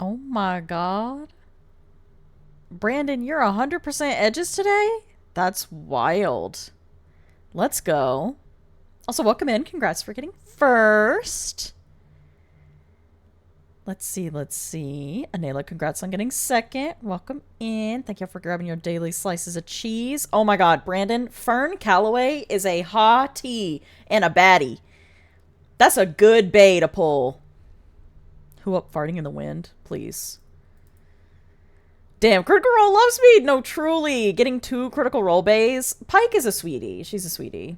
Oh my god. Brandon, you're 100% edges today? That's wild. Let's go. Also, welcome in. Congrats for getting first. Let's see, let's see. Anela, congrats on getting second. Welcome in. Thank you for grabbing your daily slices of cheese. Oh my god, Brandon, Fern Calloway is a hottie and a baddie. That's a good bay to pull. Who up farting in the wind? Please. Damn, Critical Role loves me! No, truly. Getting 2 Critical Role bays. Pike is a sweetie. She's a sweetie.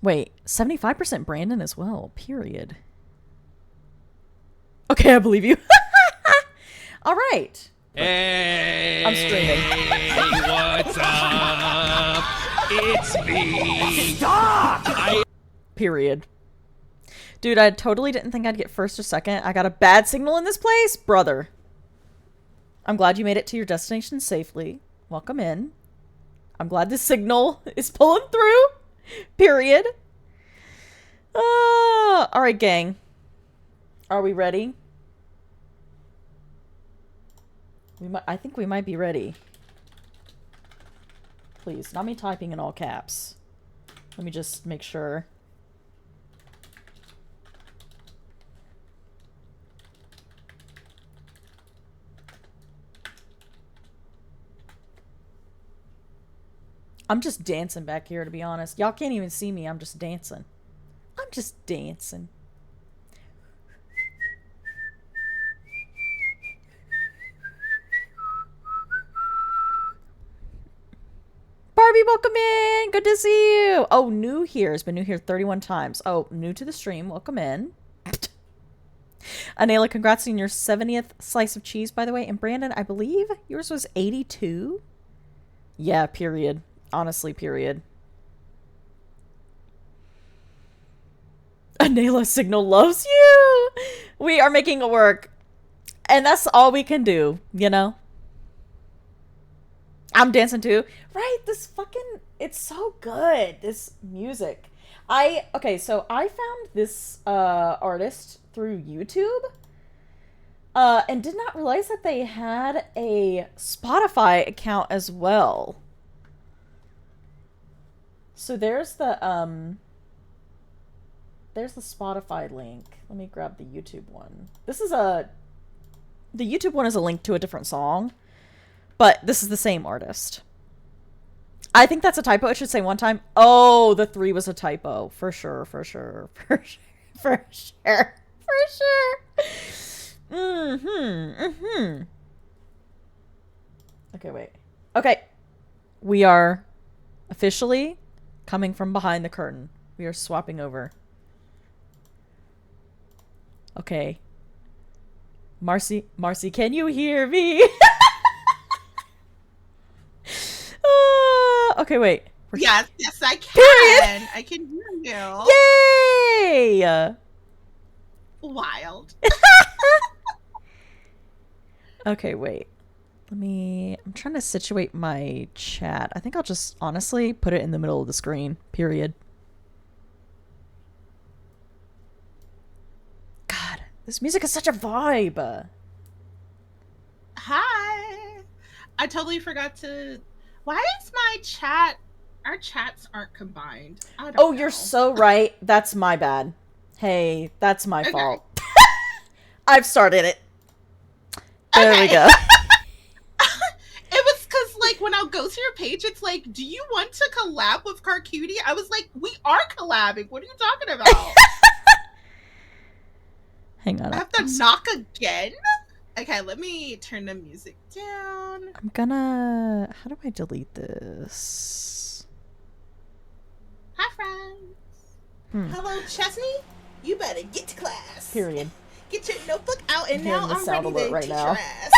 Wait, 75% Brandon as well. Period. Okay, I believe you. All right. Hey, I'm streaming. What's up? It's me. Stop! Period. Dude, I totally didn't think I'd get first or second. I got a bad signal in this place? Brother. I'm glad you made it to your destination safely. Welcome in. I'm glad the signal is pulling through. Period. Alright, gang. Are we ready? I think we might be ready. Please, not me typing in all caps. Let me just make sure. I'm just dancing back here, to be honest. Y'all can't even see me. I'm just dancing. I'm just dancing. Barbie, welcome in. Good to see you. Oh, new here. Has been new here 31 times. Oh, new to the stream. Welcome in. Anela, congrats on your 70th slice of cheese, by the way. And Brandon, I believe yours was 82? Yeah, period. Honestly, period. Anela Signal loves you! We are making it work. And that's all we can do, you know? I'm dancing too. Right, this fucking... It's so good, this music. Okay, so I found this artist through YouTube. And did not realize that they had a Spotify account as well. So there's the Spotify link. Let me grab the YouTube one. The YouTube one is a link to a different song, but this is the same artist. I think that's a typo. It should say one time. Oh, the 3 was a typo. For sure, for sure, for sure, for sure, for sure. Okay, wait. Okay. We are officially coming from behind the curtain. We are swapping over. Okay. Marcy, can you hear me? Okay, wait. Yes, I can. Period. I can hear you. Yay! Wild. Okay, wait. I'm trying to situate my chat. I think I'll just honestly put it in the middle of the screen. Period. God, this music is such a vibe. Hi. I totally forgot to... Why is my chat... Our chats aren't combined. I don't know. You're so right. That's my bad. Hey, that's my fault. I've started it. There we go. It was because, like, when I'll go to your page, it's like, do you want to collab with Carcutie? I was like, we are collabing. What are you talking about? Hang on. I have to knock again? Okay, let me turn the music down. I'm gonna... How do I delete this? Hi, friends. Hello, Chesney. You better get to class. Period. Get your notebook out, and now I'm sound ready to alert right teach now. your ass.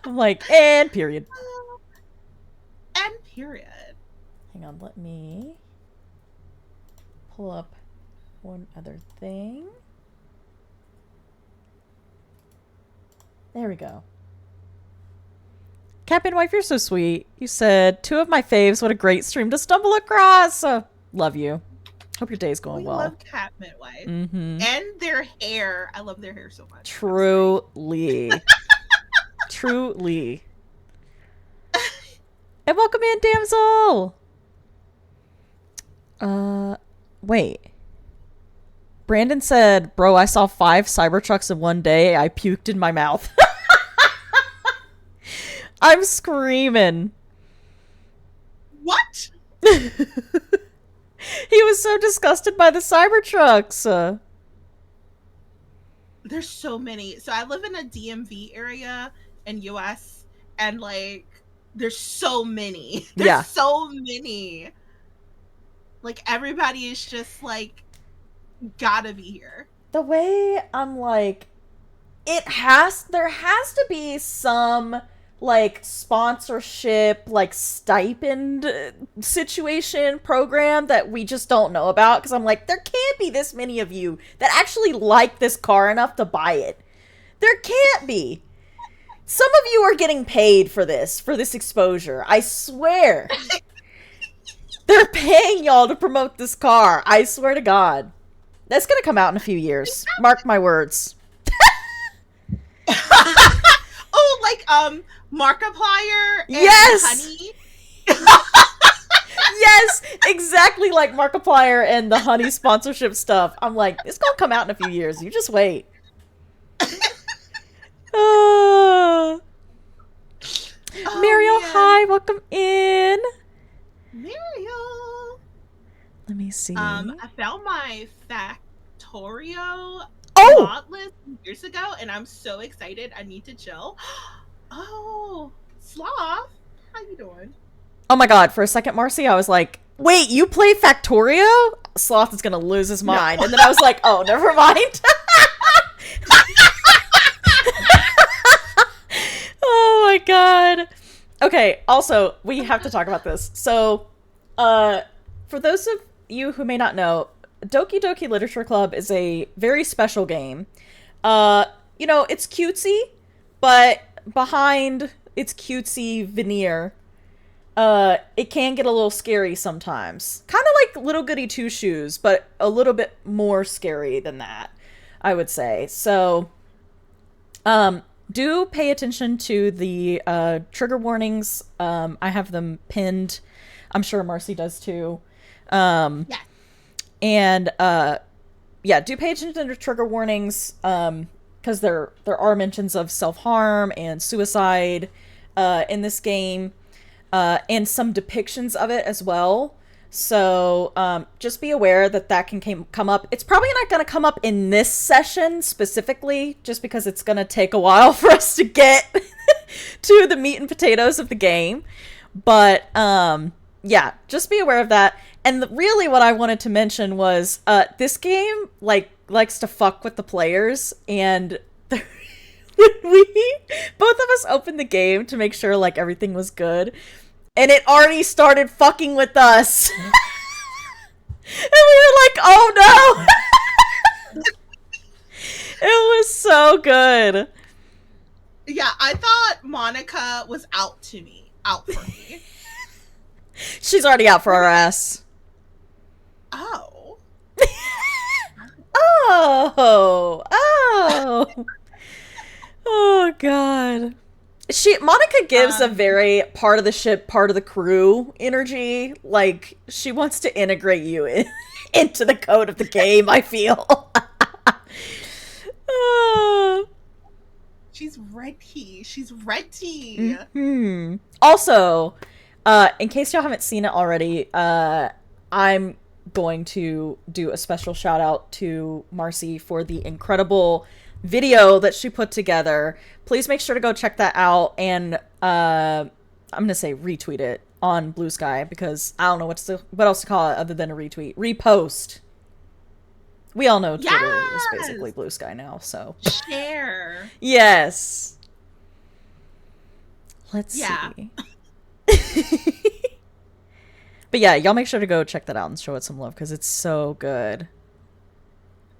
I'm like, and period. And period. Hang on, let me pull up one other thing. There we go. Captain Wife, you're so sweet. You said, 2 of my faves, what a great stream to stumble across. Love you. Hope your day's going We well. love Cat Midwife. Mm-hmm. And their hair. I love their hair so much. Truly. Truly. And welcome in, damsel! Wait. Brandon said, bro, I saw 5 Cybertrucks in one day. I puked in my mouth. I'm screaming. What? He was so disgusted by the Cybertrucks. There's so many. So I live in a DMV area in US, and like there's so many. There's so many. Like everybody is just like gotta be here. The way I'm like, there has to be some like sponsorship, like stipend situation program that we just don't know about, because I'm like, there can't be this many of you that actually like this car enough to buy it. There can't be. Some of you are getting paid for this exposure. I swear. They're paying y'all to promote this car. I swear to God. That's gonna come out in a few years. Mark my words. Oh, like Markiplier and Yes! Honey. Yes, exactly like Markiplier and the Honey sponsorship stuff. I'm like, it's gonna come out in a few years. You just wait. Muriel, man. hi, welcome in. Muriel. Let me see. I found my Factorio mod list years ago, and I'm so excited. I need to chill. Oh, Sloth, how you doing? Oh my God, for a second, Marcy, I was like, wait, you play Factorio? Sloth is gonna lose his mind. No. And then I was like, oh, never mind. Oh my God. Okay, also, we have to talk about this. So, for those of you who may not know, Doki Doki Literature Club is a very special game. You know, it's cutesy, but behind its cutesy veneer, it can get a little scary sometimes. Kind of like Little Goody Two Shoes, but a little bit more scary than that, I would say. So, do pay attention to the trigger warnings. I have them pinned. I'm sure Marcy does too. Yeah. And yeah, do pay attention to trigger warnings, because there are mentions of self-harm and suicide in this game, and some depictions of it as well. So just be aware that can come up. It's probably not going to come up in this session specifically, just because it's going to take a while for us to get to the meat and potatoes of the game. But yeah, just be aware of that. And really what I wanted to mention was this game likes to fuck with the players, and when we both of us opened the game to make sure like everything was good, and it already started fucking with us. And we were like, oh no. It was so good. Yeah, I thought Monica was out for me. She's already out for our ass. Oh. Oh. Oh God. Monica gives a very part of the ship, part of the crew energy. Like, she wants to integrate you into the code of the game, I feel. She's ready. She's ready. Mm-hmm. Also, in case y'all haven't seen it already, I'm going to do a special shout out to Marcy for the incredible video that she put together. Please make sure to go check that out, and I'm gonna say retweet it on Blue Sky, because I don't know what else to call it other than a retweet. Repost. We all know Twitter is basically Blue Sky now, so share. Yes. Let's see. But yeah, y'all make sure to go check that out and show it some love, because it's so good.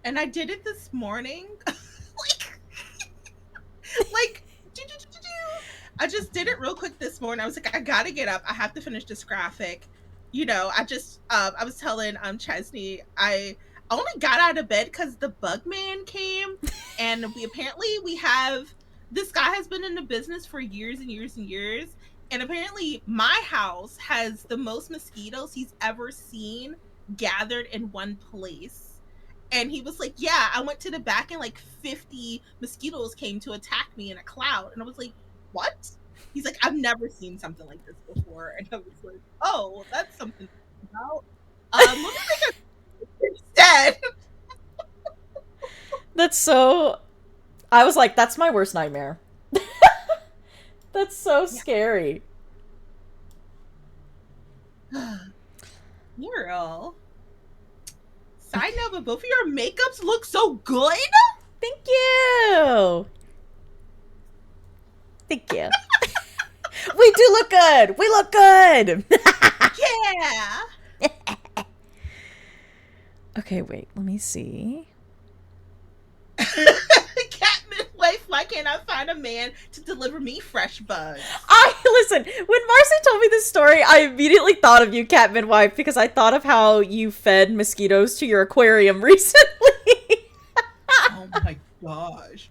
And I did it this morning. I just did it real quick this morning. I was like, I gotta get up. I have to finish this graphic. I was telling Chesney, I only got out of bed because the bug man came, and we have this guy has been in the business for years and years and years, and apparently my house has the most mosquitoes he's ever seen gathered in one place. And he was like, yeah, I went to the back and like 50 mosquitoes came to attack me in a cloud. And I was like, what? He's like, I've never seen something like this before. And I was like, oh, well, that's something about. Let me make a instead. That's so... I was like, that's my worst nightmare. That's so scary. Muriel. Side note, but both of your makeups look so good. Thank you. Thank you. We do look good. We look good. Yeah. Okay, wait. Let me see. Cat midwife, why can't I find a man to deliver me fresh bugs? Listen, when Marcy told me this story, I immediately thought of you, cat midwife, because I thought of how you fed mosquitoes to your aquarium recently. Oh my gosh.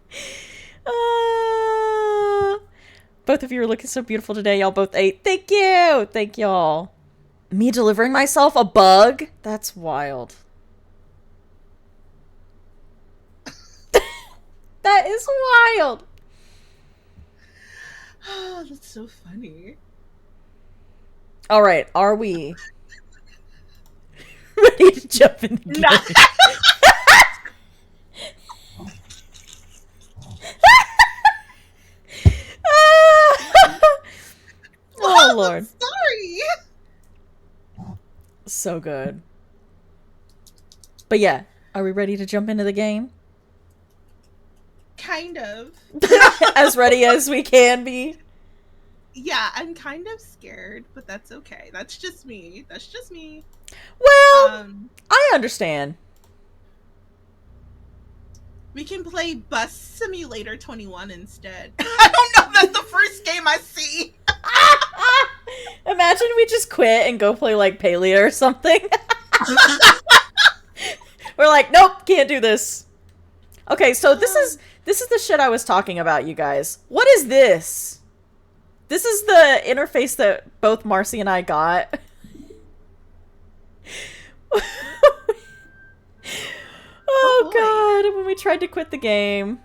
Both of you are looking so beautiful today. Y'all both ate. Thank you. Thank y'all. Me delivering myself a bug? That's wild. That is wild. Oh, that's so funny. All right, are we ready to jump in the game? Oh, Lord. Sorry. So good. But yeah, are we ready to jump into the game? Kind of. As ready as we can be. Yeah, I'm kind of scared, but that's okay. That's just me. Well, I understand. We can play Bus Simulator 21 instead. I don't know. That's the first game I see. Imagine we just quit and go play like Palea or something. We're like, nope, can't do this. Okay, so this is the shit I was talking about, you guys. What is this? This is the interface that both Marcy and I got. Oh god, when we tried to quit the game.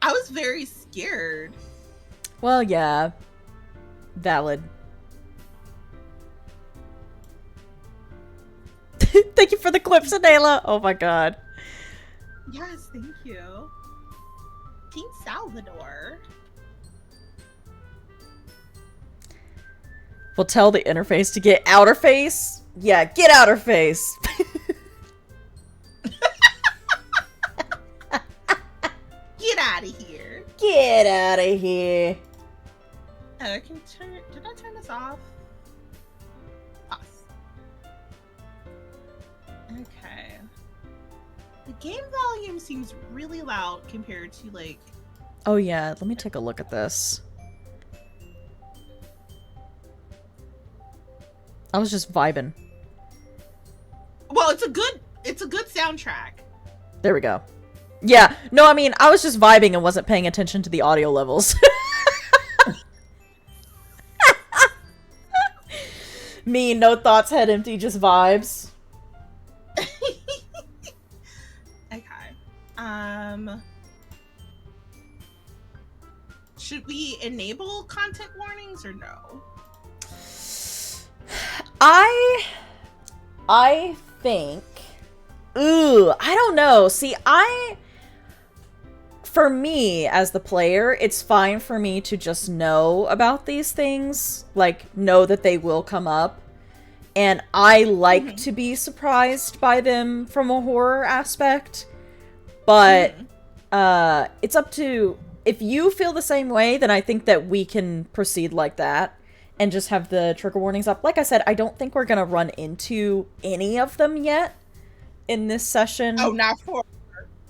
I was very scared. Well, yeah. Valid. Thank you for the clips, Adela. Oh my god. Yes, thank you. Team Salvador. We'll tell the interface to get outer face. Yeah, get outer face. Get out of here. Get out of here. Oh, I can turn. Did I turn this off? Pause. Okay. The game volume seems really loud compared to like. Oh yeah, let me take a look at this. I was just vibing. Well, it's a good soundtrack. There we go. Yeah, no, I mean, I was just vibing and wasn't paying attention to the audio levels. Me, no thoughts, head empty, just vibes. Okay. Should we enable content warnings or no? I think... Ooh, I don't know. See, for me, as the player, it's fine for me to just know about these things. Like, know that they will come up. And I like to be surprised by them from a horror aspect. But, it's up to... If you feel the same way, then I think that we can proceed like that. And just have the trigger warnings up. Like I said, I don't think we're gonna run into any of them yet in this session. Oh, not for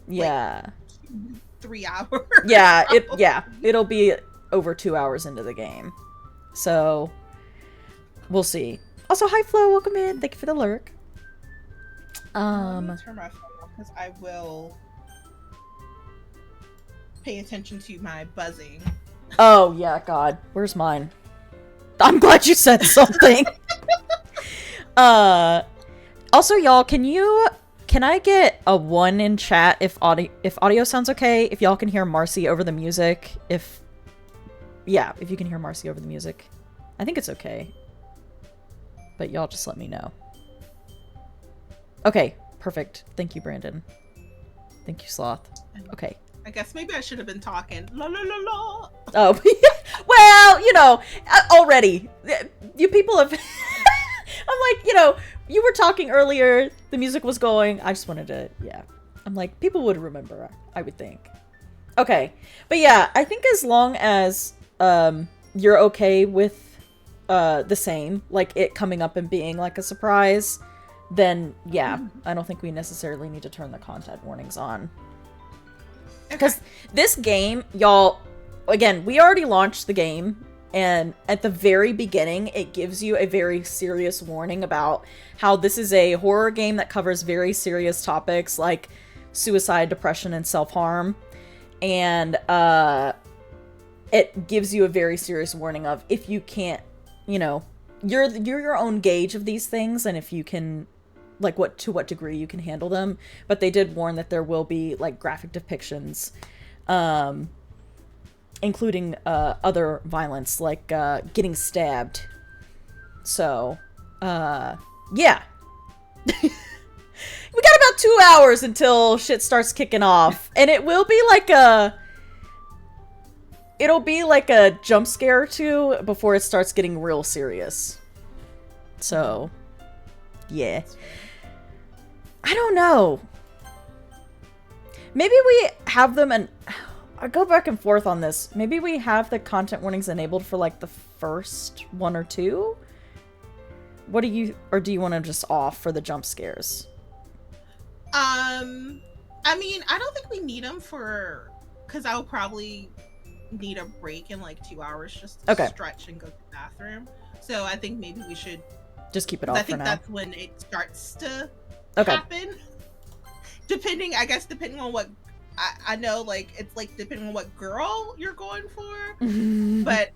yeah, like 3 hours. Yeah, it'll be over 2 hours into the game. So We'll see. Also, hi Flo, welcome in. Thank you for the lurk. Let me turn my phone off because I will pay attention to my buzzing. Oh yeah, God. Where's mine? I'm glad you said something. Also, y'all, can I get a 1 in chat if audio sounds okay? If y'all can hear Marcy over the music. If you can hear Marcy over the music. I think it's okay. But y'all just let me know. Okay, perfect. Thank you, Brandon. Thank you, Sloth. Okay. I guess maybe I should have been talking. La la la la. Oh, well, you know, already. You people have... I'm like, you know, you were talking earlier, the music was going, I just wanted to, yeah. I'm like, people would remember, I would think. Okay, but yeah, I think as long as you're okay with the same, like it coming up and being like a surprise, then yeah, I don't think we necessarily need to turn the content warnings on. Because this game, y'all, again, we already launched the game, and at the very beginning, it gives you a very serious warning about how this is a horror game that covers very serious topics like suicide, depression, and self-harm. And it gives you a very serious warning of if you can't, you know, you're your own gauge of these things, and if you can, like, to what degree you can handle them. But they did warn that there will be, like, graphic depictions, including other violence, like getting stabbed. So, yeah. We got about 2 hours until shit starts kicking off, and it will be like it'll be like a jump scare or two before it starts getting real serious. So, yeah. I don't know. Maybe we have them, and I go back and forth on this. Maybe we have the content warnings enabled for like the first 1 or 2. What do you, or do you want to just off for the jump scares? I mean, I don't think we need them because I'll probably need a break in like 2 hours just to stretch and go to the bathroom. So I think maybe we should just keep it off for now. I think that's when it starts to happen. Depending on what I know, like it's like depending on what girl you're going for. But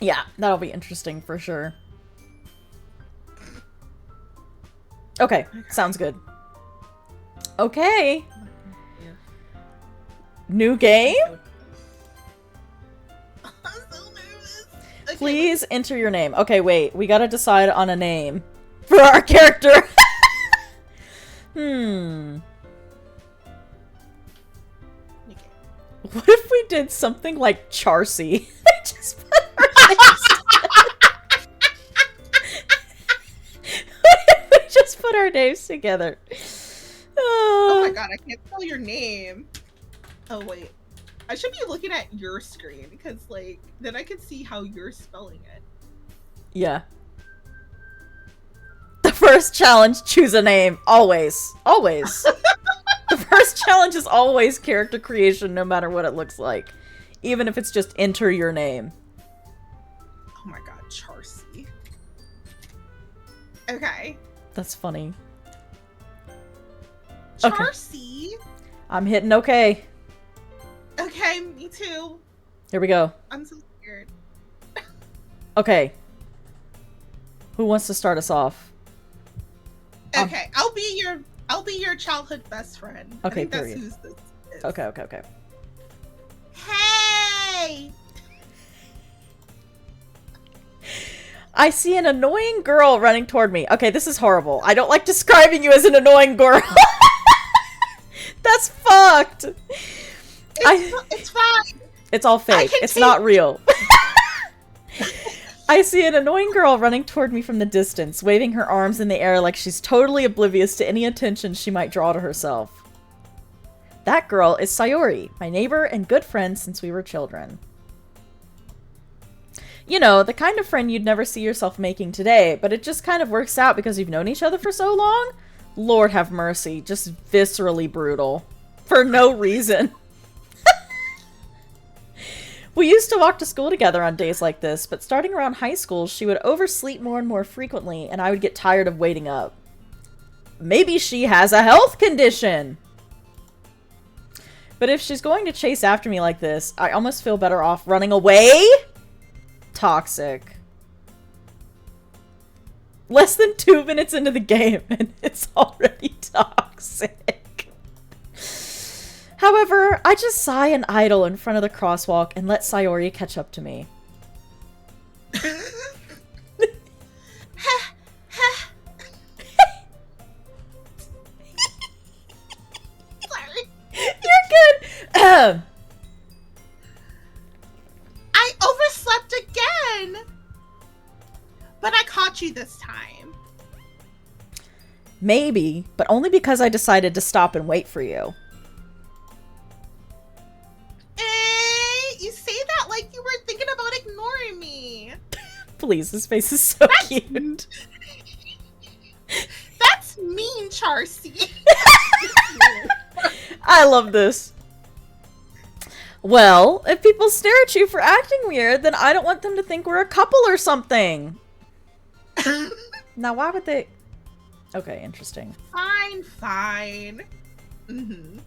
yeah, that'll be interesting for sure. Okay, sounds good. Okay. New game? I'm so nervous. Okay. Please enter your name. Okay, wait. We gotta decide on a name for our character. Okay. What if we did something like Charcy? Just put our names What if we just put our names together? Oh my god, I can't spell your name. Oh wait. I should be looking at your screen because like then I can see how you're spelling it. Yeah. The first challenge, choose a name. Always. Always. The first challenge is always character creation, no matter what it looks like. Even if it's just enter your name. Oh my god, Charcy. Okay. That's funny. Charcy. Okay. I'm hitting okay. Okay, me too. Here we go. I'm so scared. Okay. Who wants to start us off? Okay, I'll be your childhood best friend. Okay, I think period. That's who's this is. Okay. Hey! I see an annoying girl running toward me. Okay, this is horrible. I don't like describing you as an annoying girl. That's fucked. It's fine. It's all fake. It's not real. I see an annoying girl running toward me from the distance, waving her arms in the air like she's totally oblivious to any attention she might draw to herself. That girl is Sayori, my neighbor and good friend since we were children. You know, the kind of friend you'd never see yourself making today, but it just kind of works out because you've known each other for so long? Lord have mercy, just viscerally brutal. For no reason. We used to walk to school together on days like this, but starting around high school, she would oversleep more and more frequently, and I would get tired of waiting up. Maybe she has a health condition! But if she's going to chase after me like this, I almost feel better off running away? Toxic. Less than 2 minutes into the game, and it's already toxic. However, I just sigh and idle in front of the crosswalk and let Sayori catch up to me. You're good. I overslept again. But I caught you this time. Maybe, but only because I decided to stop and wait for you. You say that like you were thinking about ignoring me. Please, this face is so cute. That's mean, Charcy. I love this. Well, if people stare at you for acting weird, then I don't want them to think we're a couple or something. Now, why would they... Okay, interesting. Fine. Mm-hmm.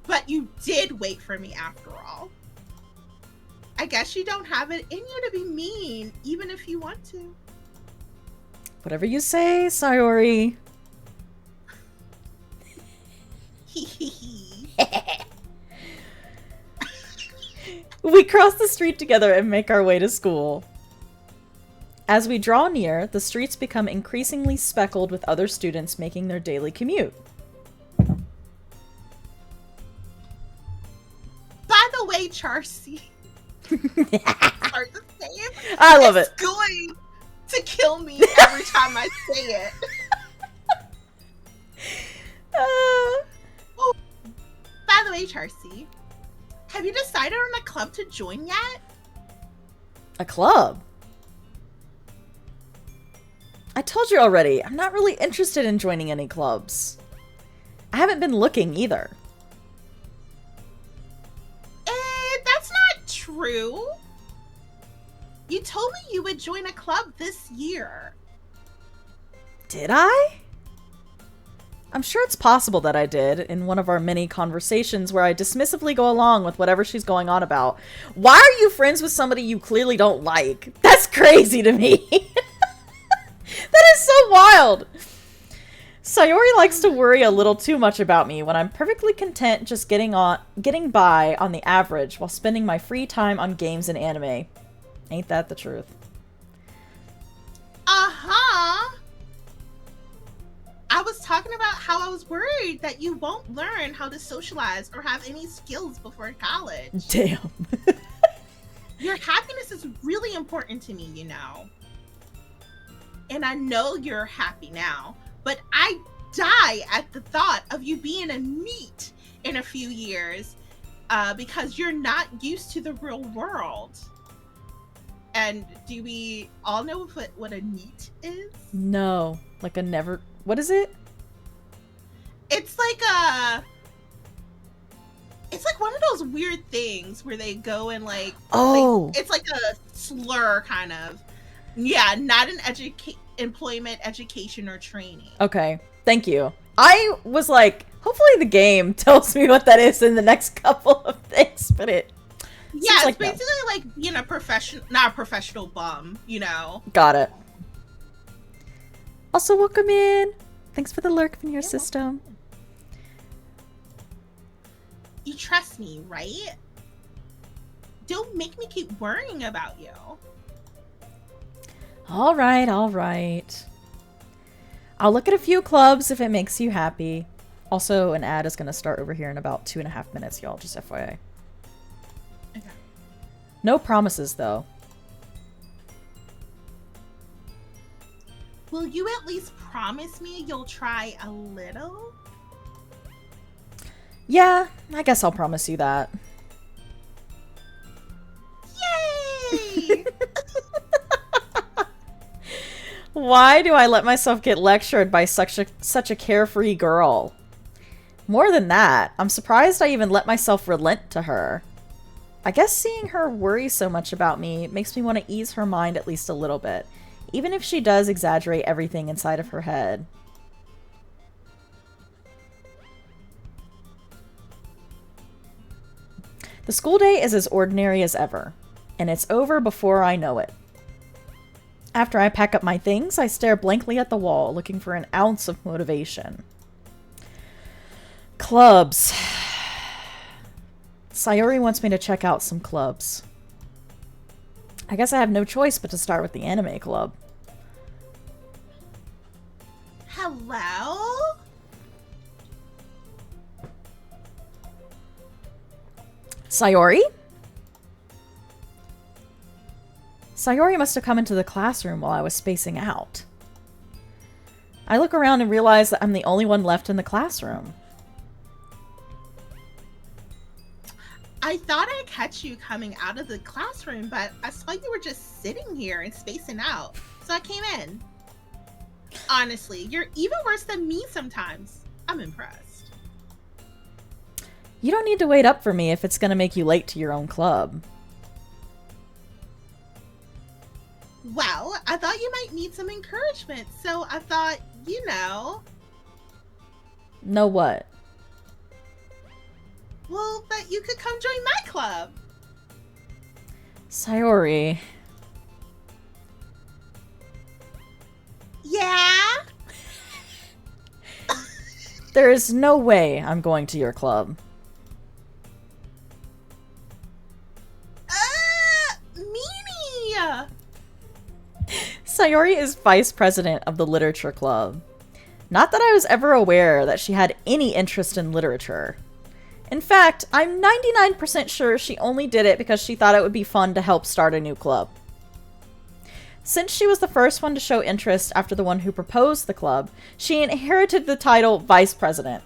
But you did wait for me after all. I guess you don't have it in you to be mean, even if you want to. Whatever you say, Sayori. We cross the street together and make our way to school. As we draw near, the streets become increasingly speckled with other students making their daily commute. By the way, Charcy. Hard to say it. I love it. It's going to kill me every time I say it. By the way, Charcy, have you decided on a club to join yet? A club? I told you already, I'm not really interested in joining any clubs. I haven't been looking either. That's not true. You told me you would join a club this year. Did I? I'm sure it's possible that I did in one of our many conversations where I dismissively go along with whatever she's going on about. Why are you friends with somebody you clearly don't like? That's crazy to me. That is so wild. Sayori likes to worry a little too much about me when I'm perfectly content just getting by on the average while spending my free time on games and anime. Ain't that the truth? Uh-huh. I was talking about how I was worried that you won't learn how to socialize or have any skills before college. Damn. Your happiness is really important to me, you know. And I know you're happy now, but I die at the thought of you being a NEET in a few years because you're not used to the real world. And do we all know what a NEET is? No. Like a never... What is it? It's like one of those weird things where they go and like... Oh! It's like a slur, kind of. Yeah, not an employment, education, or training. Okay, thank you. I was like, hopefully the game tells me what that is in the next couple of things, but it... Yeah, it's like basically like being a not a professional bum, you know? Got it. Also, welcome in. Thanks for the lurk in your system. You trust me, right? Don't make me keep worrying about you. All right, all right. I'll look at a few clubs if it makes you happy. Also, an ad is going to start over here in about 2.5 minutes, y'all. Just FYI. Okay. No promises, though. Will you at least promise me you'll try a little? Yeah, I guess I'll promise you that. Yay! Why do I let myself get lectured by such a carefree girl? More than that, I'm surprised I even let myself relent to her. I guess seeing her worry so much about me makes me want to ease her mind at least a little bit, even if she does exaggerate everything inside of her head. The school day is as ordinary as ever, and it's over before I know it. After I pack up my things, I stare blankly at the wall, looking for an ounce of motivation. Clubs. Sayori wants me to check out some clubs. I guess I have no choice but to start with the anime club. Hello? Sayori? Sayori must have come into the classroom while I was spacing out. I look around and realize that I'm the only one left in the classroom. I thought I'd catch you coming out of the classroom, but I saw you were just sitting here and spacing out, so I came in. Honestly, you're even worse than me sometimes. I'm impressed. You don't need to wait up for me if it's going to make you late to your own club. Well, I thought you might need some encouragement, so I thought, Know what? Well, that you could come join my club. Sayori. Yeah? There is no way I'm going to your club. Meanie! Sayori is vice president of the literature club. Not that I was ever aware that she had any interest in literature. In fact, I'm 99% sure she only did it because she thought it would be fun to help start a new club. Since she was the first one to show interest after the one who proposed the club, she inherited the title vice president.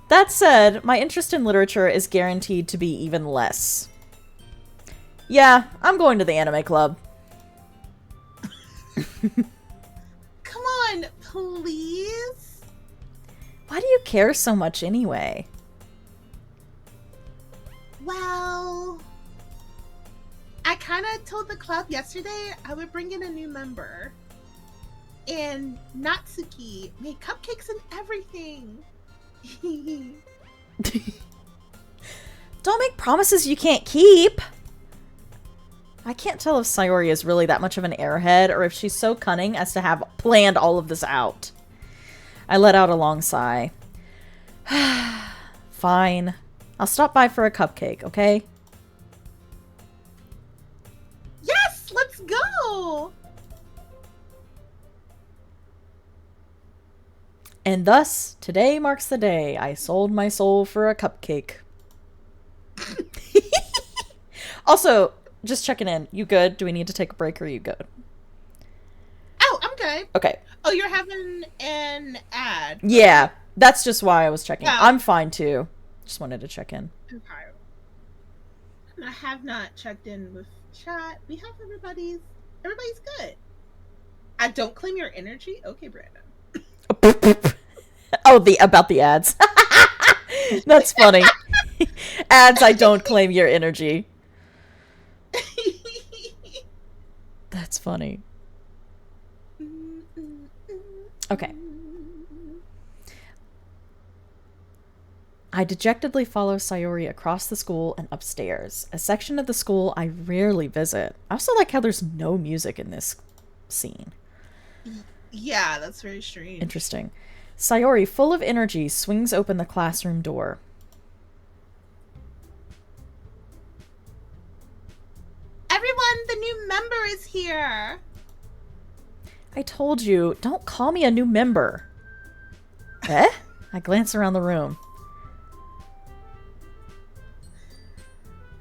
That said, my interest in literature is guaranteed to be even less. Yeah, I'm going to the anime club. Come on, please? Why do you care so much anyway? Well, I kind of told the club yesterday I would bring in a new member. And Natsuki made cupcakes and everything. Don't make promises you can't keep. I can't tell if Sayori is really that much of an airhead or if she's so cunning as to have planned all of this out. I let out a long sigh. Fine. I'll stop by for a cupcake, okay? Yes, let's go! And thus, today marks the day I sold my soul for a cupcake. Also, just checking in. You good? Do we need to take a break or are you good? Oh, I'm good. Okay. Oh, you're having an ad. Yeah, that's just why I was checking. Yeah. I'm fine too. Just wanted to check in. Okay. I have not checked in with chat. We have everybody's good. I don't claim your energy. Okay, Brandon. Oh, about the ads. That's funny. Ads, I don't claim your energy. That's funny. Okay. I dejectedly follow Sayori across the school and upstairs, a section of the school I rarely visit. I also like how there's no music in this scene. Yeah, that's very strange. Interesting. Sayori, full of energy, swings open the classroom door. Everyone, the new member is here. I told you, don't call me a new member. Eh? I glance around the room.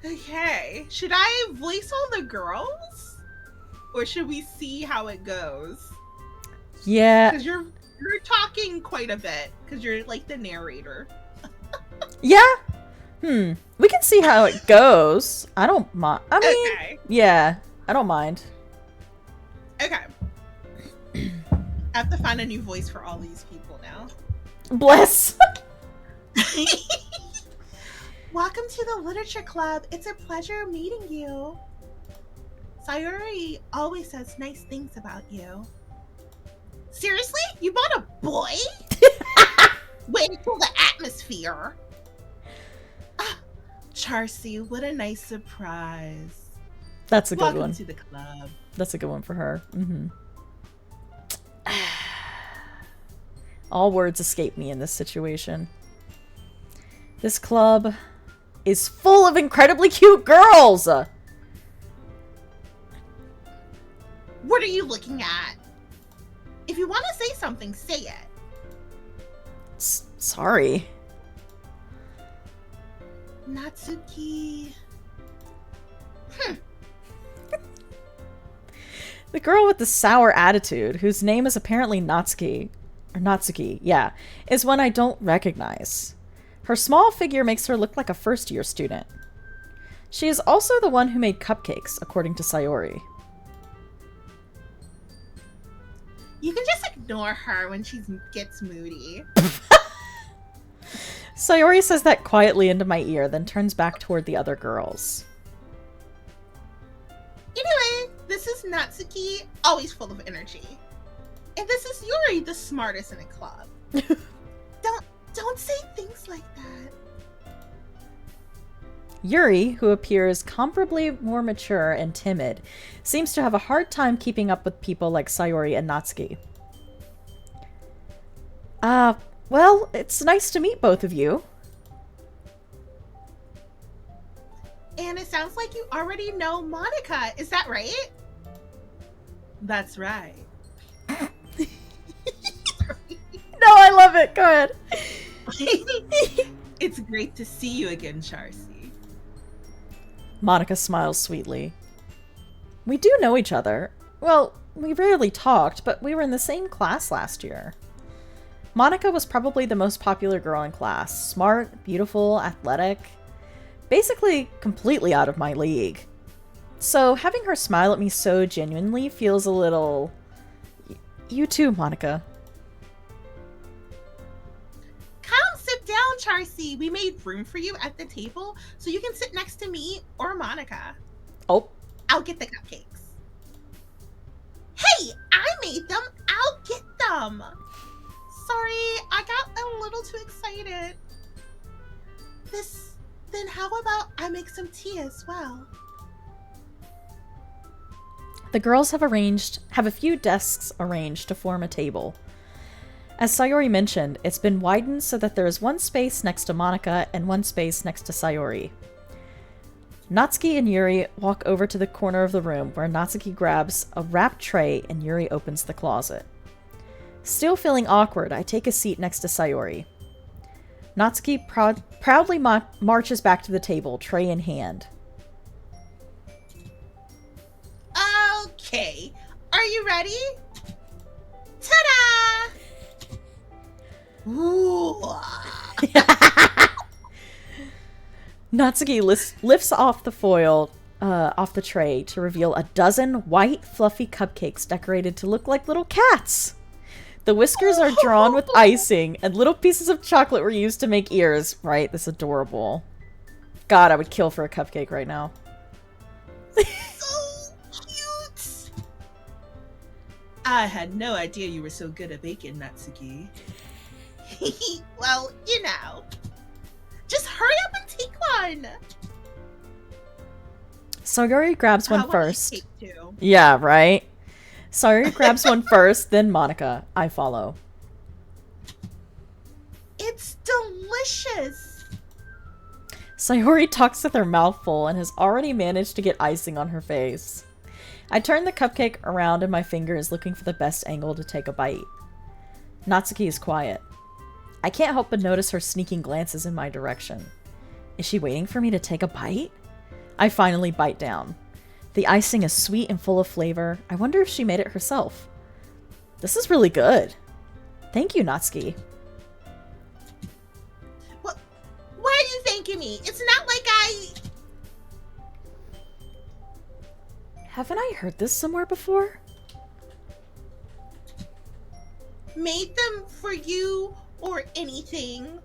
Okay, should I voice all the girls? Or should we see how it goes? Yeah. Because you're talking quite a bit, because you're like the narrator. Yeah? We can see how it goes. I don't mind. I mean, Okay. Yeah, I don't mind. Okay. I have to find a new voice for all these people now. Bless. Welcome to the Literature Club. It's a pleasure meeting you. Sayori always says nice things about you. Seriously? You bought a boy? Wait till the atmosphere. Ah, Charcy, what a nice surprise. That's a good Welcome one. to the club. That's a good one for her. All words escape me in this situation. This club is full of incredibly cute girls! What are you looking at? If you want to say something, say it. Sorry. Natsuki. The girl with the sour attitude, whose name is apparently Natsuki, yeah, is one I don't recognize. Her small figure makes her look like a first-year student. She is also the one who made cupcakes, according to Sayori. You can just ignore her when she gets moody. Sayori says that quietly into my ear, then turns back toward the other girls. Anyway, this is Natsuki, always full of energy. And this is Yuri, the smartest in the club. Don't say things like that. Yuri, who appears comparably more mature and timid, seems to have a hard time keeping up with people like Sayori and Natsuki. Well, it's nice to meet both of you. And it sounds like you already know Monica, is that right? That's right. No, I love it. Go ahead. It's great to see you again, Charcy. Monica smiles sweetly. We do know each other. Well, we rarely talked, but we were in the same class last year. Monica was probably the most popular girl in class. Smart, beautiful, athletic. Basically, completely out of my league. So having her smile at me so genuinely feels a little... You too, Monica. Come sit down, Charcy. We made room for you at the table so you can sit next to me or Monica. Oh. I'll get the cupcakes. Hey, I made them. I'll get them. Sorry, I got a little too excited. Then how about I make some tea as well? The girls have a few desks arranged to form a table. As Sayori mentioned, it's been widened so that there is one space next to Monica and one space next to Sayori. Natsuki and Yuri walk over to the corner of the room where Natsuki grabs a wrapped tray and Yuri opens the closet. Still feeling awkward, I take a seat next to Sayori. Natsuki proudly marches back to the table, tray in hand. Okay, are you ready? Ta-da! Ooh. Natsuki lifts off the foil off the tray to reveal a dozen white, fluffy cupcakes decorated to look like little cats. The whiskers are drawn with icing, and little pieces of chocolate were used to make ears. Right, this is adorable. God, I would kill for a cupcake right now. So cute! I had no idea you were so good at baking, Natsuki. Well, you know. Just hurry up and take one! Sayori grabs one I want first. to eat cake too. Yeah, right? Sayori grabs one first, then Monica. I follow. It's delicious! Sayori talks with her mouth full and has already managed to get icing on her face. I turn the cupcake around in my fingers looking for the best angle to take a bite. Natsuki is quiet. I can't help but notice her sneaking glances in my direction. Is she waiting for me to take a bite? I finally bite down. The icing is sweet and full of flavor. I wonder if she made it herself. This is really good. Thank you, Natsuki. Well, why are you thanking me? It's not like I... Haven't I heard this somewhere before? made them for you or anything.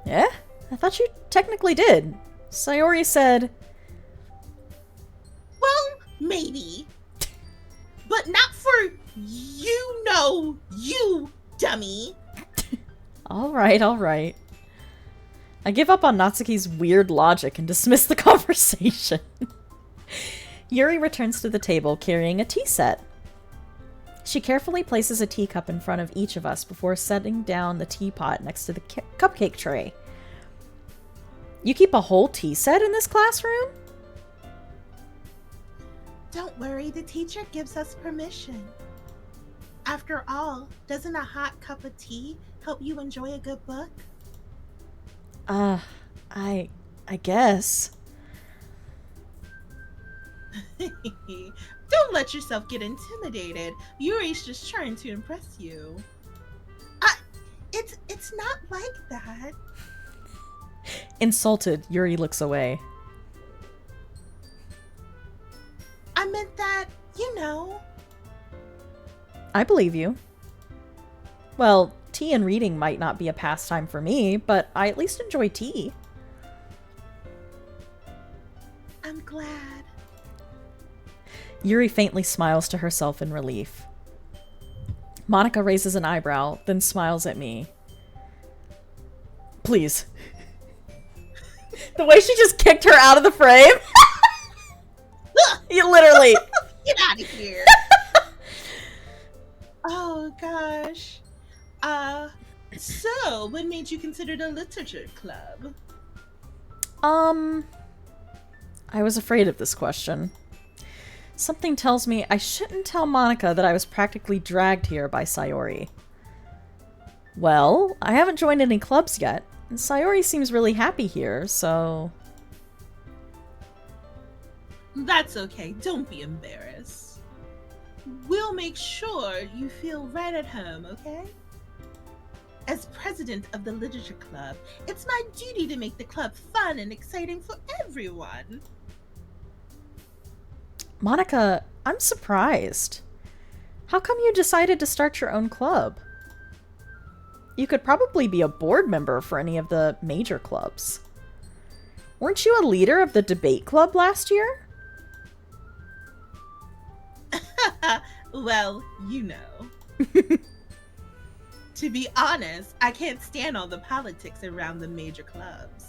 Yeah? I thought you technically did. Sayori said... Well, maybe. But not for you, dummy. Alright, alright. I give up on Natsuki's weird logic and dismiss the conversation. Yuri returns to the table carrying a tea set. She carefully places a teacup in front of each of us before setting down the teapot next to the cupcake tray. You keep a whole tea set in this classroom? Don't worry, the teacher gives us permission. After all, doesn't a hot cup of tea help you enjoy a good book? I guess. Don't let yourself get intimidated. Yuri's just trying to impress you. It's not like that. Insulted, Yuri looks away. I meant that, you know. I believe you. Well, tea and reading might not be a pastime for me, but I at least enjoy tea. I'm glad. Yuri faintly smiles to herself in relief. Monica raises an eyebrow, then smiles at me. Please. The way she just kicked her out of the frame. You literally. Get out of here. Oh gosh. So what made you consider the literature club? I was afraid of this question. Something tells me I shouldn't tell Monica that I was practically dragged here by Sayori. Well, I haven't joined any clubs yet, and Sayori seems really happy here, so... That's okay, don't be embarrassed. We'll make sure you feel right at home, okay? As president of the literature club, it's my duty to make the club fun and exciting for everyone. Monica, I'm surprised. How come you decided to start your own club? You could probably be a board member for any of the major clubs. Weren't you a leader of the debate club last year? Well, you know. To be honest, I can't stand all the politics around the major clubs.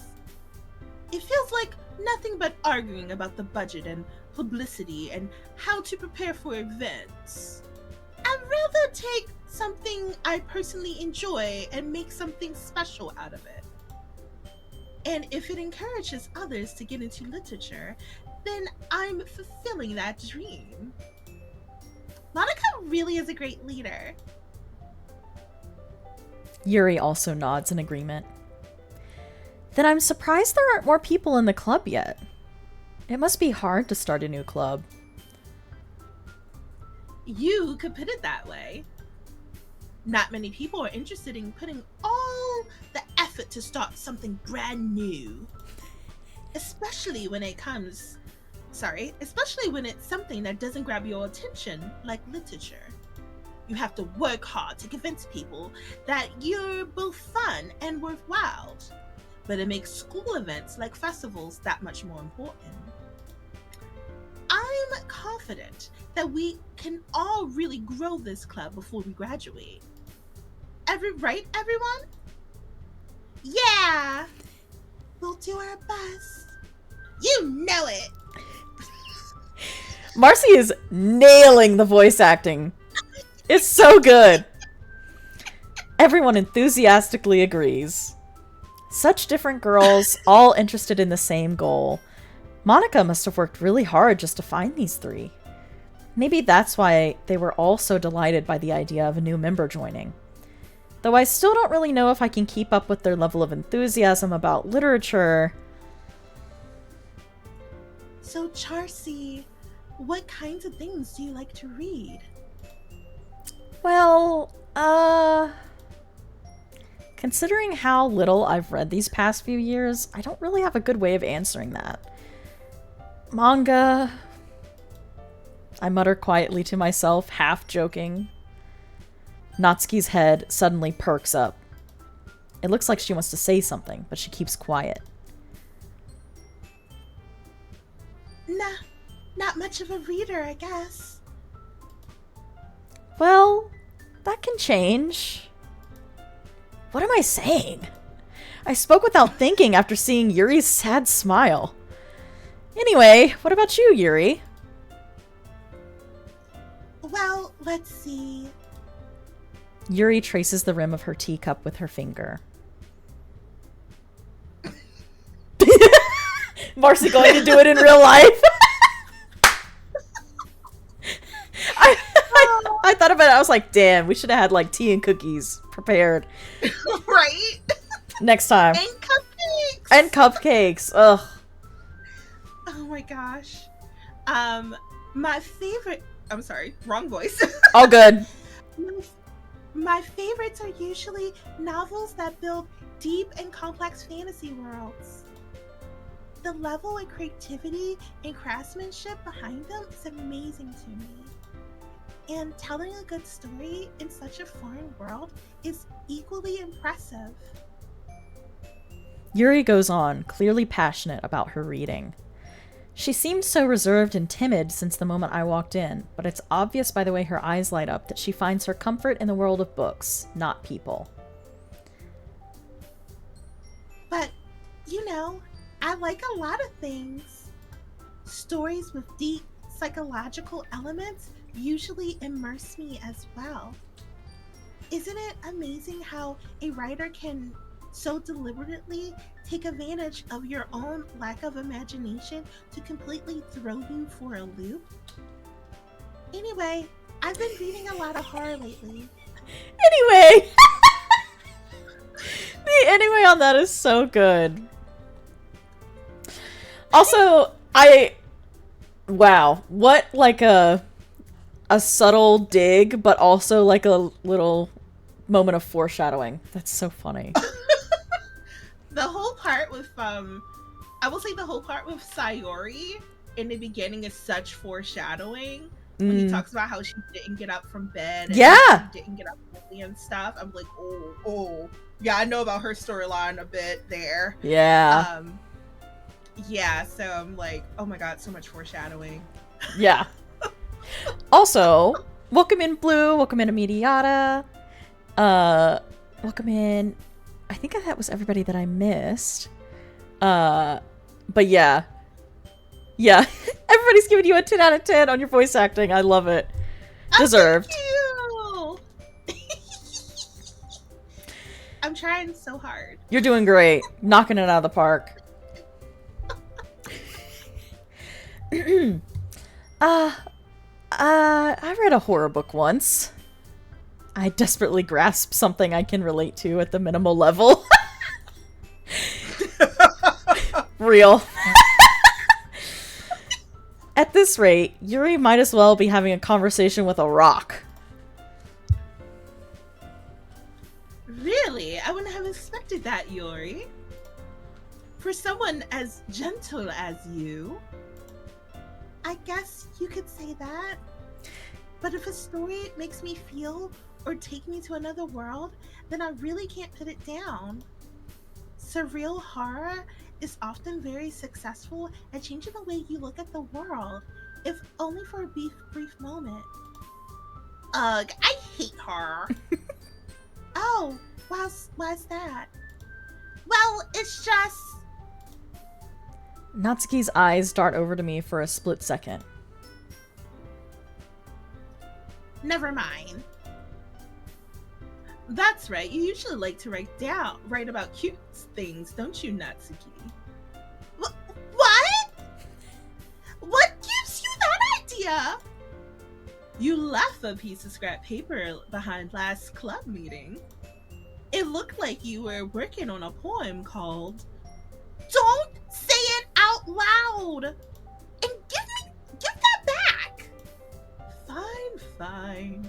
It feels like nothing but arguing about the budget and publicity and how to prepare for events. I'd rather take something I personally enjoy and make something special out of it. And if it encourages others to get into literature, then I'm fulfilling that dream. Monica really is a great leader. Yuri also nods in agreement. Then I'm surprised there aren't more people in the club yet. It must be hard to start a new club. You could put it that way. Not many people are interested in putting all the effort to start something brand new. Especially when it's something that doesn't grab your attention, like literature. You have to work hard to convince people that you're both fun and worthwhile. But it makes school events like festivals that much more important. I'm confident that we can all really grow this club before we graduate. Right, everyone? Yeah! We'll do our best. You know it! Marcy is nailing the voice acting. It's so good. Everyone enthusiastically agrees. Such different girls, all interested in the same goal. Monica must have worked really hard just to find these three. Maybe that's why they were all so delighted by the idea of a new member joining. Though I still don't really know if I can keep up with their level of enthusiasm about literature. So, Charcy, what kinds of things do you like to read? Well, considering how little I've read these past few years, I don't really have a good way of answering that. Manga, I mutter quietly to myself, half joking. Natsuki's head suddenly perks up. It looks like she wants to say something, but she keeps quiet. Nah, not much of a reader, I guess. Well, that can change. What am I saying? I spoke without thinking after seeing Yuri's sad smile. Anyway, what about you, Yuri? Well, let's see. Yuri traces the rim of her teacup with her finger. Marcy going to do it in real life? I thought about it. I was like, damn, we should have had like tea and cookies prepared. Right? Next time. And cupcakes. And cupcakes. Ugh. Oh my gosh. My favorite. I'm sorry, wrong voice. All good. My favorites are usually novels that build deep and complex fantasy worlds. The level of creativity and craftsmanship behind them is amazing to me. And telling a good story in such a foreign world is equally impressive. Yuri goes on, clearly passionate about her reading. She seemed so reserved and timid since the moment I walked in, but it's obvious by the way her eyes light up that she finds her comfort in the world of books, not people. But, you know, I like a lot of things. Stories with deep psychological elements usually immerse me as well. Isn't it amazing how a writer can so deliberately take advantage of your own lack of imagination to completely throw you for a loop? Anyway, I've been reading a lot of horror lately. Anyway! The anyway on that is so good. Also, wow, what like a subtle dig, but also like a little moment of foreshadowing. That's so funny. The whole part with I will say the whole part with Sayori in the beginning is such foreshadowing. When he talks about how she didn't get up from bed and yeah, she didn't get up early and stuff. I'm like, oh yeah, I know about her storyline a bit there. Yeah. Yeah, so I'm like, oh my god, so much foreshadowing. Yeah. Also, welcome in Blue, welcome in Immediata. Welcome in, I think that was everybody that I missed. But yeah. Yeah. Everybody's giving you a 10 out of 10 on your voice acting. I love it. Deserved. Oh, thank you. I'm trying so hard. You're doing great. Knocking it out of the park. I read a horror book once. I desperately grasped something I can relate to at the minimal level. Real. At this rate, Yuri might as well be having a conversation with a rock. Really? I wouldn't have expected that, Yuri. For someone as gentle as you, I guess you could say that. But if a story makes me feel or take me to another world, then I really can't put it down. Surreal horror is often very successful at changing the way you look at the world, if only for a brief moment. Ugh, I hate horror. Oh, why's that? Well, it's just... Natsuki's eyes dart over to me for a split second. Never mind. That's right, you usually like to write about cute things, don't you, Natsuki? What? What gives you that idea? You left a piece of scrap paper behind last club meeting. It looked like you were working on a poem called Don't Say It Out Loud! And give that back! Fine.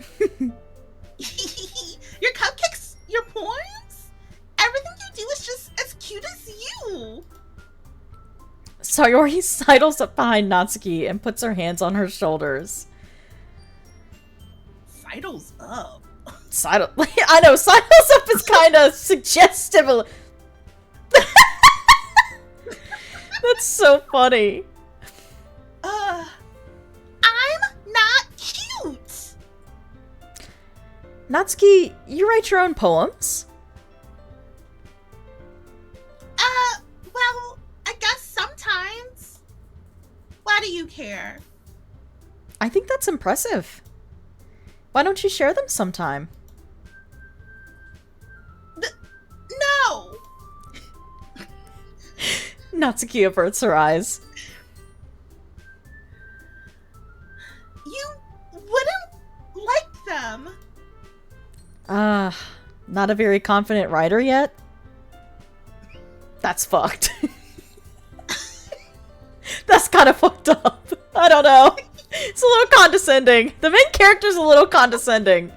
Your cupcakes, your poems? Everything you do is just as cute as you! Sayori sidles up behind Natsuki and puts her hands on her shoulders. Sidles up. Sidle. I know, Sidles Up is kind of suggestive. That's so funny. I'm not cute. Natsuki, you write your own poems? Well, I guess sometimes. Why do you care? I think that's impressive. Why don't you share them sometime? No! Natsuki averts her eyes. You wouldn't like them. Not a very confident writer yet? That's fucked. That's kind of fucked up. I don't know. It's a little condescending. The main character's a little condescending.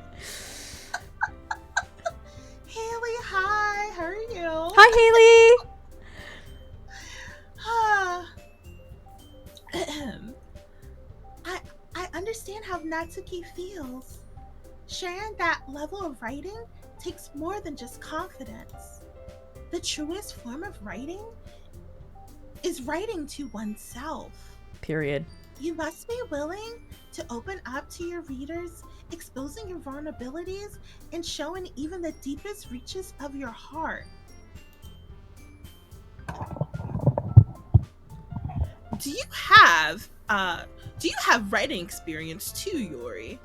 Haley, hi. How are you? Hi, Haley. I understand how Natsuki feels. Sharing that level of writing takes more than just confidence. The truest form of writing is writing to oneself. Period. You must be willing to open up to your readers, exposing your vulnerabilities and showing even the deepest reaches of your heart. Do you have writing experience too, Yuri?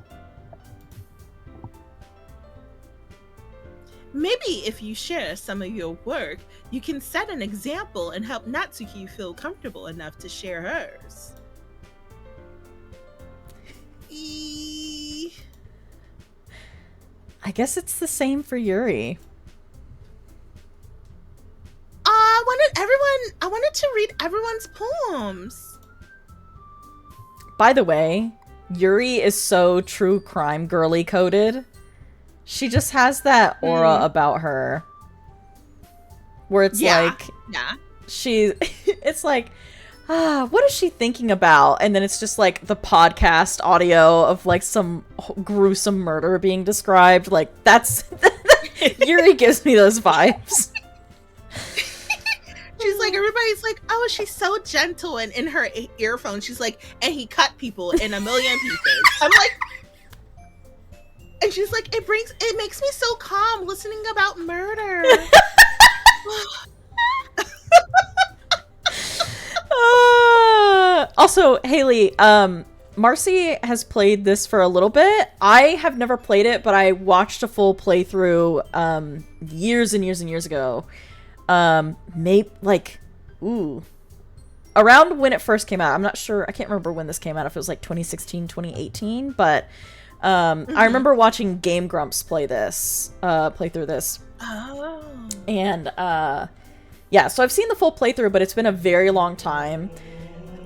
Maybe if you share some of your work, you can set an example and help Natsuki feel comfortable enough to share hers. I guess it's the same for Yuri. I wanted to read everyone's poems. By the way, Yuri is so true crime girly coded. She just has that aura about her. Where it's like, yeah. it's like, what is she thinking about? And then it's just like the podcast audio of like some gruesome murder being described. Like, that's, Yuri gives me those vibes. She's like, everybody's like, oh, she's so gentle. And in her earphones, she's like, and he cut people in a million pieces. I'm like, and she's like, it makes me so calm listening about murder. Also, Haley, Marcy has played this for a little bit. I have never played it, but I watched a full playthrough years and years and years ago. Maybe like, around when it first came out. I'm not sure. I can't remember when this came out. If it was like 2016, 2018, but I remember watching Game Grumps play through this. Oh. And yeah, so I've seen the full playthrough, but it's been a very long time,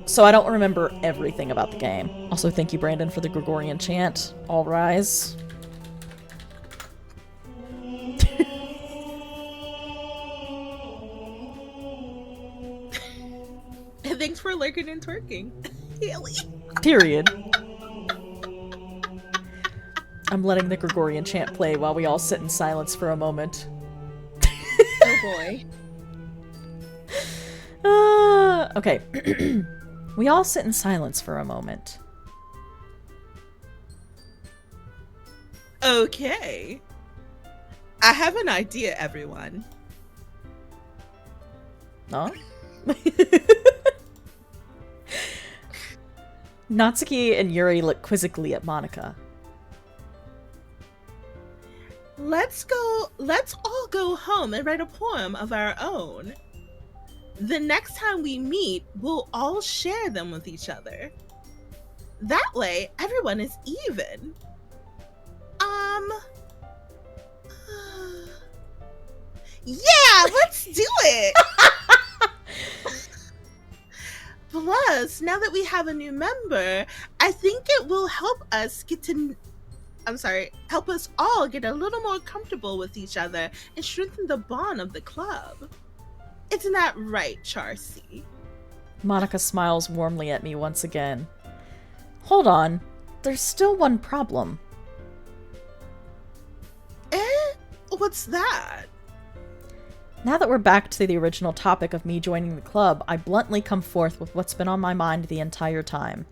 so I don't remember everything about the game. Also, thank you, Brandon, for the Gregorian chant. All rise. Thanks for lurking and twerking, Haley. Period. I'm letting the Gregorian chant play while we all sit in silence for a moment. Oh boy. Okay. We all sit in silence for a moment. Okay. I have an idea, everyone. No? Natsuki and Yuri look quizzically at Monica. Let's all go home and write a poem of our own. The next time we meet, we'll all share them with each other. That way, everyone is even. Yeah, let's do it! Plus, now that we have a new member, I think it will help us help us all get a little more comfortable with each other and strengthen the bond of the club. Isn't that right, Charcy? Monica smiles warmly at me once again. Hold on. There's still one problem. What's that? Now that we're back to the original topic of me joining the club, I bluntly come forth with what's been on my mind the entire time.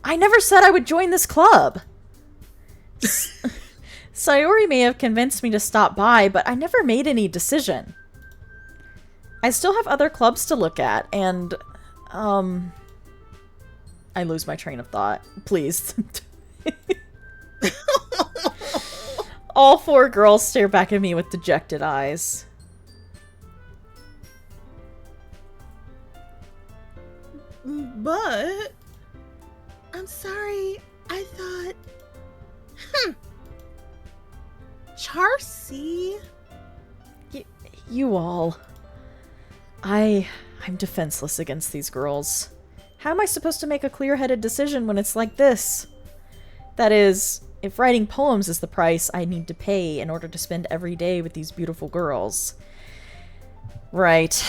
I never said I would join this club! Sayori may have convinced me to stop by, but I never made any decision. I still have other clubs to look at, and, I lose my train of thought. Please. All four girls stare back at me with dejected eyes. But... I'm sorry, I thought... Charcy? You all... I'm defenseless against these girls. How am I supposed to make a clear-headed decision when it's like this? That is, if writing poems is the price I need to pay in order to spend every day with these beautiful girls. Right.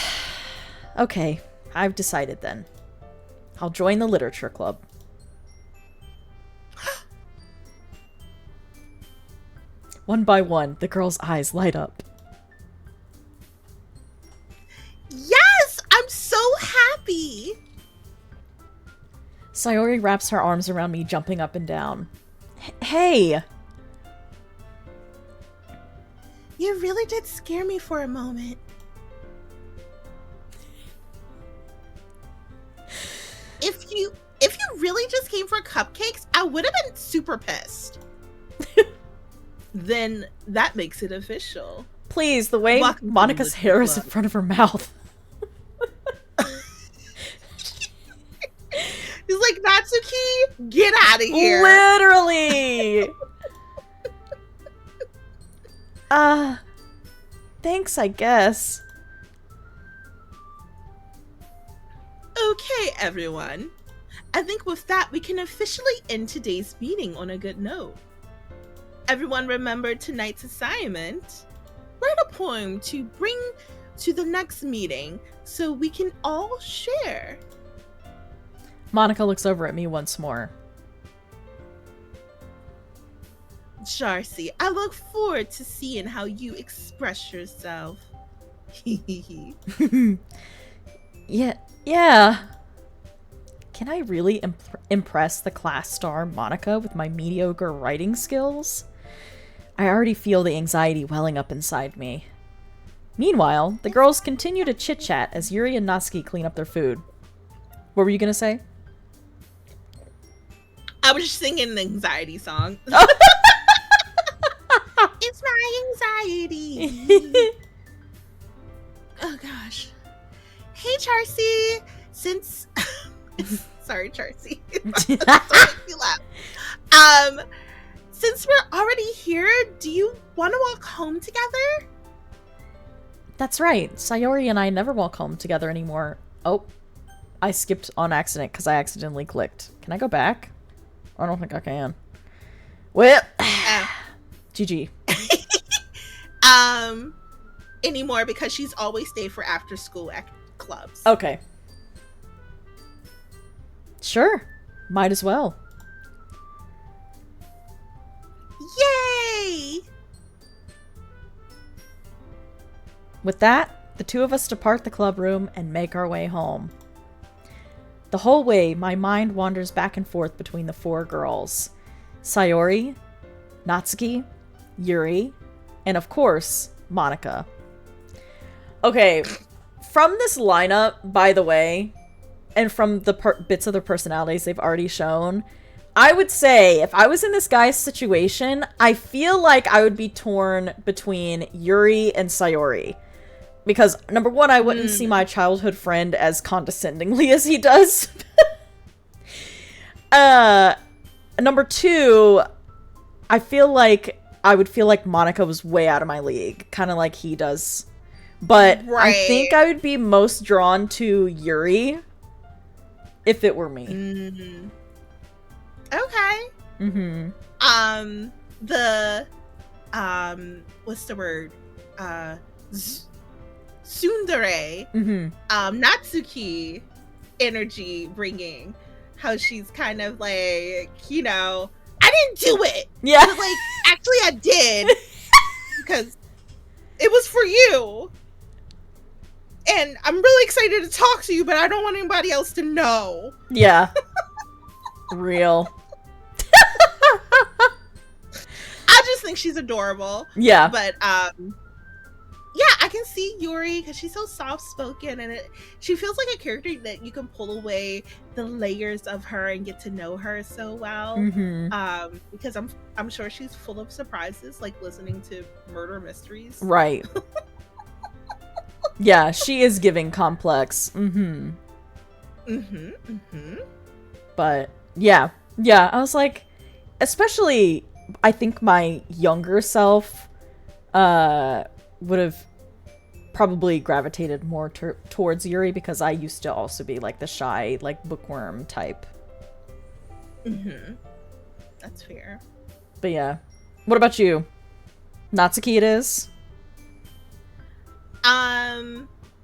Okay, I've decided then. I'll join the literature club. One by one, the girls' eyes light up. Yes! I'm so happy! Sayori wraps her arms around me, jumping up and down. Hey! You really did scare me for a moment. If you really just came for cupcakes, I would have been super pissed. Then that makes it official. Please, the way Welcome to Monica's the hair is in club. front of her mouth. He's like, Natsuki, get out of here. Literally! Thanks, I guess. Okay, everyone. I think with that, we can officially end today's meeting on a good note. Everyone remember tonight's assignment? Write a poem to bring to the next meeting so we can all share. Monica looks over at me once more. Charcy, I look forward to seeing how you express yourself. Yeah. Can I really impress the class star Monica with my mediocre writing skills? I already feel the anxiety welling up inside me. Meanwhile, the girls continue to chit-chat as Yuri and Natsuki clean up their food. What were you gonna say? I was just singing an anxiety song. It's my anxiety. Oh gosh. Hey Charcy, since sorry Charcy. Don't make me laugh. Since we're already here, do you want to walk home together? That's right. Sayori and I never walk home together anymore. Oh, I skipped on accident because I accidentally clicked. Can I go back? I don't think I can. Well, GG. Anymore because she's always stay for after school clubs. Okay. Sure. Might as well. Yay! With that, the two of us depart the club room and make our way home. The whole way, my mind wanders back and forth between the four girls. Sayori, Natsuki, Yuri, and of course, Monica. Okay, from this lineup, by the way, and from the bits of their personalities they've already shown, I would say, if I was in this guy's situation, I feel like I would be torn between Yuri and Sayori. Because, number one, I wouldn't see my childhood friend as condescendingly as he does. Number two, I would feel like Monica was way out of my league. Kind of like he does. But right. I think I would be most drawn to Yuri if it were me. Mm-hmm. Okay. Mm-hmm. What's the word? Tsundere, Natsuki energy bringing, how she's kind of like, I didn't do it. Yeah. But like, actually I did. because it was for you. And I'm really excited to talk to you, but I don't want anybody else to know. Yeah. Real. I just think she's adorable. Yeah. But yeah, I can see Yuri because she's so soft spoken, and she feels like a character that you can pull away the layers of her and get to know her so well. Mm-hmm. Because I'm sure she's full of surprises, like listening to murder mysteries. Right. Yeah, she is giving complex. Mm-hmm. Mm-hmm. Mm-hmm. But yeah, I was like, especially, I think my younger self would have probably gravitated more towards Yuri because I used to also be like the shy, like bookworm type. Mm-hmm. That's fair. But yeah. What about you? Natsuki it is?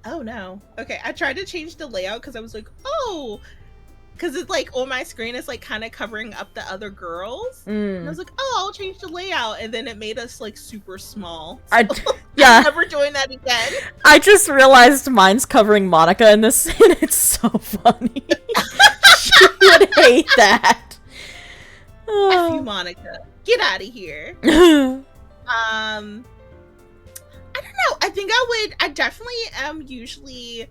Oh no. Okay, I tried to change the layout because I was like, oh, because it's like on my screen, it's like kind of covering up the other girls. And I was like, oh, I'll change the layout. And then it made us like super small. So yeah. I'm never doing that again. I just realized mine's covering Monica in this scene. It's so funny. She would hate that. F you, Monica. Get out of here. I don't know. I think I definitely am usually,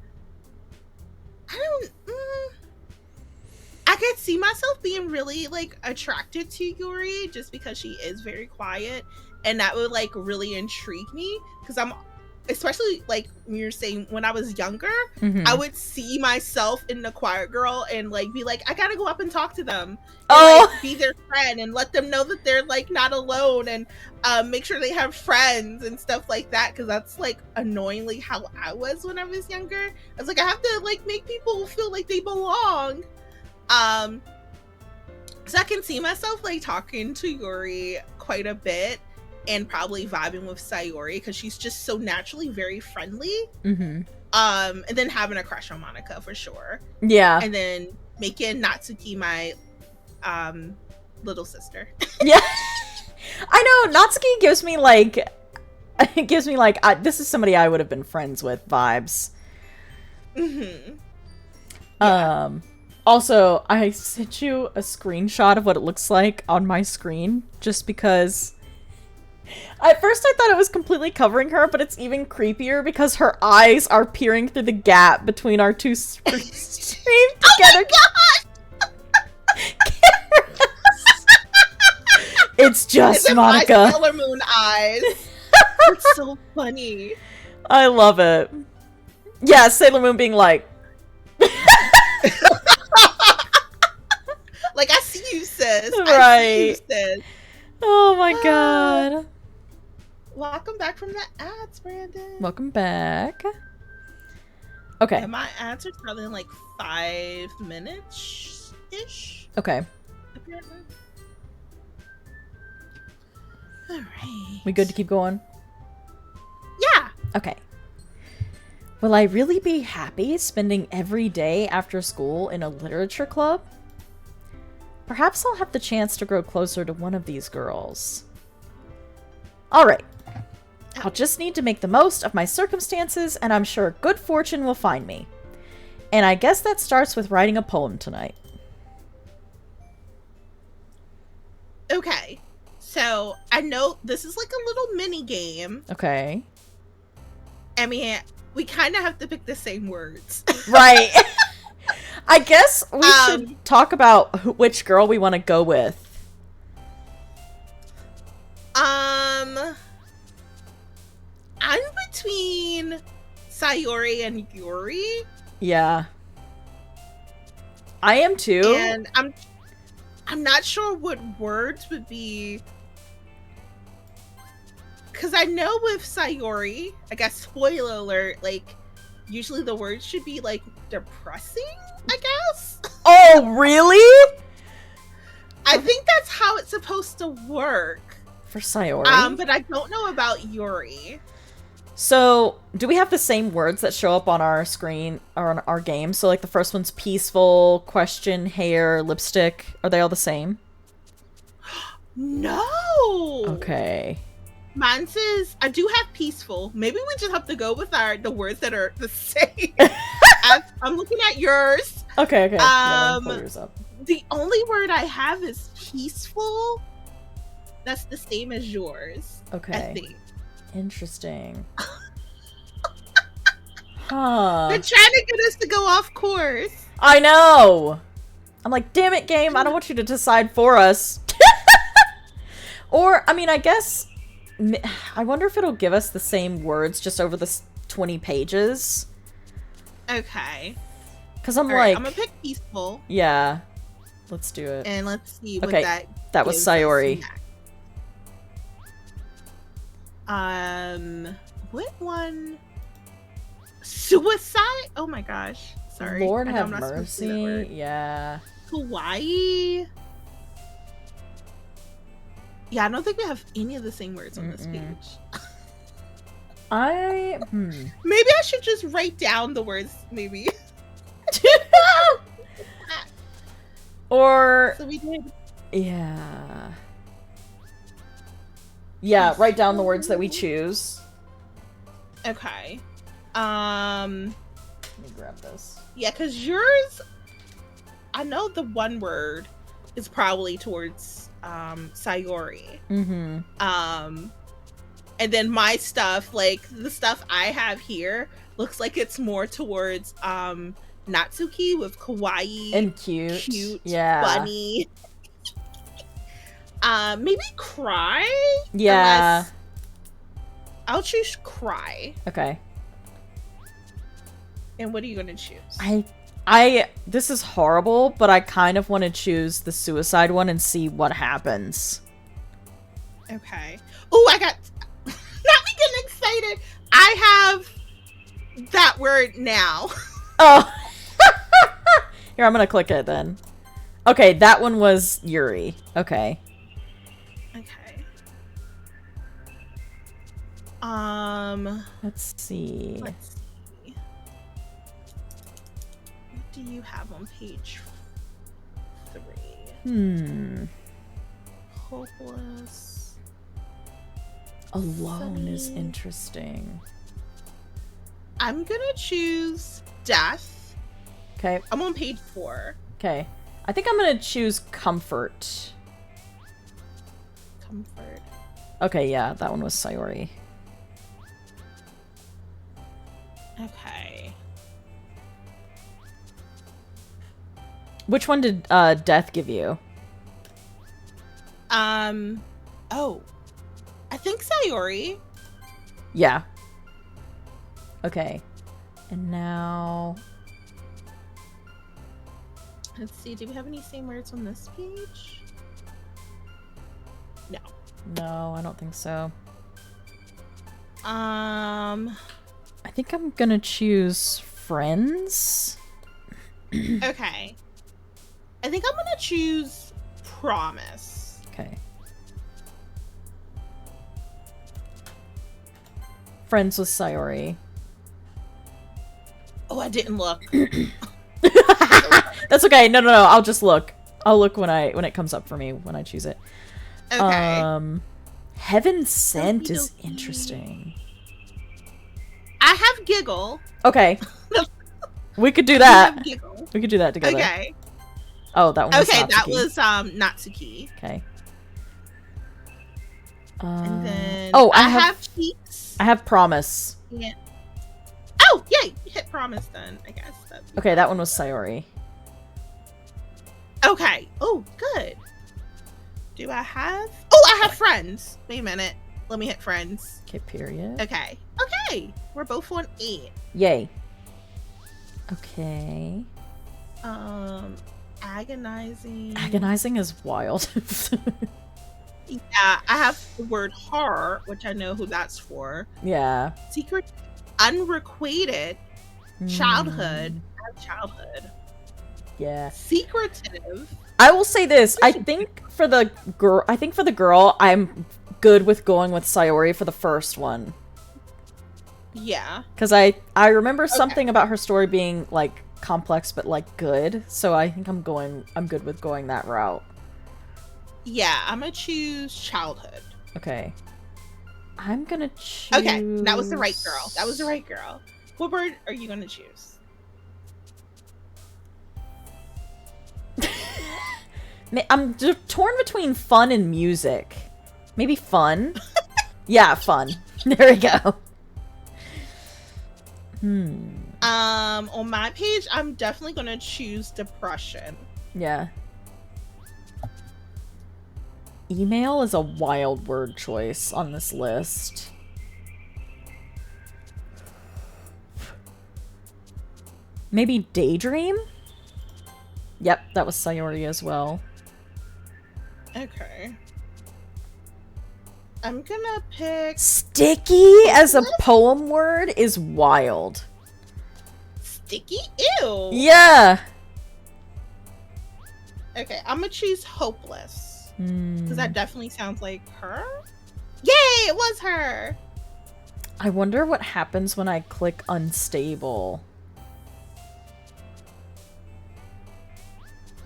I could see myself being really like attracted to Yuri just because she is very quiet, and that would like really intrigue me because I'm, especially like when you're saying when I was younger, I would see myself in the quiet girl and like be like, I gotta go up and talk to them, and, like, be their friend and let them know that they're like not alone, and make sure they have friends and stuff like that, because that's like annoyingly how I was when I was younger. I was like, I have to like make people feel like they belong. So I can see myself like talking to Yuri quite a bit and probably vibing with Sayori because she's just so naturally very friendly. And then having a crush on Monica for sure. Yeah. And then making Natsuki my little sister. Yeah. I know, Natsuki gives me like this is somebody I would have been friends with vibes. Yeah. Also, I sent you a screenshot of what it looks like on my screen just because at first I thought it was completely covering her, but it's even creepier because her eyes are peering through the gap between our two screens together. Oh It's just it's Monica. My Sailor Moon eyes. It's so funny. I love it. Yeah, Sailor Moon being like, like, I see you, sis. Right. I see you, sis. Oh my god. Welcome back from the ads, Brandon. Welcome back. Okay. And my ads are probably in like 5 minutes ish. Okay. Apparently. Alright. We good to keep going? Yeah. Okay. Will I really be happy spending every day after school in a literature club? Perhaps I'll have the chance to grow closer to one of these girls. Alright. I'll just need to make the most of my circumstances, and I'm sure good fortune will find me. And I guess that starts with writing a poem tonight. Okay. So, I know this is like a little mini game. Okay. I mean, we kind of have to pick the same words. Right. I guess we should talk about which girl we want to go with. I'm between Sayori and Yuri. Yeah. I am too. And I'm not sure what words would be, because I know with Sayori, I guess spoiler alert, like usually the words should be like depressing, I guess. Oh, really? I think that's how it's supposed to work. For Sayori? But I don't know about Yuri. So, do we have the same words that show up on our screen or on our game? So, like, the first one's peaceful, question, hair, lipstick. Are they all the same? No. Okay. Mine says I do have peaceful. Maybe we just have to go with the words that are the same. I'm looking at yours. Okay. Yeah, pull yours up. The only word I have is peaceful. That's the same as yours. Okay. I think. Interesting. Huh. They're trying to get us to go off course. I know. I'm like, damn it, game. I don't want you to decide for us. Or, I mean, I guess, I wonder if it'll give us the same words just over the 20 pages. Okay. Because I'm right, like, I'm gonna pick peaceful. Yeah. Let's do it. And let's see what Okay, that was Sayori. What one? Suicide? Oh my gosh. Sorry. Lord I know have I'm not supposed to say that mercy. word. Yeah. Hawaii. Yeah, I don't think we have any of the same words on this page. Maybe I should just write down the words, maybe. Or So we did. yeah. Yeah, write down the words that we choose. Okay. Let me grab this. Yeah, because yours, I know the one word is probably towards Sayori. Mm-hmm. And then my stuff, like the stuff I have here, looks like it's more towards Natsuki with kawaii And cute. Yeah. bunny. Maybe cry. Yeah. Unless... I'll choose cry. Okay. And what are you gonna choose? I this is horrible, but I kind of want to choose the suicide one and see what happens. Okay. Oh, I got not me getting excited. I have that word now. Oh. Here, I'm gonna click it then. Okay, that one was Yuri. Okay. Okay. Let's see. Let's see. What do you have on page 3? Hopeless. Alone is Sunny. interesting. I'm gonna choose death. Okay. I'm on page 4. Okay. I think I'm gonna choose comfort. Comfort. Okay, yeah, that one was Sayori. Okay. Which one did Death give you? Oh. I think Sayori. Yeah. Okay. And now... Let's see, do we have any same words on this page? No. No, I don't think so. Um, I think I'm gonna choose friends. okay. I think I'm gonna choose promise. Okay. Friends with Sayori. Oh, I didn't look. That's okay. No. I'll just look. I'll look when it comes up for me when I choose it. Okay. Heaven Sent is Doki. interesting. I have giggle. Okay. We could do I that. have giggle. We could do that together. Okay. Oh, that one was Okay, Natsuki. that was Natsuki. Okay. And then I have cheeks. I have Promise. Yeah. Oh, yay! Hit promise then, I guess. Okay, that one was Sayori. Okay. Oh, good. Do I have... Oh, I have friends. Wait a minute. Let me hit friends. Okay, period. Okay. Okay. We're both on 8. Yay. Okay. Agonizing. Agonizing is wild. Yeah, I have the word horror, which I know who that's for. Yeah. Secret, unrequited, childhood. I have childhood. Yeah. Secretive. I will say this. I think for the girl, I'm good with going with Sayori for the first one. Yeah. Because I remember something about her story being like complex but like good. So I think I'm good with going that route. Yeah, I'm gonna choose childhood. Okay. I'm gonna choose... Okay, that was the right girl. That was the right girl. What word are you gonna choose? I'm torn between fun and music. Maybe fun? Yeah, fun. There we go. On my page, I'm definitely gonna choose depression. Yeah. Email is a wild word choice on this list. Maybe daydream? Yep, that was Sayori as well. Okay. I'm gonna pick... Sticky as a poem word is wild. Sticky? Ew! Yeah! Okay, I'm gonna choose hopeless. Because that definitely sounds like her. Yay! It was her! I wonder what happens when I click unstable.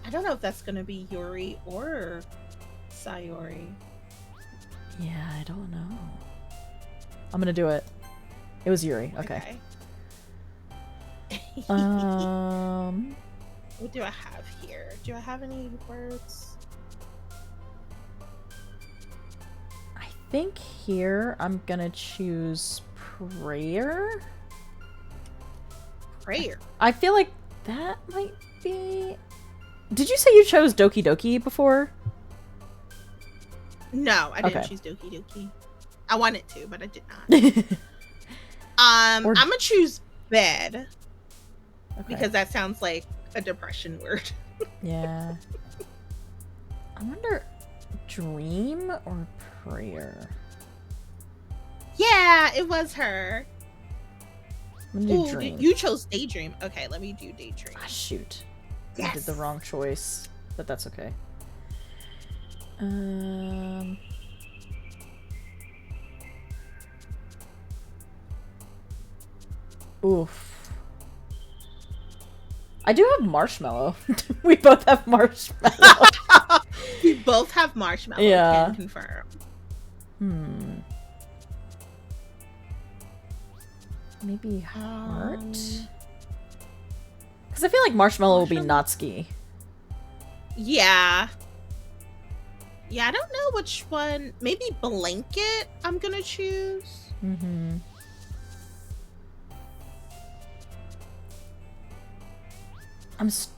I don't know if that's gonna be Yuri or Sayori. Yeah, I don't know. I'm gonna do it. It was Yuri. Okay. What do I have here? Do I have any words? I think here I'm gonna choose prayer. Prayer. I feel like that might be... Did you say you chose Doki Doki before? No, I didn't Okay. choose Doki Doki. I wanted to, but I did not. I'm gonna choose bed. Okay. Because that sounds like a depression word. Yeah. I wonder, dream or prayer? Yeah, it was her. I'm gonna do Ooh, dream. you chose daydream. Okay, let me do daydream. Ah, shoot. I Yes. did the wrong choice, but that's okay. Oof. I do have marshmallow. We both have marshmallow. We both have marshmallow. Yeah. Can confirm. Maybe heart? Because I feel like marshmallow will be Natsuki. Yeah. Yeah, I don't know which one. Maybe blanket I'm gonna choose.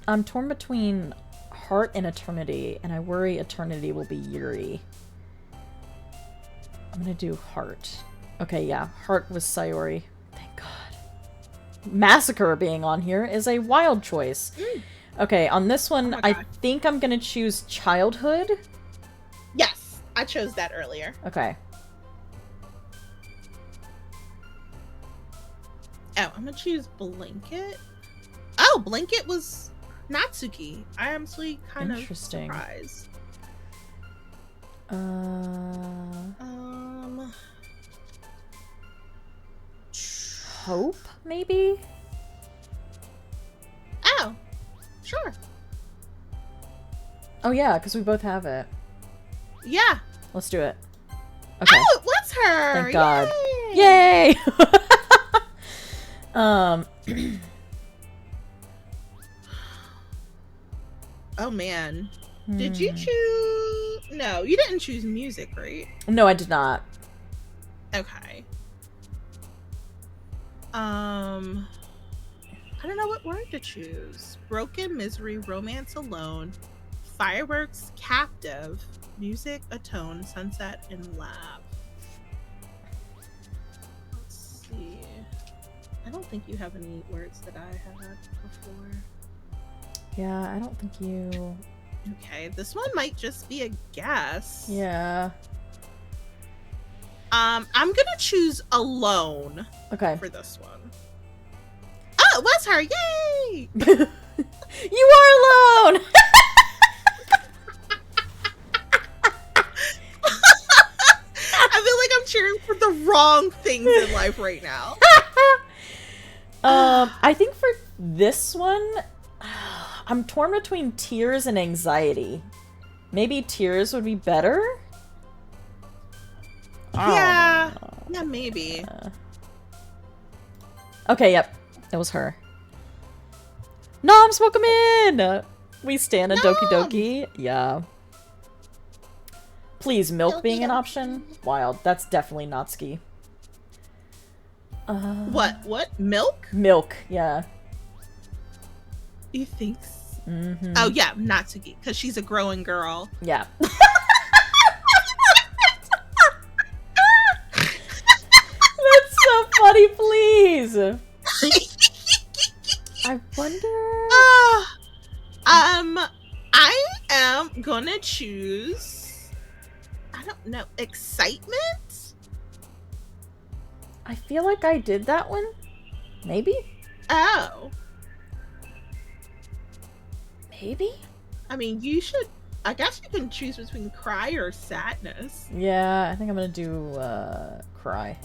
I'm torn between heart and eternity, and I worry eternity will be Yuri. I'm gonna do heart. Okay, yeah, heart was Sayori. Thank God. Massacre being on here is a wild choice. Okay, on this one, I think I'm gonna choose childhood. Yes, I chose that earlier. Okay. Oh, I'm gonna choose blanket. Oh, blanket was Natsuki. I am actually kind of surprised. Hope, maybe? Oh, sure. Oh yeah, because we both have it. Yeah. Let's do it. Okay. Oh, it was her! Thank God. Yay! Yay! Oh man. Did you choose... No, you didn't choose music, right? No, I did not. Okay. I don't know what word to choose. Broken, misery, romance alone, fireworks, captive, music, atone, sunset, and laugh. Let's see. I don't think you have any words that I had before. Yeah, I don't think you... Okay, this one might just be a guess. Yeah. I'm gonna choose alone. Okay. For this one. Oh, it was her! Yay! You are alone! I feel like I'm cheering for the wrong things in life right now. I think for this one, I'm torn between tears and anxiety. Maybe tears would be better? Yeah. Yeah, maybe. Okay, yep. It was her. Noms, welcome in! We stand in Doki Noms! Doki. Yeah. Please, milk Doki being an Doki. option? Wild. That's definitely Natsuki. What? Milk? Milk, yeah. You think? Mm-hmm. Oh yeah, Natsuki, because she's a growing girl. Yeah. That's so funny, please. I wonder. I am gonna choose. I don't know. Excitement. I feel like I did that one. Maybe. Oh. Maybe. I mean, you should. I guess you can choose between cry or sadness. Yeah, I think I'm gonna do cry.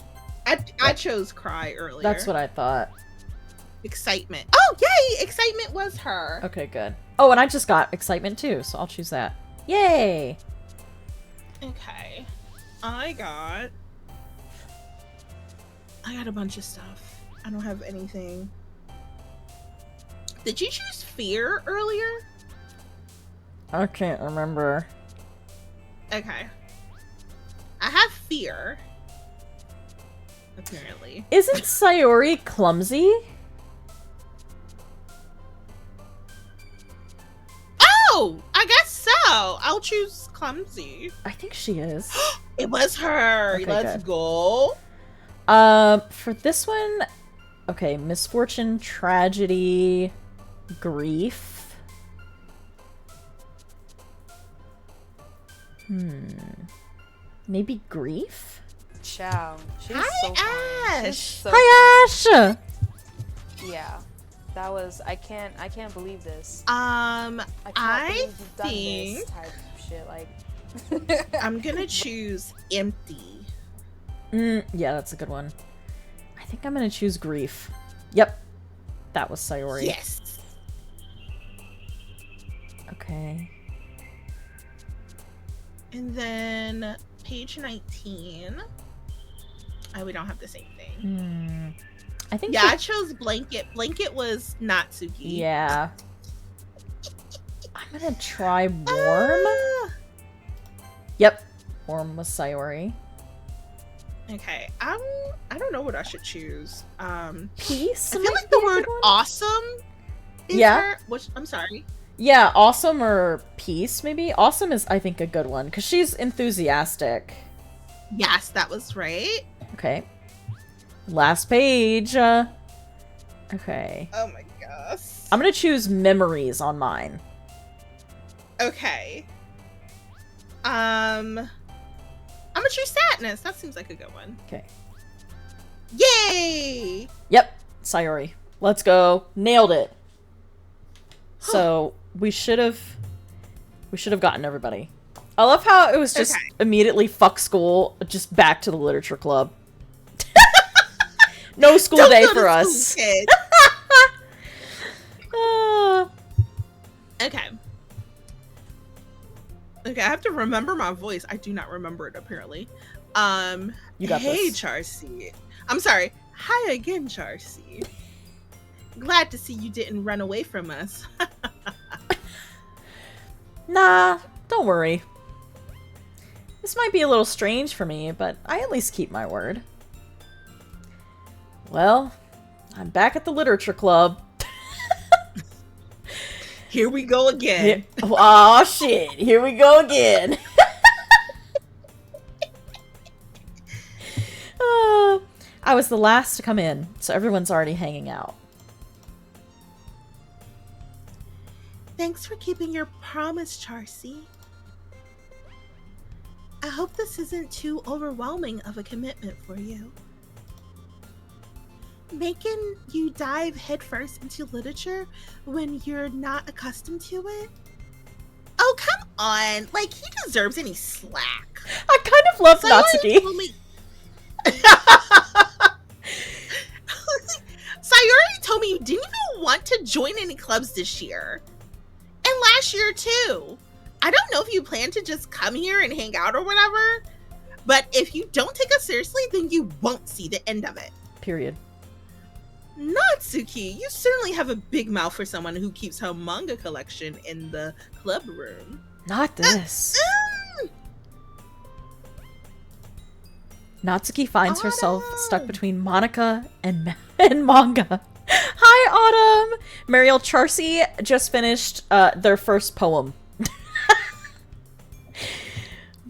I chose cry earlier. That's what I thought. Excitement. Oh, yay! Excitement was her. Okay, good. Oh, and I just got excitement too, so I'll choose that. Yay! Okay. I got a bunch of stuff. I don't have anything. Did you choose fear earlier? I can't remember. Okay. I have fear. Apparently. Isn't Sayori clumsy? Oh, I guess so. I'll choose clumsy. I think she is. It was her. Okay, Let's good. go. For this one, okay, misfortune, tragedy, grief. Maybe grief? Ciao. She's Hi, so funny. Ash. She's so Hi, Ash! Yeah. That was I can't believe this. I I can't believe you've done think this type of shit. Like I'm gonna choose empty. Yeah, that's a good one. I think I'm gonna choose grief. Yep. That was Sayori. Yes. Okay. And then page 19. Oh, we don't have the same thing. I think Yeah, she- I chose blanket. Blanket was Natsuki. Yeah. I'm gonna try warm. Yep. Warm was Sayori. Okay. I don't know what I should choose. Peace? I might feel like be the a word good one. awesome is Yeah. her. Which I'm sorry. Yeah, awesome or peace, maybe? Awesome is, I think, a good one, because she's enthusiastic. Yes, that was right. Okay. Last page. Okay. Oh my gosh. I'm gonna choose memories on mine. Okay. I'm gonna choose sadness. That seems like a good one. Okay. Yay! Yep, Sayori. Let's go. Nailed it. So we should have gotten everybody. I love how it was just Okay. immediately fuck school, just back to the literature club. No school Don't day go to for school, us. kid. Ah. Okay. Okay, I have to remember my voice. I do not remember it apparently. You got hey, this. Charcy. I'm sorry. Hi again, Charcy. Glad to see you didn't run away from us. Nah, don't worry. This might be a little strange for me, but I at least keep my word. Well, I'm back at the literature club. Here we go again. Aw, shit. Here we go again. I was the last to come in, so everyone's already hanging out. Thanks for keeping your promise, Charcy. I hope this isn't too overwhelming of a commitment for you. Making you dive headfirst into literature when you're not accustomed to it? Oh, come on. Like, he deserves any slack. I kind of love Sayori Natsuki. told me- Sayori told me you didn't even want to join any clubs this year. And last year, too. I don't know if you plan to just come here and hang out or whatever, But if you don't take us seriously, then you won't see the end of it. Period. Natsuki, you certainly have a big mouth for someone who keeps her manga collection in the club room. Not this. Natsuki finds herself stuck between Monica and manga. Hi, Autumn! Mariel Charcy just finished their first poem.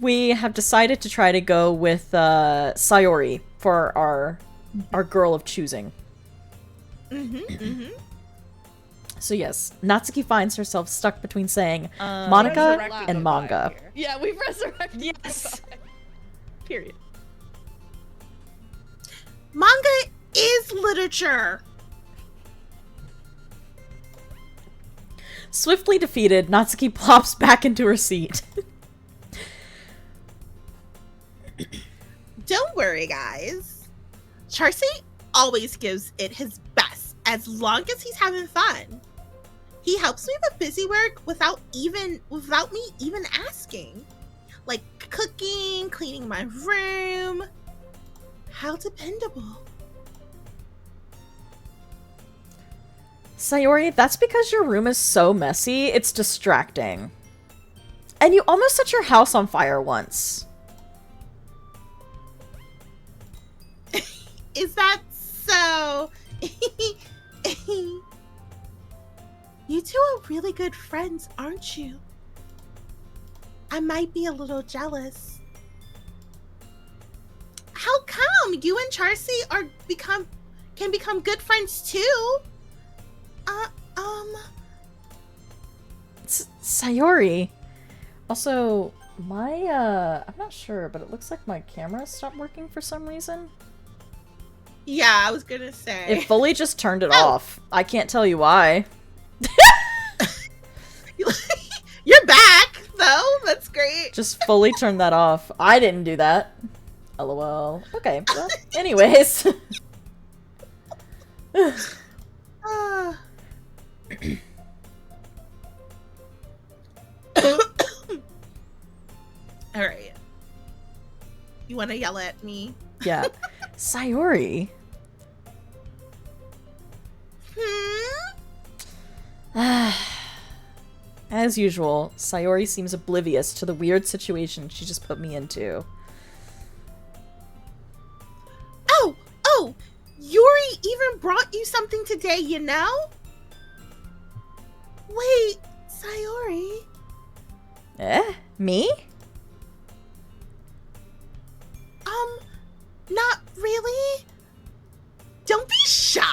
We have decided to try to go with Sayori for our girl of choosing. So yes, Natsuki finds herself stuck between saying Monica and manga. Yeah, we've resurrected. Yes. Period. Manga is literature. Swiftly defeated, Natsuki plops back into her seat. Don't worry, guys. Charcy always gives it his best as long as he's having fun. He helps me with busy work without me even asking. Like cooking, cleaning my room. How dependable. Sayori, that's because your room is so messy, it's distracting. And you almost set your house on fire once. Is that so? You two are really good friends, aren't you? I might be a little jealous. How come you and Charcy can become good friends too? Sayori. Also, I'm not sure, but it looks like my camera stopped working for some reason. Yeah, I was gonna say. It fully just turned it off. I can't tell you why. You're back, though. That's great. Just fully turned that off. I didn't do that. LOL. Okay, well, anyways. Alright. You wanna yell at me? Yeah. Sayori. As usual, Sayori seems oblivious to the weird situation she just put me into. Oh! Yuri even brought you something today, you know? Wait, Sayori? Me? Not really? Don't be shy.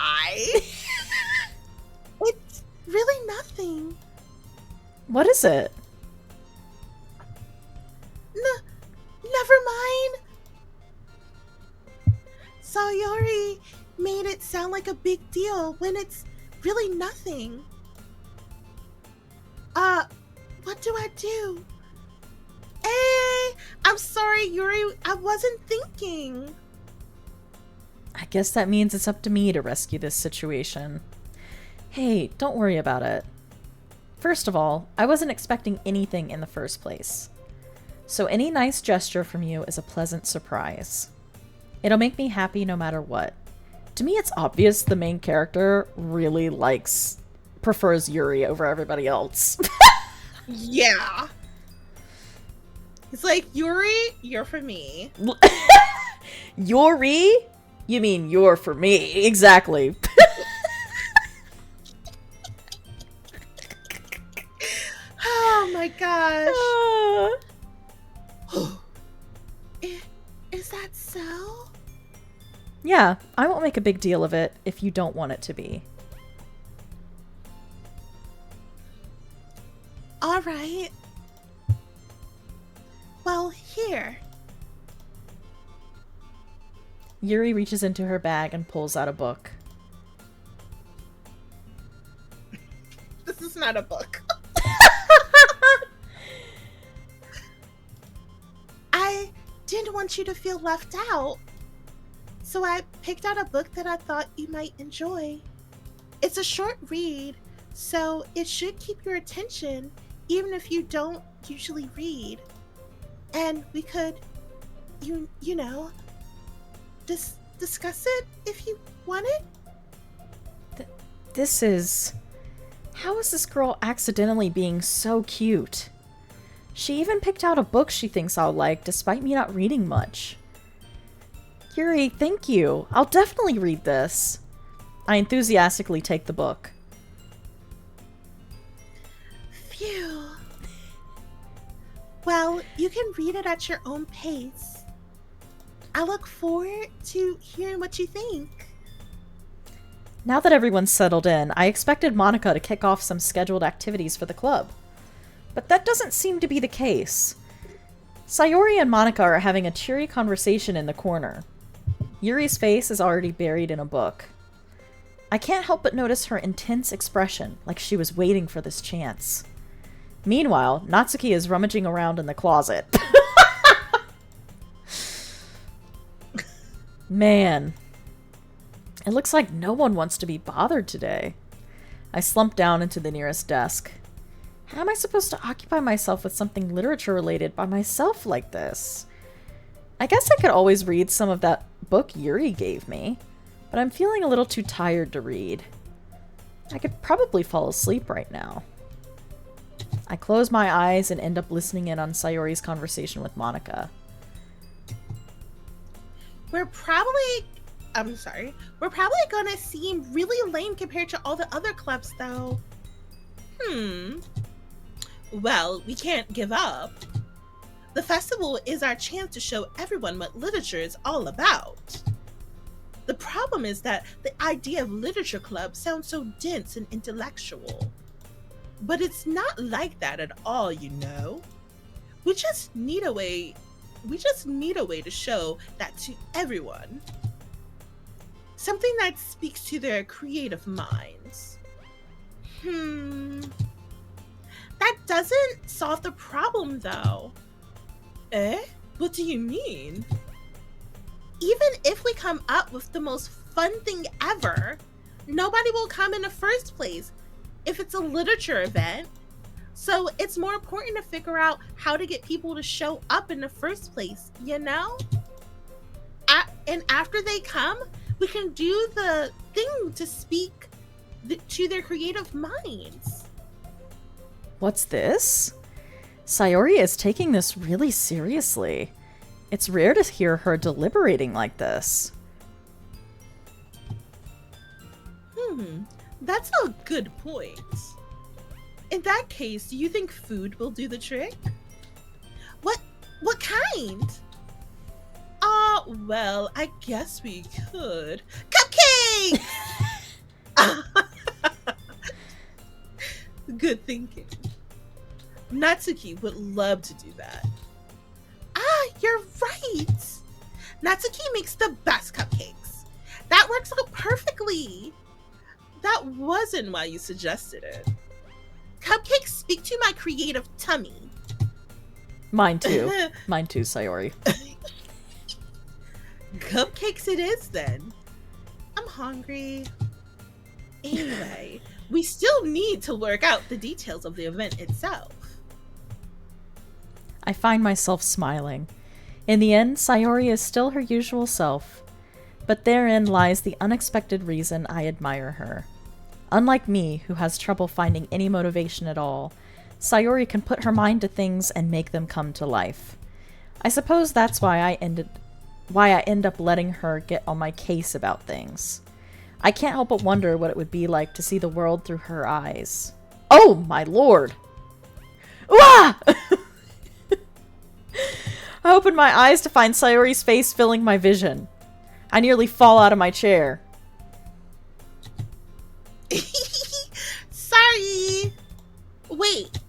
It's really nothing. What is it? Never mind. Sayori made it sound like a big deal when it's really nothing. What do I do? I'm sorry, Yuri. I wasn't thinking. I guess that means it's up to me to rescue this situation. Hey, don't worry about it. First of all, I wasn't expecting anything in the first place. So any nice gesture from you is a pleasant surprise. It'll make me happy no matter what. To me, it's obvious the main character really prefers Yuri over everybody else. Yeah. It's like, Yuri, you're for me. Yuri? You mean you're for me. Exactly. Oh my gosh. Is that so? Yeah, I won't make a big deal of it if you don't want it to be. All right. Well, here. Yuri reaches into her bag and pulls out a book. This is not a book. I didn't want you to feel left out, so I picked out a book that I thought you might enjoy. It's a short read, so it should keep your attention even if you don't usually read. And we could you know, discuss it if you want it. This is... How is this girl accidentally being so cute? She even picked out a book she thinks I'll like, despite me not reading much. Yuri, thank you. I'll definitely read this. I enthusiastically take the book. Phew. Well, you can read it at your own pace. I look forward to hearing what you think. Now that everyone's settled in, I expected Monica to kick off some scheduled activities for the club. But that doesn't seem to be the case. Sayori and Monica are having a cheery conversation in the corner. Yuri's face is already buried in a book. I can't help but notice her intense expression, like she was waiting for this chance. Meanwhile, Natsuki is rummaging around in the closet. Man. It looks like no one wants to be bothered today. I slump down into the nearest desk. How am I supposed to occupy myself with something literature-related by myself like this? I guess I could always read some of that book Yuri gave me, but I'm feeling a little too tired to read. I could probably fall asleep right now. I close my eyes and end up listening in on Sayori's conversation with Monica. We're probably gonna seem really lame compared to all the other clubs, though. Well, we can't give up. The festival is our chance to show everyone what literature is all about. The problem is that the idea of literature club sounds so dense and intellectual. But it's not like that at all, you know? We just need a way to show that to everyone. Something that speaks to their creative minds. That doesn't solve the problem, though. Eh? What do you mean? Even if we come up with the most fun thing ever, nobody will come in the first place if it's a literature event. So it's more important to figure out how to get people to show up in the first place, you know? And after they come, we can do the thing to speak to their creative minds. What's this? Sayori is taking this really seriously. It's rare to hear her deliberating like this. That's a good point. In that case, do you think food will do the trick? What kind? Well, I guess we could. Cupcake! Good thinking. Natsuki would love to do that. You're right. Natsuki makes the best cupcakes. That works out perfectly. That wasn't why you suggested it. Cupcakes speak to my creative tummy. Mine too. Mine too, Sayori. Cupcakes it is then. I'm hungry. Anyway, we still need to work out the details of the event itself. I find myself smiling. In the end, Sayori is still her usual self. But therein lies the unexpected reason I admire her. Unlike me, who has trouble finding any motivation at all, Sayori can put her mind to things and make them come to life. I suppose that's why I end up letting her get on my case about things. I can't help but wonder what it would be like to see the world through her eyes. Oh, my lord! Ooh-ah! I open my eyes to find Sayori's face filling my vision. I nearly fall out of my chair. Sorry. Wait.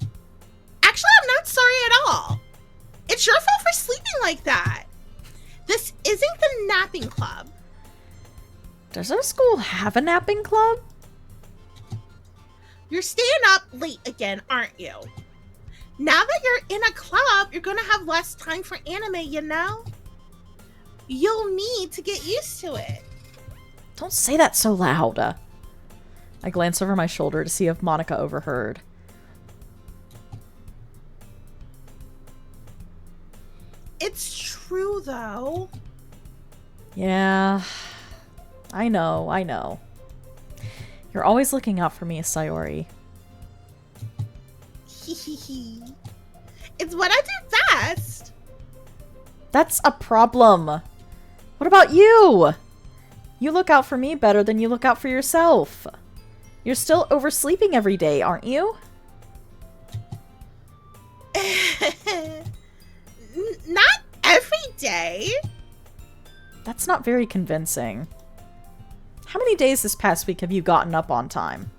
Actually, I'm not sorry at all. It's your fault for sleeping like that. This isn't the napping club. Does our school have a napping club? You're staying up late again, aren't you? Now that you're in a club, you're gonna have less time for anime, you know? You'll need to get used to it. Don't say that so loud. I glance over my shoulder to see if Monica overheard. It's true, though. Yeah. I know, I know. You're always looking out for me, Sayori. It's what I do best. That's a problem. What about you? You look out for me better than you look out for yourself. You're still oversleeping every day, aren't you? Not every day. That's not very convincing. How many days this past week have you gotten up on time?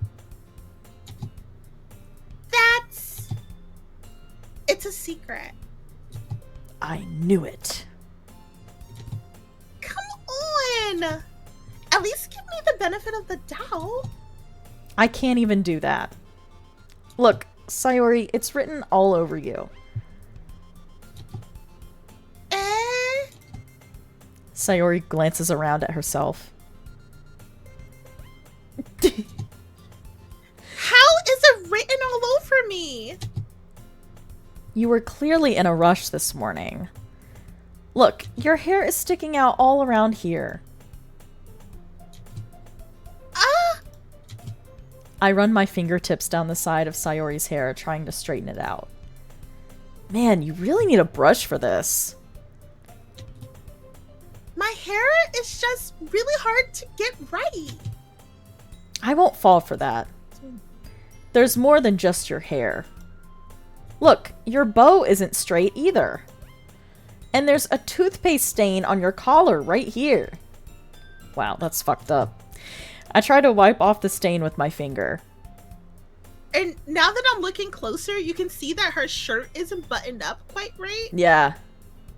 It's a secret. I knew it. Come on. At least give me the benefit of the doubt. I can't even do that. Look, Sayori, it's written all over you. Sayori glances around at herself. How is it written all over me? You were clearly in a rush this morning. Look, your hair is sticking out all around here. I run my fingertips down the side of Sayori's hair, trying to straighten it out. Man, you really need a brush for this. My hair is just really hard to get right. I won't fall for that. There's more than just your hair. Look, your bow isn't straight either. And there's a toothpaste stain on your collar right here. Wow, that's fucked up. I try to wipe off the stain with my finger. And now that I'm looking closer, you can see that her shirt isn't buttoned up quite right. Yeah.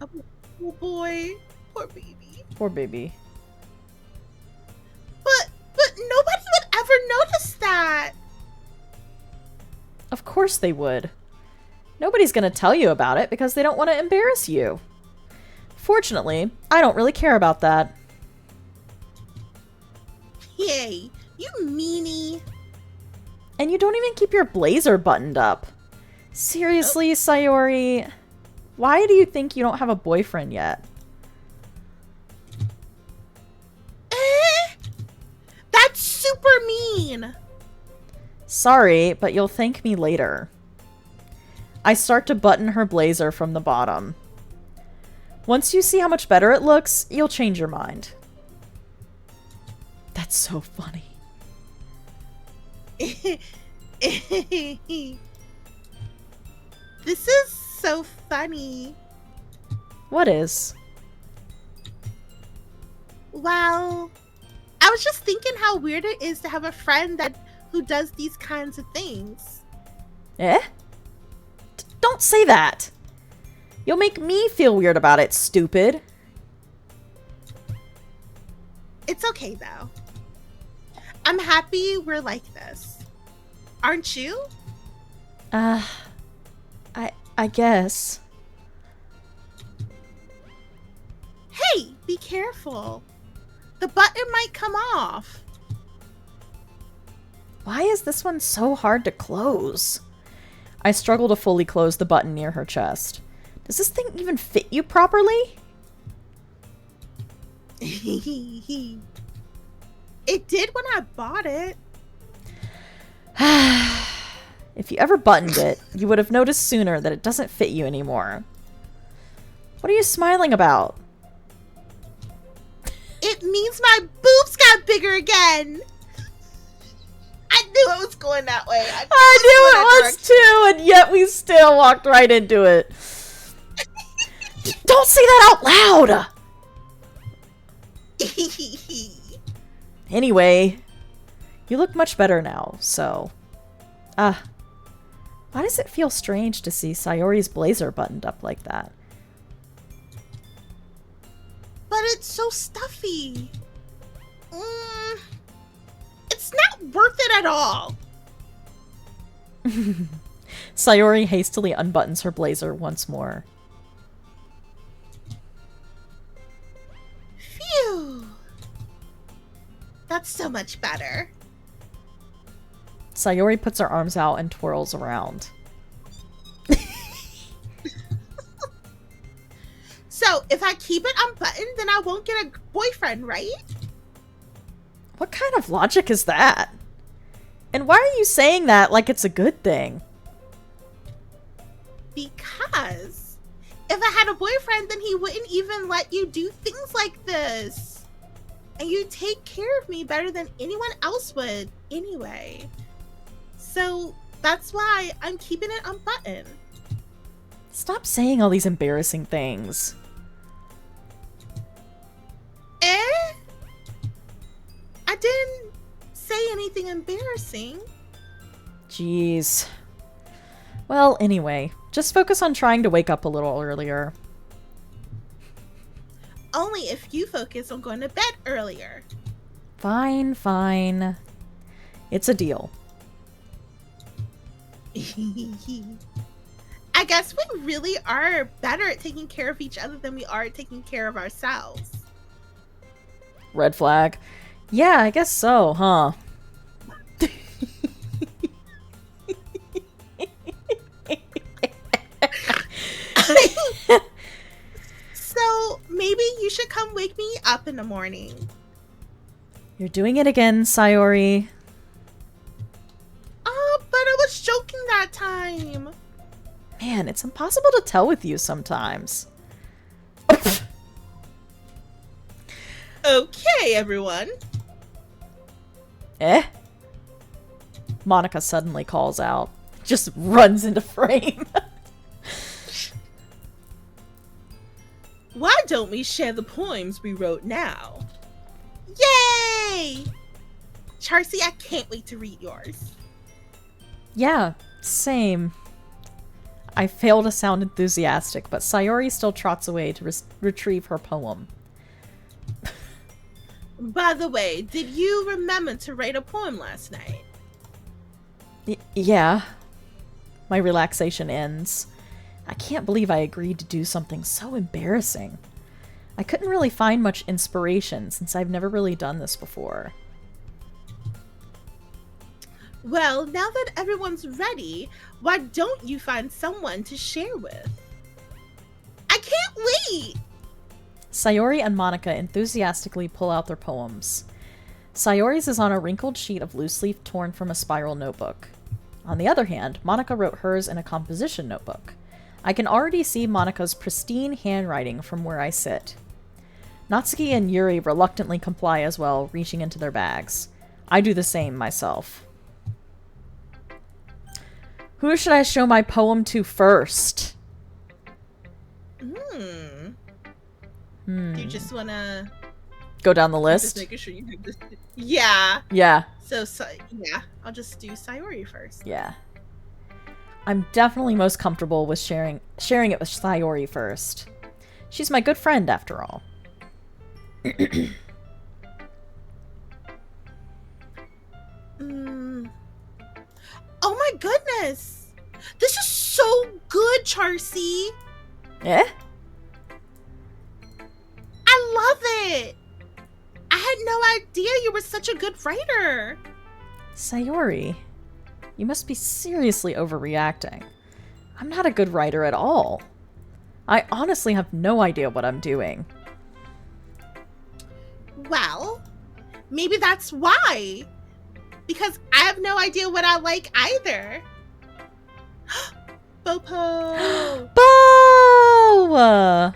Oh boy. Poor baby. Poor baby. But nobody would ever notice that. Of course they would. Nobody's gonna tell you about it because they don't want to embarrass you. Fortunately, I don't really care about that. Yay, you meanie. And you don't even keep your blazer buttoned up. Seriously, Sayori, why do you think you don't have a boyfriend yet? That's super mean. Sorry, but you'll thank me later. I start to button her blazer from the bottom. Once you see how much better it looks, you'll change your mind. That's so funny. This is so funny. What is? Well, I was just thinking how weird it is to have a friend who does these kinds of things. Eh? Don't say that. You'll make me feel weird about it, stupid. It's okay, though. I'm happy we're like this. Aren't you? I guess. Hey, be careful. The button might come off. Why is this one so hard to close? I struggle to fully close the button near her chest. Does this thing even fit you properly? It did when I bought it. If you ever buttoned it, you would have noticed sooner that it doesn't fit you anymore. What are you smiling about? It means my boobs got bigger again. I knew it was going that way. I knew it was too, and yet we still walked right into it. Don't say that out loud! Anyway, you look much better now, so... why does it feel strange to see Sayori's blazer buttoned up like that? But it's so stuffy. It's not worth it at all. Sayori hastily unbuttons her blazer once more. Phew. That's so much better. Sayori puts her arms out and twirls around. So if I keep it unbuttoned, then I won't get a boyfriend, right? What kind of logic is that? And why are you saying that like it's a good thing? Because if I had a boyfriend, then he wouldn't even let you do things like this. And you take care of me better than anyone else would anyway. So that's why I'm keeping it unbuttoned. Stop saying all these embarrassing things. Eh? I didn't say anything embarrassing. Jeez. Well, anyway, just focus on trying to wake up a little earlier. Only if you focus on going to bed earlier. Fine, fine. It's a deal. I guess we really are better at taking care of each other than we are at taking care of ourselves. Red flag. Yeah, I guess so, huh? So maybe you should come wake me up in the morning. You're doing it again, Sayori. Oh, but I was joking that time. Man, it's impossible to tell with you sometimes. Okay, everyone. Eh? Monica suddenly calls out. Just runs into frame. Why don't we share the poems we wrote now? Yay! Charcy, I can't wait to read yours. Yeah, same. I fail to sound enthusiastic, but Sayori still trots away to retrieve her poem. By the way, did you remember to write a poem last night? Yeah. My relaxation ends. I can't believe I agreed to do something so embarrassing. I couldn't really find much inspiration since I've never really done this before. Well, now that everyone's ready, why don't you find someone to share with? I can't wait! Sayori and Monica enthusiastically pull out their poems. Sayori's is on a wrinkled sheet of loose leaf torn from a spiral notebook. On the other hand, Monica wrote hers in a composition notebook. I can already see Monica's pristine handwriting from where I sit. Natsuki and Yuri reluctantly comply as well, reaching into their bags. I do the same myself. Who should I show my poem to first? You just wanna Go down the just list? making sure you do this. Yeah. Yeah, So yeah, I'll just do Sayori first. yeah. I'm definitely most comfortable with sharing it with Sayori first. She's my good friend, after all. Oh my goodness! This is so good, Charcy! Eh? I love it! I had no idea you were such a good writer! Sayori, you must be seriously overreacting. I'm not a good writer at all. I honestly have no idea what I'm doing. Well, maybe that's why. Because I have no idea what I like either. Bopo! Bo!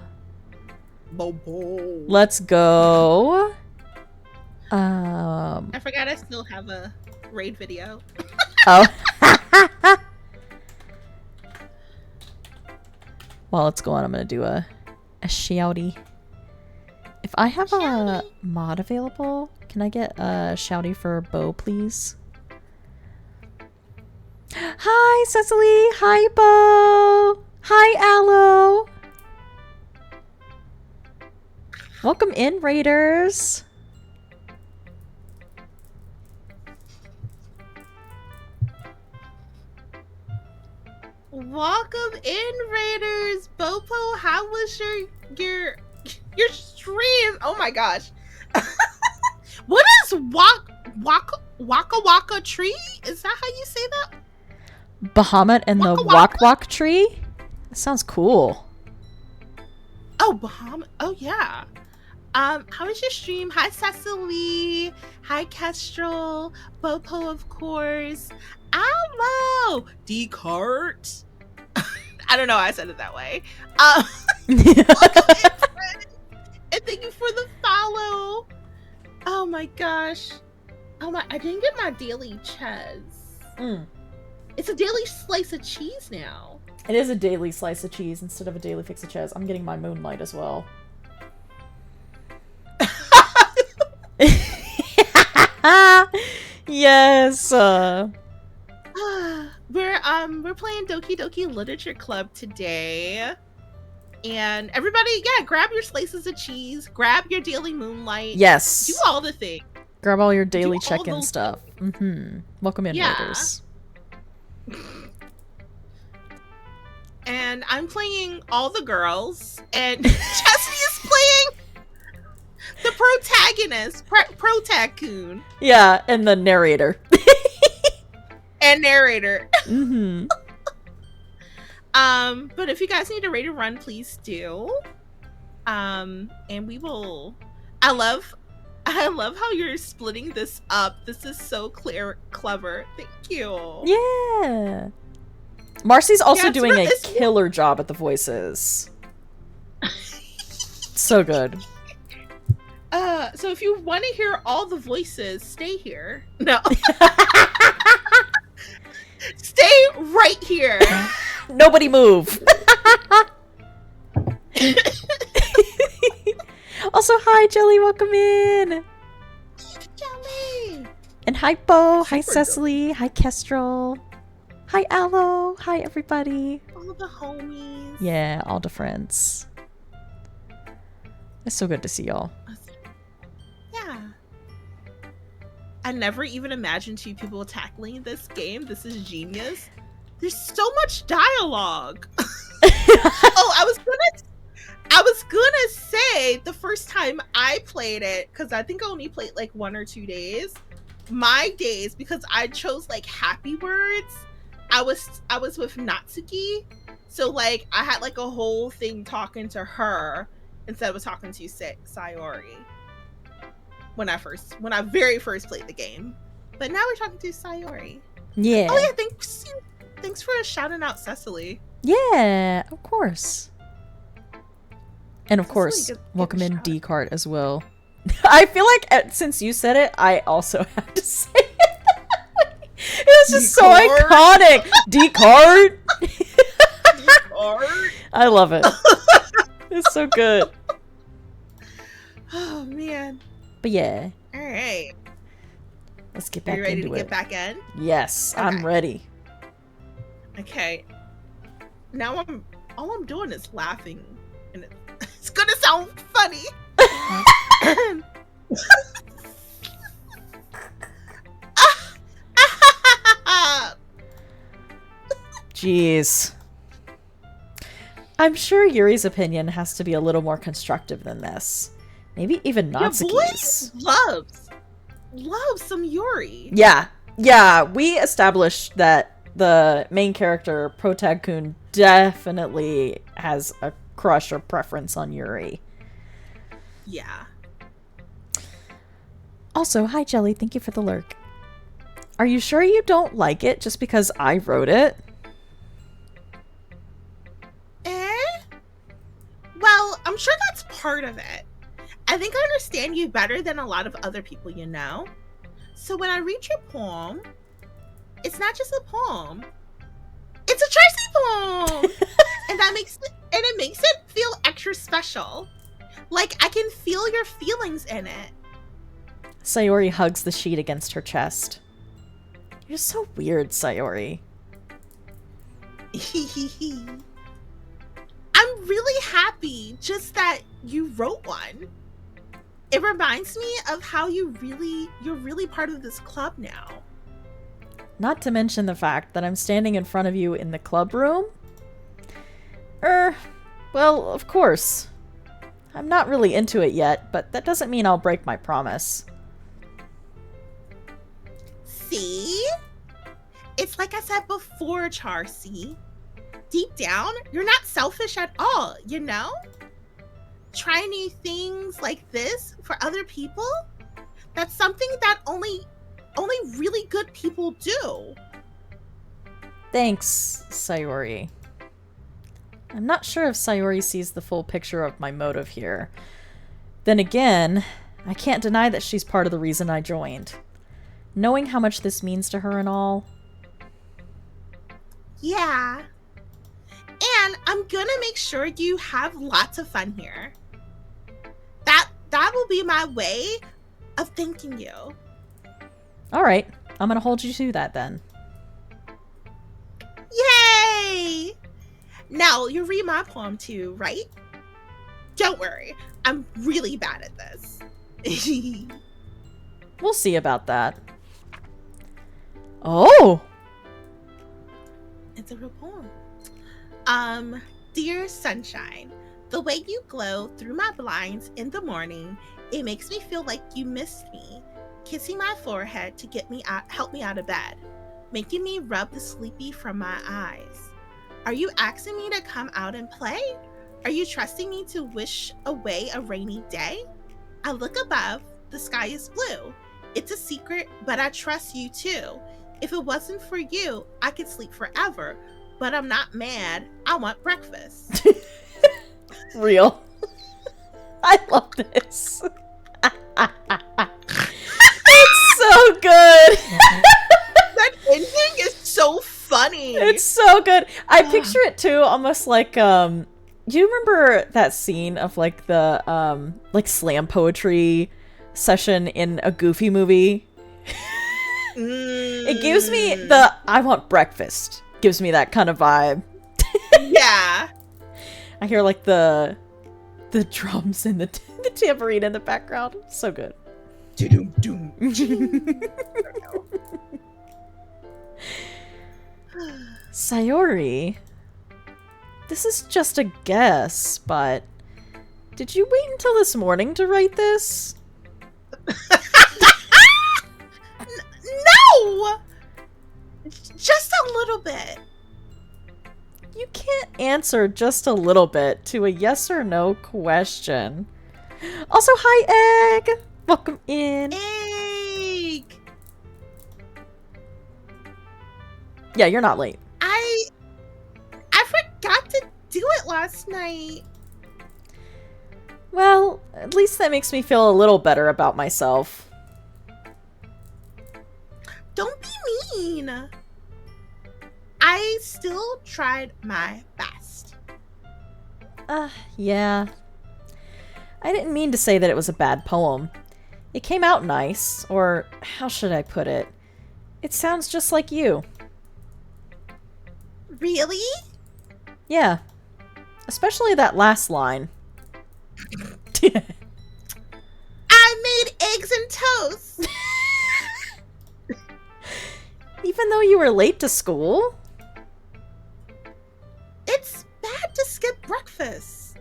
Bopo. Let's go. I forgot I still have a raid video. Oh. While it's going, I'm gonna do a shouty. If I have a mod available, can I get a shouty for Bo, please? Hi, Cecily. Hi, Bo. Hi, Aloe. Welcome in, Raiders. Welcome in, Raiders. Bopo, how was your stream? Oh my gosh. What is waka tree? Is that how you say that? Bahamut and the Waka waka? Wak Wak tree? That sounds cool. A Oh, Bahama. Oh, yeah. How was your stream? Hi, Cecily. Hi, Kestrel. Bopo, of course. Almo. Descartes. I don't know why I said it that way. Welcome in, friend. And thank you for the follow. Oh my gosh. Oh my, I didn't get my daily ches. It's a daily slice of cheese now. It is a daily slice of cheese instead of a daily fix of ches. I'm getting my moonlight as well. Yes. We're playing Doki Doki Literature Club today. And everybody, yeah, grab your slices of cheese, grab your daily moonlight. Yes. Do all the things. Grab all your daily Do all check-in those stuff. Welcome in, Yeah. raiders. And I'm playing all the girls, and Chesney is playing the protagonist, Protagoon. Yeah, and the narrator. And narrator. Mm-hmm. But if you guys need a raid to run, please do. And we will. I love how you're splitting this up. This is so clever. Thank you. Yeah. Marcy's also Yeah, doing a it's- killer job at the voices. So good. So if you want to hear all the voices, stay here. No. Stay right here. Nobody move. Also, hi, Jelly. Welcome in. Jelly. And hi, Bo. Hi, Super Cecily. Hi, Kestrel. Hi, Aloe. Hi, everybody. All the homies. Yeah, all the friends. It's so good to see y'all. Yeah. I never even imagined two people tackling this game. This is genius. There's so much dialogue. Oh, I was gonna say the first time I played it, because I think I only played like 1 or 2 days. My days, because I chose like happy words. I was with Natsuki, so like I had like a whole thing talking to her instead of talking to Sayori. When I very first played the game, but now we're talking to Sayori. Yeah. Oh yeah, thanks for shouting out Cecily. Yeah, of course. And of Cecily, course, give welcome a in shout. Decart as well. I feel like since you said it, I also have to say it. It was just so Decart? iconic. Decart. Art. I love it. It's so good. Oh man. But yeah, All right. let's get Are back you ready into to it. get back in? Yes, I'm Okay. ready. Okay. Now all I'm doing is laughing, and it's gonna sound funny. Jeez. I'm sure Yuri's opinion has to be a little more constructive than this. Maybe even Your boy Natsuki's. loves some Yuri. Yeah, we established that the main character, Protagoon, definitely has a crush or preference on Yuri. Yeah. Also, hi Jelly, thank you for the lurk. Are you sure you don't like it just because I wrote it? Well, I'm sure that's part of it. I think I understand you better than a lot of other people you know. So when I read your poem, it's not just a poem. It's a Tracy poem! and it makes it feel extra special. Like I can feel your feelings in it. Sayori hugs the sheet against her chest. You're so weird, Sayori. I'm really happy just that you wrote one. It reminds me of how you're really part of this club now. Not to mention the fact that I'm standing in front of you in the club room. Well, of course. I'm not really into it yet, but that doesn't mean I'll break my promise. See? It's like I said before, Charcy. Deep down, you're not selfish at all, you know? try new things like this for other people, that's something that only really good people do. Thanks, Sayori. I'm not sure if Sayori sees the full picture of my motive here. Then again, I can't deny that she's part of the reason I joined. Knowing how much this means to her and all. Yeah. And I'm gonna make sure you have lots of fun here. That will be my way of thanking you. Alright, I'm gonna hold you to that then. Yay! Now, you read my poem too, right? Don't worry, I'm really bad at this. We'll see about that. Oh! It's a real poem. Dear sunshine, the way you glow through my blinds in the morning, it makes me feel like you missed me. Kissing my forehead to get me out, help me out of bed, making me rub the sleepy from my eyes. Are you asking me to come out and play? Are you trusting me to wish away a rainy day? I look above, the sky is blue. It's a secret, but I trust you too. If it wasn't for you, I could sleep forever, but I'm not mad. I want breakfast. Real. I love this. It's so good. That ending is so funny. It's so good. I picture it too, almost like do you remember that scene of like the like slam poetry session in a Goofy movie? It gives me the I want breakfast. Gives me that kind of vibe. Yeah. I hear like the drums and the tambourine in the background. So good. Sayori, this is just a guess, but did you wait until this morning to write this? No! Just a little bit. You can't answer just a little bit to a yes or no question. Also, hi, Egg! Welcome in. Egg! Yeah, you're not late. I forgot to do it last night. Well, at least that makes me feel a little better about myself. Don't be mean. I still tried my best. Yeah. I didn't mean to say that it was a bad poem. It came out nice, or how should I put it? It sounds just like you. Really? Yeah. Especially that last line. I made eggs and toast. Even though you were late to school? It's bad to skip breakfast.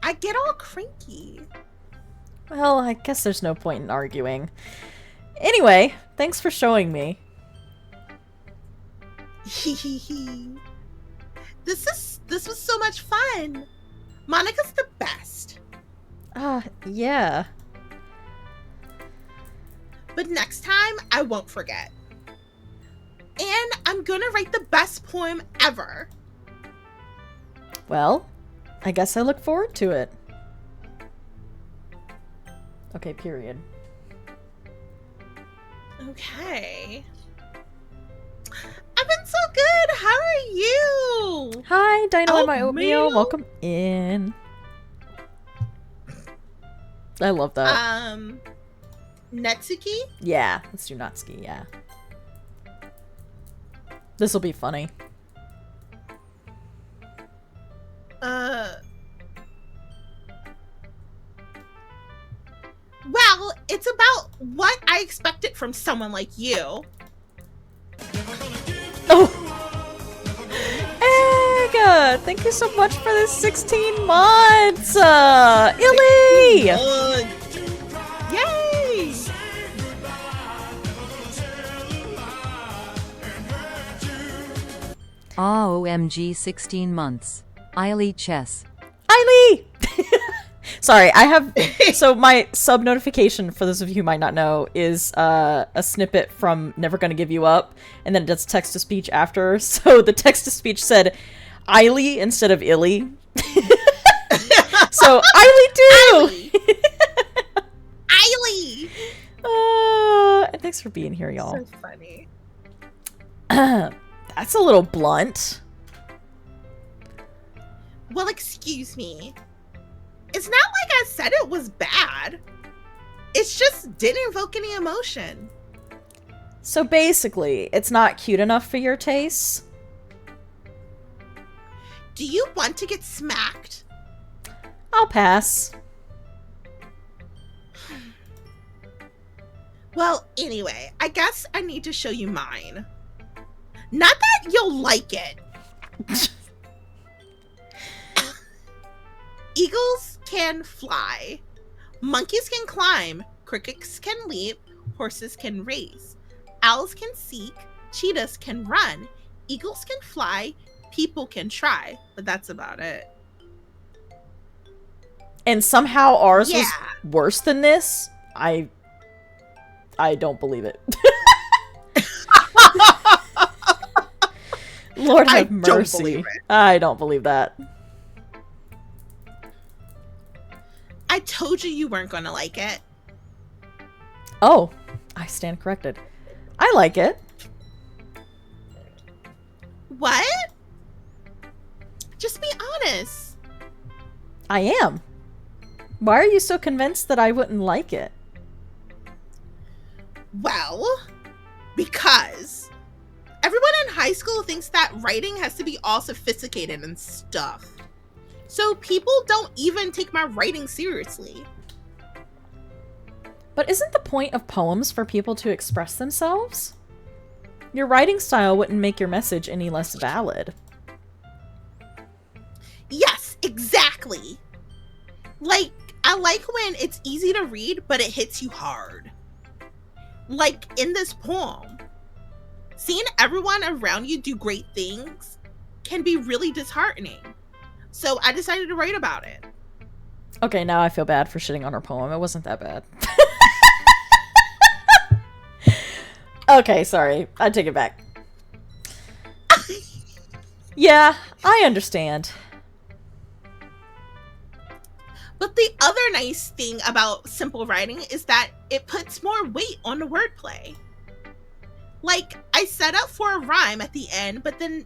I get all cranky. Well, I guess there's no point in arguing. Anyway, thanks for showing me. This was so much fun. Monica's the best. Yeah. But next time, I won't forget. And I'm gonna write the best poem ever. Well, I guess I look forward to it. Okay, period. Okay. I've been so good. How are you? Hi, Dino and my oatmeal. Oatmeal. Welcome in. I love that. Netsuki? Yeah, let's do Natsuki, yeah. This'll be funny. Well, it's about what I expected from someone like you. Oh! Egg! Thank you so much for this 16 months! Illy! Yay! OMG 16 months. Eily Chess. Eily! Sorry, I have... So my sub-notification, for those of you who might not know, is a snippet from Never Gonna Give You Up, and then it does text-to-speech after. So the text-to-speech said Eily instead of Illy. So, Eily too! Eily! And thanks for being here, y'all. So funny. That's a little blunt. Well, excuse me. It's not like I said it was bad. It's just didn't invoke any emotion. So basically, it's not cute enough for your tastes? Do you want to get smacked? I'll pass. Well, anyway, I guess I need to show you mine. Not that you'll like it. Eagles can fly. Monkeys can climb. Crickets can leap. Horses can race. Owls can seek. Cheetahs can run. Eagles can fly. People can try. But that's about it. And somehow ours was Yeah. worse than this? I don't believe it. Lord have I don't mercy. believe it. I don't believe that. I told you you weren't going to like it. Oh, I stand corrected. I like it. What? Just be honest. I am. Why are you so convinced that I wouldn't like it? Well, because everyone in high school thinks that writing has to be all sophisticated and stuff. So people don't even take my writing seriously. But isn't the point of poems for people to express themselves? Your writing style wouldn't make your message any less valid. Yes, exactly. Like, I like when it's easy to read, but it hits you hard. Like in this poem, seeing everyone around you do great things can be really disheartening. So I decided to write about it. Okay, now I feel bad for shitting on her poem. It wasn't that bad. Okay, sorry. I take it back. Yeah, I understand. But the other nice thing about simple writing is that it puts more weight on the wordplay. Like, I set up for a rhyme at the end, but then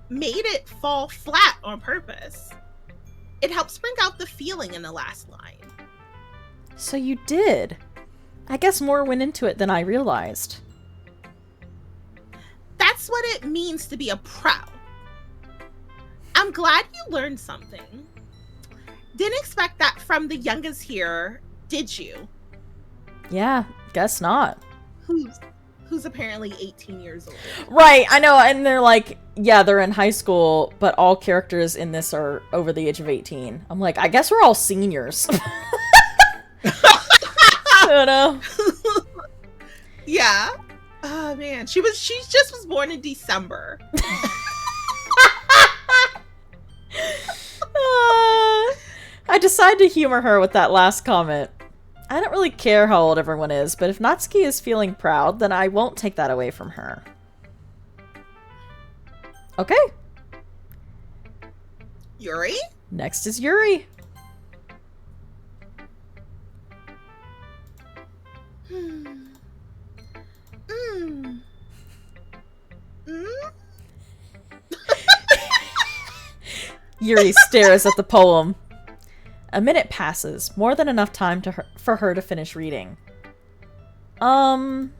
made it fall flat on purpose. It helps bring out the feeling in the last line. So you did. I guess more went into it than I realized. That's what it means to be a pro. I'm glad you learned something. Didn't expect that from the youngest here, did you? Yeah, guess not. Who's apparently 18 years old. Right, I know, and they're like, yeah, they're in high school, but all characters in this are over the age of 18. I'm like, I guess we're all seniors. I don't know. Yeah. Oh man, she just was born in December. I decided to humor her with that last comment. I don't really care how old everyone is, but if Natsuki is feeling proud, then I won't take that away from her. Okay. Yuri? Next is Yuri. Hmm. Mm. Mm? Yuri stares at the poem. A minute passes, more than enough time for her to finish reading. Oh.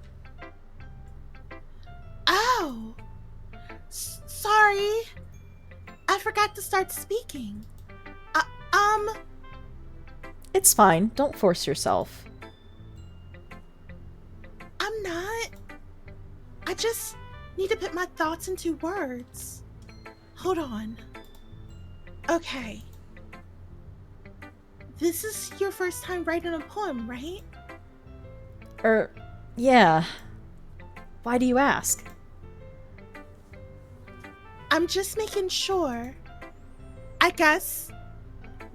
Sorry. I forgot to start speaking. It's fine. Don't force yourself. I'm not. I just need to put my thoughts into words. Hold on. Okay. This is your first time writing a poem, right? Yeah. Why do you ask? I'm just making sure. I guess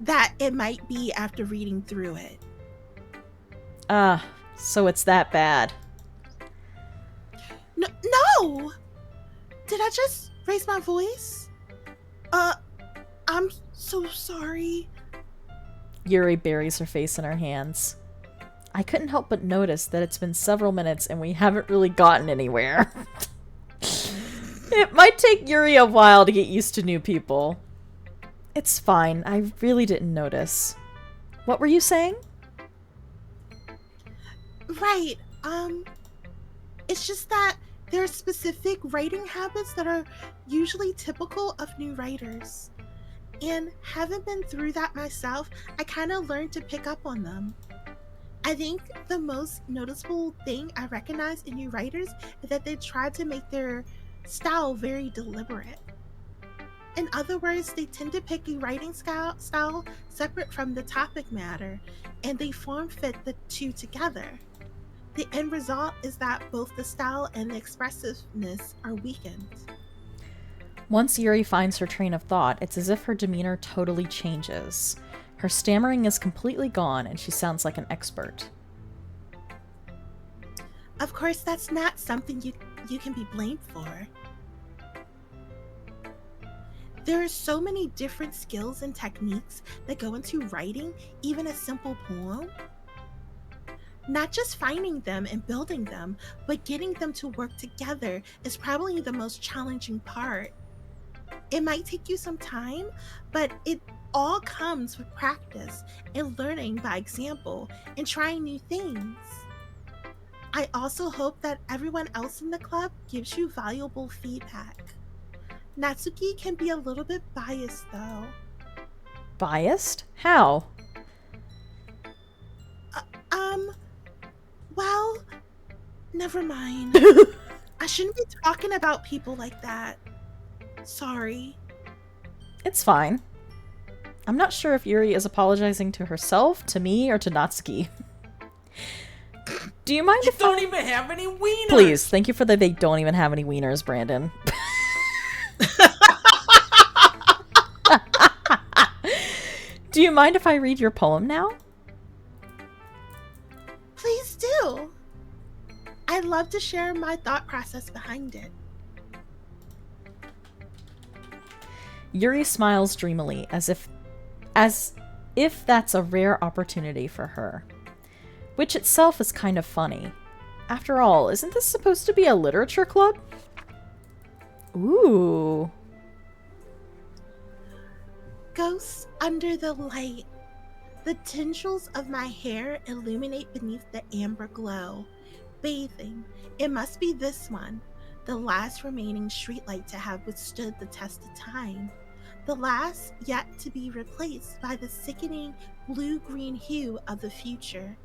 that it might be after reading through it. Ah, so it's that bad. No! Did I just raise my voice? I'm so sorry. Yuri buries her face in her hands. I couldn't help but notice that it's been several minutes and we haven't really gotten anywhere. It might take Yuri a while to get used to new people. It's fine, I really didn't notice. What were you saying? Right, it's just that there are specific writing habits that are usually typical of new writers. And having been through that myself, I kind of learned to pick up on them. I think the most noticeable thing I recognize in new writers is that they try to make their style very deliberate. In other words, they tend to pick a writing style separate from the topic matter, and they form fit the two together. The end result is that both the style and the expressiveness are weakened. Once Yuri finds her train of thought, it's as if her demeanor totally changes. Her stammering is completely gone and she sounds like an expert. Of course, that's not something you can be blamed for. There are so many different skills and techniques that go into writing even a simple poem. Not just finding them and building them, but getting them to work together is probably the most challenging part. It might take you some time, but it all comes with practice and learning by example and trying new things. I also hope that everyone else in the club gives you valuable feedback. Natsuki can be a little bit biased though. Biased? How? Well, never mind. I shouldn't be talking about people like that. Sorry. It's fine. I'm not sure if Yuri is apologizing to herself, to me, or to Natsuki. Do you mind if don't even have any wieners? Please, thank you for the they don't even have any wieners, Brandon. Do you mind if I read your poem now? Please do. I'd love to share my thought process behind it. Yuri smiles dreamily, as if that's a rare opportunity for her. Which itself is kind of funny. After all, isn't this supposed to be a literature club? Ooh. Ghosts under the light. The tendrils of my hair illuminate beneath the amber glow. Bathing. It must be this one. The last remaining streetlight to have withstood the test of time. The last yet to be replaced by the sickening blue-green hue of the future.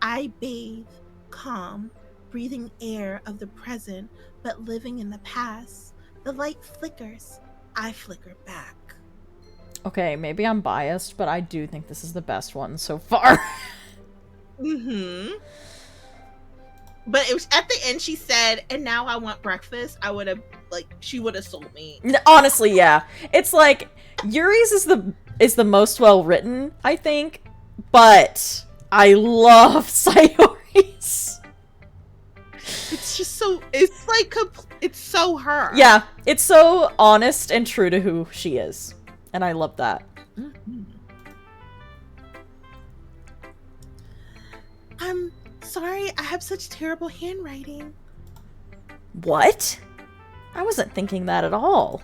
I bathe, calm, breathing air of the present, but living in the past. The light flickers. I flicker back. Okay, maybe I'm biased, but I do think this is the best one so far. Mm-hmm. But it was at the end she said, and now I want breakfast. I would have, she would have sold me. Honestly, yeah. It's like, Yuri's is the most well written, I think, but I love Sayori's. It's just so, it's so her. Yeah, it's so honest and true to who she is. And I love that. Mm-hmm. I'm sorry, I have such terrible handwriting. What? I wasn't thinking that at all.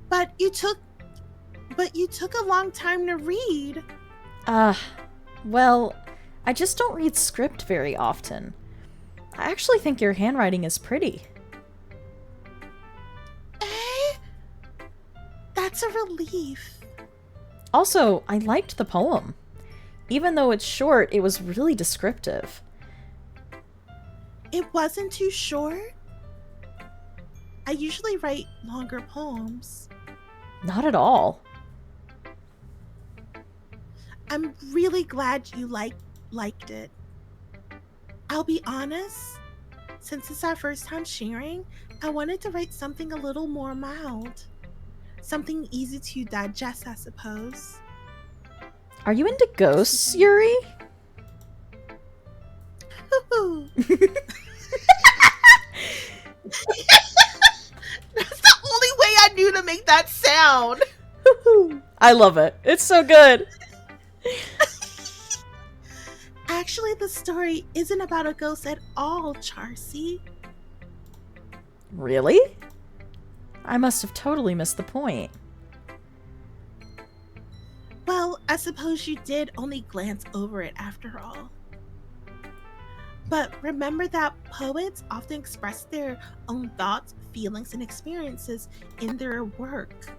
But you took a long time to read. Well, I just don't read script very often. I actually think your handwriting is pretty. That's a relief. Also, I liked the poem. Even though it's short, it was really descriptive. It wasn't too short? I usually write longer poems. Not at all. I'm really glad you liked it. I'll be honest, since it's our first time sharing, I wanted to write something a little more mild. Something easy to digest, I suppose. Are you into ghosts, Yuri? Hoo-hoo. That's the only way I knew to make that sound. I love it. It's so good. Actually, the story isn't about a ghost at all, Charcy. Really? I must have totally missed the point. Well, I suppose you did only glance over it after all. But remember that poets often express their own thoughts, feelings, and experiences in their work.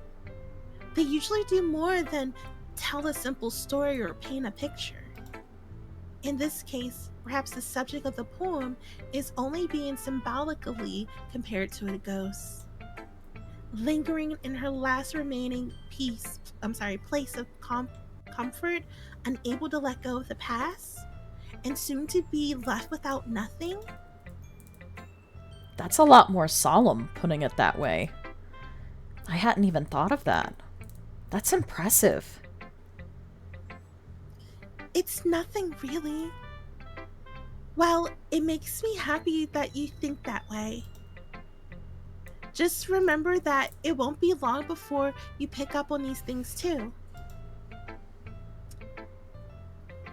They usually do more than tell a simple story or paint a picture. In this case, perhaps the subject of the poem is only being symbolically compared to a ghost, lingering in her last remaining place of comfort, unable to let go of the past, and soon to be left without nothing. That's a lot more solemn, putting it that way. I hadn't even thought of that. That's impressive. It's nothing really. Well, it makes me happy that you think that way. Just remember that it won't be long before you pick up on these things too.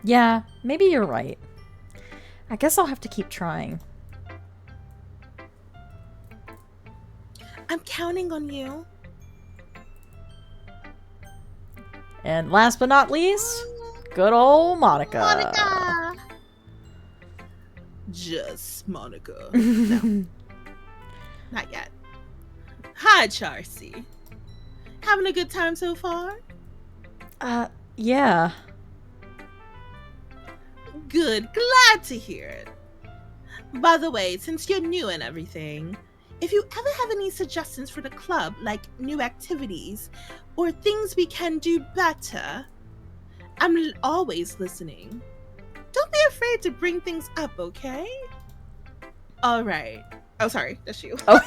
Yeah, maybe you're right. I guess I'll have to keep trying. I'm counting on you. And last but not least, good old Monica. Monica! Just Monica. No, not yet. Hi, Charcy. Having a good time so far? Yeah. Good, glad to hear it. By the way, since you're new and everything, if you ever have any suggestions for the club, like new activities or things we can do better, I'm always listening. Don't be afraid to bring things up, okay? All right. Oh, sorry, that's you. Oh.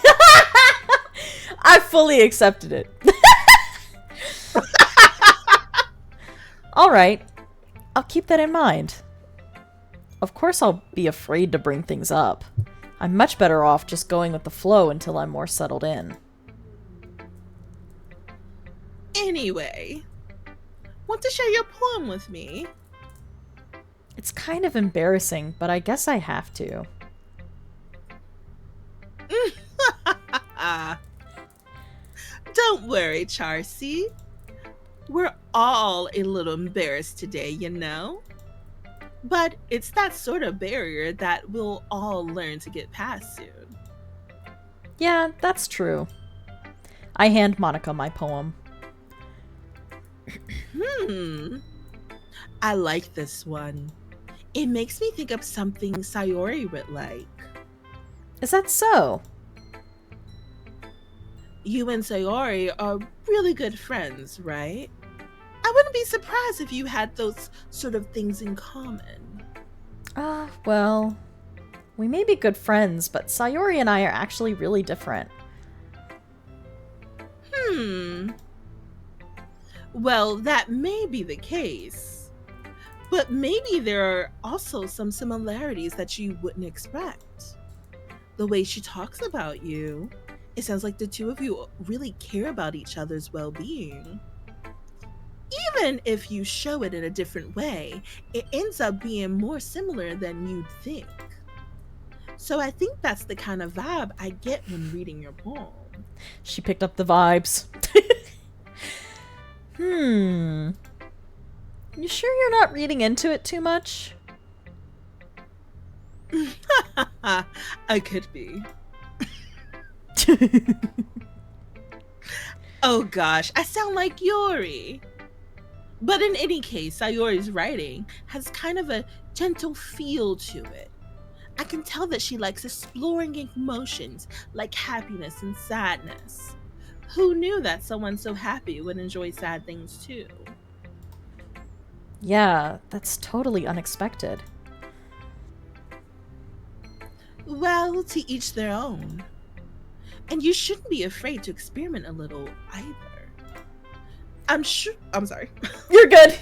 I fully accepted it. All right. I'll keep that in mind. Of course I'll be afraid to bring things up. I'm much better off just going with the flow until I'm more settled in. Anyway, want to share your poem with me? It's kind of embarrassing, but I guess I have to. Don't worry, Charcy. We're all a little embarrassed today, you know? But it's that sort of barrier that we'll all learn to get past soon. Yeah, that's true. I hand Monica my poem. I like this one. It makes me think of something Sayori would like. Is that so? You and Sayori are really good friends, right? I wouldn't be surprised if you had those sort of things in common. Well, we may be good friends, but Sayori and I are actually really different. Well, that may be the case. But maybe there are also some similarities that you wouldn't expect. The way she talks about you, it sounds like the two of you really care about each other's well-being. Even if you show it in a different way, it ends up being more similar than you'd think. So I think that's the kind of vibe I get when reading your poem. She picked up the vibes. You sure you're not reading into it too much? I could be. Oh gosh, I sound like Yuri. But in any case, Sayori's writing has kind of a gentle feel to it. I can tell that she likes exploring emotions like happiness and sadness. Who knew that someone so happy would enjoy sad things too? Yeah, that's totally unexpected. Well, to each their own. And you shouldn't be afraid to experiment a little either. I'm sure. I'm sorry. You're good.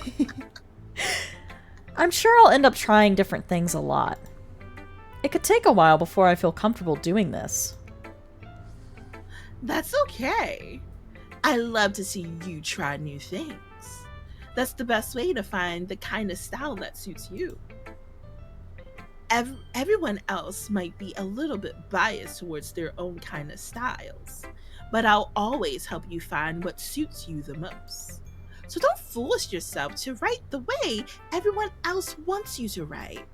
I'm sure I'll end up trying different things a lot. It could take a while before I feel comfortable doing this. That's okay. I love to see you try new things. That's the best way to find the kind of style that suits you. Everyone else might be a little bit biased towards their own kind of styles, but I'll always help you find what suits you the most. So don't force yourself to write the way everyone else wants you to write.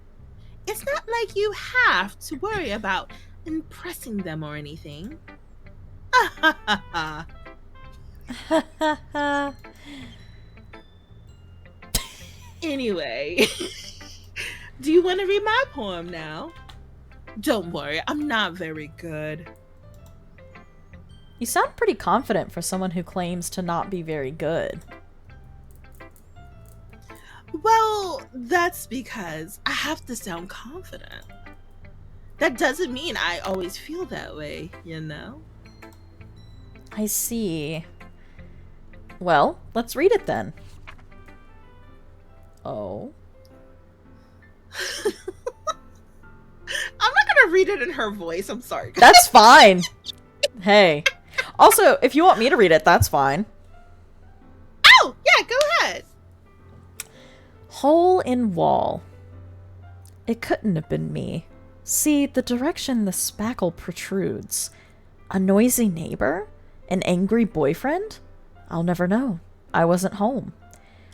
It's not like you have to worry about impressing them or anything. Anyway, do you want to read my poem now? Don't worry, I'm not very good. You sound pretty confident for someone who claims to not be very good. Well, that's because I have to sound confident. That doesn't mean I always feel that way, you know? I see. Well, let's read it then. Oh. I'm not gonna read it in her voice, I'm sorry. That's fine. Hey. Also, if you want me to read it, that's fine. Oh, yeah, go ahead. Hole in wall. It couldn't have been me. See, the direction the spackle protrudes. A noisy neighbor? An angry boyfriend? I'll never know. I wasn't home.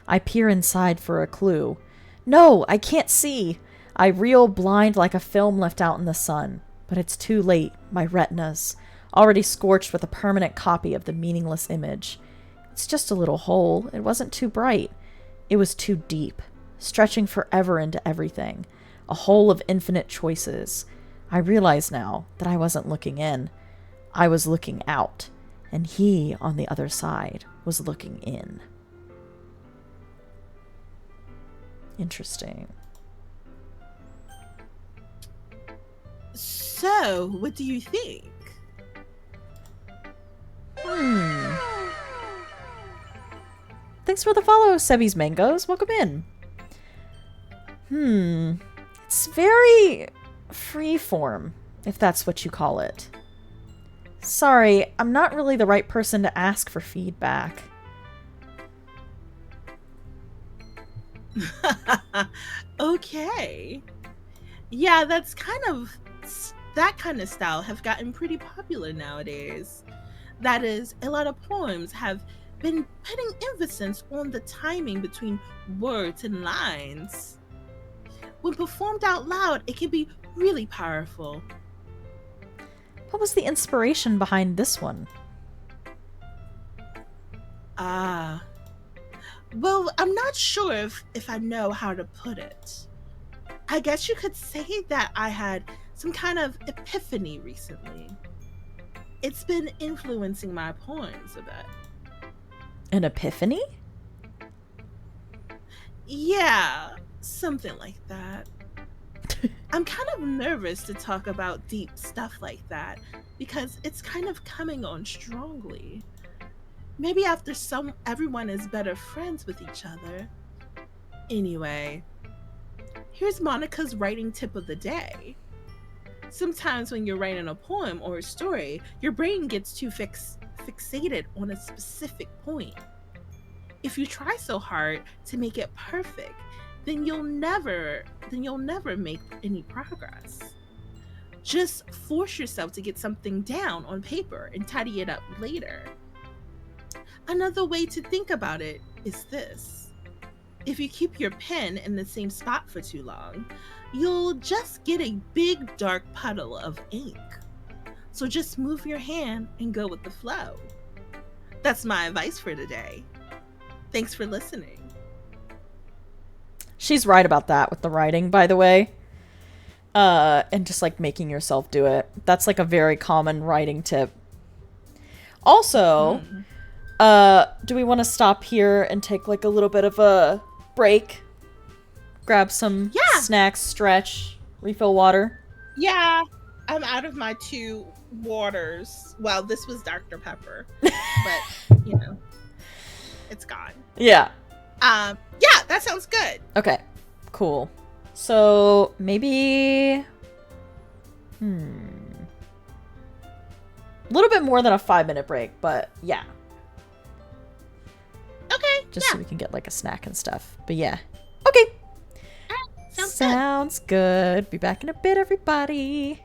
I peer inside for a clue. No, I can't see. I reel blind like a film left out in the sun. But it's too late. My retinas, already scorched with a permanent copy of the meaningless image. It's just a little hole. It wasn't too bright. It was too deep, stretching forever into everything. A hole of infinite choices. I realize now that I wasn't looking in. I was looking out. And he, on the other side, was looking in. Interesting. So, what do you think? Thanks for the follow, Sebi's Mangoes. Welcome in. It's very freeform, if that's what you call it. Sorry, I'm not really the right person to ask for feedback. Okay. Yeah, that kind of style have gotten pretty popular nowadays. That is, a lot of poems have been putting emphasis on the timing between words and lines. When performed out loud, it can be really powerful. What was the inspiration behind this one? Well, I'm not sure if I know how to put it. I guess you could say that I had some kind of epiphany recently. It's been influencing my poems a bit. An epiphany? Yeah, something like that. I'm kind of nervous to talk about deep stuff like that because it's kind of coming on strongly. Maybe after everyone is better friends with each other. Anyway, here's Monica's writing tip of the day. Sometimes when you're writing a poem or a story, your brain gets too fixated on a specific point. If you try so hard to make it perfect, then you'll never make any progress. Just force yourself to get something down on paper and tidy it up later. Another way to think about it is this. If you keep your pen in the same spot for too long, you'll just get a big dark puddle of ink. So just move your hand and go with the flow. That's my advice for today. Thanks for listening. She's right about that with the writing, by the way. And just like making yourself do it. That's like a very common writing tip. Also, do we want to stop here and take like a little bit of a break? Grab some snacks, stretch, refill water? Yeah, I'm out of my 2 waters. Well, this was Dr. Pepper, but you know. It's gone. Yeah. Yeah, that sounds good. Okay. Cool. So maybe a little bit more than a 5-minute break, but yeah. Okay. Just so we can get like a snack and stuff. But yeah. Okay. Sounds good. Be back in a bit, everybody.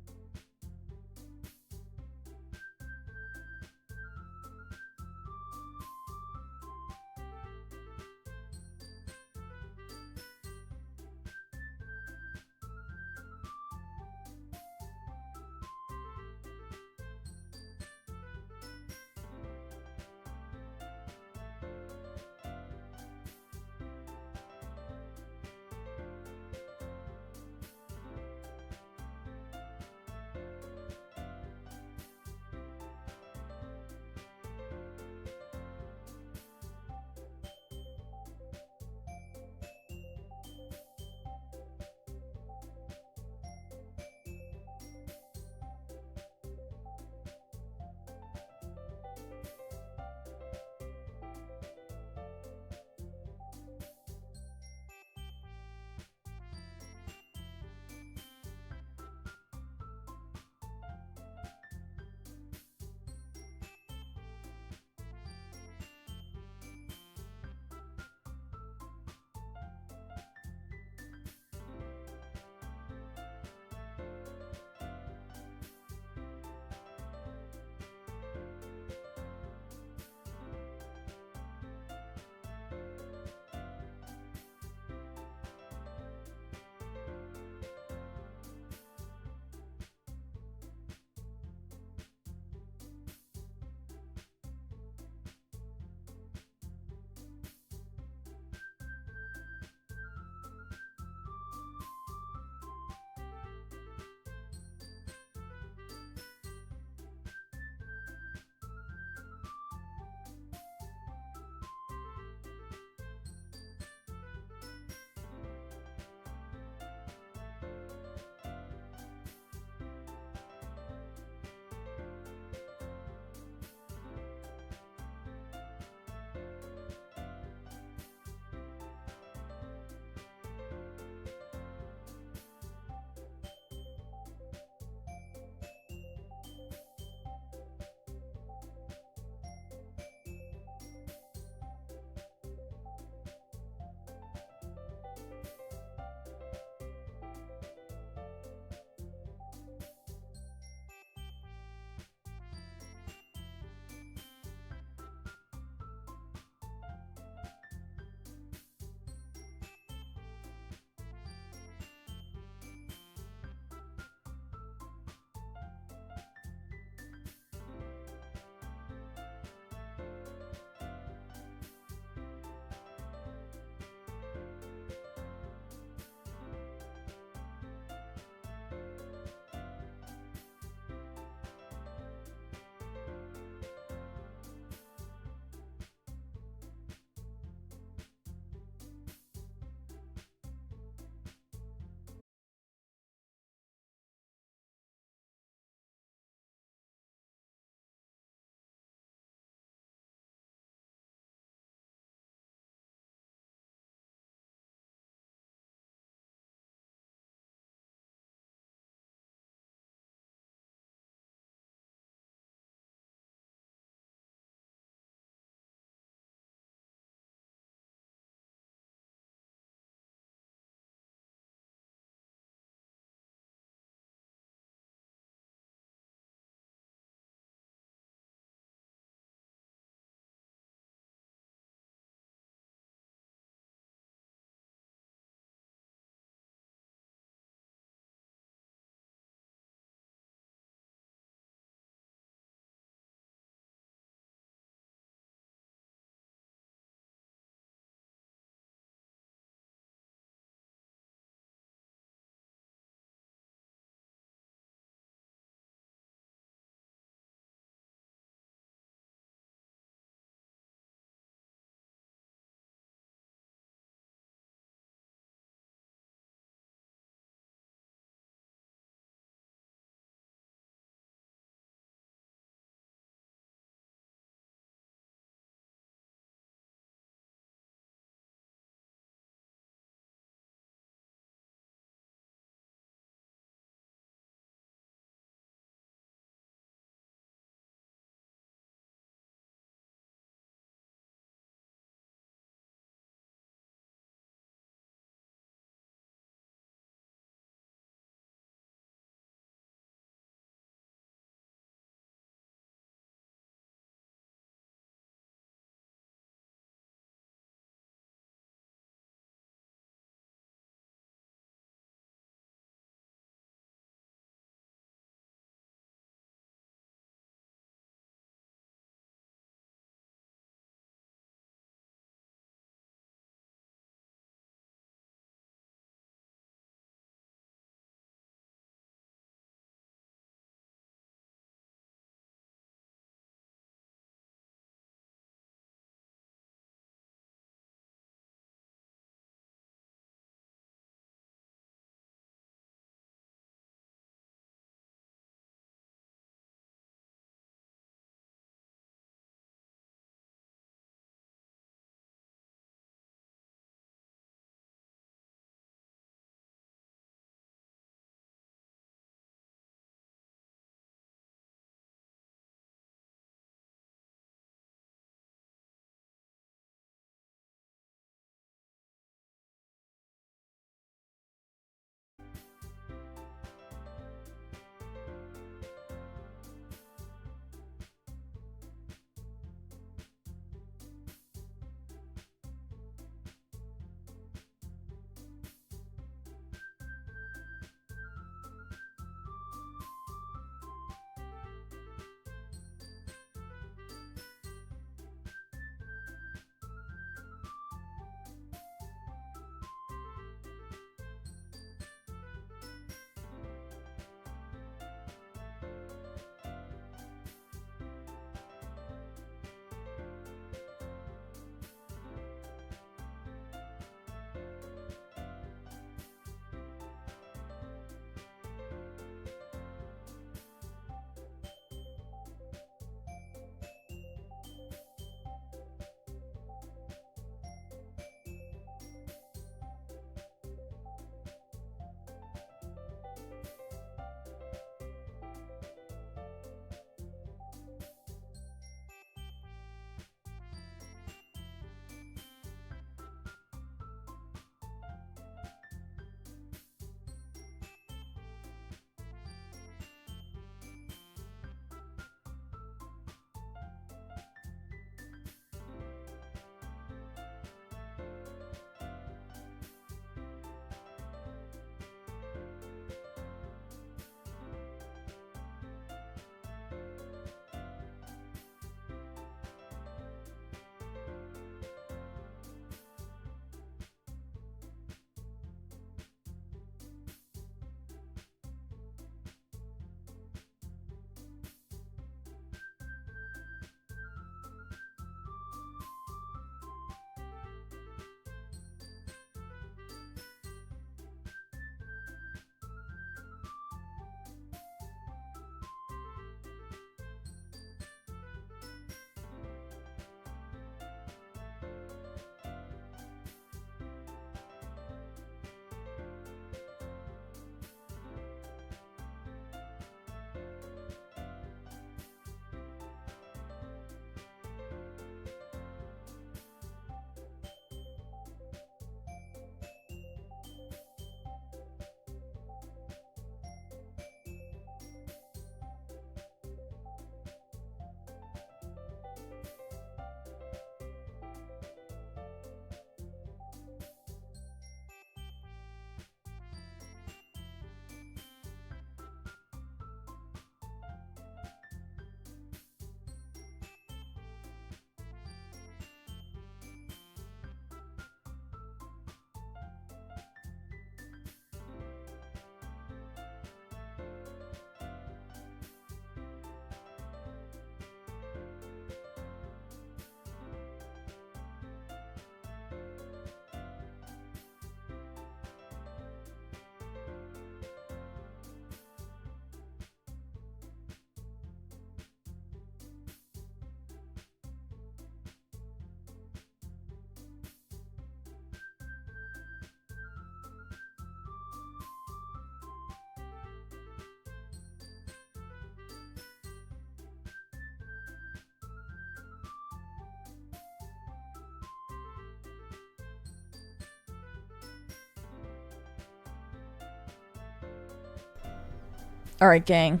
All right, gang.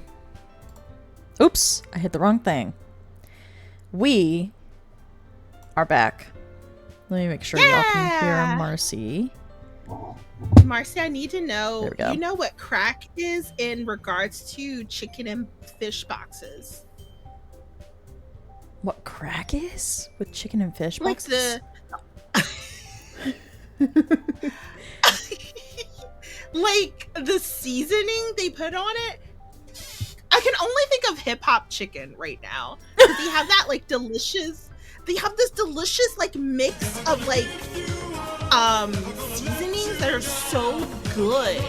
Oops, I hit the wrong thing. We are back. Let me make sure y'all can hear Marcy. Marcy, I need to There know, we go. you know what crack is in regards to chicken and fish boxes? What crack is with chicken and fish Like boxes? like the seasoning they put on it. I can only think of hip hop chicken right now. 'Cause they have that like delicious. They have this delicious like mix of like seasonings that are so good.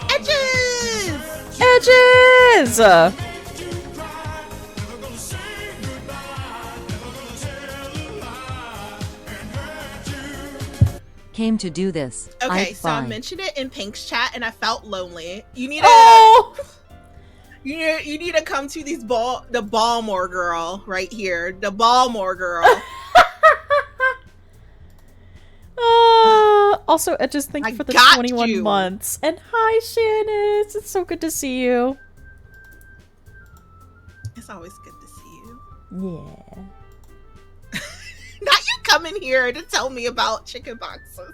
Edges. Edges! Came to do this. Okay, so I fine. mentioned it in Pink's chat, and I felt lonely. You need to, Oh! you need to come to the Balmore girl right here, the Balmore girl. Also, Edges, thank you I for the got 21 you. months. And hi, Shanice. It's so good to see you. It's always good to see you. Yeah. Not you coming here to tell me about chicken boxes.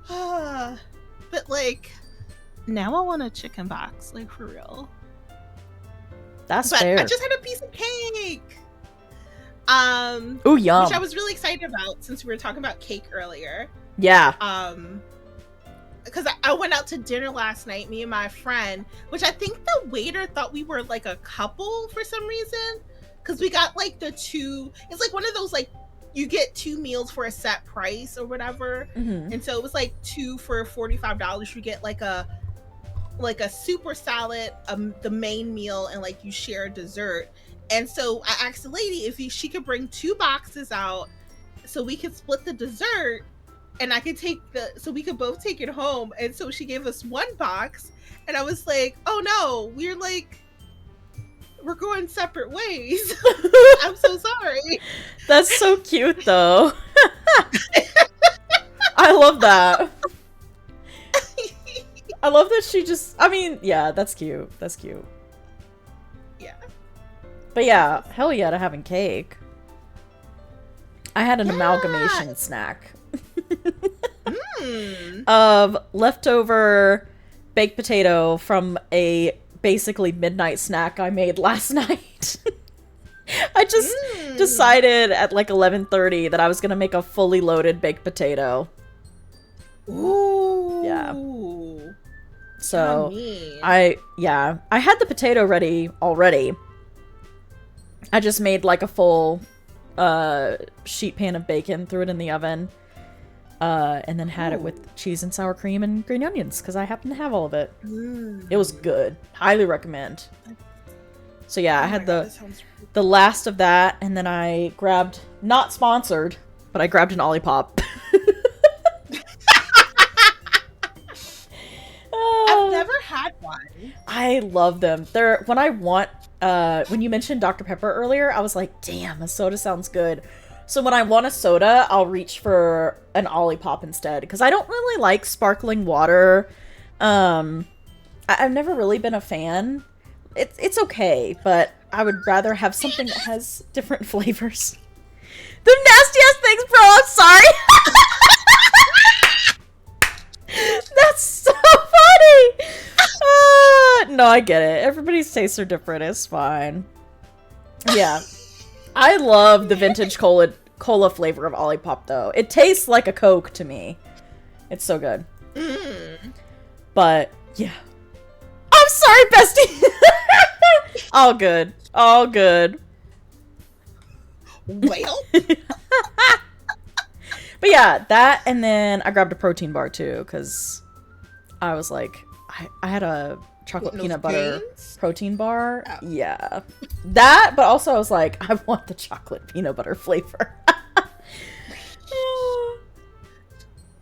But like, now I want a chicken box, like for real. That's But fair. I just had a piece of cake. Ooh, yum. Which I was really excited about since we were talking about cake earlier. Yeah. Because I went out to dinner last night, me and my friend, which I think the waiter thought we were like a couple for some reason. Because we got like it's like one of those like you get 2 meals for a set price or whatever. Mm-hmm. And so it was like 2 for $45. You get like a super salad, the main meal, and like you share a dessert. And so I asked the lady if she could bring 2 boxes out so we could split the dessert and I could so we could both take it home. And so she gave us 1 box and I was like, oh no, we're going separate ways. I'm so sorry. That's so cute, though. I love that. I love that she just... I mean, yeah, that's cute. That's cute. Yeah. But yeah, hell yeah to having cake. I had an amalgamation snack. Of leftover baked potato from a basically midnight snack I made last night. I just decided at like 11:30 that I was gonna make a fully loaded baked potato. Ooh. Yeah. So Yummy. I had the potato ready already. I just made like a full sheet pan of bacon, threw it in the oven, and then had it with cheese and sour cream and green onions because I happen to have all of it. It was good. Highly recommend. So yeah, I had the last of that, and then I grabbed, not sponsored, but I grabbed an Olipop. I've never had one. I love them. They're when you mentioned Dr. Pepper earlier, I was like, damn, a soda sounds good. So when I want a soda, I'll reach for an Olipop instead because I don't really like sparkling water. I've never really been a fan. It's okay, but I would rather have something that has different flavors. The nastiest things, bro. I'm sorry. That's so funny. No, I get it. Everybody's tastes are different. It's fine. Yeah. I love the vintage cola flavor of Olipop, though. It tastes like a Coke to me. It's so good. But, yeah. I'm sorry, bestie! All good. All good. Well. But yeah, that, and then I grabbed a protein bar, too, because I was like, I had a chocolate peanut butter protein bar. Oh. Yeah. That, but also I was like, I want the chocolate peanut butter flavor.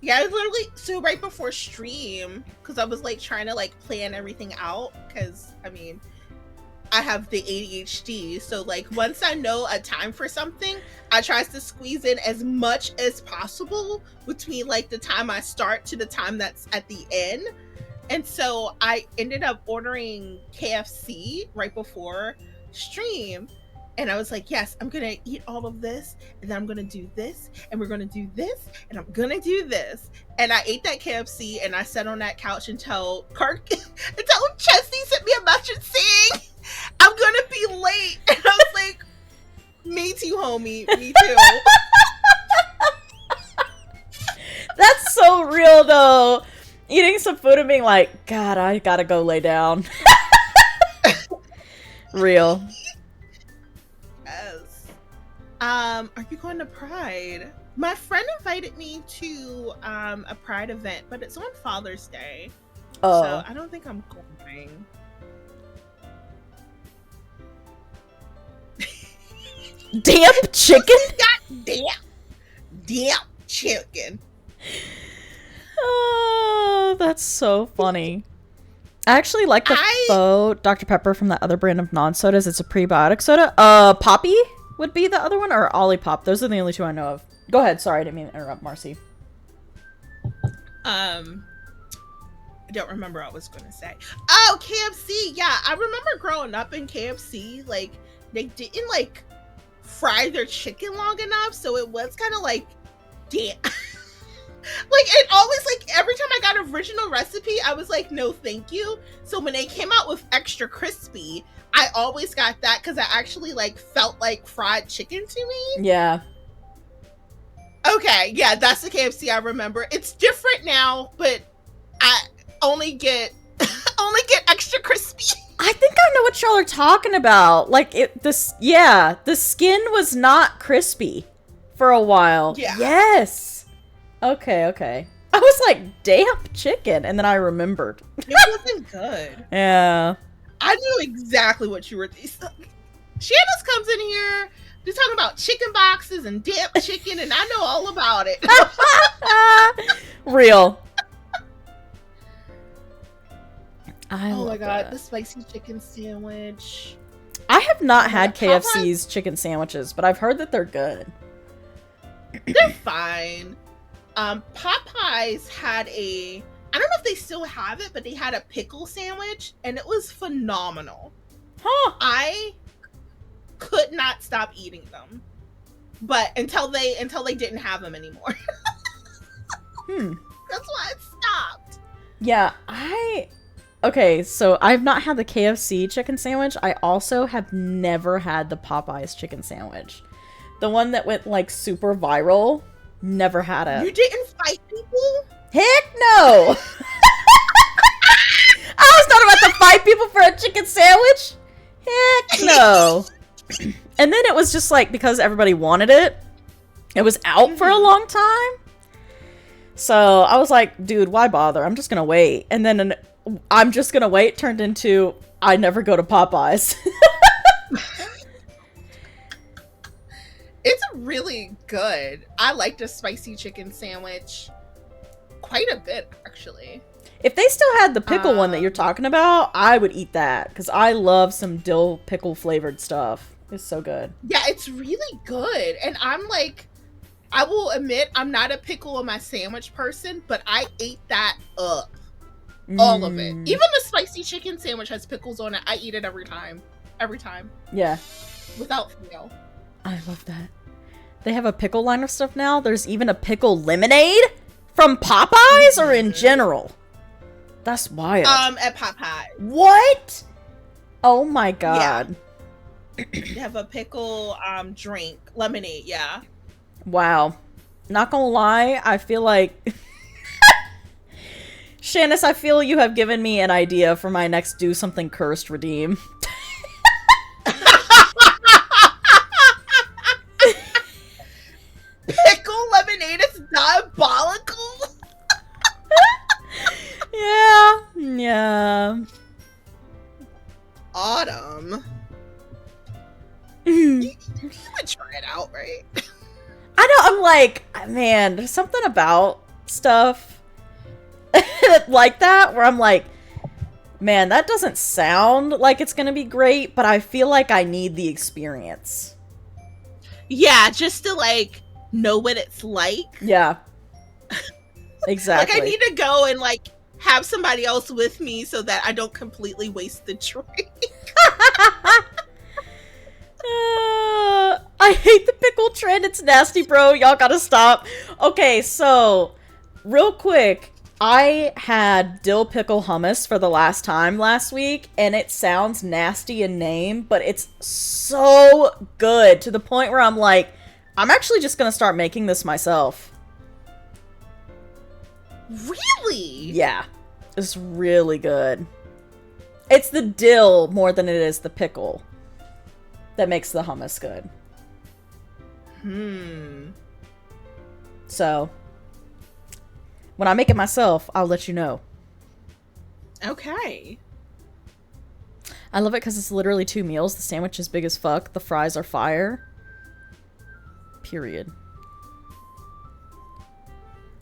Yeah, I was literally, so right before stream, because I was like trying to like plan everything out, because I mean, I have the ADHD, so like once I know a time for something, I tries to squeeze in as much as possible between like the time I start to the time that's at the end. And so I ended up ordering KFC right before stream. And I was like, yes, I'm going to eat all of this. And then I'm going to do this. And we're going to do this. And I'm going to do this. And I ate that KFC. And I sat on that couch until Chesney sent me a message saying, I'm going to be late. And I was like, me too, homie. Me too. That's so real, though. Eating some food and being like, God, I gotta go lay down. Real. Yes. Are you going to Pride? My friend invited me to a Pride event, but it's on Father's Day. Oh. So I don't think I'm going. Damn chicken? Damn chicken. Oh, that's so funny. I actually like the faux Dr. Pepper from that other brand of non-sodas. It's a prebiotic soda. Poppy would be the other one, or Olipop. Those are the only two I know of. Go ahead. Sorry, I didn't mean to interrupt, Marcy. I don't remember what I was going to say. Oh, KFC. Yeah, I remember growing up in KFC, like, they didn't, like, fry their chicken long enough, so it was kind of like, damn. Like, it always, like, every time I got original recipe, I was like, no, thank you. So when they came out with extra crispy, I always got that because I actually, like, felt like fried chicken to me. Yeah. Okay, yeah, that's the KFC I remember. It's different now, but I only get extra crispy. I think I know what y'all are talking about. Like, the skin was not crispy for a while. Yeah. Yes. Okay. I was like, damn chicken, and then I remembered. It wasn't good. Yeah. I knew exactly what you were. Shanna's comes in here. They're talking about chicken boxes and damn chicken, and I know all about it. Real. Oh my god, the spicy chicken sandwich. I have not had KFC's chicken sandwiches, but I've heard that they're good. They're fine. Popeyes had I don't know if they still have it, but they had a pickle sandwich, and it was phenomenal. Huh. I could not stop eating them, but until they didn't have them anymore. That's why I stopped. Yeah, okay, so I've not had the KFC chicken sandwich. I also have never had the Popeyes chicken sandwich. The one that went, like, super viral. Never had it. You didn't fight people? Heck no! I was not about to fight people for a chicken sandwich. Heck no. And then it was just like, because everybody wanted it, it was out for a long time. So I was like, dude, why bother? I'm just gonna wait. And then I'm just gonna wait turned into I never go to Popeyes. It's really good. I liked a spicy chicken sandwich quite a bit, actually. If they still had the pickle one that you're talking about, I would eat that because I love some dill pickle flavored stuff. It's so good. Yeah, it's really good. And I'm like, I will admit I'm not a pickle on my sandwich person, but I ate that up. All of it. Even the spicy chicken sandwich has pickles on it. I eat it every time. Every time. Yeah. Without fail. I love that. They have a pickle line of stuff now. There's even a pickle lemonade from Popeyes or in general. That's wild. At Popeyes. What? Oh my god. Yeah. They have a pickle drink. Lemonade, yeah. Wow. Not gonna lie, I feel like Shanice, I feel you have given me an idea for my next Do Something Cursed redeem. Pickle lemonade is diabolical. Yeah. Autumn. You would try it out, right? I know, I'm like, man, there's something about stuff like that where I'm like, man, that doesn't sound like it's gonna be great, but I feel like I need the experience. Yeah, just to like know what it's like. Yeah. Exactly. Like I need to go and like have somebody else with me so that I don't completely waste the drink. I hate the pickle trend. It's nasty, bro. Y'all gotta stop. Okay, so real quick, I had dill pickle hummus for the last time last week, and it sounds nasty in name, but it's so good to the point where I'm like, I'm actually just gonna start making this myself. Really? Yeah, it's really good. It's the dill more than it is the pickle that makes the hummus good. So, when I make it myself, I'll let you know. Okay. I love it because it's literally 2 meals. The sandwich is big as fuck. The fries are fire. Period.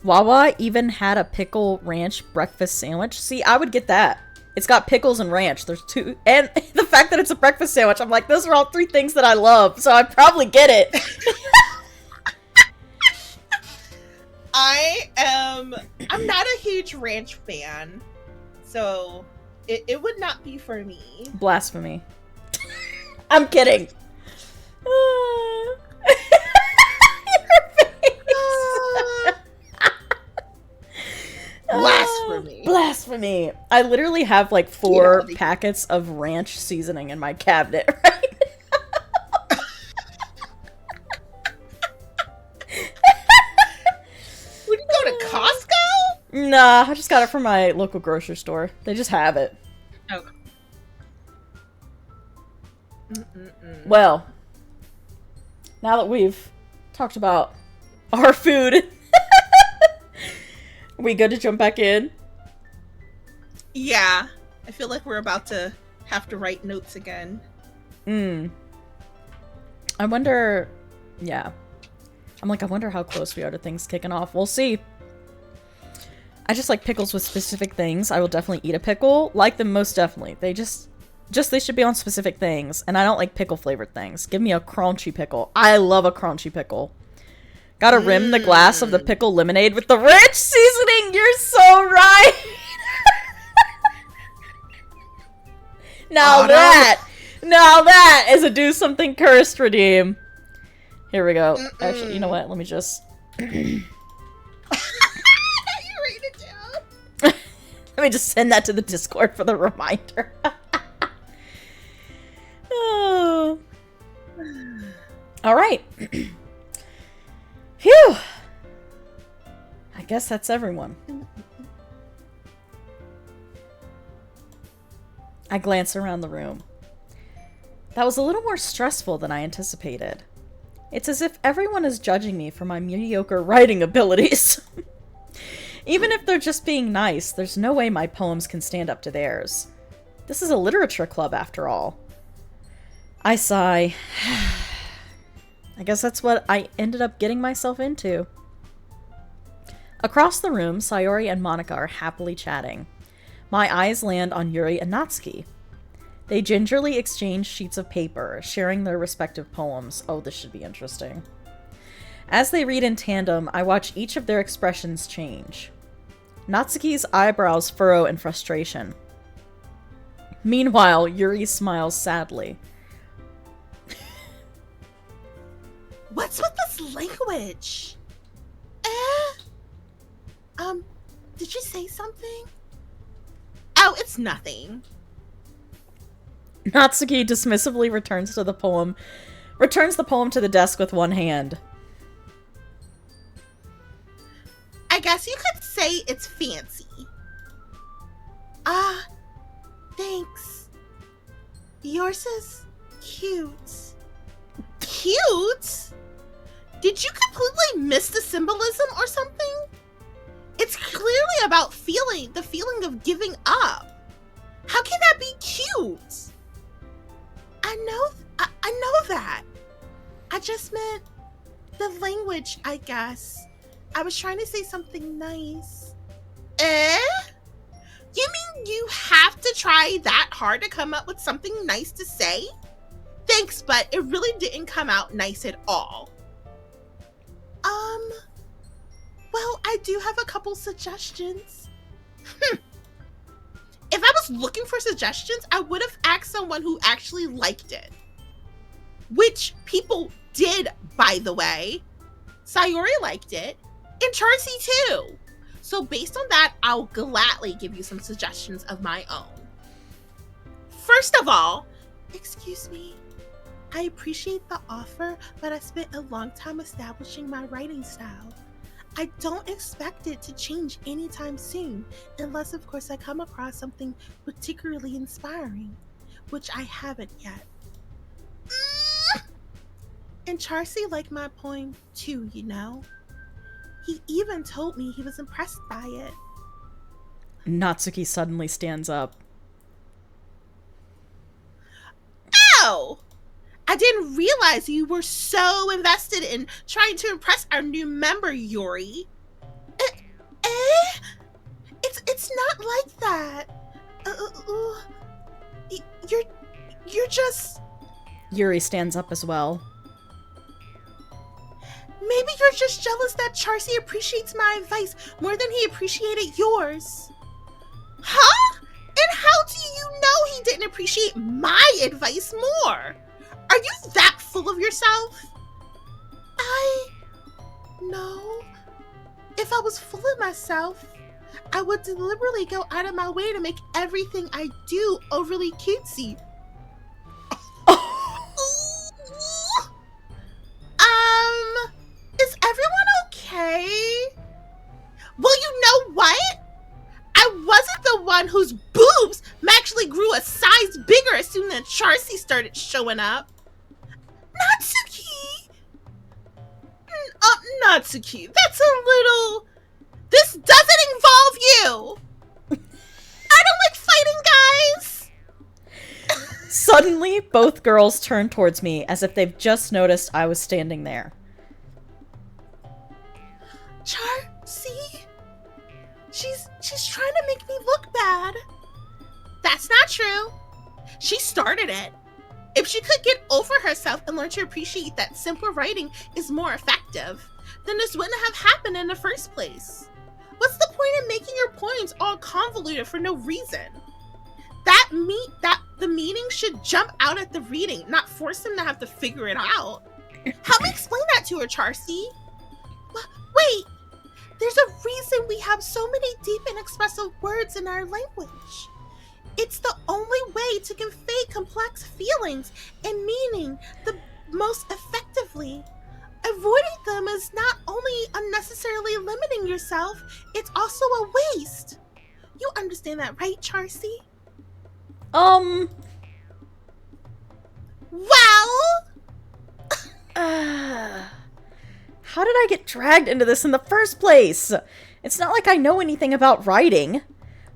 Wawa even had a pickle ranch breakfast sandwich. See, I would get that. It's got pickles and ranch. There's 2. And the fact that it's a breakfast sandwich, I'm like, those are all 3 things that I love. So I'd probably get it. I'm not a huge ranch fan. So it would not be for me. Blasphemy. I'm kidding. Your face. Blasphemy. Blasphemy. I literally have like 4 packets of ranch seasoning in my cabinet right now. Would you go to Costco? Nah, I just got it from my local grocery store. They just have it. Okay. Well, now that we've talked about our food, we good to jump back in? Yeah. I feel like we're about to have to write notes again. I wonder... Yeah. I'm like, I wonder how close we are to things kicking off. We'll see. I just like pickles with specific things. I will definitely eat a pickle. Like them most definitely. They just they should be on specific things. And I don't like pickle flavored things. Give me a crunchy pickle. I love a crunchy pickle. Gotta rim the glass of the pickle lemonade with the ranch seasoning. You're so right. Now that is a do something cursed redeem. Here we go. Actually, you know what? Let me just... You write it down. Let me just send that to the Discord for the reminder. Oh. All right. Phew. I guess that's everyone. I glance around the room. That was a little more stressful than I anticipated. It's as if everyone is judging me for my mediocre writing abilities. Even if they're just being nice, there's no way my poems can stand up to theirs. This is a literature club, after all. I sigh. I guess that's what I ended up getting myself into. Across the room, Sayori and Monica are happily chatting. My eyes land on Yuri and Natsuki. They gingerly exchange sheets of paper, sharing their respective poems. Oh, this should be interesting. As they read in tandem, I watch each of their expressions change. Natsuki's eyebrows furrow in frustration. Meanwhile, Yuri smiles sadly. What's with this language? Did you say something? Oh, it's nothing. Natsuki dismissively returns the poem to the desk with one hand. I guess you could say it's fancy. Thanks. Yours is cute. Cute? Did you completely miss the symbolism or something? It's clearly about the feeling of giving up. How can that be cute? I know that. I just meant the language, I guess. I was trying to say something nice. You mean you have to try that hard to come up with something nice to say? Thanks, but it really didn't come out nice at all. Well, I do have a couple suggestions. if I was looking for suggestions, I would have asked someone who actually liked it. Which people did, by the way. Sayori liked it, and Charcy too. So based on that, I'll gladly give you some suggestions of my own. First of all, excuse me, I appreciate the offer, but I spent a long time establishing my writing style. I don't expect it to change anytime soon, unless of course I come across something particularly inspiring, which I haven't yet. And Charcy liked my poem too, you know? He even told me he was impressed by it. Natsuki suddenly stands up. Oh! I didn't realize you were so invested in trying to impress our new member, Yuri. It's not like that. You're just... Yuri stands up as well. Maybe you're just jealous that Charcy appreciates my advice more than he appreciated yours. Huh? And how do you know he didn't appreciate my advice more? Are you that full of yourself? No. If I was full of myself, I would deliberately go out of my way to make everything I do overly cutesy. Is everyone okay? Well, you know what? I wasn't the one whose boobs actually grew a size bigger as soon as Charcy started showing up. Natsuki! Natsuki, that's a little... This doesn't involve you! I don't like fighting, guys! Suddenly, both girls turn towards me as if they've just noticed I was standing there. Charcy? She's trying to make me look bad. That's not true. She started it. If she could get over herself and learn to appreciate that simple writing is more effective, then this wouldn't have happened in the first place. What's the point in making your poems all convoluted for no reason? That the meaning should jump out at the reading, not force them to have to figure it out. Help me explain that to her, Charcy. Wait, there's a reason we have so many deep and expressive words in our language. It's the only way to convey complex feelings and meaning the most effectively. Avoiding them is not only unnecessarily limiting yourself, it's also a waste. You understand that, right, Charcy? Well... How did I get dragged into this in the first place? It's not like I know anything about writing.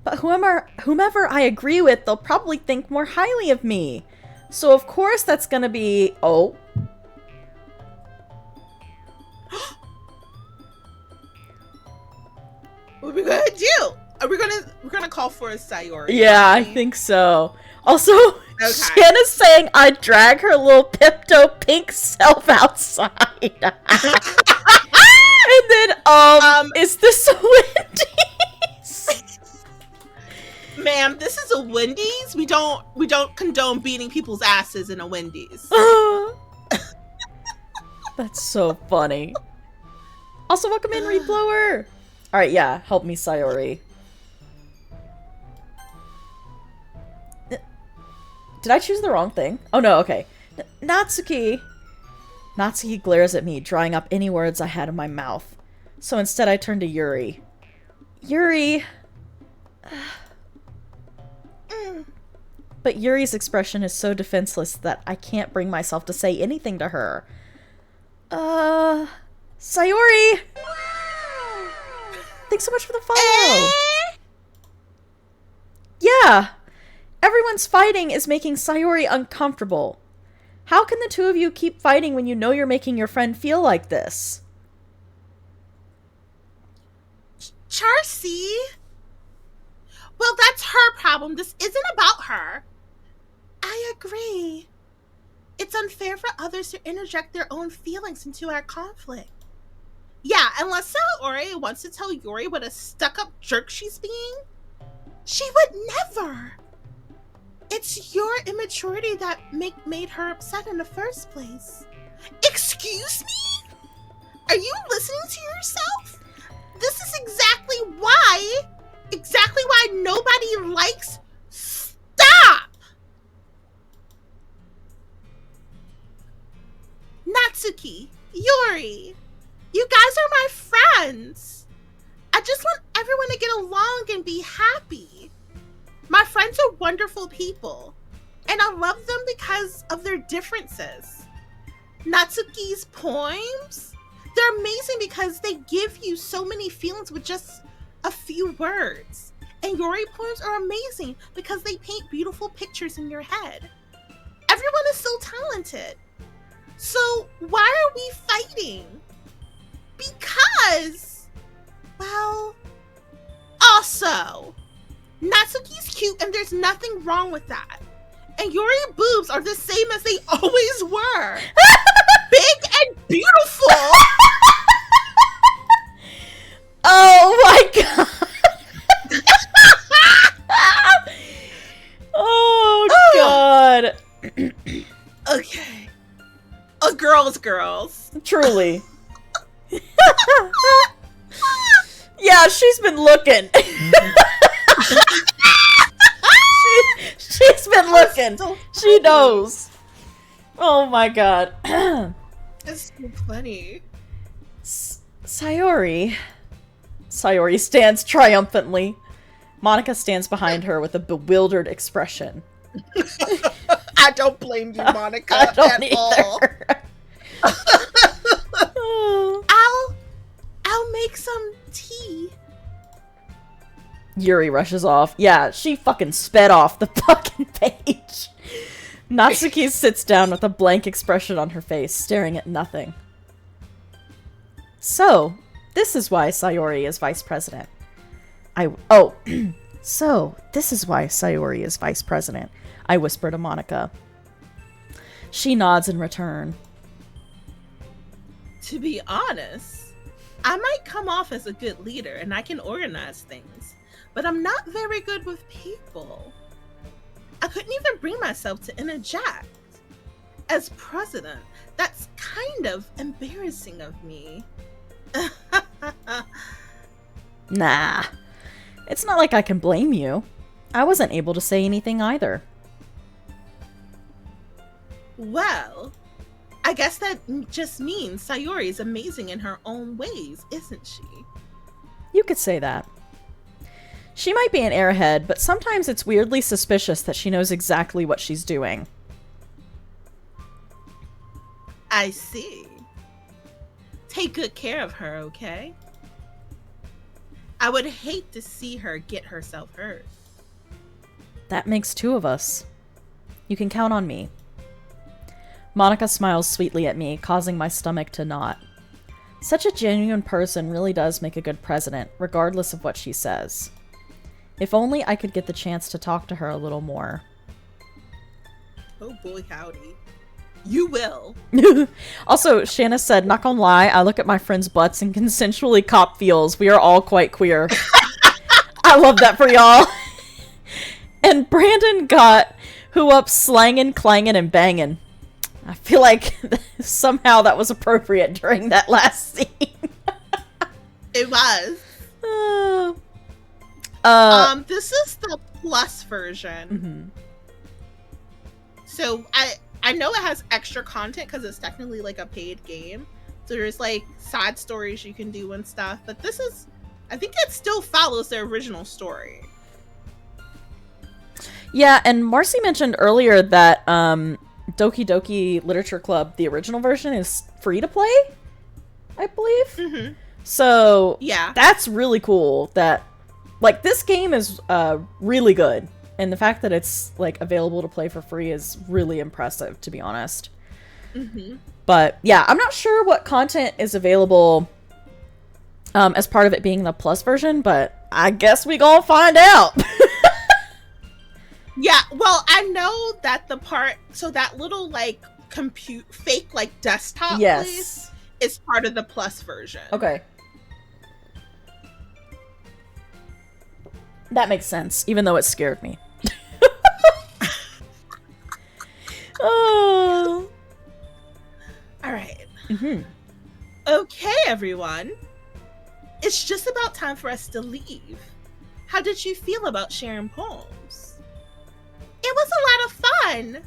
But whomever I agree with, they'll probably think more highly of me. So of course that's gonna be... Oh. What are we gonna do? We're gonna call for a Sayori? Yeah, I think so. Also, Okay. Shanna's saying I'd drag her little Pipto pink self outside. And then, is this a Wendy's? Ma'am, this is a Wendy's. We don't condone beating people's asses in a Wendy's. That's so funny. Also, welcome in, Reed Blower. Alright, yeah, help me, Sayori. Did I choose the wrong thing? Oh no, okay. Natsuki! Natsuki glares at me, drawing up any words I had in my mouth. So instead I turn to Yuri. Yuri! But Yuri's expression is so defenseless that I can't bring myself to say anything to her. Sayori! Thanks so much for the follow! Yeah! Everyone's fighting is making Sayori uncomfortable. How can the two of you keep fighting when you know you're making your friend feel like this? Charcy? Well, that's her problem. This isn't about her. I agree. It's unfair for others to interject their own feelings into our conflict. Yeah, unless Sayori wants to tell Yuri what a stuck-up jerk she's being. She would never. It's your immaturity that made her upset in the first place. Excuse me? Are you listening to yourself? This is exactly why nobody likes. Stop! Natsuki, Yuri, you guys are my friends. I just want everyone to get along and be happy. My friends are wonderful people, and I love them because of their differences. Natsuki's poems, they're amazing because they give you so many feelings with just a few words. And Yuri poems are amazing because they paint beautiful pictures in your head. Everyone is so talented. So why are we fighting? Because, well, also, Natsuki's cute and there's nothing wrong with that. And Yuri boobs are the same as they always were. Big and beautiful. Oh my god. Oh god. Okay. A girl's girls. Truly. Yeah, she's been looking. She's been looking. So She knows. Oh my god. It's so funny. Sayori. Sayori stands triumphantly. Monica stands behind her with a bewildered expression. I don't blame you, Monica, I don't at all. I'll make some tea. Yuri rushes off. Yeah, she fucking sped off the fucking page. Natsuki sits down with a blank expression on her face, staring at nothing. So, this is why Sayori is vice president. So, this is why Sayori is vice president, I whisper to Monica. She nods in return. To be honest, I might come off as a good leader and I can organize things, but I'm not very good with people. I couldn't even bring myself to interject. As president, that's kind of embarrassing of me. Nah. It's not like I can blame you. I wasn't able to say anything either. Well, I guess that just means Sayori is amazing in her own ways, isn't she? You could say that. She might be an airhead, but sometimes it's weirdly suspicious that she knows exactly what she's doing. I see. Take good care of her, okay? I would hate to see her get herself hurt. That makes two of us. You can count on me. Monica smiles sweetly at me, causing my stomach to knot. Such a genuine person really does make a good president, regardless of what she says. If only I could get the chance to talk to her a little more. Oh boy, howdy. You will. Also, Shanna said, not gonna lie, I look at my friends' butts and consensually cop feels. We are all quite queer. I love that for y'all. And Brandon got who up slangin', clangin', and bangin'. I feel like somehow that was appropriate during that last scene. It was. This is the plus version. Mm-hmm. So I know it has extra content because it's technically like a paid game. So there's like side stories you can do and stuff. But this is, I think it still follows the original story. Yeah, and Marcy mentioned earlier that Doki Doki Literature Club, the original version, is free to play, I believe. Mm-hmm. So yeah, that's really cool. That like this game is really good. And the fact that it's, like, available to play for free is really impressive, to be honest. Mm-hmm. But, yeah, I'm not sure what content is available as part of it being the Plus version, but I guess we gonna find out. Yeah, well, I know that the part, so that little, like, fake, like, desktop place is part of the Plus version. Okay. That makes sense, even though it scared me. Oh. All right. Mm-hmm. Okay, everyone. It's just about time for us to leave. How did you feel about sharing poems? It was a lot of fun.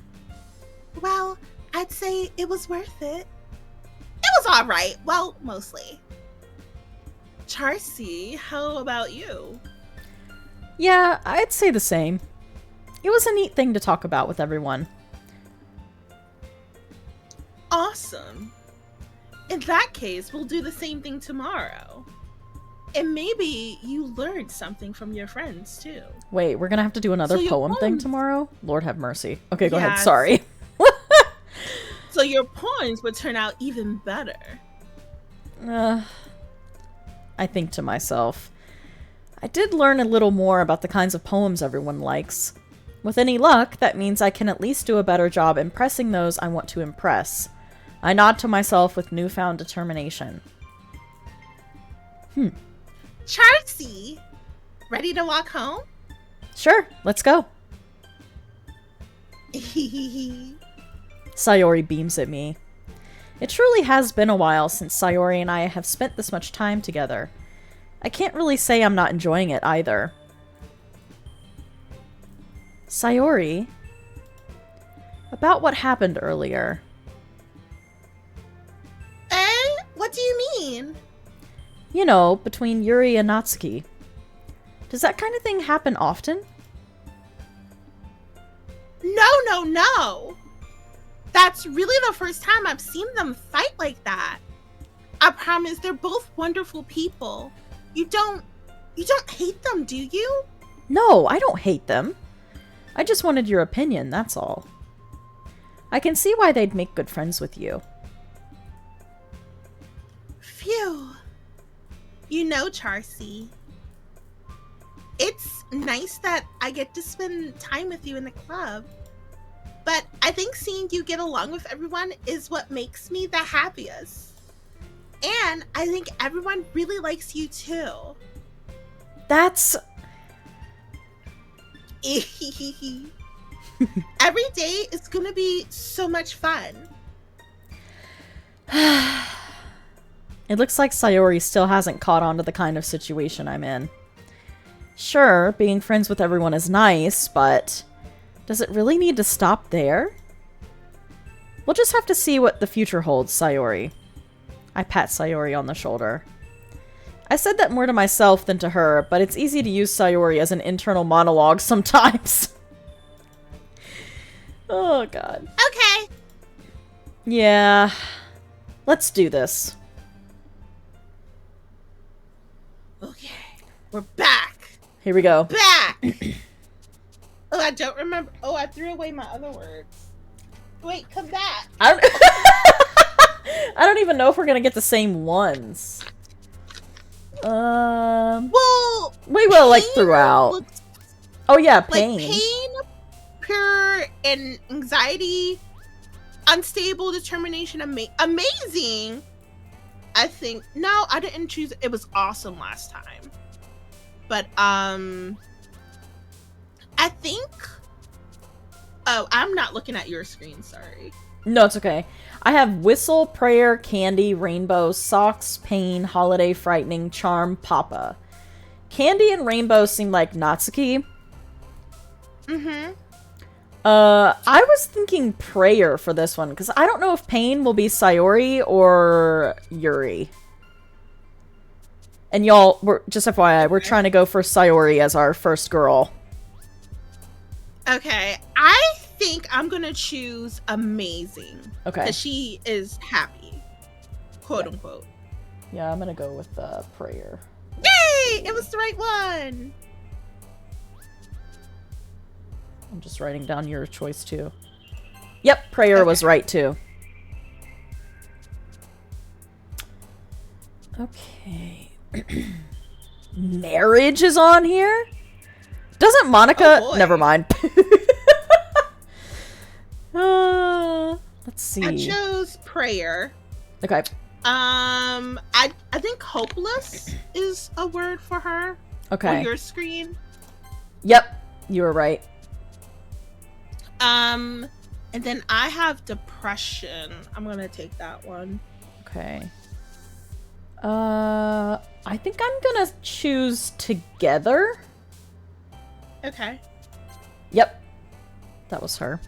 Well, I'd say it was worth it. It was all right. Well, mostly. Charcy, how about you? Yeah, I'd say the same. It was a neat thing to talk about with everyone. Awesome. In that case, we'll do the same thing tomorrow. And maybe you learned something from your friends, too. Wait, we're gonna have to do another So your poem thing poems- tomorrow? Lord have mercy. Okay, go ahead. Yes. Sorry. So your poems would turn out even better. I think to myself. I did learn a little more about the kinds of poems everyone likes. With any luck, that means I can at least do a better job impressing those I want to impress. I nod to myself with newfound determination. Charcy, ready to walk home? Sure, let's go. Sayori beams at me. It truly has been a while since Sayori and I have spent this much time together. I can't really say I'm not enjoying it either. Sayori, about what happened earlier. What do you mean? You know, between Yuri and Natsuki. Does that kind of thing happen often? No. That's really the first time I've seen them fight like that. I promise they're both wonderful people. You don't hate them, do you? No, I don't hate them. I just wanted your opinion, that's all. I can see why they'd make good friends with you. Phew. You know, Charcy, it's nice that I get to spend time with you in the club. But I think seeing you get along with everyone is what makes me the happiest. And I think everyone really likes you too. That's... Every day is gonna be so much fun. It looks like Sayori still hasn't caught on to the kind of situation I'm in. Sure, being friends with everyone is nice, but does it really need to stop there? We'll just have to see what the future holds, Sayori. I pat Sayori on the shoulder. I said that more to myself than to her, but it's easy to use Sayori as an internal monologue sometimes. Oh, God. Okay. Yeah. Let's do this. Okay. We're back. Here we go. Back. Oh, I don't remember. Oh, I threw away my other words. Wait, come back. I don't, I don't even know if we're gonna get the same ones. Well, We will, like, pain throughout. looks Oh yeah, like pain. pain, pure, and anxiety, unstable, determination, amazing. I think no, I didn't choose. It was awesome last time, but I think. Oh, I'm not looking at your screen. Sorry. No, it's okay. I have whistle, prayer, candy, rainbow, socks, pain, holiday, frightening, charm, papa. Candy and rainbow seem like Natsuki. Mm-hmm. I was thinking prayer for this one, because I don't know if pain will be Sayori or Yuri. And y'all, we're just FYI, we're trying to go for Sayori as our first girl. Okay, I think I'm gonna choose amazing. Okay. Because she is happy, quote unquote. Yeah, I'm gonna go with prayer. Yay! It was the right one. I'm just writing down your choice too. Yep, prayer was right too. Okay. Marriage is on here? Doesn't Monica... Oh, boy. Never mind. Let's see. I chose prayer. Okay. I think hopeless is a word for her Okay. on your screen. Yep, you were right. And then I have depression. I'm gonna take that one. Okay. I think I'm gonna choose together. Okay. Yep. That was her.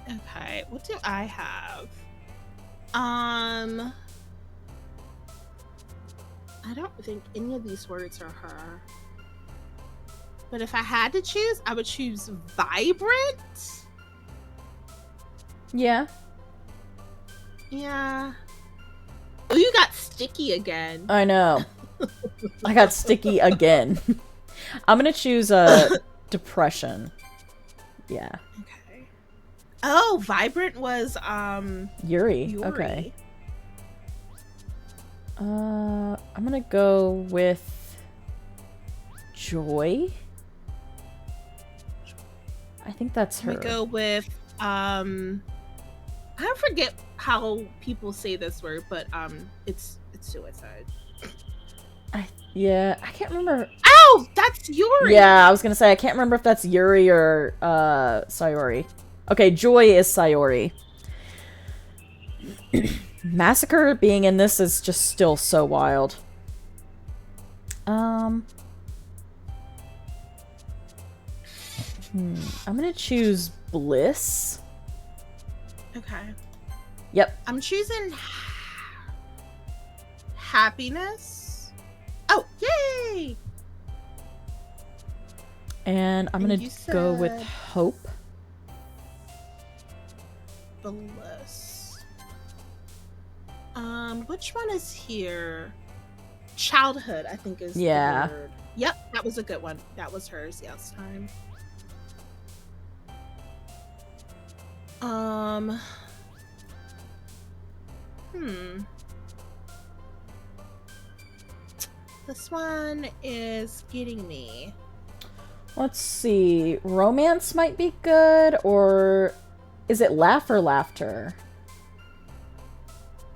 Okay, what do I have? I don't think any of these words are her. But if I had to choose, I would choose vibrant. Yeah. Yeah. Oh, you got sticky again. I know. I got sticky again. I'm gonna choose depression. Yeah. Okay. Oh, vibrant was Yuri. Okay. I'm gonna go with Joy. I think that's her. We go with I forget how people say this word, but it's suicide. Yeah, I can't remember. Oh, that's Yuri. Yeah, I was gonna say I can't remember if that's Yuri or Sayori. Okay, Joy is Sayori. Massacre being in this is just still so wild. I'm gonna choose Bliss. Okay. Yep. I'm choosing happiness. Oh, yay! And I'm And gonna you go with said- Hope. Bliss. Which one is here? Childhood, I think is Yeah. the word. Yep, that was a good one. That was hers. Yes, time. This one is getting me. Let's see. Romance might be good, or is it laugh or laughter?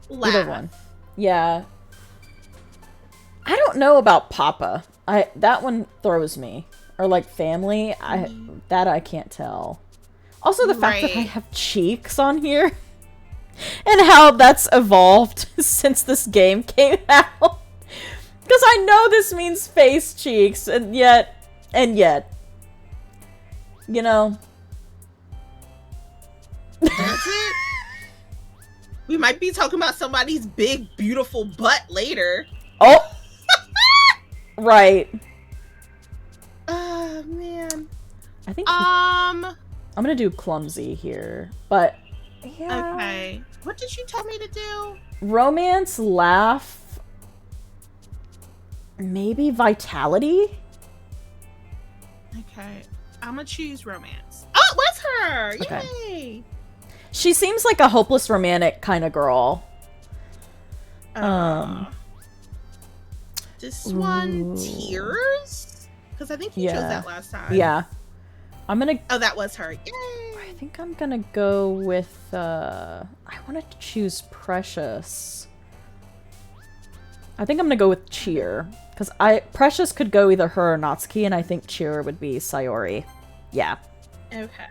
Laugh. Either one. Yeah. I don't know about Papa. That one throws me. Or like family, that I can't tell. Also the fact that I Right. have cheeks on here and how that's evolved since this game came out. Because I know this means face cheeks, and yet, you know. That's it. We might be talking about somebody's big, beautiful butt later. Oh! Right. Oh, man. I think Um, I'm gonna do clumsy here, but yeah. okay. What did you tell me to do? Romance, laugh, maybe vitality? Okay. I'm gonna choose romance. Oh, it was her! Okay. Yay! She seems like a hopeless romantic kind of girl. This one, Ooh. tears? Because I think you chose Yeah. that last time. Yeah. I'm gonna Oh, that was her. Yay! I think I'm gonna go with I wanted to choose Precious. I think I'm gonna go with Cheer. Because Precious could go either her or Natsuki, and I think Cheer would be Sayori. Yeah. Okay.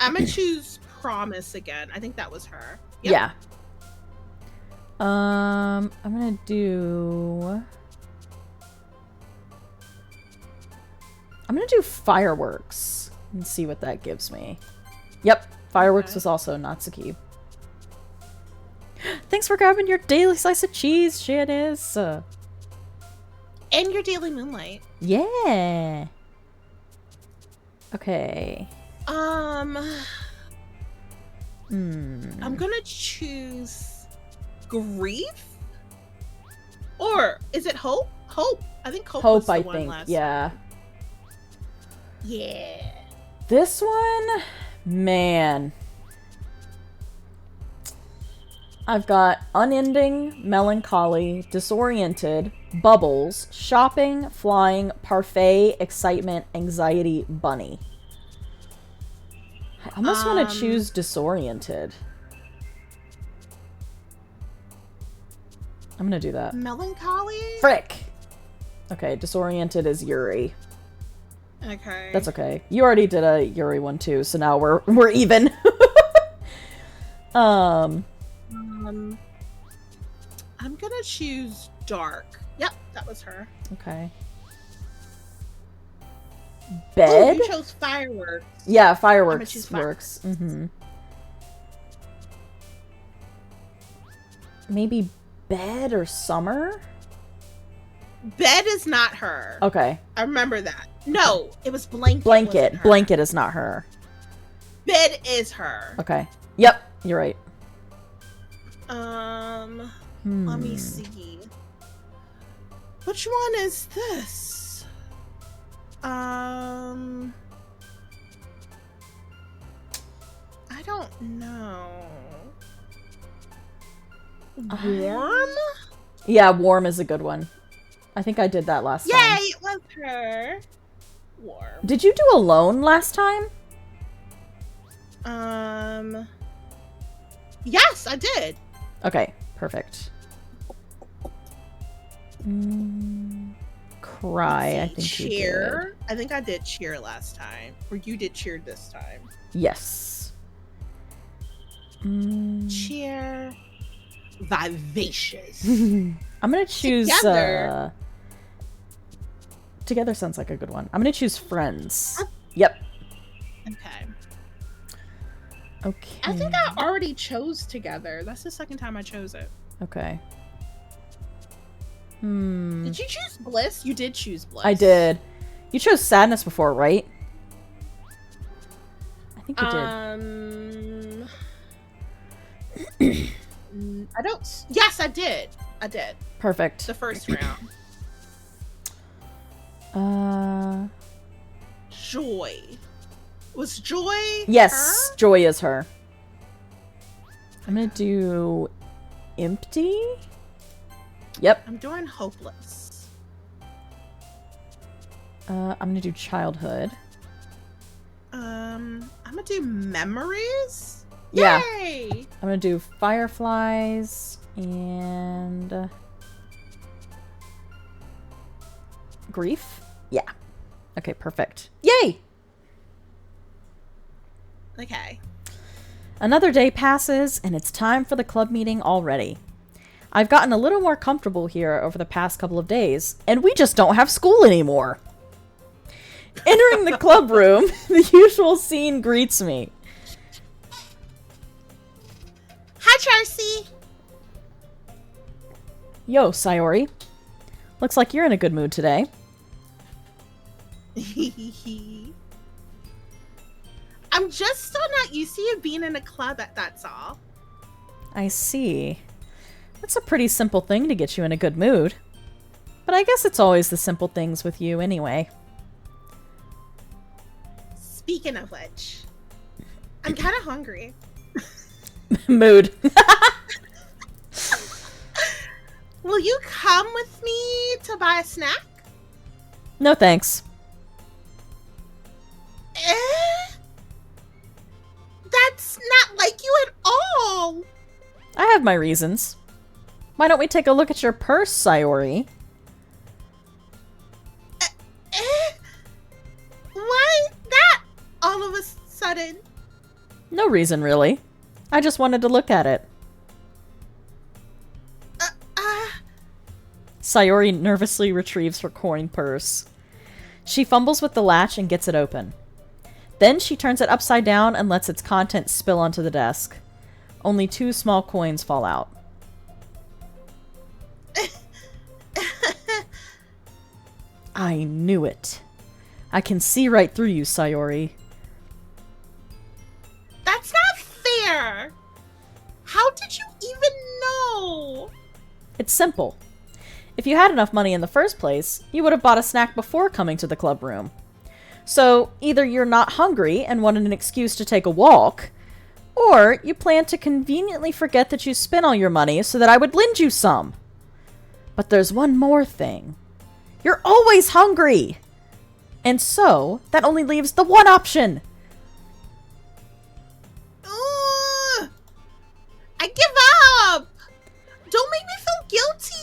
I'm gonna choose promise again. I think that was her. Yep. Yeah. I'm gonna do fireworks and see what that gives me. Yep, fireworks Okay. was also Natsuki. Thanks for grabbing your daily slice of cheese, Janice. And your daily moonlight. Yeah. Okay. I'm gonna choose grief. Or is it hope? Hope. I think hope was Hope, the I one think. last Yeah. time. Yeah. This one, man. I've got unending, melancholy, disoriented, bubbles, shopping, flying, parfait, excitement, anxiety, bunny. I almost want to choose disoriented. I'm gonna do that. Melancholy? Frick! Okay, disoriented is Yuri. Okay. That's okay. You already did a Yuri one too, so now we're even. I'm gonna choose dark. Yep, that was her. Okay. Oh, Bed? you chose fireworks. Yeah, I'm gonna fireworks choose works. Maybe bed or summer? Bed is not her. Okay. I remember that. No, it was blanket. Blanket. wasn't her. Blanket is not her. Bed is her. Okay. Yep, you're right. Let me see. Which one is this? I don't know. Warm? Yeah, warm is a good one. I think I did that last Yay, time. it was her. Warm. Did you do alone last time? Yes, I did. Okay, perfect. Cry, I think you did. Cheer. I think I did cheer last time. Or you did cheer this time. Yes. Cheer. Vivacious. I'm gonna choose Together. Together sounds like a good one. I'm gonna choose friends. Yep. Okay. Okay. I think I already chose together. That's the second time I chose it. Okay. Did you choose bliss? You did choose bliss. I did. You chose sadness before, right? I think you did. I don't. Yes, I did. I did. Perfect. The first round. Joy. Was joy? Yes, her? joy is her. I'm gonna do empty. Yep. I'm doing hopeless. I'm gonna do childhood. I'm gonna do memories. Yeah. Yay! I'm gonna do fireflies and grief. Yeah. Okay, perfect. Yay! Okay. Another day passes, and it's time for the club meeting already. I've gotten a little more comfortable here over the past couple of days, and we just don't have school anymore. Entering the club room, the usual scene greets me. Hi, Tracy. Yo, Sayori. Looks like you're in a good mood today. I'm just still not used to you being in a club, that's all. I see. That's a pretty simple thing to get you in a good mood. But I guess it's always the simple things with you anyway. Speaking of which, I'm kind of hungry. Mood. Will you come with me to buy a snack? No thanks. That's not like you at all. I have my reasons. Why don't we take a look at your purse, Sayori? Why that all of a sudden? No reason, really. I just wanted to look at it. Sayori nervously retrieves her coin purse. She fumbles with the latch and gets it open. Then she turns it upside down and lets its contents spill onto the desk. Only 2 small coins fall out. I knew it. I can see right through you, Sayori. That's not fair. How did you even know? It's simple. If you had enough money in the first place, you would have bought a snack before coming to the club room. So, either you're not hungry and wanted an excuse to take a walk, or you plan to conveniently forget that you spent all your money so that I would lend you some. But there's one more thing. You're always hungry! And so, that only leaves the one option. I give up. Don't make me feel guilty.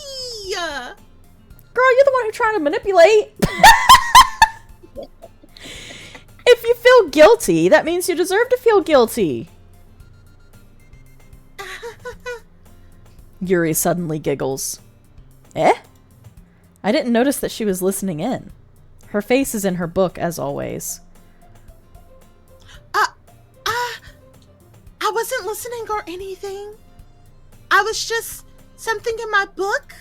one who tried to manipulate. If you feel guilty, that means you deserve to feel guilty. Yuri suddenly giggles. Eh? I didn't notice that she was listening in. Her face is in her book, as always. I wasn't listening or anything. I was just something in my book.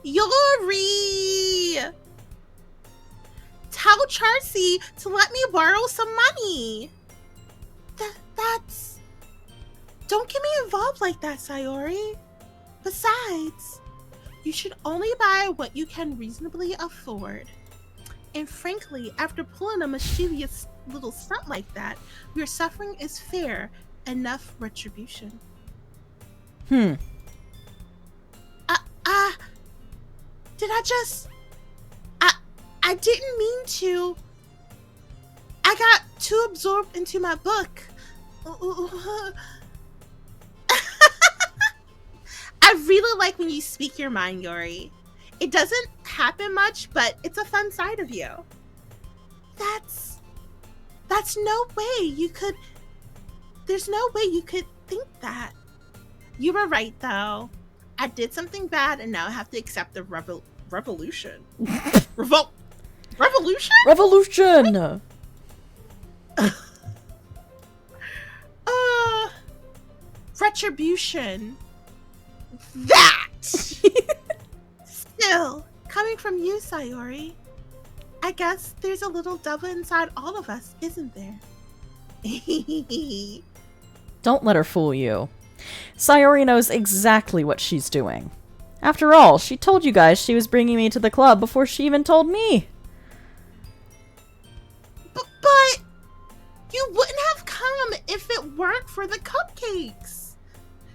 Yuri! Tell Charcy to let me borrow some money. That's... Don't get me involved like that, Sayori. Besides, you should only buy what you can reasonably afford. And frankly, after pulling a mischievous little stunt like that, your suffering is fair enough retribution. Hmm. Did I just... I didn't mean to. I got too absorbed into my book. I really like when you speak your mind, Yuri. It doesn't happen much, but it's a fun side of you. That's no way you could... There's no way you could think that. You were right, though. I did something bad, and now I have to accept the revolution. Revolution? Revolution! Retribution. That! Still, coming from you, Sayori, I guess there's a little devil inside all of us, isn't there? Don't let her fool you. Sayori knows exactly what she's doing. After all, she told you guys she was bringing me to the club before she even told me. But you wouldn't have come if it weren't for the cupcakes.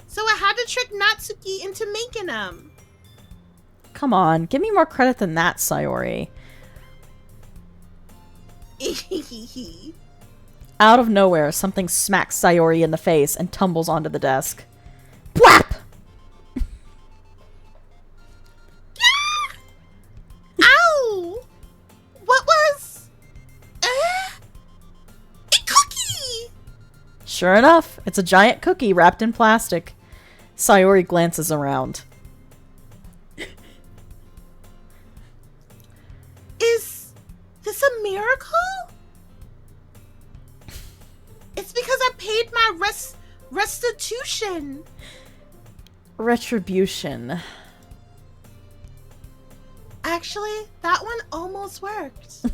So I had to trick Natsuki into making them. Come on, give me more credit than that, Sayori. Out of nowhere, something smacks Sayori in the face and tumbles onto the desk. Bwap! Ow! What was... a cookie! Sure enough, it's a giant cookie wrapped in plastic. Sayori glances around. Is this a miracle? It's because I paid my restitution. Retribution. Actually, that one almost worked.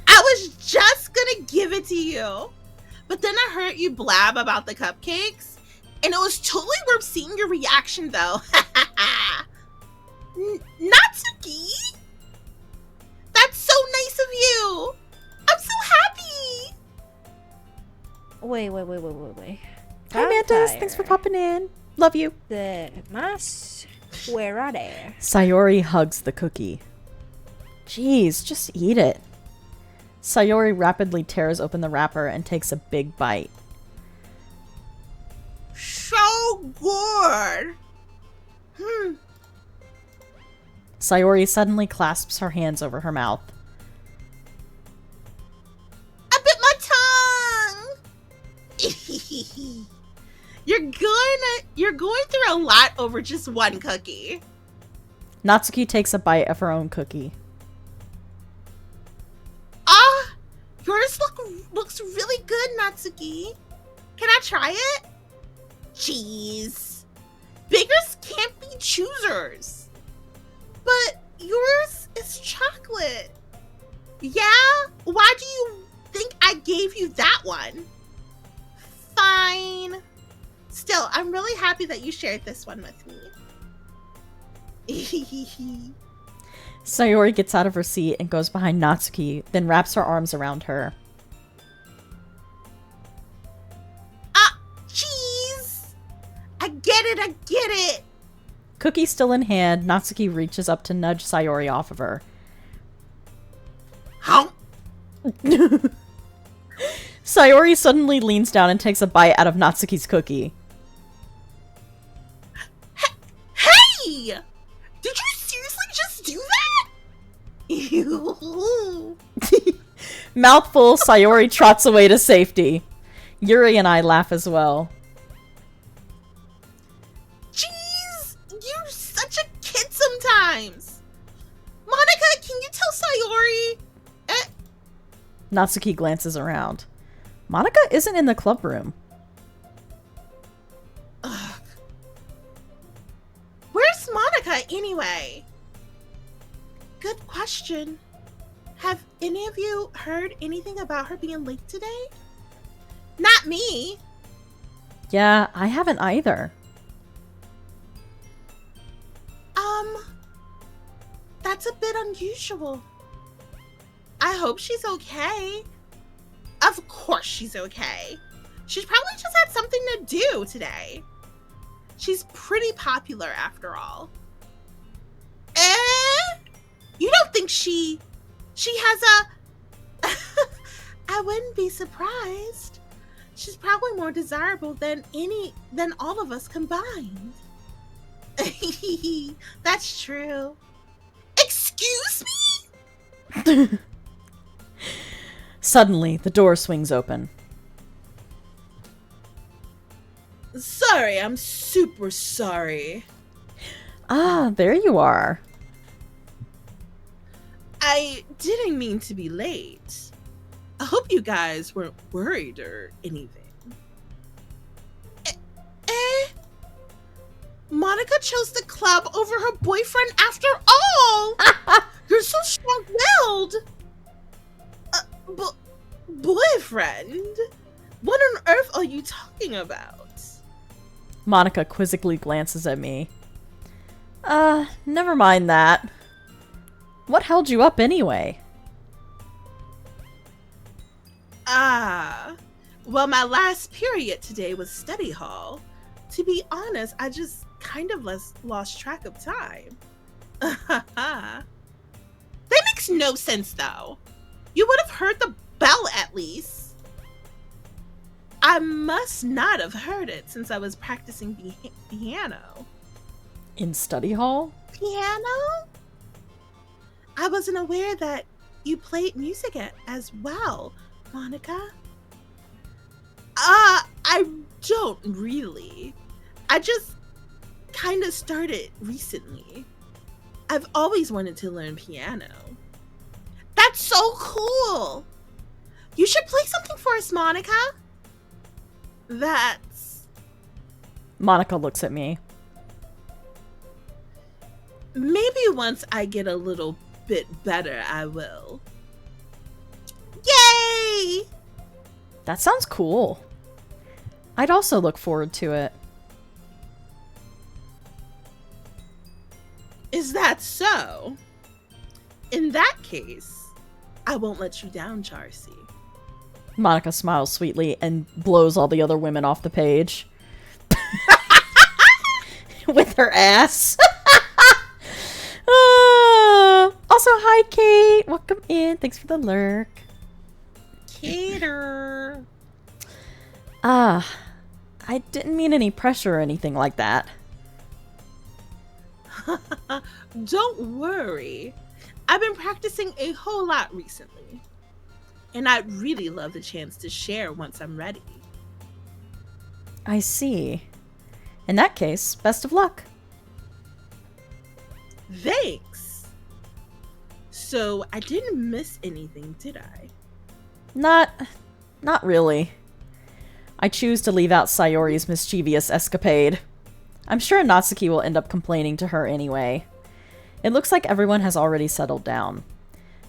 I was just gonna give it to you. But then I heard you blab about the cupcakes. And it was totally worth seeing your reaction, though. Natsuki? That's so nice of you. I'm so happy. Wait. Hi, Mantis. Thanks for popping in. Love you. The mas. Where are they? Sayori hugs the cookie. Jeez, just eat it. Sayori rapidly tears open the wrapper and takes a big bite. So good. Sayori suddenly clasps her hands over her mouth. I bit my tongue. You're going through a lot over just one cookie. Natsuki takes a bite of her own cookie. Yours looks really good, Natsuki. Can I try it? Jeez. Beggars can't be choosers. But yours is chocolate. Yeah? Why do you think I gave you that one? Fine. Still, I'm really happy that you shared this one with me. Sayori gets out of her seat and goes behind Natsuki, then wraps her arms around her. Jeez! I get it! Cookie still in hand, Natsuki reaches up to nudge Sayori off of her. How? Sayori suddenly leans down and takes a bite out of Natsuki's cookie. Hey! Did you seriously just do that? Ew. Mouthful, Sayori trots away to safety. Yuri and I laugh as well. Jeez, you're such a kid sometimes. Monica, can you tell Sayori? Natsuki glances around. Monica isn't in the club room. Ugh. Where's Monica anyway? Good question. Have any of you heard anything about her being late today? Not me. Yeah, I haven't either. That's a bit unusual. I hope she's okay. Of course she's okay. She's probably just had something to do today. She's pretty popular after all. You don't think she has a... I wouldn't be surprised. She's probably more desirable than all of us combined. That's true. Excuse me? Suddenly, the door swings open. Sorry, I'm super sorry. Ah, there you are. I didn't mean to be late. I hope you guys weren't worried or anything. Monica chose the club over her boyfriend after all! You're so strong-willed! Boyfriend? What on earth are you talking about? Monica quizzically glances at me. Never mind that. What held you up anyway? Well, my last period today was study hall. To be honest, I just kind of lost track of time. That makes no sense, though. You would have heard the bell at least. I must not have heard it since I was practicing piano. In study hall? Piano? I wasn't aware that you played music as well, Monica. I don't really. I just kind of started recently. I've always wanted to learn piano. That's so cool! You should play something for us, Monica. That's... Monica looks at me. Maybe once I get a little bit better, I will. Yay! That sounds cool. I'd also look forward to it. Is that so? In that case, I won't let you down, Charcy. Monica smiles sweetly and blows all the other women off the page. With her ass. Also, hi, Kate. Welcome in. Thanks for the lurk. Cater. I didn't mean any pressure or anything like that. Don't worry. I've been practicing a whole lot recently. And I'd really love the chance to share once I'm ready. I see. In that case, best of luck. Thanks. So I didn't miss anything, did I? Not really. I choose to leave out Sayori's mischievous escapade. I'm sure Natsuki will end up complaining to her anyway. It looks like everyone has already settled down.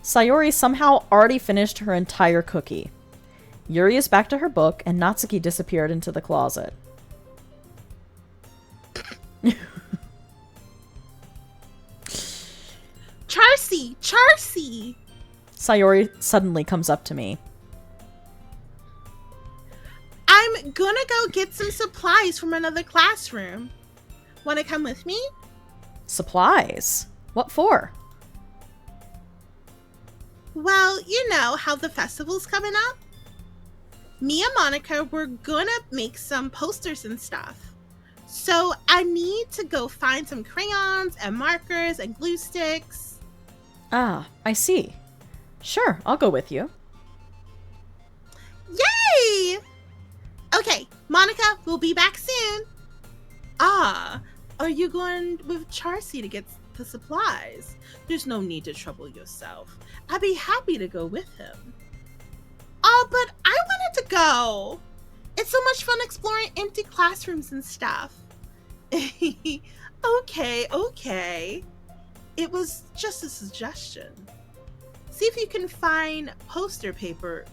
Sayori somehow already finished her entire cookie. Yuri is back to her book, and Natsuki disappeared into the closet. Charcy! Sayori suddenly comes up to me. I'm gonna go get some supplies from another classroom. Wanna come with me? Supplies? What for? Well, you know how the festival's coming up? Me and Monica were gonna make some posters and stuff. So I need to go find some crayons and markers and glue sticks. Ah, I see. Sure, I'll go with you. Yay! Okay, Monica, we'll be back soon. Ah, are you going with Charcy to get the supplies? There's no need to trouble yourself. I'd be happy to go with him. Oh, but I wanted to go. It's so much fun exploring empty classrooms and stuff. Okay. It was just a suggestion. See if you can find poster paper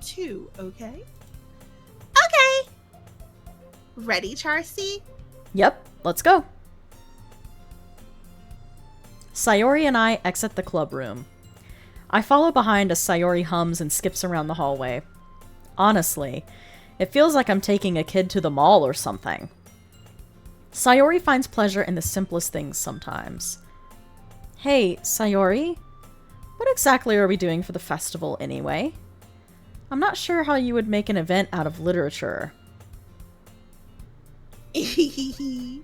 too, okay? Okay. Ready, Charcy? Yep, let's go. Sayori and I exit the club room. I follow behind as Sayori hums and skips around the hallway. Honestly, it feels like I'm taking a kid to the mall or something. Sayori finds pleasure in the simplest things sometimes. Hey, Sayori, what exactly are we doing for the festival anyway? I'm not sure how you would make an event out of literature. Me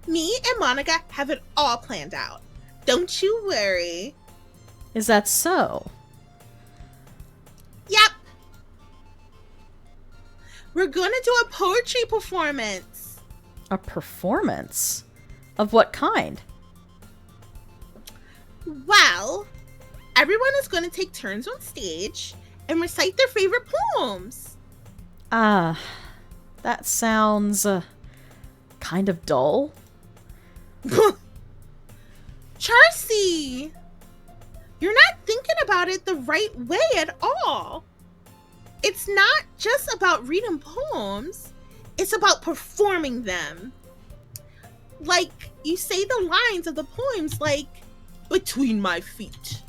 and Monica have it all planned out. Don't you worry. Is that so? Yep. We're gonna do a poetry performance. A performance? Of what kind? Well, everyone is gonna take turns on stage and recite their favorite poems. Ah, that sounds kind of dull. Charcy! You're not thinking about it the right way at all. It's not just about reading poems, it's about performing them. Like, you say the lines of the poems like, between my feet,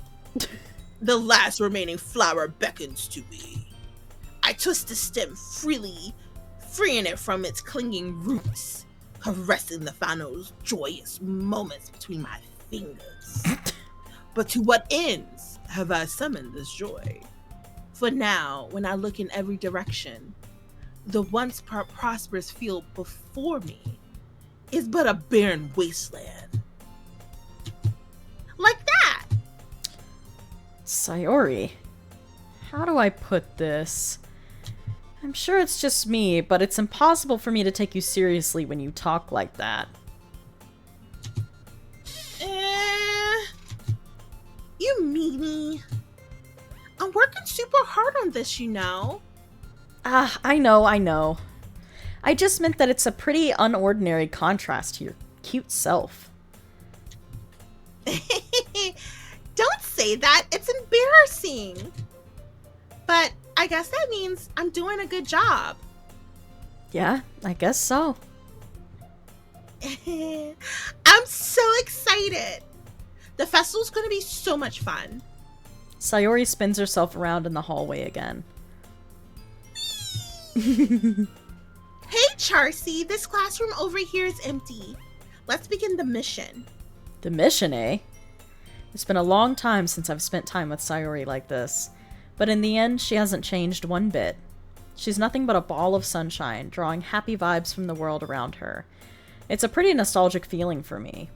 the last remaining flower beckons to me. I twist the stem freely, freeing it from its clinging roots, caressing the final joyous moments between my fingers. But to what ends have I summoned this joy? For now, when I look in every direction, the once prosperous field before me is but a barren wasteland. Like that! Sayori, how do I put this? I'm sure it's just me, but it's impossible for me to take you seriously when you talk like that. You meanie. I'm working super hard on this, you know. Ah, I know. I just meant that it's a pretty unordinary contrast to your cute self. Don't say that. It's embarrassing. But I guess that means I'm doing a good job. Yeah, I guess so. I'm so excited. The festival's going to be so much fun. Sayori spins herself around in the hallway again. Hey, Charcy, this classroom over here is empty. Let's begin the mission. The mission, eh? It's been a long time since I've spent time with Sayori like this. But in the end, she hasn't changed one bit. She's nothing but a ball of sunshine, drawing happy vibes from the world around her. It's a pretty nostalgic feeling for me.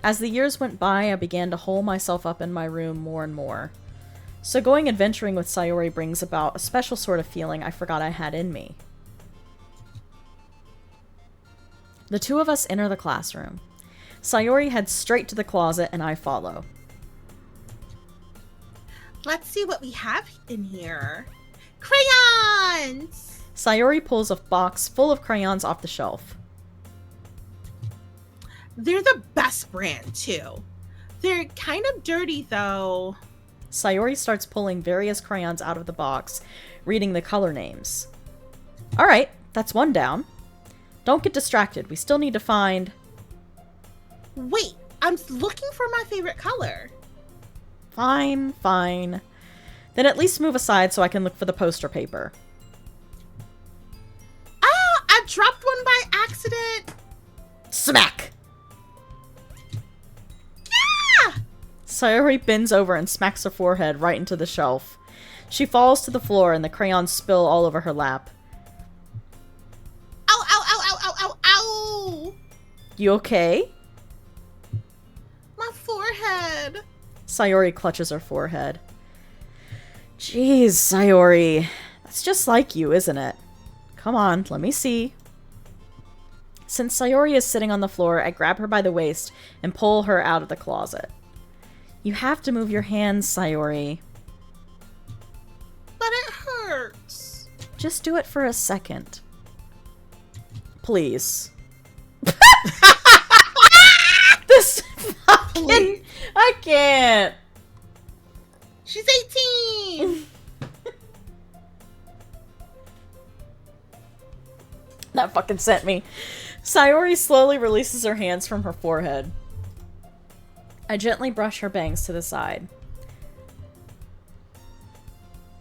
As the years went by, I began to hole myself up in my room more and more. So going adventuring with Sayori brings about a special sort of feeling I forgot I had in me. The two of us enter the classroom. Sayori heads straight to the closet and I follow. Let's see what we have in here. Crayons! Sayori pulls a box full of crayons off the shelf. They're the best brand, too. They're kind of dirty, though. Sayori starts pulling various crayons out of the box, reading the color names. Alright, that's one down. Don't get distracted, we still need to find... Wait, I'm looking for my favorite color. Fine. Then at least move aside so I can look for the poster paper. Ah, I dropped one by accident. Smack! Yeah! Sayori bends over and smacks her forehead right into the shelf. She falls to the floor and the crayons spill all over her lap. Ow, ow, ow, ow, ow, ow, You okay? My forehead. Sayori clutches her forehead. Jeez, Sayori. That's just like you, isn't it? Come on, let me see. Since Sayori is sitting on the floor, I grab her by the waist and pull her out of the closet. You have to move your hands, Sayori. But it hurts. Just do it for a second. Please. This fucking... I can't. She's 18. That fucking sent me. Sayori slowly releases her hands from her forehead. I gently brush her bangs to the side.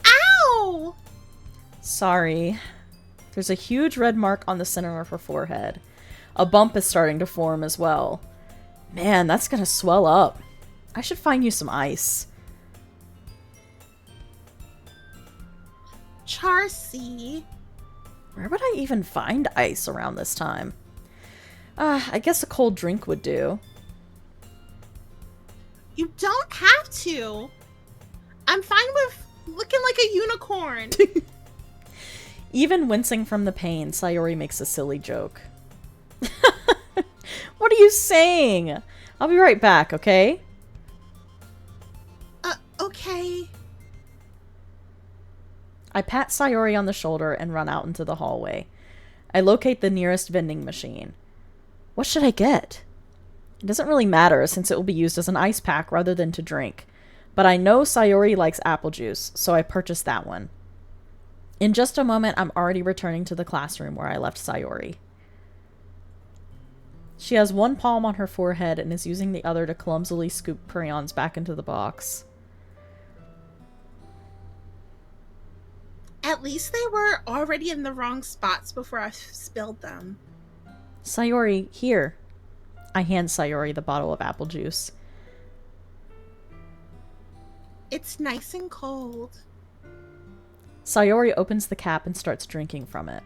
Ow! Sorry. There's a huge red mark on the center of her forehead. A bump is starting to form as well. Man, that's gonna swell up. I should find you some ice. Charcy. Where would I even find ice around this time? I guess a cold drink would do. You don't have to. I'm fine with looking like a unicorn. Even wincing from the pain, Sayori makes a silly joke. What are you saying? I'll be right back, okay? Okay. I pat Sayori on the shoulder and run out into the hallway. I locate the nearest vending machine. What should I get? It doesn't really matter since it will be used as an ice pack rather than to drink. But I know Sayori likes apple juice, so I purchase that one. In just a moment, I'm already returning to the classroom where I left Sayori. She has one palm on her forehead and is using the other to clumsily scoop crayons back into the box. At least they were already in the wrong spots before I spilled them. Sayori, here. I hand Sayori the bottle of apple juice. It's nice and cold. Sayori opens the cap and starts drinking from it.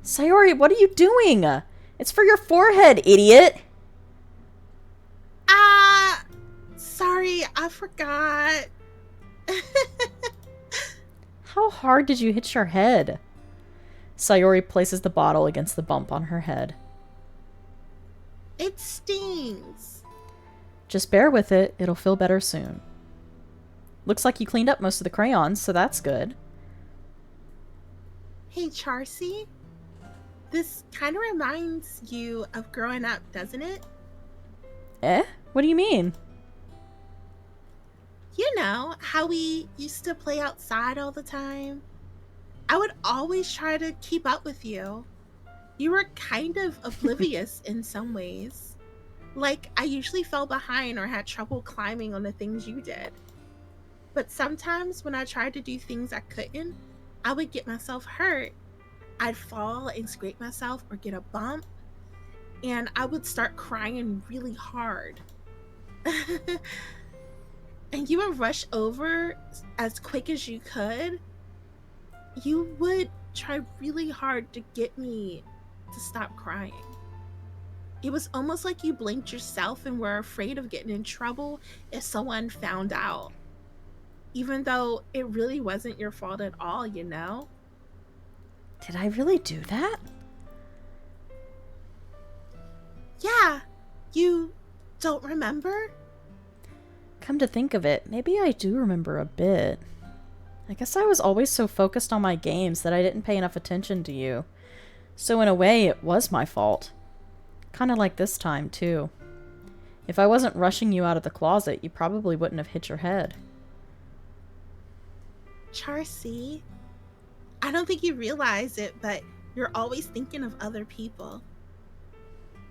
Sayori, what are you doing? It's for your forehead, idiot! Sorry, I forgot. How hard did you hit your head? Sayori places the bottle against the bump on her head. It stings. Just bear with it, it'll feel better soon. Looks like you cleaned up most of the crayons, so that's good. Hey, Charcy. This kind of reminds you of growing up, doesn't it? Eh? What do you mean? You know, how we used to play outside all the time? I would always try to keep up with you. You were kind of oblivious in some ways. Like, I usually fell behind or had trouble climbing on the things you did. But sometimes when I tried to do things I couldn't, I would get myself hurt. I'd fall and scrape myself or get a bump, and I would start crying really hard. And you would rush over as quick as you could. You would try really hard to get me to stop crying. It was almost like you blinked yourself and were afraid of getting in trouble if someone found out. Even though it really wasn't your fault at all, you know? Did I really do that? Yeah, you don't remember? Come to think of it, maybe I do remember a bit. I guess I was always so focused on my games that I didn't pay enough attention to you. So in a way, it was my fault. Kinda like this time, too. If I wasn't rushing you out of the closet, you probably wouldn't have hit your head. Charcy, I don't think you realize it, but you're always thinking of other people.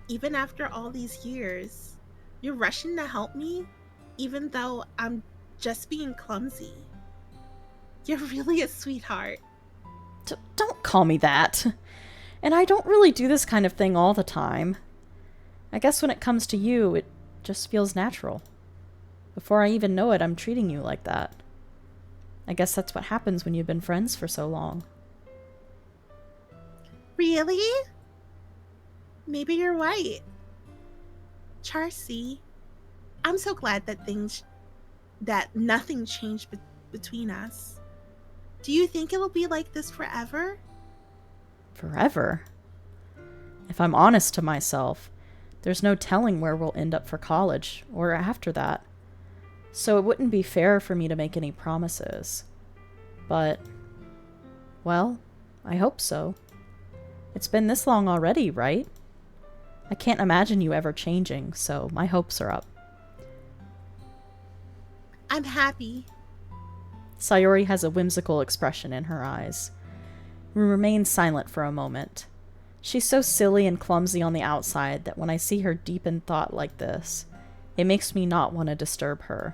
Even after all these years, you're rushing to help me, even though I'm just being clumsy. You're really a sweetheart. Don't call me that. And I don't really do this kind of thing all the time. I guess when it comes to you, it just feels natural. Before I even know it, I'm treating you like that. I guess that's what happens when you've been friends for so long. Really? Maybe you're right. Charcy, I'm so glad that nothing changed between us. Do you think it'll be like this forever? Forever? If I'm honest to myself, there's no telling where we'll end up for college or after that. So it wouldn't be fair for me to make any promises. But, well, I hope so. It's been this long already, right? I can't imagine you ever changing, so my hopes are up. I'm happy. Sayori has a whimsical expression in her eyes. We remain silent for a moment. She's so silly and clumsy on the outside that when I see her deep in thought like this, it makes me not want to disturb her.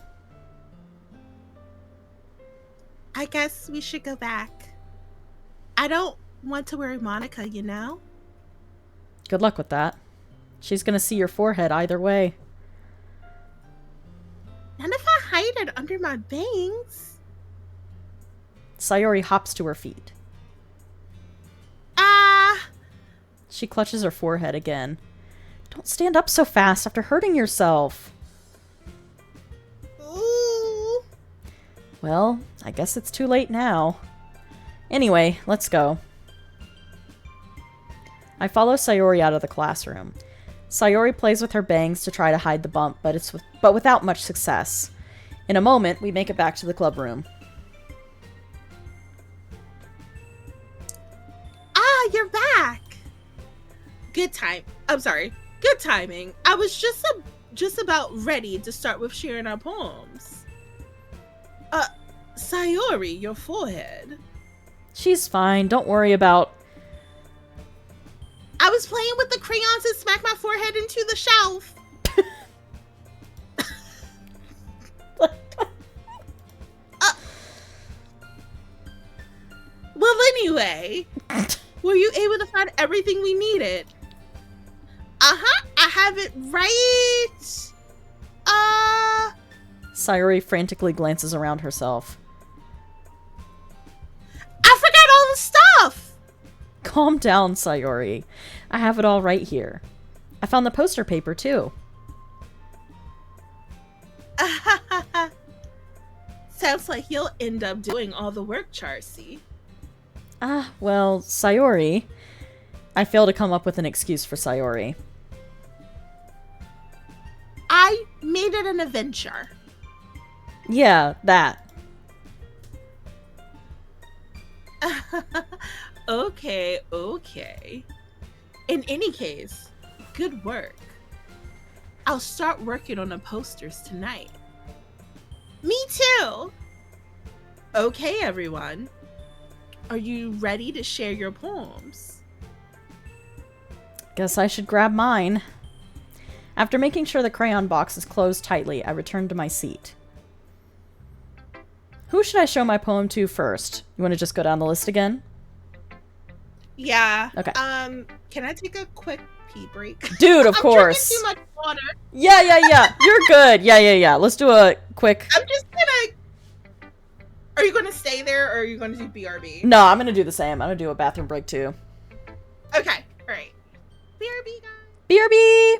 I guess we should go back. I don't want to worry Monica, you know? Good luck with that. She's gonna see your forehead either way. Not if I hide it under my bangs. Sayori hops to her feet. Ah! She clutches her forehead again. Don't stand up so fast after hurting yourself. Ooh. Well, I guess it's too late now. Anyway, let's go. I follow Sayori out of the classroom. Sayori plays with her bangs to try to hide the bump, but without much success. In a moment, we make it back to the club room. Ah, you're back. Good timing. I was just about ready to start with sharing our poems. Sayori, your forehead. She's fine. Don't worry about... I was playing with the crayons and smacked my forehead into the shelf. Well, anyway, were you able to find everything we needed? Uh-huh, I have it right. Sayori frantically glances around herself. I forgot all the stuff. Calm down, Sayori. I have it all right here. I found the poster paper, too. Sounds like you'll end up doing all the work, Charcy. Well, Sayori. I fail to come up with an excuse for Sayori. I made it an adventure. Yeah, that. Okay. In any case, good work. I'll start working on the posters tonight. Me too! Okay, everyone. Are you ready to share your poems? Guess I should grab mine. After making sure the crayon box is closed tightly, I return to my seat. Who should I show my poem to first? You want to just go down the list again? Yeah. Okay. Can I take a quick pee break? Dude, of course. I'm drinking too much water. Yeah. You're good. Yeah. Let's do a quick... I'm just gonna... Are you gonna stay there or are you gonna do BRB? No, I'm gonna do the same. I'm gonna do a bathroom break too. Okay, alright. BRB, guys. BRB!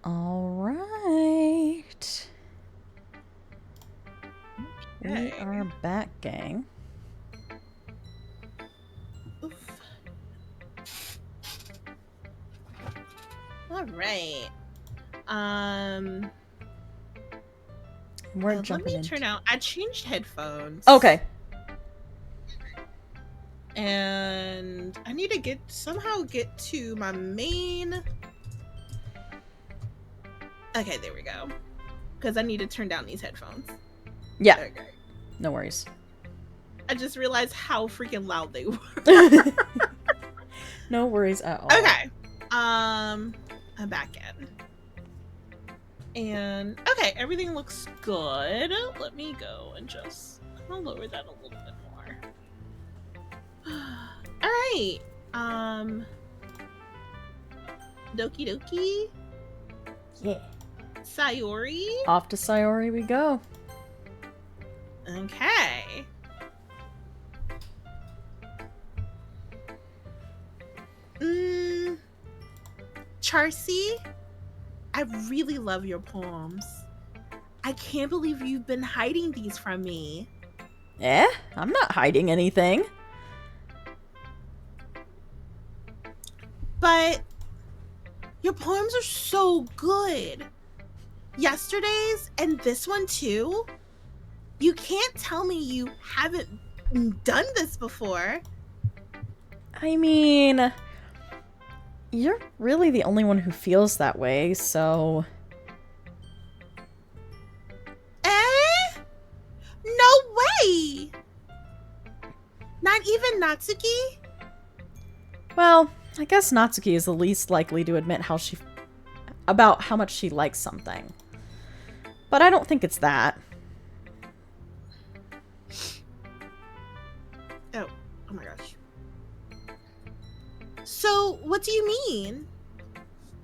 All right. We Okay. are back, gang. Oof. All right. We're Let jumping me in. turn out. I changed headphones. Okay. And I need to somehow get to my main. Okay, there we go. Because I need to turn down these headphones. Yeah. Okay. No worries. I just realized how freaking loud they were. No worries at all. Okay. I'm back in. And okay, everything looks good. Let me go and I'll lower that a little bit more. All right. Doki Doki. Yeah. Sayori. Off to Sayori we go. Okay. Charcy, I really love your poems. I can't believe you've been hiding these from me. Eh? I'm not hiding anything. But your poems are so good. Yesterday's and this one too. You can't tell me you haven't done this before. I mean, you're really the only one who feels that way, so... Eh? No way! Not even Natsuki? Well, I guess Natsuki is the least likely to admit about how much she likes something. But I don't think it's that. Oh my gosh. So, what do you mean?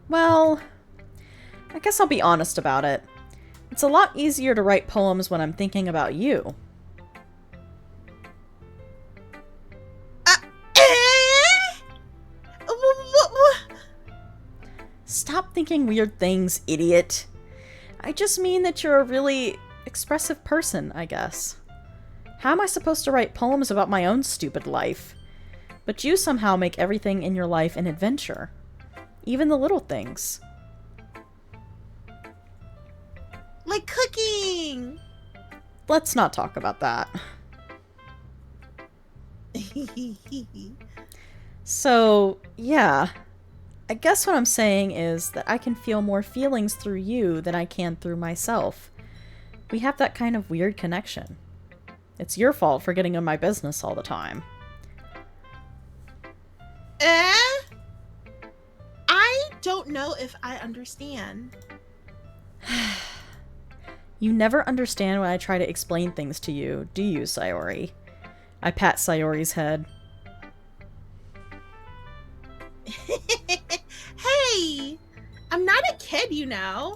Well, I guess I'll be honest about it. It's a lot easier to write poems when I'm thinking about you. Stop thinking weird things, idiot. I just mean that you're a really expressive person, I guess. How am I supposed to write poems about my own stupid life? But you somehow make everything in your life an adventure. Even the little things. Like cooking! Let's not talk about that. So, yeah. I guess what I'm saying is that I can feel more feelings through you than I can through myself. We have that kind of weird connection. It's your fault for getting in my business all the time. I don't know if I understand. You never understand when I try to explain things to you, do you, Sayori? I pat Sayori's head. Hey! I'm not a kid, you know.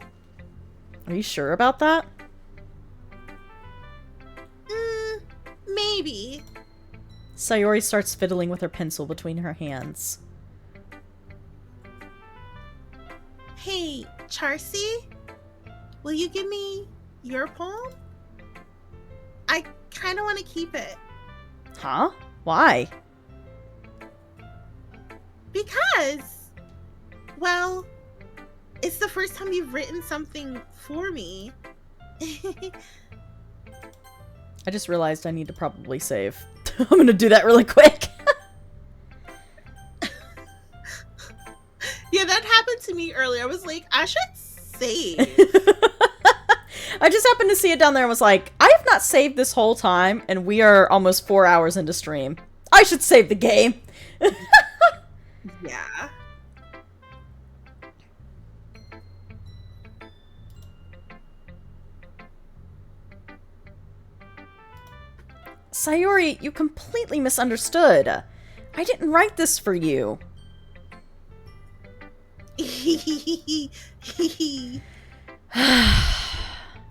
Are you sure about that? Maybe. Sayori starts fiddling with her pencil between her hands. Hey, Charcy? Will you give me your poem? I kind of want to keep it. Huh? Why? Because, well, it's the first time you've written something for me. I just realized I need to probably save. I'm gonna do that really quick. Yeah, that happened to me earlier. I was like, I should save. I just happened to see it down there and was like, I have not saved this whole time, and we are almost 4 hours into stream. I should save the game. Yeah. Sayori, you completely misunderstood. I didn't write this for you.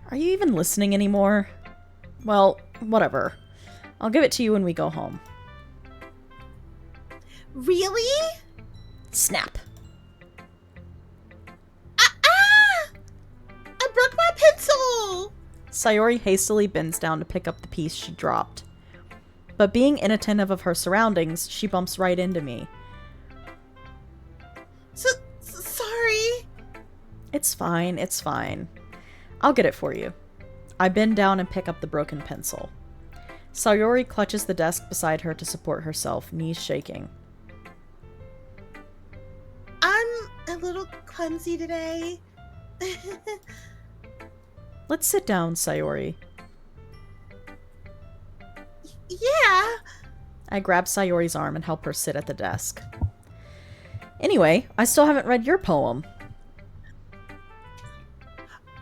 Are you even listening anymore? Well, whatever. I'll give it to you when we go home. Really? Snap. you. Sayori hastily bends down to pick up the piece she dropped. But being inattentive of her surroundings, she bumps right into me. Sorry. It's fine, it's fine. I'll get it for you. I bend down and pick up the broken pencil. Sayori clutches the desk beside her to support herself, knees shaking. I'm a little clumsy today. Let's sit down, Sayori. Yeah. I grab Sayori's arm and help her sit at the desk. Anyway, I still haven't read your poem.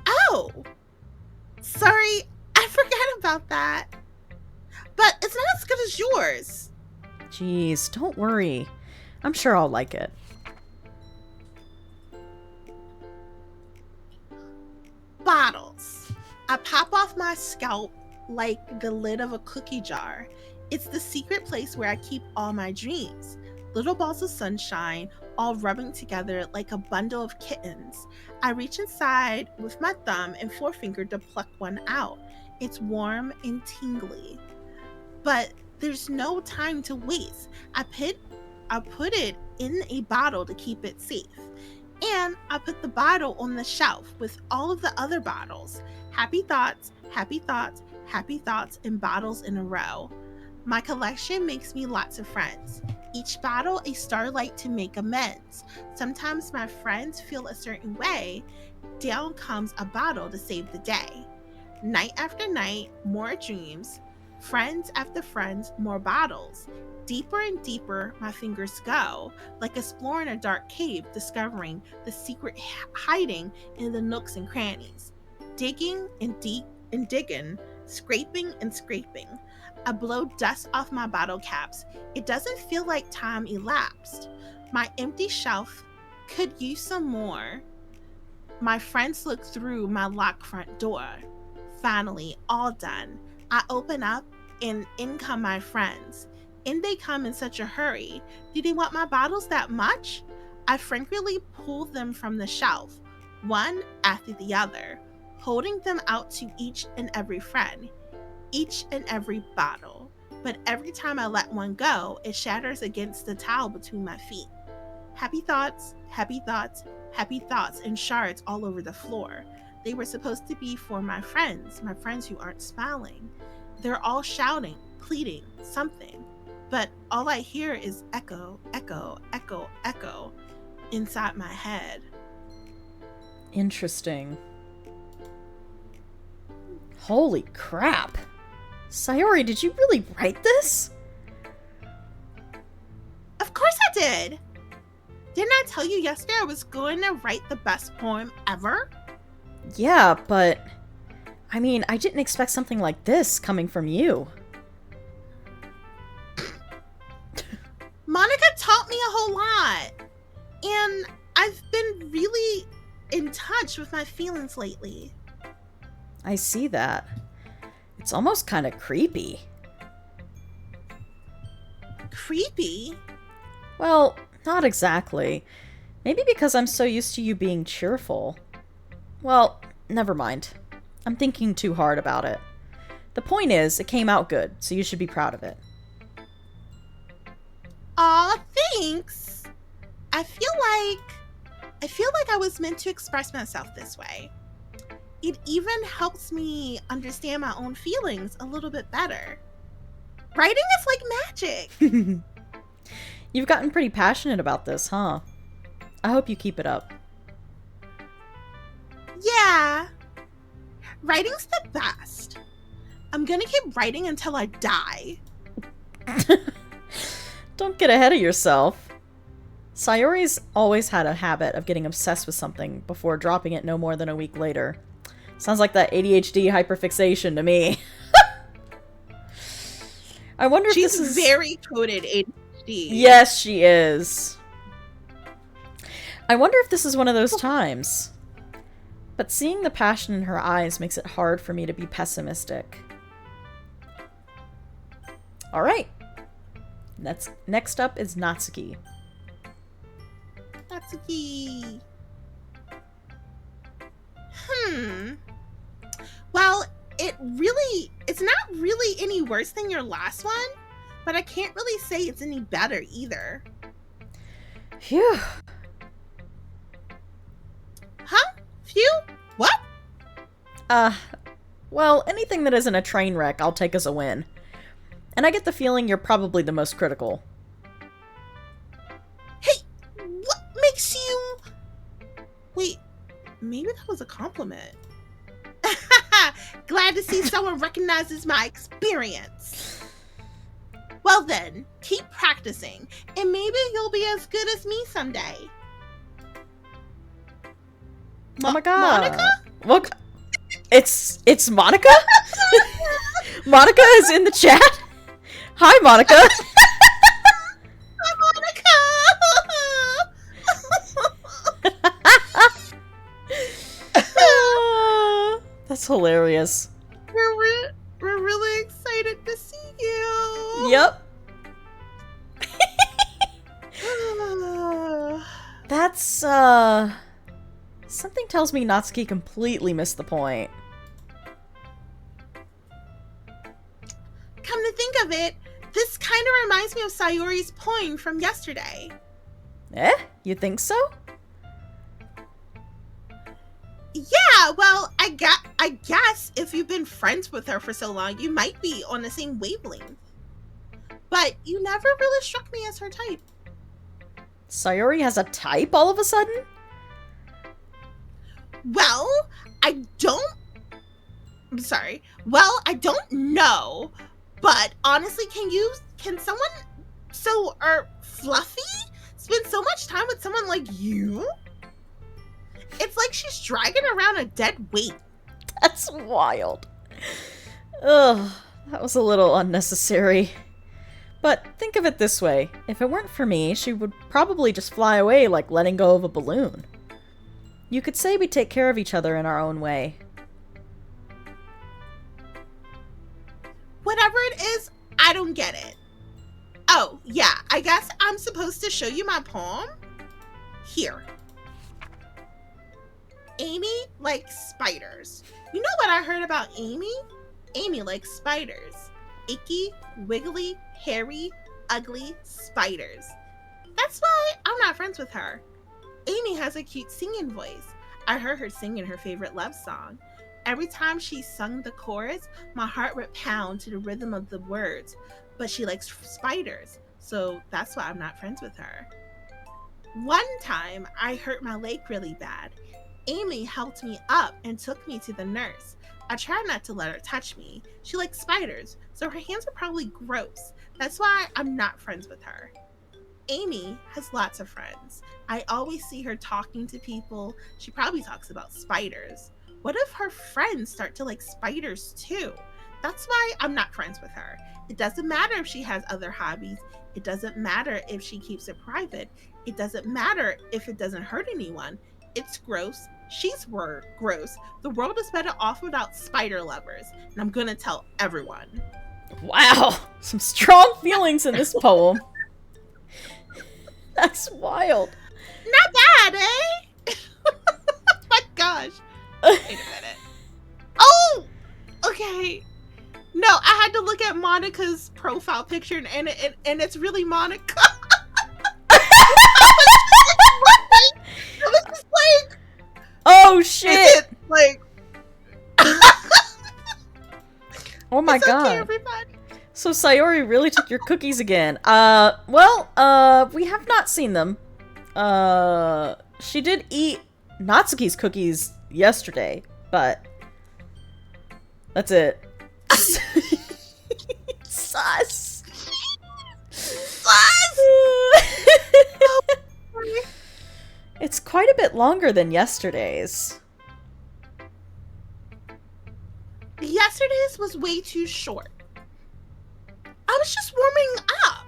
Oh. Sorry, I forgot about that. But it's not as good as yours. Jeez, don't worry. I'm sure I'll like it. Bottles. I pop off my scalp like the lid of a cookie jar. It's the secret place where I keep all my dreams. Little balls of sunshine, all rubbing together like a bundle of kittens. I reach inside with my thumb and forefinger to pluck one out. It's warm and tingly. But there's no time to waste. I put it in a bottle to keep it safe. And I put the bottle on the shelf with all of the other bottles. Happy thoughts, happy thoughts, happy thoughts, and bottles in a row. My collection makes me lots of friends. Each bottle a starlight to make amends. Sometimes my friends feel a certain way. Down comes a bottle to save the day. Night after night, more dreams. Friends after friends, more bottles. Deeper and deeper my fingers go, like exploring a dark cave, discovering the secret hiding in the nooks and crannies. Digging and digging, scraping and scraping. I blow dust off my bottle caps. It doesn't feel like time elapsed. My empty shelf could use some more. My friends look through my locked front door. Finally, all done. I open up and in come my friends. In they come in such a hurry. Do they want my bottles that much? I frankly pull them from the shelf, one after the other, holding them out to each and every friend, each and every bottle. But every time I let one go, it shatters against the towel between my feet. Happy thoughts, happy thoughts, happy thoughts, and shards all over the floor. They were supposed to be for my friends who aren't smiling. They're all shouting, pleading, something. But all I hear is echo, echo, echo, echo inside my head. Interesting. Holy crap. Sayori, did you really write this? Of course I did. Didn't I tell you yesterday I was going to write the best poem ever? Yeah, but I mean, I didn't expect something like this coming from you. Monica taught me a whole lot. And I've been really in touch with my feelings lately. I see that. It's almost kind of creepy. Creepy? Well, not exactly. Maybe because I'm so used to you being cheerful. Well, never mind. I'm thinking too hard about it. The point is, it came out good, so you should be proud of it. Aw, thanks. I feel like I was meant to express myself this way. It even helps me understand my own feelings a little bit better. Writing is like magic. You've gotten pretty passionate about this, huh? I hope you keep it up. Yeah. Writing's the best. I'm gonna keep writing until I die. Don't get ahead of yourself. Sayori's always had a habit of getting obsessed with something before dropping it no more than a week later. Sounds like that ADHD hyperfixation to me. I wonder if She's this is... very coded ADHD. Yes, she is. I wonder if this is one of those times. But seeing the passion in her eyes makes it hard for me to be pessimistic. Alright. Next up is Natsuki. Natsuki. it's not really any worse than your last one, but I can't really say it's any better either. Phew. Huh? Phew? What? Well, anything that isn't a train wreck, I'll take as a win. And I get the feeling you're probably the most critical. Hey, what makes you... Wait, maybe that was a compliment. Glad to see someone recognizes my experience. Well then, keep practicing, and maybe you'll be as good as me someday. Oh my god. Monica? Look, it's Monica? Monica is in the chat? Hi, Monica. Hi, Monica! That's hilarious. We're really excited to see you. Yep. That's, something tells me Natsuki completely missed the point. Come to think of it, this kind of reminds me of Sayori's poem from yesterday. Eh? You think so? Yeah, well, I guess if you've been friends with her for so long, you might be on the same wavelength. But you never really struck me as her type. Sayori has a type all of a sudden? Well, I don't know. But honestly, can someone fluffy spend so much time with someone like you? It's like she's dragging around a dead weight. That's wild. Ugh, that was a little unnecessary. But think of it this way. If it weren't for me, she would probably just fly away like letting go of a balloon. You could say we take care of each other in our own way. Whatever it is, I don't get it. Oh, yeah, I guess I'm supposed to show you my poem? Here. Amy likes spiders. You know what I heard about Amy? Amy likes spiders. Icky, wiggly, hairy, ugly spiders. That's why I'm not friends with her. Amy has a cute singing voice. I heard her sing in her favorite love song. Every time she sung the chorus, my heart would pound to the rhythm of the words. But she likes spiders, so that's why I'm not friends with her. One time, I hurt my leg really bad. Amy helped me up and took me to the nurse. I tried not to let her touch me. She likes spiders, so her hands are probably gross. That's why I'm not friends with her. Amy has lots of friends. I always see her talking to people. She probably talks about spiders. What if her friends start to like spiders too? That's why I'm not friends with her. It doesn't matter if she has other hobbies. It doesn't matter if she keeps it private. It doesn't matter if it doesn't hurt anyone. It's gross. She's gross. The world is better off without spider lovers. And I'm gonna tell everyone. Wow, some strong feelings in this poem. That's wild. Not bad, eh? My gosh. Wait a minute. Oh! Okay. No, I had to look at Monica's profile picture and it's really Monica. I was just like, oh shit! is it like Oh my it's god. okay, everybody. So Sayori really took your cookies again. We have not seen them. She did eat Natsuki's cookies yesterday, but that's it. Sus. It's quite a bit longer than yesterday's. Yesterday's was way too short. I was just warming up.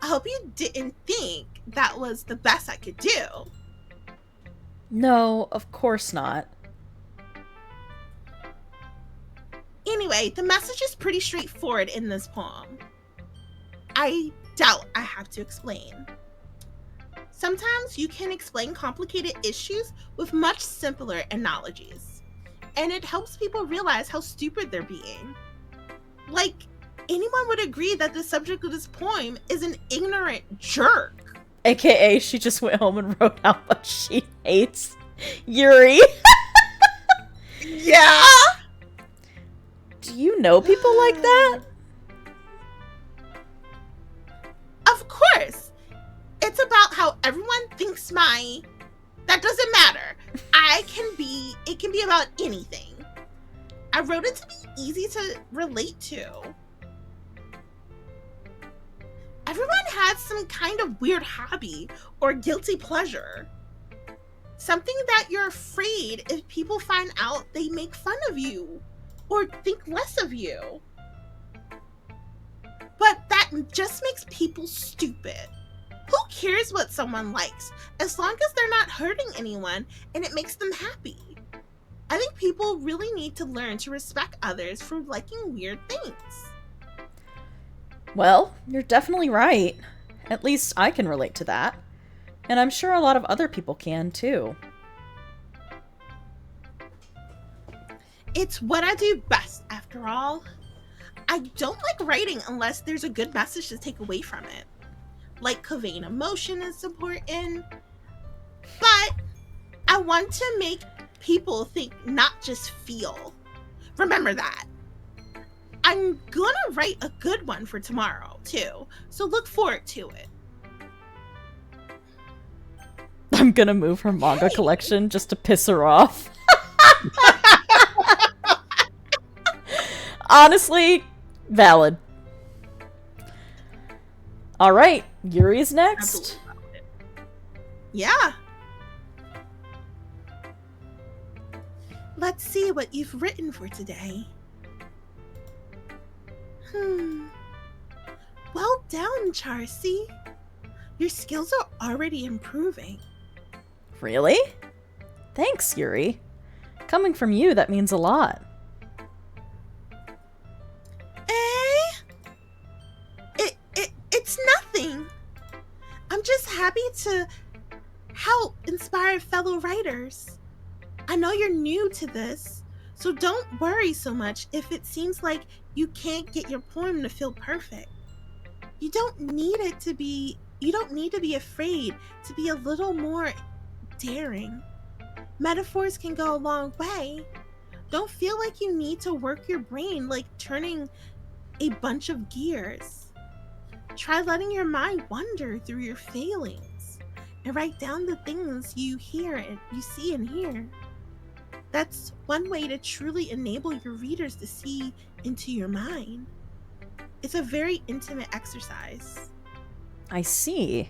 I hope you didn't think that was the best I could do. No, of course not. Anyway, the message is pretty straightforward in this poem. I doubt I have to explain. Sometimes you can explain complicated issues with much simpler analogies. and it helps people realize how stupid they're being. Like, anyone would agree that the subject of this poem is an ignorant jerk. AKA, she just went home and wrote how much she hates Yuri. Yeah! Do you know people like that? Of course. It's about how everyone thinks that doesn't matter. It can be about anything. I wrote it to be easy to relate to. Everyone has some kind of weird hobby or guilty pleasure. Something that you're afraid if people find out they make fun of you or think less of you. But that just makes people stupid. Who cares what someone likes, as long as they're not hurting anyone and it makes them happy? I think people really need to learn to respect others for liking weird things. Well, you're definitely right. At least I can relate to that. And I'm sure a lot of other people can too. It's what I do best, after all. I don't like writing unless there's a good message to take away from it. Like, conveying emotion is important, but I want to make people think, not just feel. Remember that. I'm gonna write a good one for tomorrow, too, so look forward to it. I'm gonna move her manga collection just to piss her off. Honestly, valid. Alright, Yuri's next. Yeah. Let's see what you've written for today. Well done, Charcy. Your skills are already improving. Really? Thanks, Yuri. Coming from you, that means a lot. It's nothing. I'm just happy to help inspire fellow writers. I know you're new to this, so don't worry so much if it seems like you can't get your poem to feel perfect. You don't need to be afraid to be a little more daring. Metaphors can go a long way. Don't feel like you need to work your brain like turning a bunch of gears. Try letting your mind wander through your failings and write down the things you see and hear. That's one way to truly enable your readers to see into your mind. It's a very intimate exercise. I see.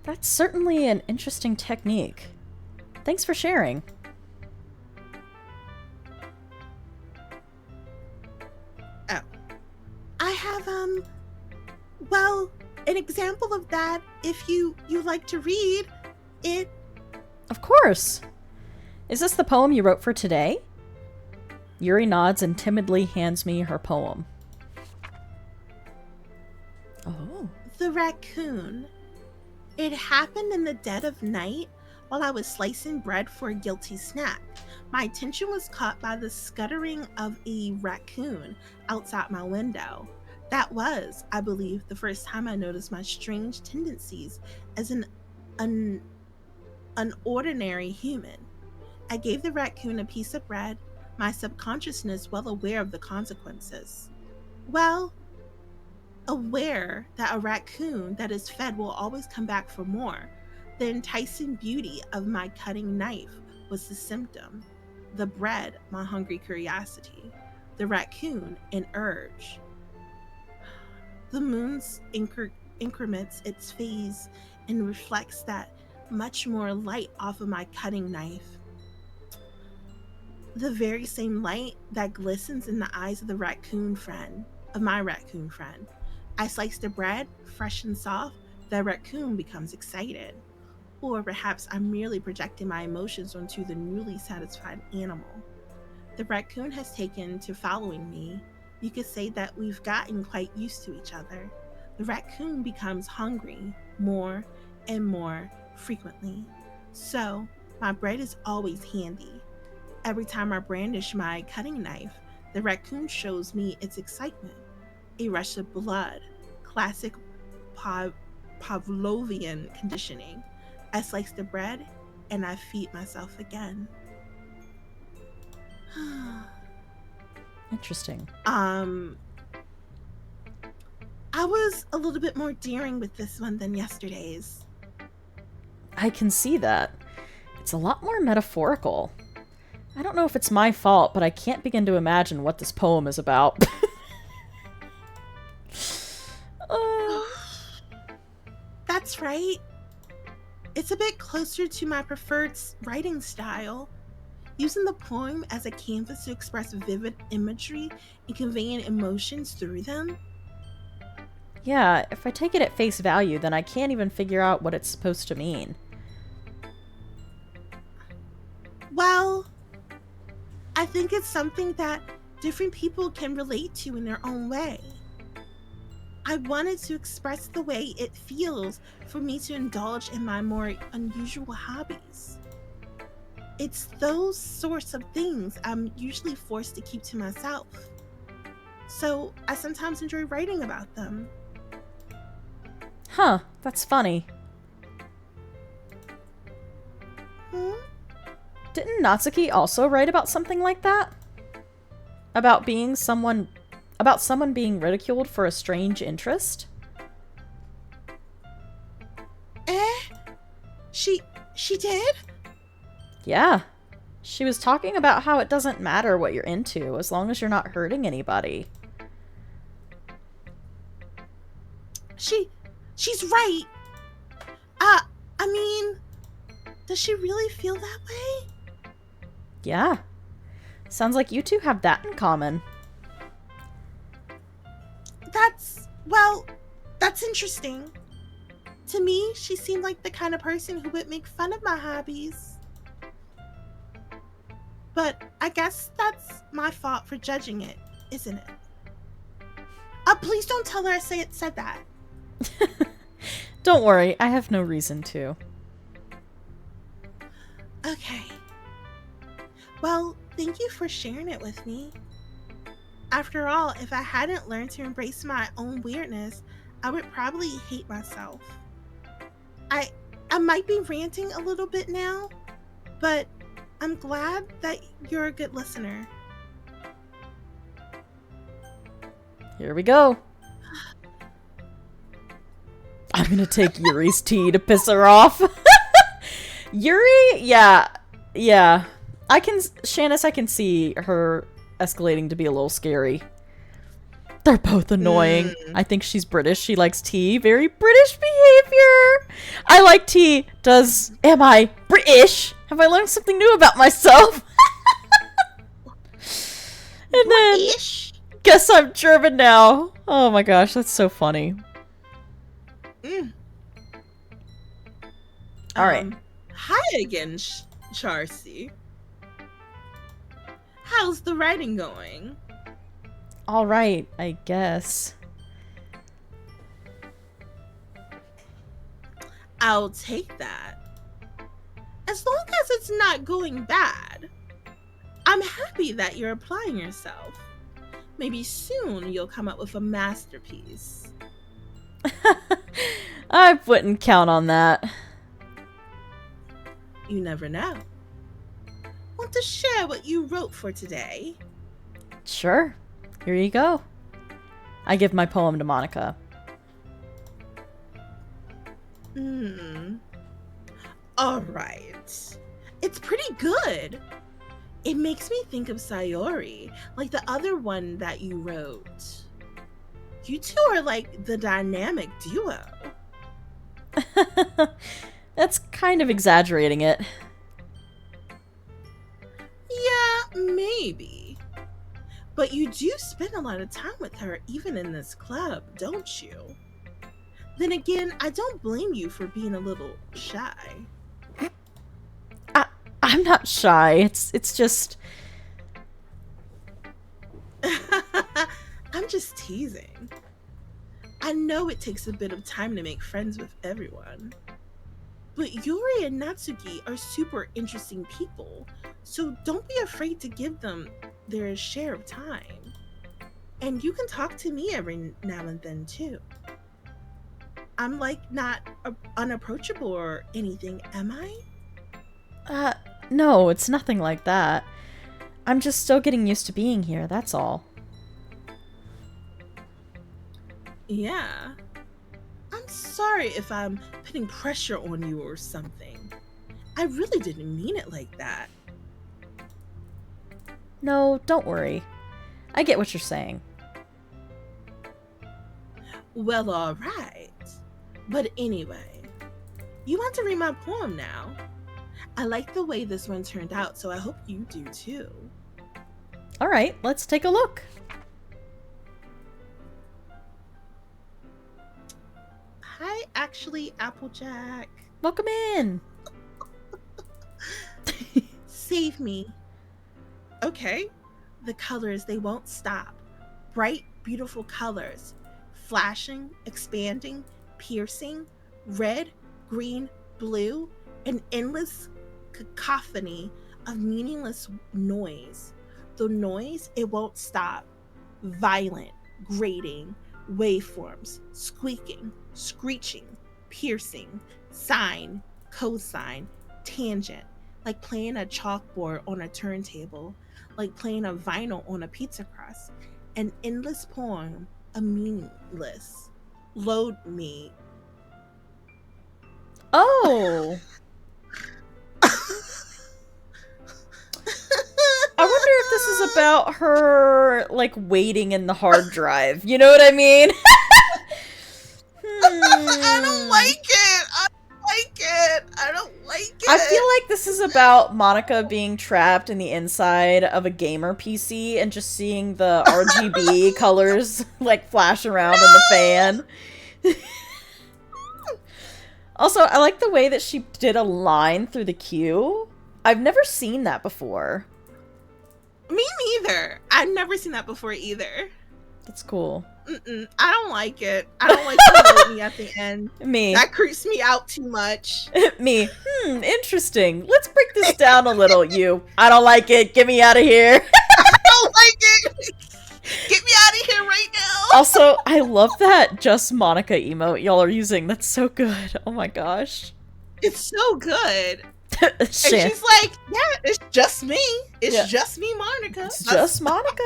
That's certainly an interesting technique. Thanks for sharing. Oh. I have, well, an example of that, if you like to read it. Of course. Is this the poem you wrote for today? Yuri nods and timidly hands me her poem. Oh. The raccoon. It happened in the dead of night while I was slicing bread for a guilty snack. My attention was caught by the scuttering of a raccoon outside my window. That was, I believe, the first time I noticed my strange tendencies as an ordinary human. I gave the raccoon a piece of bread, my subconsciousness well aware of the consequences. Well, aware that a raccoon that is fed will always come back for more. The enticing beauty of my cutting knife was the symptom. The bread, my hungry curiosity. The raccoon, an urge. The moon increments its phase and reflects that much more light off of my cutting knife. The very same light that glistens in the eyes of my raccoon friend. I slice the bread, fresh and soft, the raccoon becomes excited. Or perhaps I'm merely projecting my emotions onto the newly satisfied animal. The raccoon has taken to following me. You could say that we've gotten quite used to each other. The raccoon becomes hungry more and more frequently. So, my bread is always handy. Every time I brandish my cutting knife, the raccoon shows me its excitement. A rush of blood. Classic Pav- Pavlovian conditioning. I slice the bread and I feed myself again. Interesting. I was a little bit more daring with this one than yesterday's. I can see that. It's a lot more metaphorical. I don't know if it's my fault, but I can't begin to imagine what this poem is about. uh, That's right. It's a bit closer to my preferred writing style, using the poem as a canvas to express vivid imagery and conveying emotions through them. yeah, if I take it at face value, then I can't even figure out what it's supposed to mean. Well, I think it's something that different people can relate to in their own way. I wanted to express the way it feels for me to indulge in my more unusual hobbies. It's those sorts of things I'm usually forced to keep to myself. So I sometimes enjoy writing about them. Huh, that's funny. Hmm? Didn't Natsuki also write about something like that? About someone being ridiculed for a strange interest? Eh? She did? Yeah. She was talking about how it doesn't matter what you're into as long as you're not hurting anybody. She's right. I mean, does she really feel that way? Yeah. Sounds like you two have that in common. That's interesting. To me, she seemed like the kind of person who would make fun of my hobbies. But I guess that's my fault for judging it, isn't it? Please don't tell her I said that. Don't worry, I have no reason to. Okay. Well, thank you for sharing it with me. After all, if I hadn't learned to embrace my own weirdness, I would probably hate myself. I might be ranting a little bit now, but I'm glad that you're a good listener. Here we go. I'm gonna take Yuri's tea to piss her off. Yuri? Yeah. Shanice, I can see her escalating to be a little scary. They're both annoying. I think she's British. She likes tea. Very British behavior. I like tea. Am I British? Have I learned something new about myself? And then, British? guess I'm German now. Oh my gosh, that's so funny. All right. Hi again, Charcy. How's the writing going? All right, I guess. I'll take that. As long as it's not going bad. I'm happy that you're applying yourself. Maybe soon you'll come up with a masterpiece. I wouldn't count on that. You never know. Want to share what you wrote for today? Sure. Here you go. I give my poem to Monica. Alright. It's pretty good. It makes me think of Sayori, like the other one that you wrote. You two are like the dynamic duo. That's kind of exaggerating it. Yeah, maybe. But you do spend a lot of time with her, even in this club, don't you? Then again, I don't blame you for being a little shy. I'm not shy. It's just... I'm just teasing. I know it takes a bit of time to make friends with everyone. But Yuri and Natsuki are super interesting people So don't be afraid to give them their share of time. And you can talk to me every now and then too. I'm like not unapproachable or anything, am I? No, it's nothing like that. I'm just still getting used to being here, that's all. Yeah. I'm sorry if I'm putting pressure on you or something. I really didn't mean it like that. No, don't worry. I get what you're saying. Well, alright. But anyway, you want to read my poem now? I like the way this one turned out, so I hope you do too. Alright, let's take a look. Hi, actually, Applejack. Welcome in. Save me. Okay. The colors, they won't stop. Bright, beautiful colors. Flashing, expanding, piercing, red, green, blue, an endless cacophony of meaningless noise. The noise, it won't stop. Violent, grating, waveforms, squeaking, screeching, piercing, sine, cosine, tangent, like playing a chalkboard on a turntable, like playing a vinyl on a pizza crust, an endless poem, a meaningless. Load me. Oh. I wonder if this is about her, like, waiting in the hard drive. You know what I mean? I don't like it. I don't like it. I don't like it. I feel like this is about Monica being trapped in the inside of a gamer PC and just seeing the RGB colors, like, flash around in the fan. Also, I like the way that she did a line through the queue. I've never seen that before. Me neither. I've never seen that before either. That's cool. I don't like it. I don't like to load me at the end. Me. That creeps me out too much. Me. Interesting. Let's break this down a little, you. I don't like it. Get me out of here. I don't like it. Get me out of here right now. Also, I love that Just Monica emote y'all are using. That's so good. Oh my gosh. It's so good. And she's like, yeah, it's just me. It's just me, Monica. It's just Monica.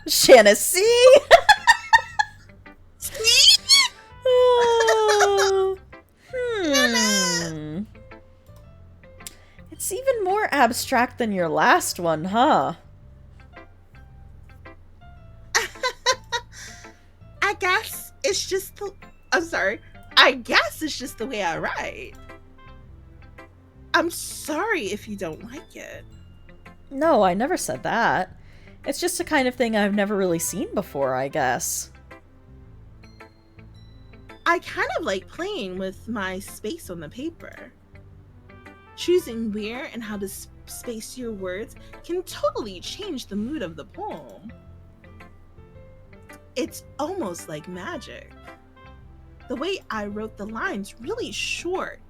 Shanna, see? See? It's even more abstract than your last one, huh? I guess it's just the... I'm sorry. I guess it's just the way I write. I'm sorry if you don't like it. No, I never said that. It's just the kind of thing I've never really seen before, I guess. I kind of like playing with my space on the paper. Choosing where and how to space your words can totally change the mood of the poem. It's almost like magic. The way I wrote the lines really short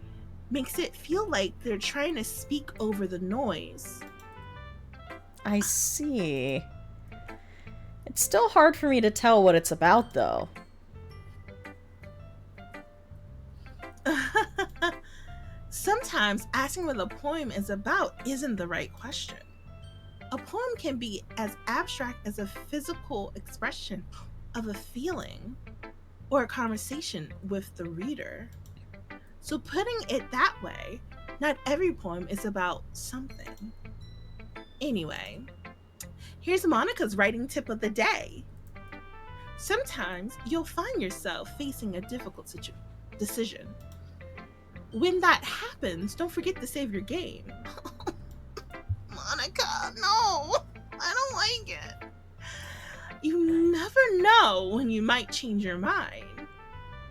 makes it feel like they're trying to speak over the noise. I see. It's still hard for me to tell what it's about, though. Sometimes asking what a poem is about isn't the right question. A poem can be as abstract as a physical expression of a feeling or a conversation with the reader. So putting it that way, not every poem is about something. Anyway, here's Monica's writing tip of the day. Sometimes you'll find yourself facing a difficult decision. When that happens, don't forget to save your game. Monica, no, I don't like it. You never know when you might change your mind,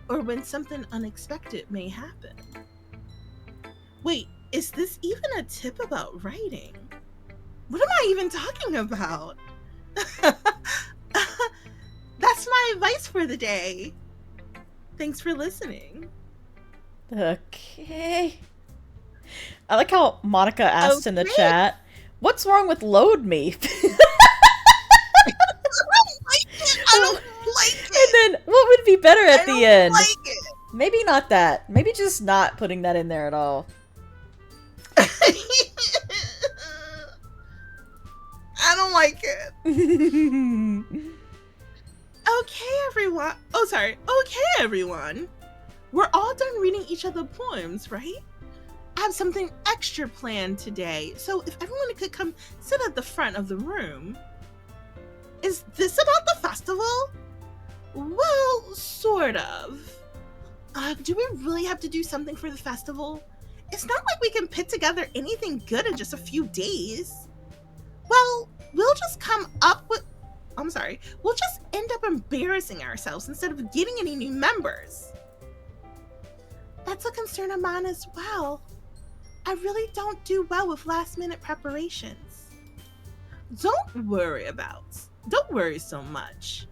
or when something unexpected may happen. Wait, is this even a tip about writing? What am I even talking about? That's my advice for the day. Thanks for listening. Okay. I like how Monica asked in the chat, What's wrong with load me? I don't like And it. then what would be better at I the don't end? like it. Maybe not that. Maybe just not putting that in there at all. I don't like it. Okay, everyone. Oh, sorry. Okay, everyone. We're all done reading each other poems, right? I have something extra planned today, so if everyone could come sit at the front of the room. Is this about the festival? Well, sort of. Do we really have to do something for the festival? It's not like we can put together anything good in just a few days. Well, we'll just we'll just end up embarrassing ourselves instead of getting any new members. That's a concern of mine as well. I really don't do well with last minute preparations. Don't worry so much.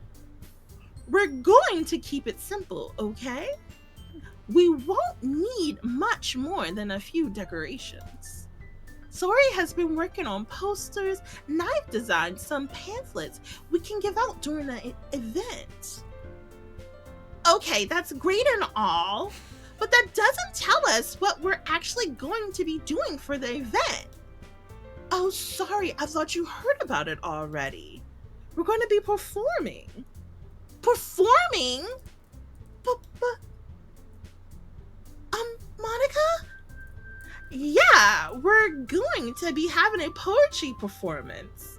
We're going to keep it simple, okay? We won't need much more than a few decorations. Sori has been working on posters, and I've designed some pamphlets we can give out during the event. Okay, that's great and all, but that doesn't tell us what we're actually going to be doing for the event. Oh, sorry, I thought you heard about it already. We're going to be performing. Performing? Monica? Yeah, we're going to be having a poetry performance.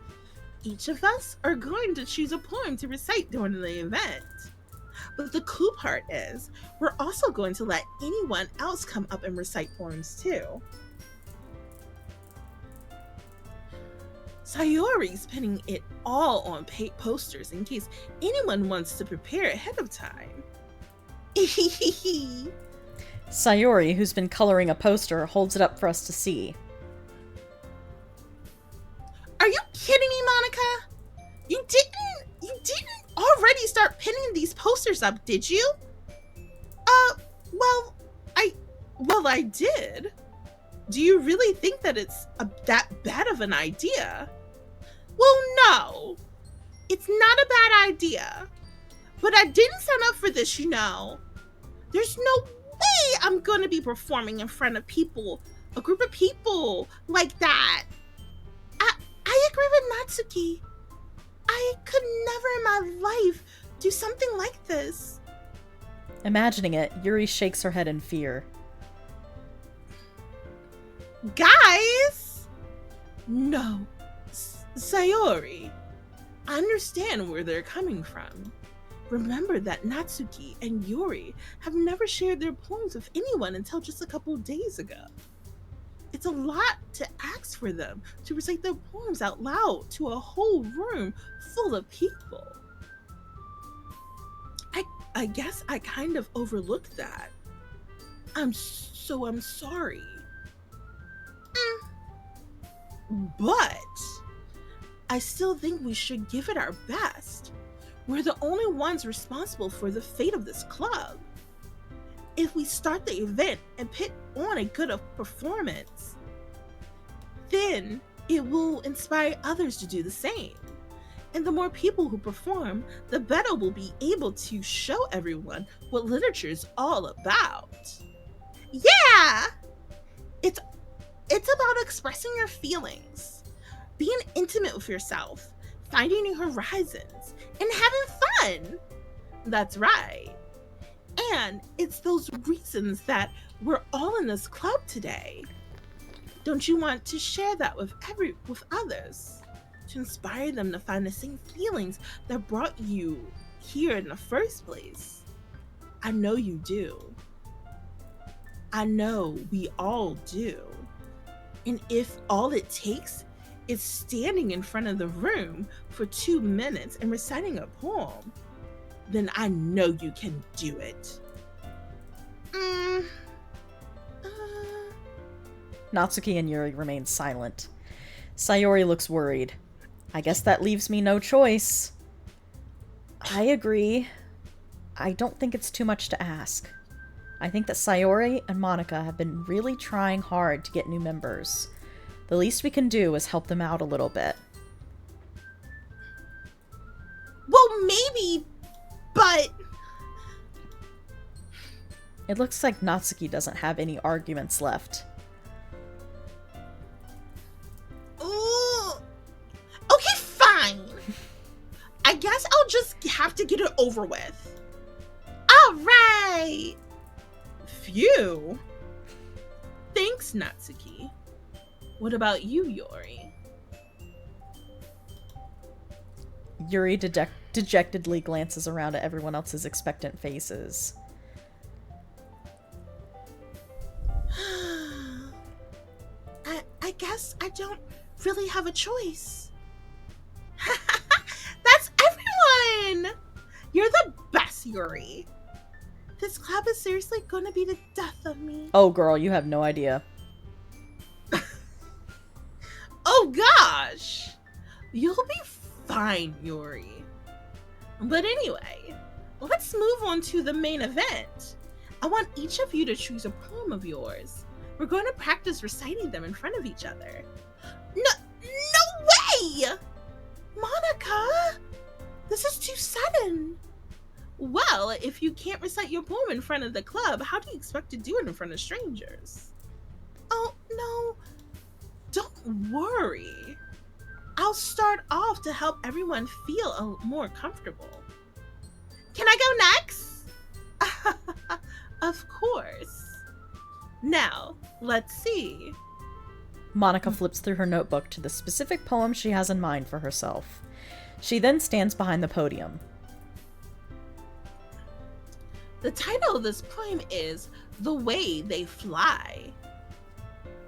Each of us are going to choose a poem to recite during the event. But the cool part is, we're also going to let anyone else come up and recite poems too. Sayori's putting it all on posters in case anyone wants to prepare ahead of time. Sayori, who's been coloring a poster, holds it up for us to see. Are you kidding me, Monica? You didn't already start pinning these posters up, did you? Well, I did. Do you really think that it's that bad of an idea? Well, no. It's not a bad idea. But I didn't sign up for this, you know. There's no way I'm going to be performing in front of people, a group of people like that. I agree with Natsuki. I could never in my life do something like this. Imagining it, Yuri shakes her head in fear. Guys! No. Sayori. I understand where they're coming from. Remember that Natsuki and Yuri have never shared their poems with anyone until just a couple days ago. It's a lot to ask for them to recite their poems out loud to a whole room full of people. I guess I kind of overlooked that. I'm sorry. But I still think we should give it our best. We're the only ones responsible for the fate of this club. If we start the event and put on a good performance, then it will inspire others to do the same. And the more people who perform, the better we'll be able to show everyone what literature is all about. Yeah! It's about expressing your feelings, being intimate with yourself, finding new horizons, and having fun. That's right. And it's those reasons that we're all in this club today. Don't you want to share that with others? To inspire them to find the same feelings that brought you here in the first place? I know you do. I know we all do. And if all it takes is standing in front of the room for 2 minutes and reciting a poem, then I know you can do it. Natsuki and Yuri remain silent. Sayori looks worried. I guess that leaves me no choice. I agree. I don't think it's too much to ask. I think that Sayori and Monica have been really trying hard to get new members. The least we can do is help them out a little bit. Well, maybe, but... It looks like Natsuki doesn't have any arguments left. Ooh. Okay, fine. I guess I'll just have to get it over with. All right. Phew. Thanks, Natsuki. What about you, Yuri? Yuri dejectedly glances around at everyone else's expectant faces. I guess I don't really have a choice. That's everyone! You're the best, Yuri. This club is seriously gonna be the death of me. Oh, girl, you have no idea. Oh gosh! You'll be fine, Yuri. But anyway, let's move on to the main event. I want each of you to choose a poem of yours. We're going to practice reciting them in front of each other. No way! Monica! This is too sudden. Well, if you can't recite your poem in front of the club, how do you expect to do it in front of strangers? Oh, no. Don't worry. I'll start off to help everyone feel more comfortable. Can I go next? Of course. Now, let's see. Monica flips through her notebook to the specific poem she has in mind for herself. She then stands behind the podium. The title of this poem is The Way They Fly.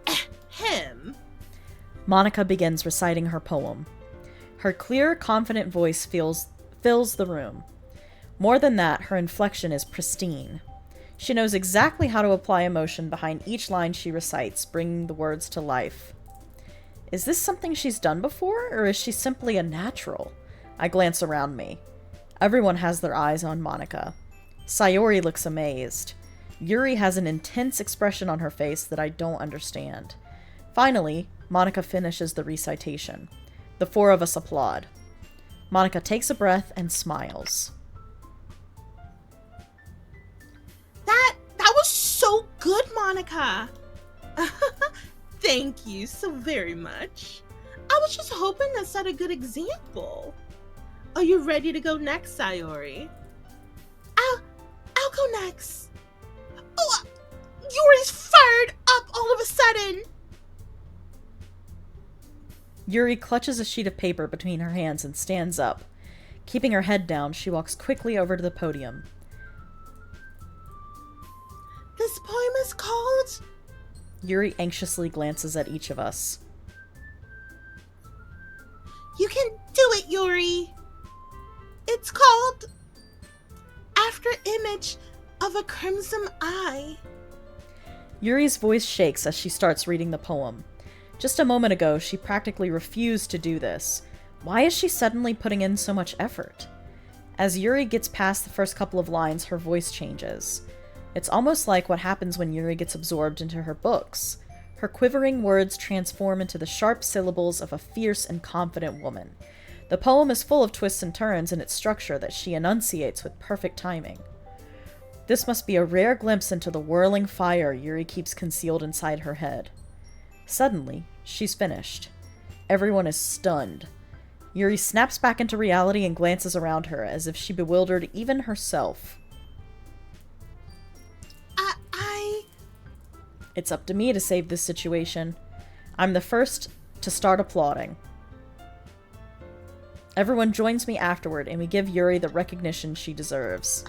Ahem. Monica begins reciting her poem. Her clear, confident voice fills the room. More than that, her inflection is pristine. She knows exactly how to apply emotion behind each line she recites, bringing the words to life. Is this something she's done before, or is she simply a natural? I glance around me. Everyone has their eyes on Monica. Sayori looks amazed. Yuri has an intense expression on her face that I don't understand. Finally, Monica finishes the recitation. The four of us applaud. Monica takes a breath and smiles. That was so good, Monica. Thank you so very much. I was just hoping to set a good example. Are you ready to go next, Sayori? I'll go next. Oh, Yuri's fired up all of a sudden. Yuri clutches a sheet of paper between her hands and stands up. Keeping her head down, she walks quickly over to the podium. This poem is called... Yuri anxiously glances at each of us. You can do it, Yuri. It's called After Image of a Crimson Eye. Yuri's voice shakes as she starts reading the poem. Just a moment ago, she practically refused to do this. Why is she suddenly putting in so much effort? As Yuri gets past the first couple of lines, her voice changes. It's almost like what happens when Yuri gets absorbed into her books. Her quivering words transform into the sharp syllables of a fierce and confident woman. The poem is full of twists and turns in its structure that she enunciates with perfect timing. This must be a rare glimpse into the whirling fire Yuri keeps concealed inside her head. Suddenly, she's finished. Everyone is stunned. Yuri snaps back into reality and glances around her as if she bewildered even herself. It's up to me to save this situation. I'm the first to start applauding. Everyone joins me afterward, and we give Yuri the recognition she deserves.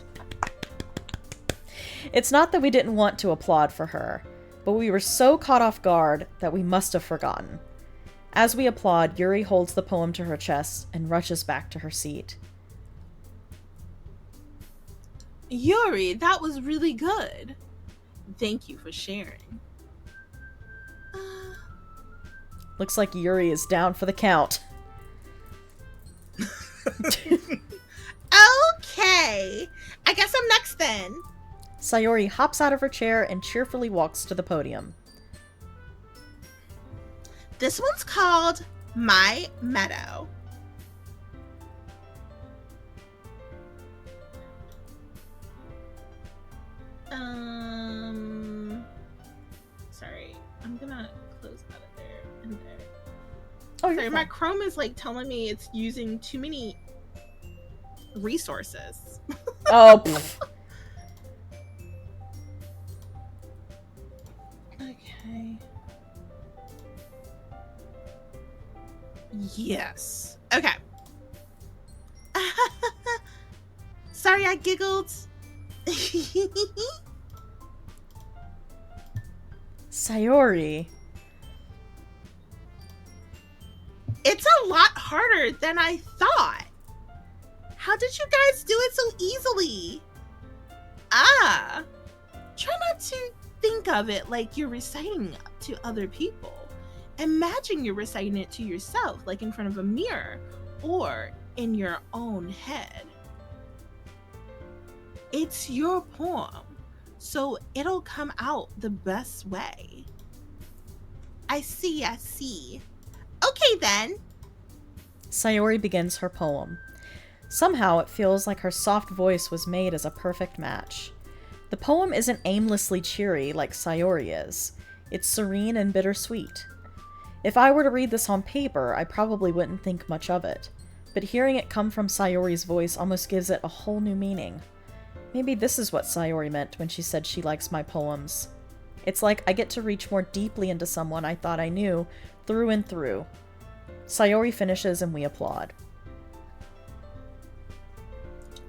It's not that we didn't want to applaud for her, but we were so caught off guard that we must have forgotten. As we applaud, Yuri holds the poem to her chest and rushes back to her seat. Yuri, that was really good. Thank you for sharing. Looks like Yuri is down for the count. Okay. I guess I'm next then. Sayori hops out of her chair and cheerfully walks to the podium. This one's called My Meadow. Sorry, I'm gonna close out of there and there. Oh, Sorry, my Chrome is like telling me it's using too many resources. Oh. Pff. Okay. Yes. Okay. Sorry, I giggled. Sayori. It's a lot harder than I thought. How did you guys do it so easily? Try not to think of it like you're reciting to other people. Imagine you're reciting it to yourself, like in front of a mirror or in your own head. It's your poem, so it'll come out the best way. I see. Okay then. Sayori begins her poem. Somehow it feels like her soft voice was made as a perfect match. The poem isn't aimlessly cheery like Sayori is. It's serene and bittersweet. If I were to read this on paper, I probably wouldn't think much of it. But hearing it come from Sayori's voice almost gives it a whole new meaning. Maybe this is what Sayori meant when she said she likes my poems. It's like I get to reach more deeply into someone I thought I knew, through and through. Sayori finishes and we applaud.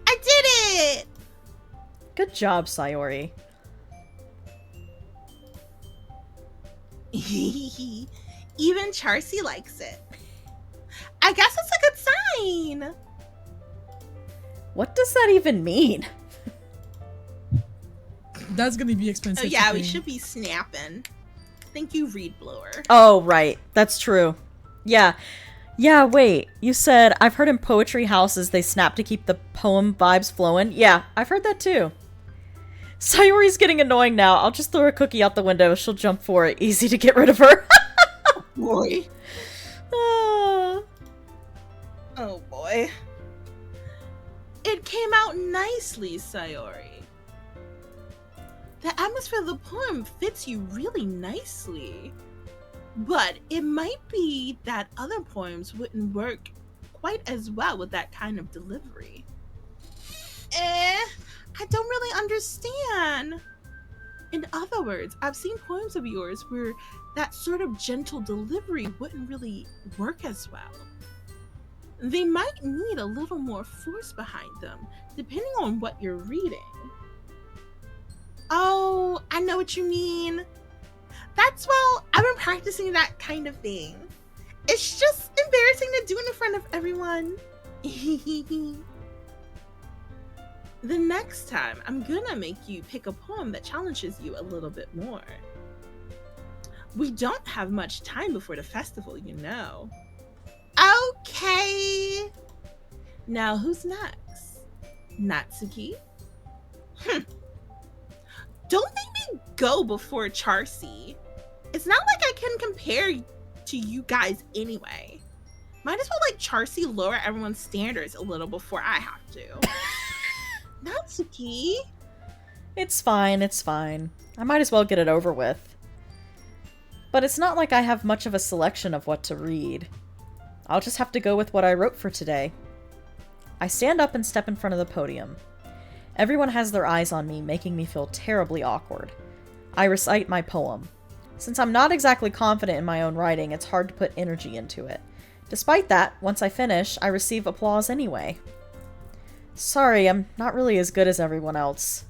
I did it! Good job, Sayori. Even Charcy likes it. I guess it's a good sign. What does that even mean? That's gonna be expensive. Oh yeah, to we pay. should be snapping. Thank you, Reed Blower. Oh, right. That's true. Yeah. Yeah, wait. You said, I've heard in poetry houses they snap to keep the poem vibes flowing. Yeah, I've heard that too. Sayori's getting annoying now. I'll just throw a cookie out the window. She'll jump for it. Easy to get rid of her. Boy. Ah. Oh boy. It came out nicely, Sayori. The atmosphere of the poem fits you really nicely. But it might be that other poems wouldn't work quite as well with that kind of delivery. I don't really understand. In other words, I've seen poems of yours where that sort of gentle delivery wouldn't really work as well. They might need a little more force behind them, depending on what you're reading. Oh, I know what you mean. Well, I've been practicing that kind of thing. It's just embarrassing to do it in front of everyone. The next time, I'm gonna make you pick a poem that challenges you a little bit more. We don't have much time before the festival, you know. Okay. Now who's next? Natsuki? Don't make me go before Charcy. It's not like I can compare to you guys anyway. Might as well let Charcy lower everyone's standards a little before I have to. Natsuki? It's fine, it's fine. I might as well get it over with. But it's not like I have much of a selection of what to read. I'll just have to go with what I wrote for today. I stand up and step in front of the podium. Everyone has their eyes on me, making me feel terribly awkward. I recite my poem. Since I'm not exactly confident in my own writing, it's hard to put energy into it. Despite that, once I finish, I receive applause anyway. Sorry, I'm not really as good as everyone else.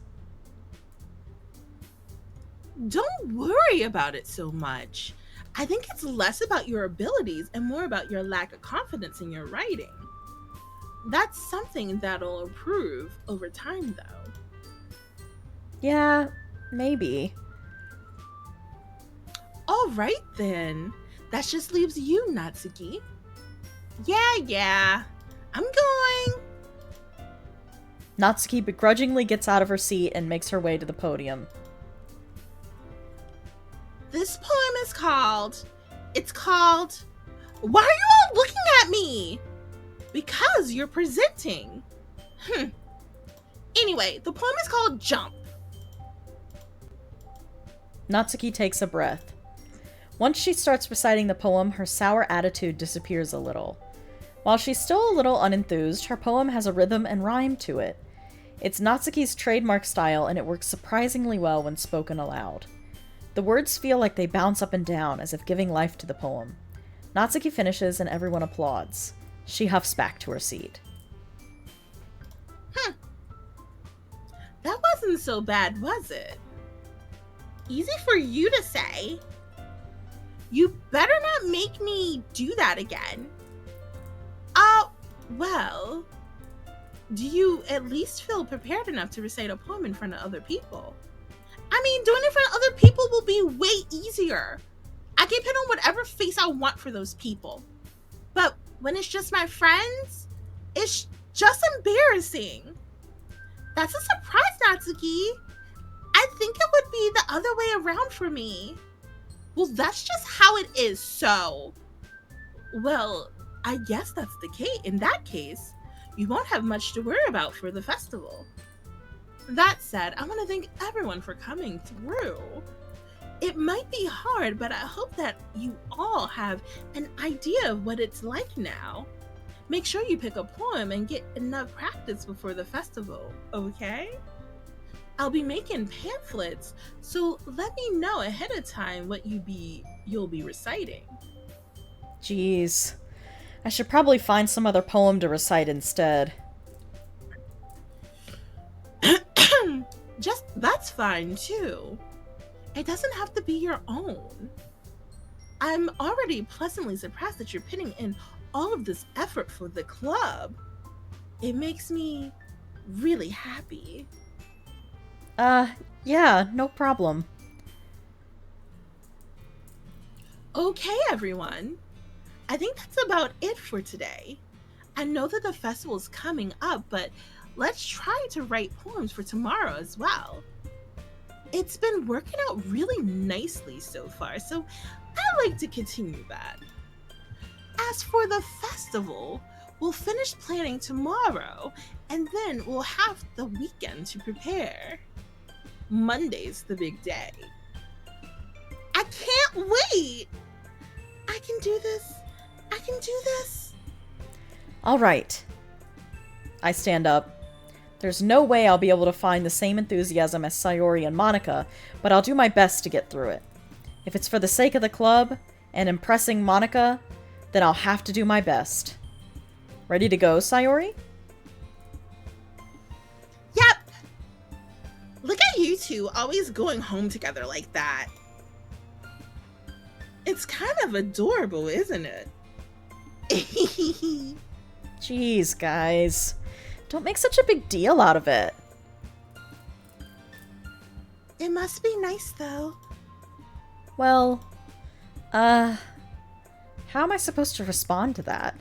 Don't worry about it so much. I think it's less about your abilities and more about your lack of confidence in your writing. That's something that'll improve over time, though. Yeah, maybe. All right, then. That just leaves you, Natsuki. Yeah. I'm going. Natsuki begrudgingly gets out of her seat and makes her way to the podium. This poem is called It's called Why Are You All Looking at Me? Because you're presenting. Anyway, the poem is called Jump. Natsuki takes a breath. Once she starts reciting the poem, her sour attitude disappears a little. While she's still a little unenthused, her poem has a rhythm and rhyme to it. It's Natsuki's trademark style, and it works surprisingly well when spoken aloud. The words feel like they bounce up and down, as if giving life to the poem. Natsuki finishes, and everyone applauds. She huffs back to her seat. That wasn't so bad, was it? Easy for you to say. You better not make me do that again. Well, do you at least feel prepared enough to recite a poem in front of other people? I mean, doing it in front of other people will be way easier. I can put on whatever face I want for those people. But when it's just my friends, it's just embarrassing. That's a surprise, Natsuki. I think it would be the other way around for me. Well, that's just how it is, so... Well, I guess that's the case. In that case, you won't have much to worry about for the festival. That said, I want to thank everyone for coming through. It might be hard, but I hope that you all have an idea of what it's like now. Make sure you pick a poem and get enough practice before the festival, okay? I'll be making pamphlets, so let me know ahead of time what you'll be reciting. Jeez. I should probably find some other poem to recite instead. That's fine too. It doesn't have to be your own. I'm already pleasantly surprised that you're putting in all of this effort for the club. It makes me really happy. Yeah, no problem. Okay, everyone. I think that's about it for today. I know that the festival is coming up, but let's try to write poems for tomorrow as well. It's been working out really nicely so far, so I'd like to continue that. As for the festival, we'll finish planning tomorrow, and then we'll have the weekend to prepare. Monday's the big day. I can't wait! I can do this. I can do this. All right. I stand up. There's no way I'll be able to find the same enthusiasm as Sayori and Monica, but I'll do my best to get through it. If it's for the sake of the club and impressing Monica, then I'll have to do my best. Ready to go, Sayori? Yep. Look at you two always going home together like that. It's kind of adorable, isn't it? Jeez, guys. Don't make such a big deal out of it. It must be nice, though. Well, how am I supposed to respond to that?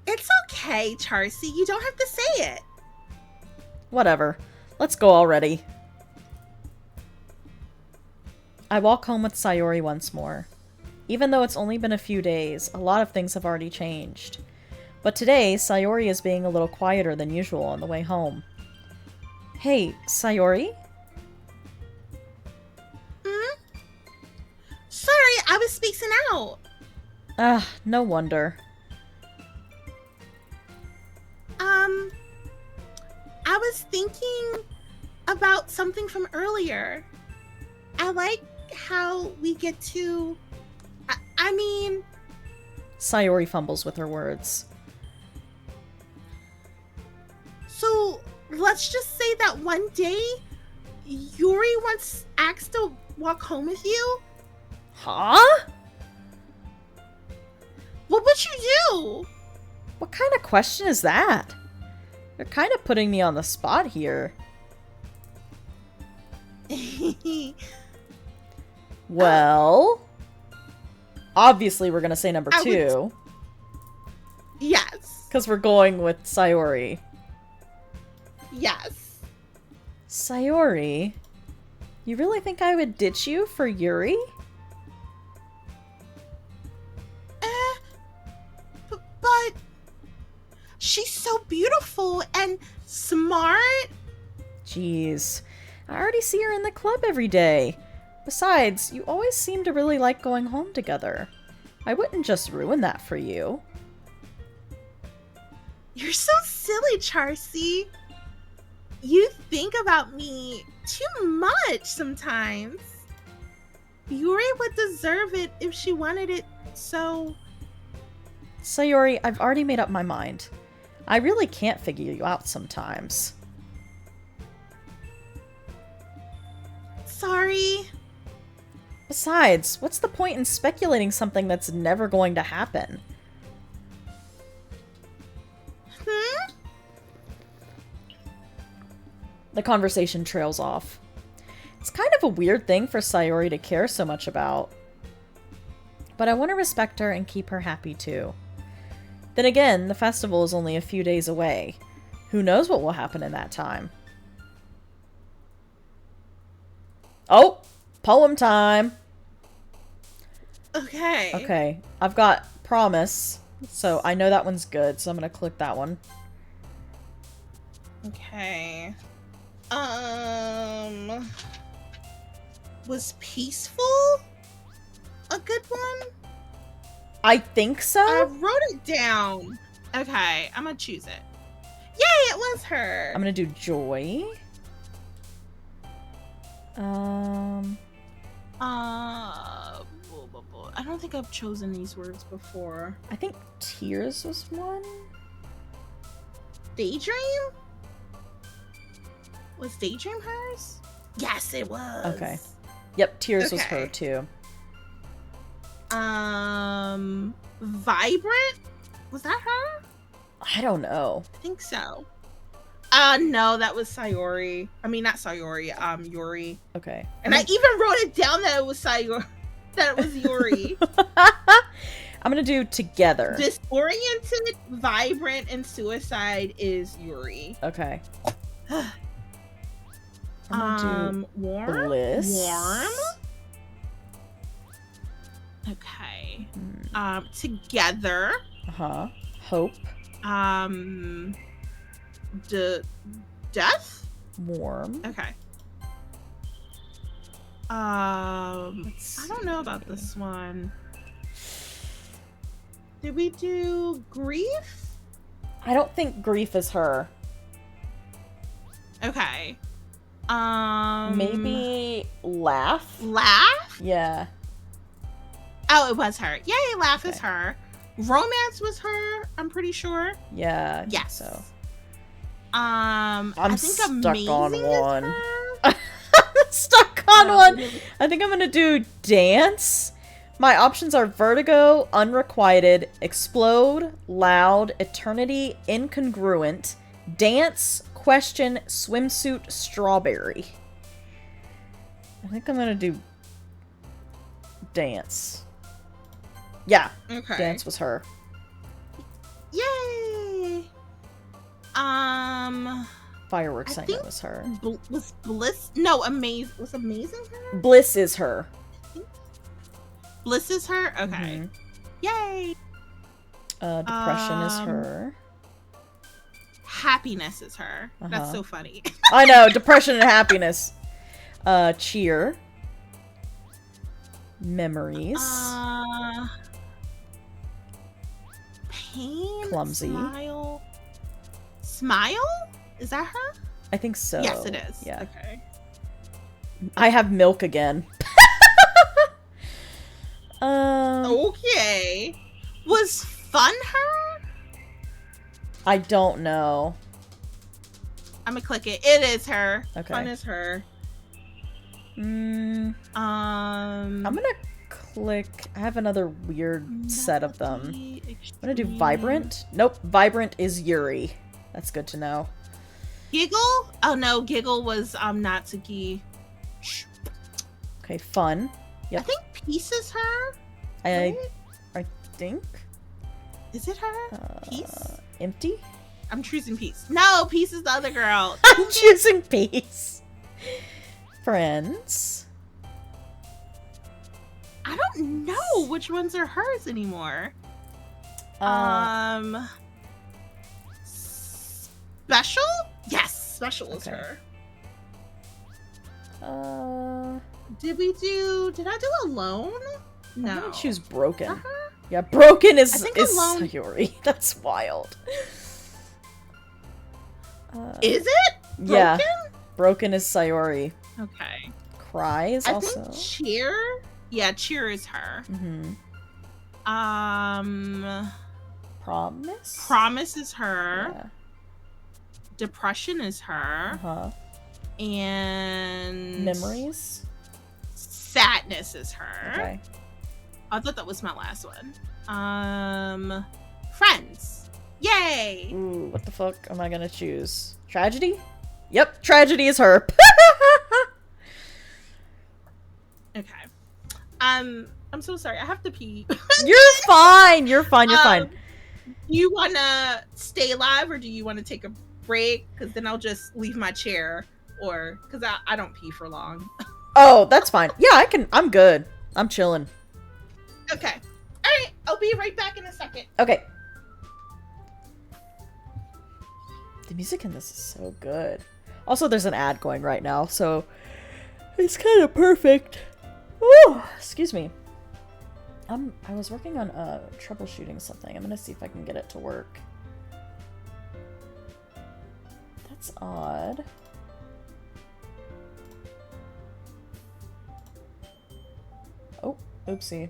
It's okay, Charcy. You don't have to say it. Whatever. Let's go already. I walk home with Sayori once more. Even though it's only been a few days, a lot of things have already changed. But today, Sayori is being a little quieter than usual on the way home. Hey, Sayori? Sorry, I was spacing out. No wonder. I was thinking about something from earlier. I like how we get to... I mean... Sayori fumbles with her words. So, let's just say that one day, Yuri once asked to walk home with you? Huh? What would you do? What kind of question is that? You're kind of putting me on the spot here. Well... Obviously, we're gonna say number 2. Yes. Because we're going with Sayori. Yes. Sayori? You really think I would ditch you for Yuri? Jeez. I already see her in the club every day. Besides, you always seem to really like going home together. I wouldn't just ruin that for you. You're so silly, Charcy. You think about me too much sometimes. Yuri would deserve it if she wanted it, so... Sayori, I've already made up my mind. I really can't figure you out sometimes. Sorry. Besides, what's the point in speculating something that's never going to happen? The conversation trails off. It's kind of a weird thing for Sayori to care so much about. But I want to respect her and keep her happy too. Then again, the festival is only a few days away. Who knows what will happen in that time? Oh! Poem time! Okay. Okay, I've got Promise, so I know that one's good, so I'm gonna click that one. Okay. Was Peaceful a good one? I think so? I wrote it down. Okay, I'm gonna choose it. Yay, it was her. I'm gonna do Joy. I don't think I've chosen these words before. I think Tears was one? Daydream? Was Daydream hers? Yes, it was. Okay. Yep, Tears was her Okay. too. Vibrant? Was that her? I don't know. I think so. No, that was Sayori. I mean, not Sayori, Yuri. Okay. And I even wrote it down that it was Sayori. That it was Yuri. I'm gonna do Together. Disoriented, Vibrant, and Suicide is Yuri. Okay. I'm gonna do Warm? Bliss. Warm? Okay. Together. Uh-huh. Hope. Death? Warm. Okay. I don't know about this one. Did we do Grief? I don't think Grief is her. Okay. Maybe Laugh? Laugh? Yeah. Oh, it was her. Yay, Laugh is Okay. her. Romance was her, I'm pretty sure. Yeah. I think Yes. So. I think stuck Amazing on is one. her. Stuck on Oh, one. really? I think I'm gonna do Dance. My options are Vertigo, Unrequited, Explode, Loud, Eternity, Incongruent, Dance, Question, Swimsuit, Strawberry. I think I'm gonna do Dance. Yeah, Okay. Dance was her. Yay. Fireworks I I know think- was her. Was Bliss? No, was Amazing her? Bliss is her. Bliss is her? Okay. Mhm. Yay. Depression is Um, her. Happiness is her. That's Uh-huh. so funny. I know, depression and happiness. Cheer. Memories. Pain. Clumsy. Smile. Smile? Is that her? I think so. Yes, it is. Yeah. Okay. I have Milk again. Okay. Was Fun her? I don't know. I'm gonna click it. It is her. Okay. Fun is her. I'm gonna click. I have another weird set of them. I'm gonna do Vibrant. Nope, Vibrant is Yuri. That's good to know. Giggle? Oh no, Giggle was Natsuki. Okay, Fun. Yep. I think Peace is her. I Right? think. Is it her? Peace? Empty? I'm choosing Peace. No, Peace is the other girl. I'm choosing Peace. Friends. I don't know which ones are hers anymore. Special? Yes, Special is Okay. her. Did I do Alone? I'm No. gonna choose Broken. Uh-huh. Yeah, Broken I is think is Alone- Sayori. That's wild. Is it? Yeah, Broken? Broken is Sayori. Okay. Cry is I also. think Cheer. Yeah, Cheer is her. Mm-hmm. Promise. Promise is her. Yeah. Depression is her. Uh-huh. And Memories. Sadness is her. Okay. I thought that was my last one. Friends. Yay! Ooh, what the fuck am I gonna choose? Tragedy? Yep, Tragedy is her. Okay. I'm so sorry. I have to pee. You're fine. You're fine. You're fine. Do you wanna stay live or do you wanna take a break? Because then I'll just leave my chair, or because I don't pee for long. Oh, that's fine. Yeah, I can. I'm good. I'm chilling. Okay. All right. I'll be right back in a second. Okay. The music in this is so good. Also, there's an ad going right now, so it's kind of perfect. Ooh, excuse me. I was working on troubleshooting something. I'm gonna see if I can get it to work. That's odd. Oh, oopsie.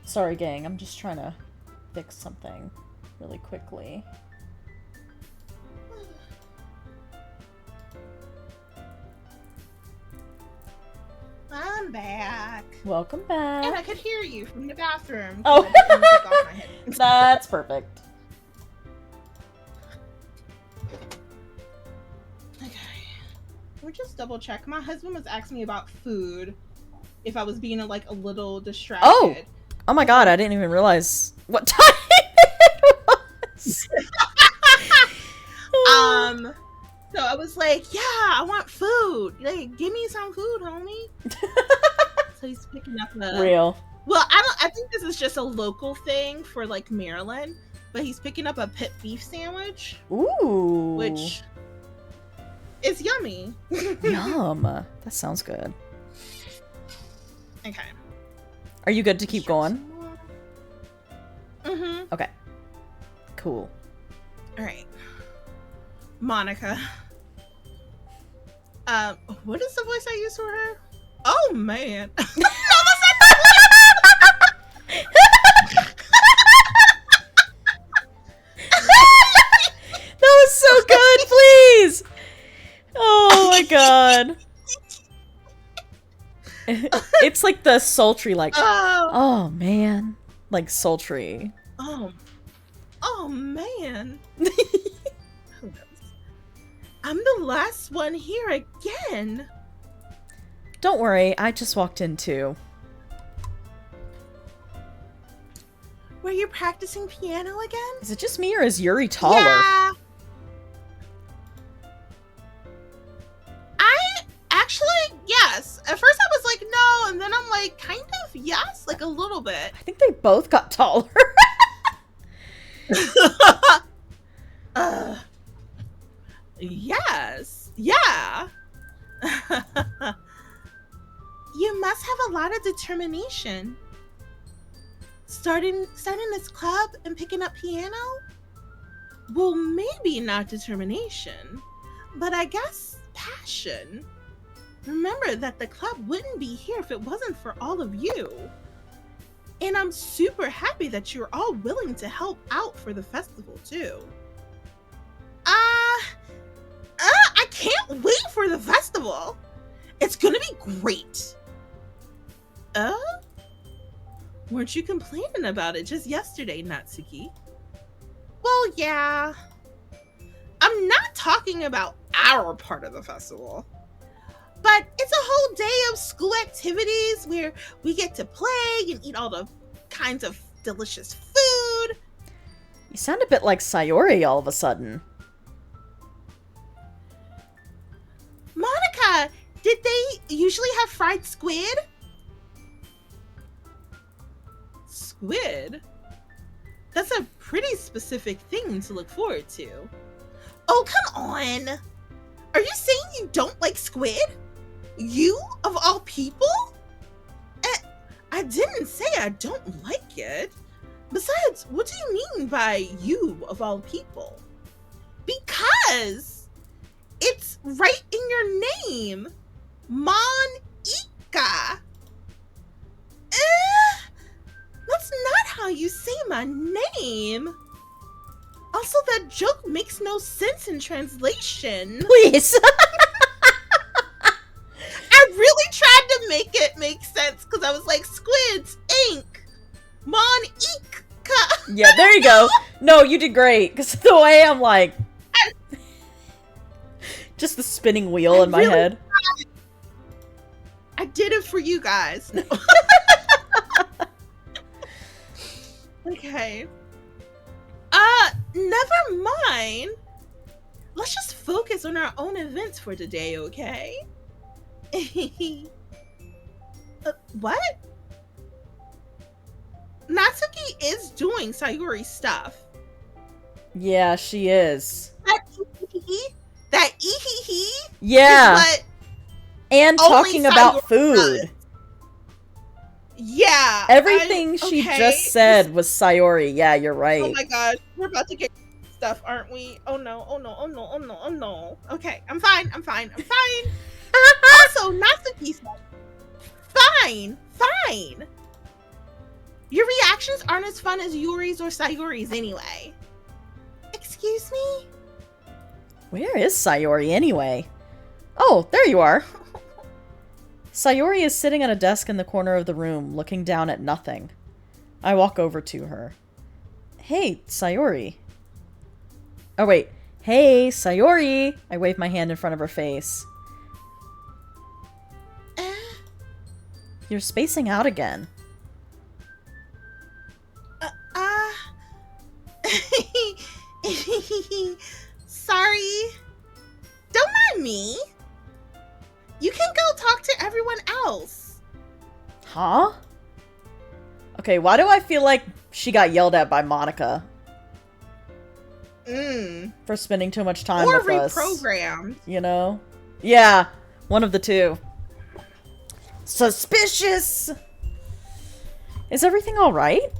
Sorry, gang. I'm just trying to fix something really quickly. I'm back. Welcome And I back. could hear you from the bathroom. Oh. I didn't take off my headphones. That's perfect. Okay. Let me just double check. My husband was asking me about food. If I was being like a little distracted. Oh my god, I didn't even realize what time it was. So I was like, yeah, I want food. Like, give me some food, homie. So he's picking up a Real. Well, I think this is just a local thing for like Maryland, but he's picking up a pit beef sandwich, Ooh. which is yummy. Yum. That sounds good. Okay. Are you good to keep going? Mm-hmm. Okay. Cool. All right. Monica. What is the voice I use for her? Oh man. That was so good, please! Oh my god. It's like the sultry, like, Oh. oh man. Like sultry. Oh man. Who knows? I'm the last one here again. Don't worry, I just walked in too. Were you practicing piano again? Is it just me or is Yuri taller? Yeah. Yes. At first I was like, no, and then I'm like, kind of yes, like a little bit. I think they both got taller. Yes. Yeah. You must have a lot of determination. Starting this club and picking up piano? Well, maybe not determination, but I guess passion. Remember that the club wouldn't be here if it wasn't for all of you. And I'm super happy that you're all willing to help out for the festival too. I can't wait for the festival. It's gonna be great. Weren't you complaining about it just yesterday, Natsuki? Well, yeah. I'm not talking about our part of the festival. But it's a whole day of school activities where we get to play and eat all the kinds of delicious food. You sound a bit like Sayori all of a sudden. Monica, did they usually have fried squid? Squid? That's a pretty specific thing to look forward to. Oh, come on. Are you saying you don't like squid? You, of all people? I didn't say I don't like it. Besides, what do you mean by you, of all people? Because it's right in your name. Mon-ika. That's not how you say my name. Also, that joke makes no sense in translation. Please! I really tried to make it make sense because I was like, squids, ink, mon-ika. Yeah, there you go. No, you did great. Because the way I'm like... just the spinning wheel in my head. I did it for you guys. No. Okay. Never mind. Let's just focus on our own events for today, okay? What? Natsuki is doing Sayuri stuff. Yeah, she is. That ee-hee-hee Yeah. is what And only talking about Sayuri food. does. Yeah. Everything she okay. just said was Sayori. Yeah, you're right. Oh my god, we're about to get stuff, aren't we? Oh no, oh no, oh no, oh no, oh no. Okay, I'm fine. Also, Natsuki said, fine. Your reactions aren't as fun as Yuri's or Sayuri's anyway. Excuse me? Where is Sayori anyway? Oh, there you are. Sayori is sitting at a desk in the corner of the room, looking down at nothing. I walk over to her. Hey, Sayori. Oh, wait. Hey, Sayori! I wave my hand in front of her face. You're spacing out again. Sorry. Don't mind me. You can go talk to everyone else. Huh? Okay, why do I feel like she got yelled at by Monica? For spending too much time or with us. Or reprogrammed. You know? Yeah, one of the two. Suspicious! Is everything alright?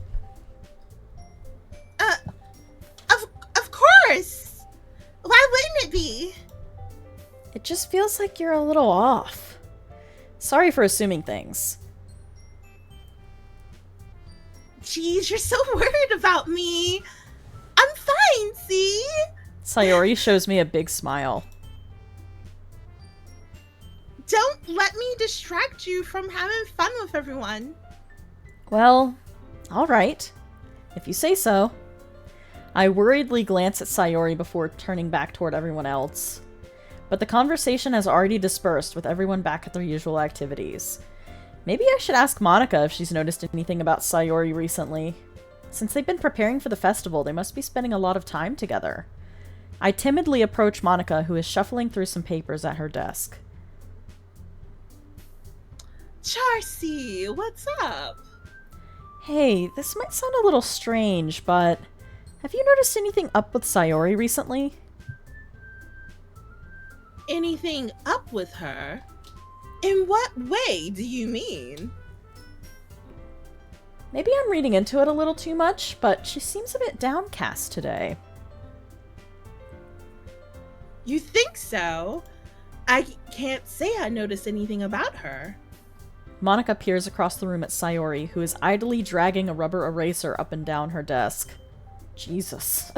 Of course! Why wouldn't it be? It just feels like you're a little off. Sorry for assuming things. Jeez, you're so worried about me. I'm fine, see? Sayori shows me a big smile. Don't let me distract you from having fun with everyone. Well, alright. If you say so. I worriedly glance at Sayori before turning back toward everyone else. But the conversation has already dispersed with everyone back at their usual activities. Maybe I should ask Monica if she's noticed anything about Sayori recently. Since they've been preparing for the festival, they must be spending a lot of time together. I timidly approach Monica, who is shuffling through some papers at her desk. Charcy, what's up? Hey, this might sound a little strange, but have you noticed anything up with Sayori recently? Anything up with her? In what way do you mean? Maybe I'm reading into it a little too much, but she seems a bit downcast today. You think so? I can't say I noticed anything about her. Monica peers across the room at Sayori, who is idly dragging a rubber eraser up and down her desk. Jesus.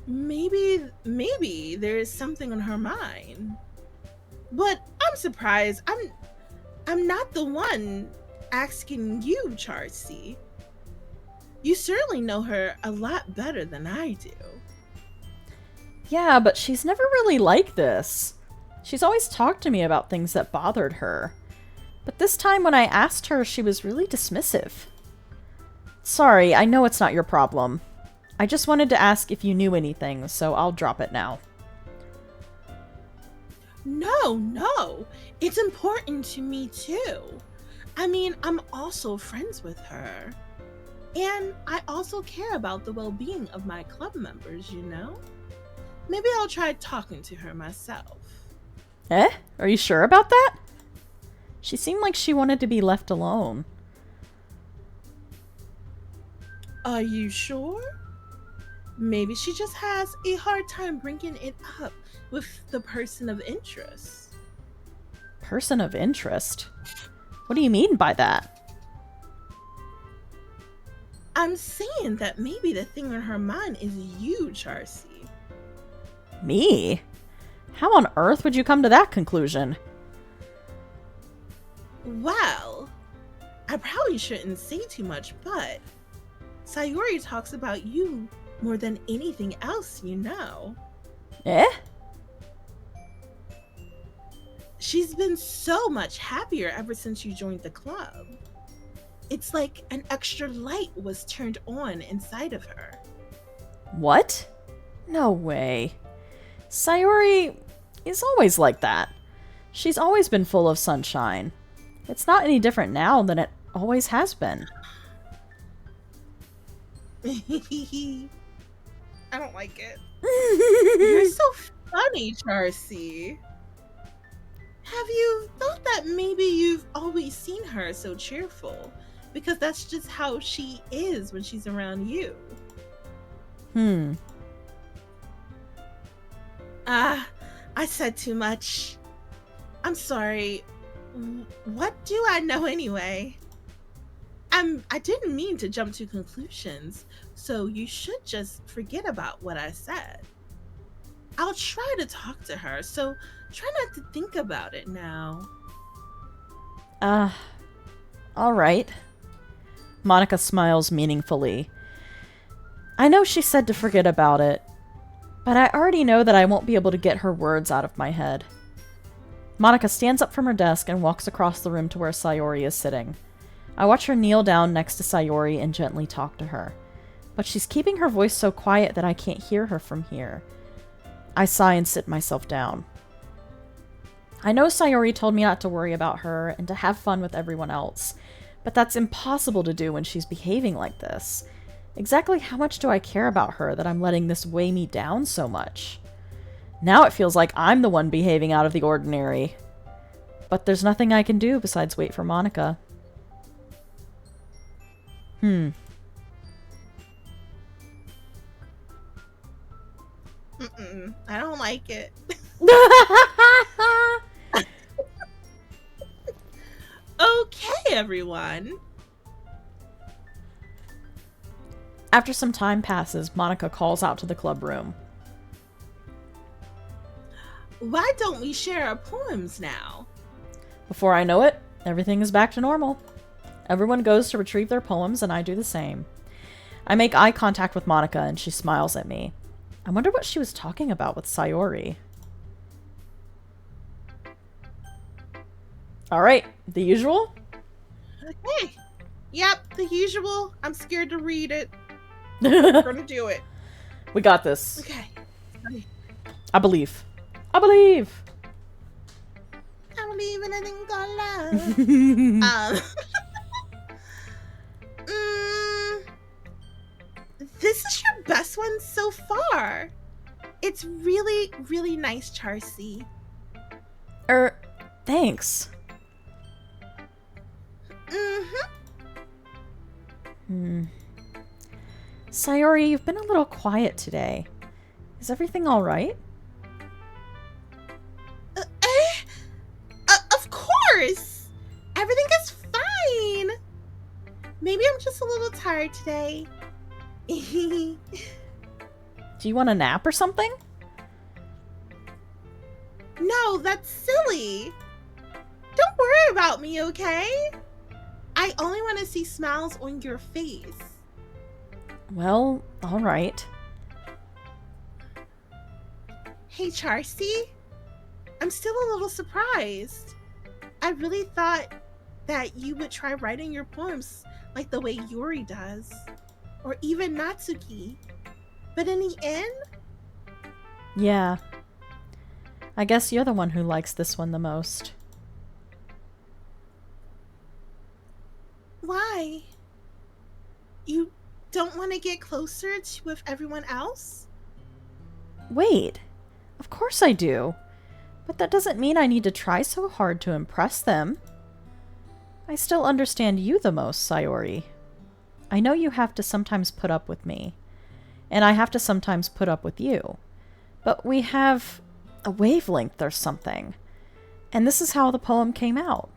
Maybe there is something on her mind. But I'm surprised. I'm not the one asking you, Charcy. You certainly know her a lot better than I do. Yeah, but she's never really like this. She's always talked to me about things that bothered her. But this time when I asked her, she was really dismissive. Sorry, I know it's not your problem. I just wanted to ask if you knew anything, so I'll drop it now. No. It's important to me too. I mean, I'm also friends with her. And I also care about the well-being of my club members, you know? Maybe I'll try talking to her myself. Eh? Are you sure about that? She seemed like she wanted to be left alone. Are you sure? Maybe she just has a hard time bringing it up with the person of interest. Person of interest? What do you mean by that? I'm saying that maybe the thing on her mind is you, Charcy. Me? How on earth would you come to that conclusion? Well, I probably shouldn't say too much, but Sayori talks about you more than anything else, you know. Eh? She's been so much happier ever since you joined the club. It's like an extra light was turned on inside of her. What? No way. Sayori is always like that. She's always been full of sunshine. It's not any different now than it always has been. I don't like it. You're so funny, Charcy. Have you thought that maybe you've always seen her so cheerful? Because that's just how she is when she's around you. I said too much. I'm sorry. What do I know anyway? I didn't mean to jump to conclusions, so you should just forget about what I said. I'll try to talk to her, so try not to think about it now. All right. Monica smiles meaningfully. I know she said to forget about it, but I already know that I won't be able to get her words out of my head. Monica stands up from her desk and walks across the room to where Sayori is sitting. I watch her kneel down next to Sayori and gently talk to her, but she's keeping her voice so quiet that I can't hear her from here. I sigh and sit myself down. I know Sayori told me not to worry about her and to have fun with everyone else, but that's impossible to do when she's behaving like this. Exactly how much do I care about her that I'm letting this weigh me down so much? Now it feels like I'm the one behaving out of the ordinary. But there's nothing I can do besides wait for Monica. I don't like it. Okay, everyone. After some time passes, Monica calls out to the club room. Why don't we share our poems now? Before I know it, everything is back to normal. Everyone goes to retrieve their poems, and I do the same. I make eye contact with Monica, and she smiles at me. I wonder what she was talking about with Sayori. Alright, the usual? Okay. Yep, the usual. I'm scared to read it. We're gonna do it. We got this. Okay. I believe. I believe! I believe in a thing called love. This is your best one so far. It's really, really nice, Charcy. Thanks. Sayori, you've been a little quiet today. Is everything alright? Of course! Everything is fine! Maybe I'm just a little tired today. Do you want a nap or something? No, that's silly. Don't worry about me, okay? I only want to see smiles on your face. Well, alright. Hey, Charcy. I'm still a little surprised. I really thought that you would try writing your poems like the way Yuri does, or even Natsuki. But in the end, Yeah. I guess you're the one who likes this one the most. why? You don't want to get closer with everyone else? Wait. Of course I do. But that doesn't mean I need to try so hard to impress them. I still understand you the most, Sayori. I know you have to sometimes put up with me. And I have to sometimes put up with you. But we have a wavelength or something. And this is how the poem came out.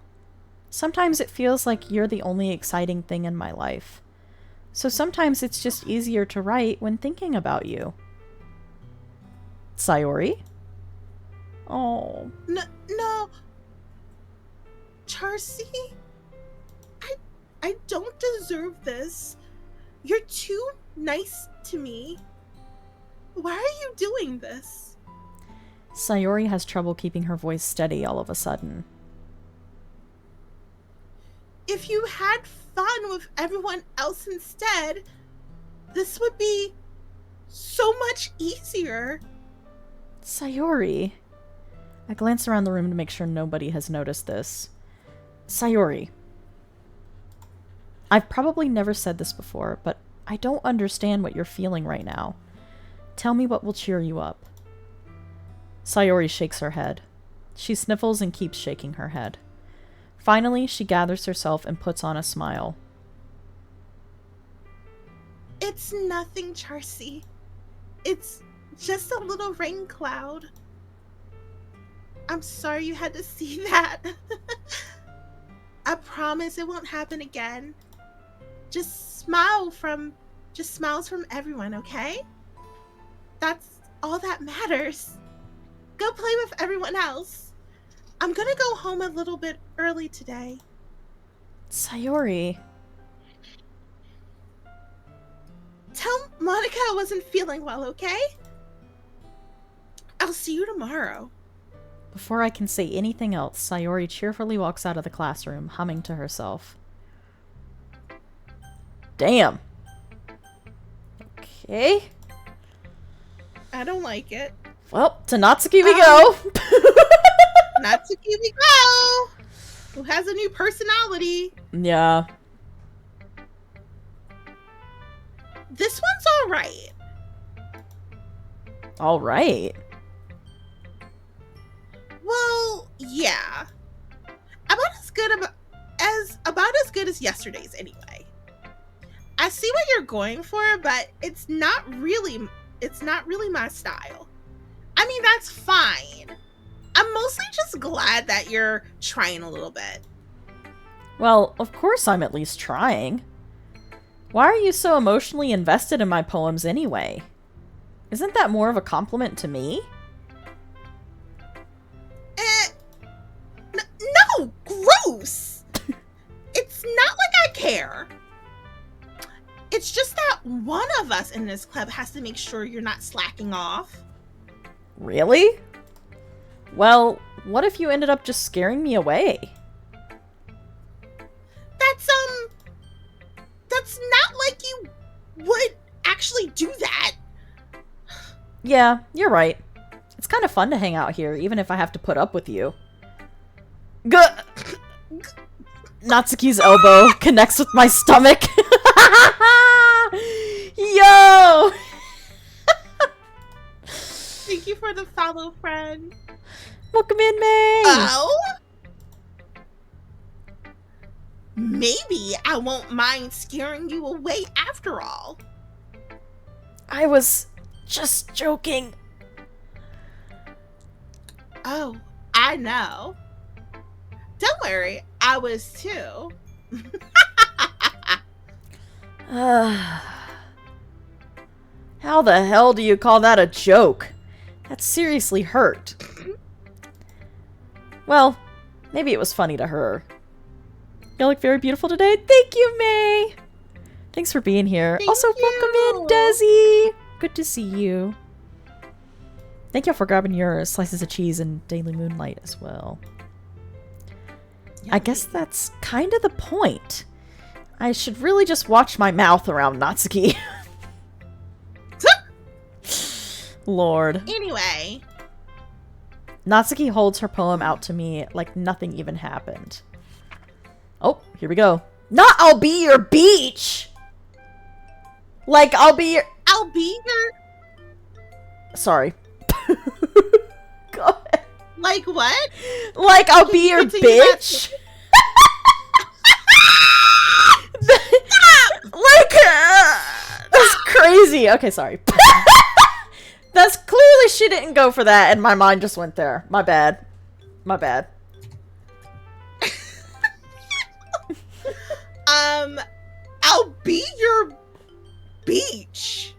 Sometimes it feels like you're the only exciting thing in my life. So sometimes it's just easier to write when thinking about you. Sayori? Oh. No. Charcy? I don't deserve this. You're too nice to me. Why are you doing this? Sayori has trouble keeping her voice steady all of a sudden. If you had fun with everyone else instead, this would be so much easier. Sayori. I glance around the room to make sure nobody has noticed this. Sayori. I've probably never said this before, but I don't understand what you're feeling right now. Tell me what will cheer you up. Sayori shakes her head. She sniffles and keeps shaking her head. Finally, she gathers herself and puts on a smile. It's nothing, Charcy. It's just a little rain cloud. I'm sorry you had to see that. I promise it won't happen again. Just smiles from everyone, okay? That's all that matters. Go play with everyone else. I'm gonna go home a little bit early today. Sayori. Tell Monica I wasn't feeling well, okay? I'll see you tomorrow. Before I can say anything else, Sayori cheerfully walks out of the classroom, humming to herself. Damn. Okay. I don't like it. Well, to Natsuki we go. Natsuki we go! Who has a new personality. Yeah. This one's alright. Alright. Well, yeah. About as good as yesterday's anyway. I see what you're going for, but it's not really my style. I mean, that's fine. I'm mostly just glad that you're trying a little bit. Well, of course I'm at least trying. Why are you so emotionally invested in my poems anyway? Isn't that more of a compliment to me? No! Gross! It's not like I care. It's just that one of us in this club has to make sure you're not slacking off. Really? Well, what if you ended up just scaring me away? That's not like you would actually do that. Yeah, you're right. It's kind of fun to hang out here, even if I have to put up with you. Natsuki's elbow connects with my stomach. Yo! Thank you for the follow, friend. Welcome in, May! Oh? Maybe I won't mind scaring you away after all. I was just joking. Oh, I know. Don't worry, I was too. How the hell do you call that a joke? That seriously hurt. Well, maybe it was funny to her. You look very beautiful today. Thank you, May. Thanks for being here. Thank also, you. welcome in, Desi. Good to see you. Thank you for grabbing your slices of cheese and Daily Moonlight as well. I guess that's kind of the point. I should really just watch my mouth around Natsuki. Lord. Anyway. Natsuki holds her poem out to me like nothing even happened. Oh, here we go. Not I'll be your beach! Like, I'll be your... I'll be your... Sorry. Go ahead. Like what? Like, I'll be your bitch? That's crazy. Okay, sorry. That's clearly she didn't go for that, and my mind just went there. My bad. My bad. I'll be your beach.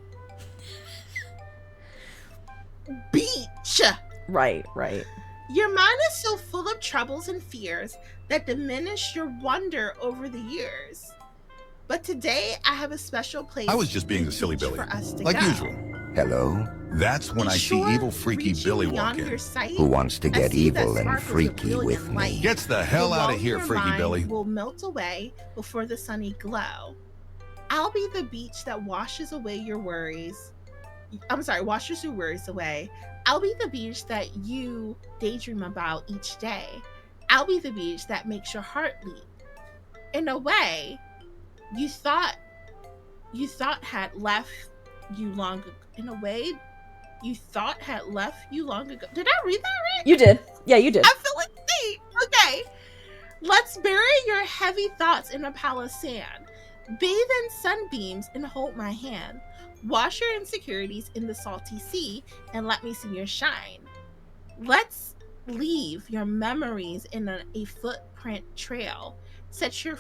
Beach. Right, right. Your mind is so full of troubles and fears that diminish your wonder over the years. But today I have a special place. I was just being a silly Billy, for us to like go. usual. Hello? That's when Be I sure see evil, freaky reaching Billy walk beyond in. your sight, Who wants to I get see that evil and sparkles of freaky with brilliant me? light. Gets the hell The out of lone here, your freaky mind Billy. will melt away before the sunny glow. I'll be the beach that washes away your worries. I'm sorry, washes your worries away. I'll be the beach that you daydream about each day. I'll be the beach that makes your heart leap. In a way, you thought had left you long ago. In a way, you thought had left you long ago. Did I read that right? You did. Yeah, you did. I feel like me. Okay. Let's bury your heavy thoughts in a pile of sand. Bathe in sunbeams and hold my hand. Wash your insecurities in the salty sea and let me see your shine. Let's leave your memories in a footprint trail. Set you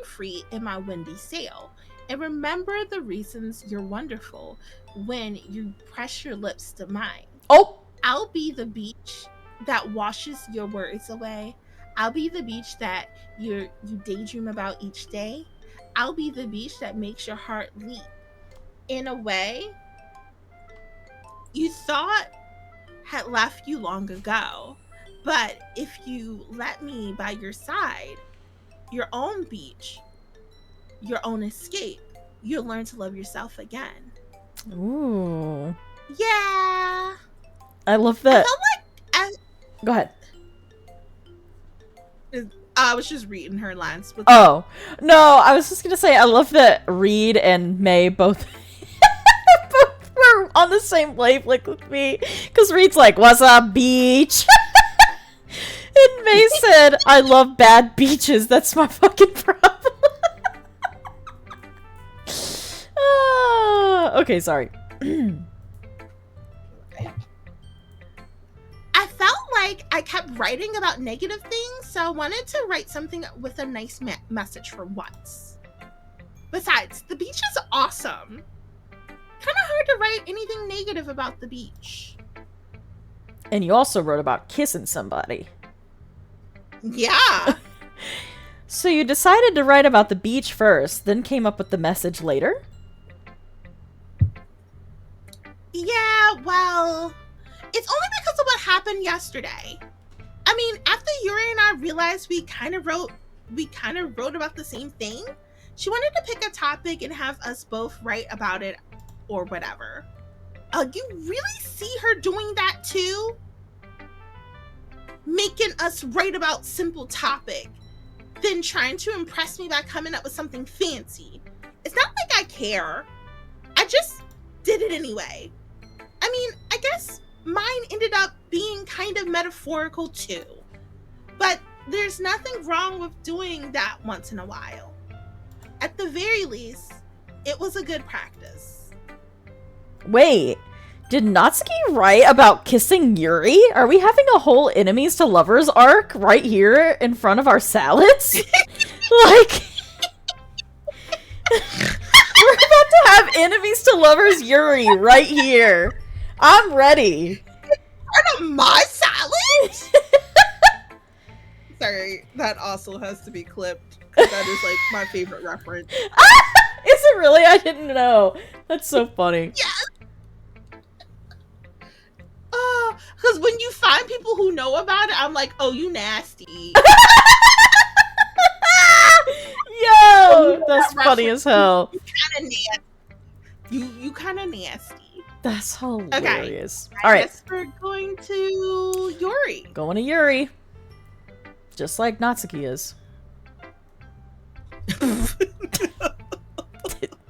free in my windy sail. And remember the reasons you're wonderful when you press your lips to mine. Oh! I'll be the beach that washes your worries away. I'll be the beach that you daydream about each day. I'll be the beach that makes your heart leap. In a way, you thought had left you long ago. But if you let me by your side, your own beach, your own escape, you'll learn to love yourself again. Ooh. Yeah. I love that. I felt like Go ahead. I was just reading her lines. Oh. No, I was just gonna say, I love that Reed and May both both were on the same wavelength with me. Because Reed's like, what's up, beach? And May said, I love bad beaches. That's my fucking problem. Okay, sorry. I felt like I kept writing about negative things, so I wanted to write something with a nice message for once. Besides, the beach is awesome. Kind of hard to write anything negative about the beach. And you also wrote about kissing somebody. Yeah. So you decided to write about the beach first, then came up with the message later? Yeah, well, it's only because of what happened yesterday. I mean, after Yuri and I realized we kind of wrote about the same thing, she wanted to pick a topic and have us both write about it or whatever. You really see her doing that too? Making us write about simple topic, then trying to impress me by coming up with something fancy. It's not like I care. I just did it anyway. I mean, I guess mine ended up being kind of metaphorical too. But there's nothing wrong with doing that once in a while. At the very least, it was a good practice. Wait, did Natsuki write about kissing Yuri? Are we having a whole enemies to lovers arc right here in front of our salads? Like, we're about to have enemies to lovers Yuri right here. I'm ready. Part of my salad? Sorry, that also has to be clipped. That is like my favorite reference. Is it really? I didn't know. That's so funny. Yes. people who know about it, I'm like, oh, you nasty. Yo, that's funny as hell. You kind of nasty. You kind of nasty. That's hilarious. I All right, guess we're going to Yuri. going to Yuri. Just like Natsuki is.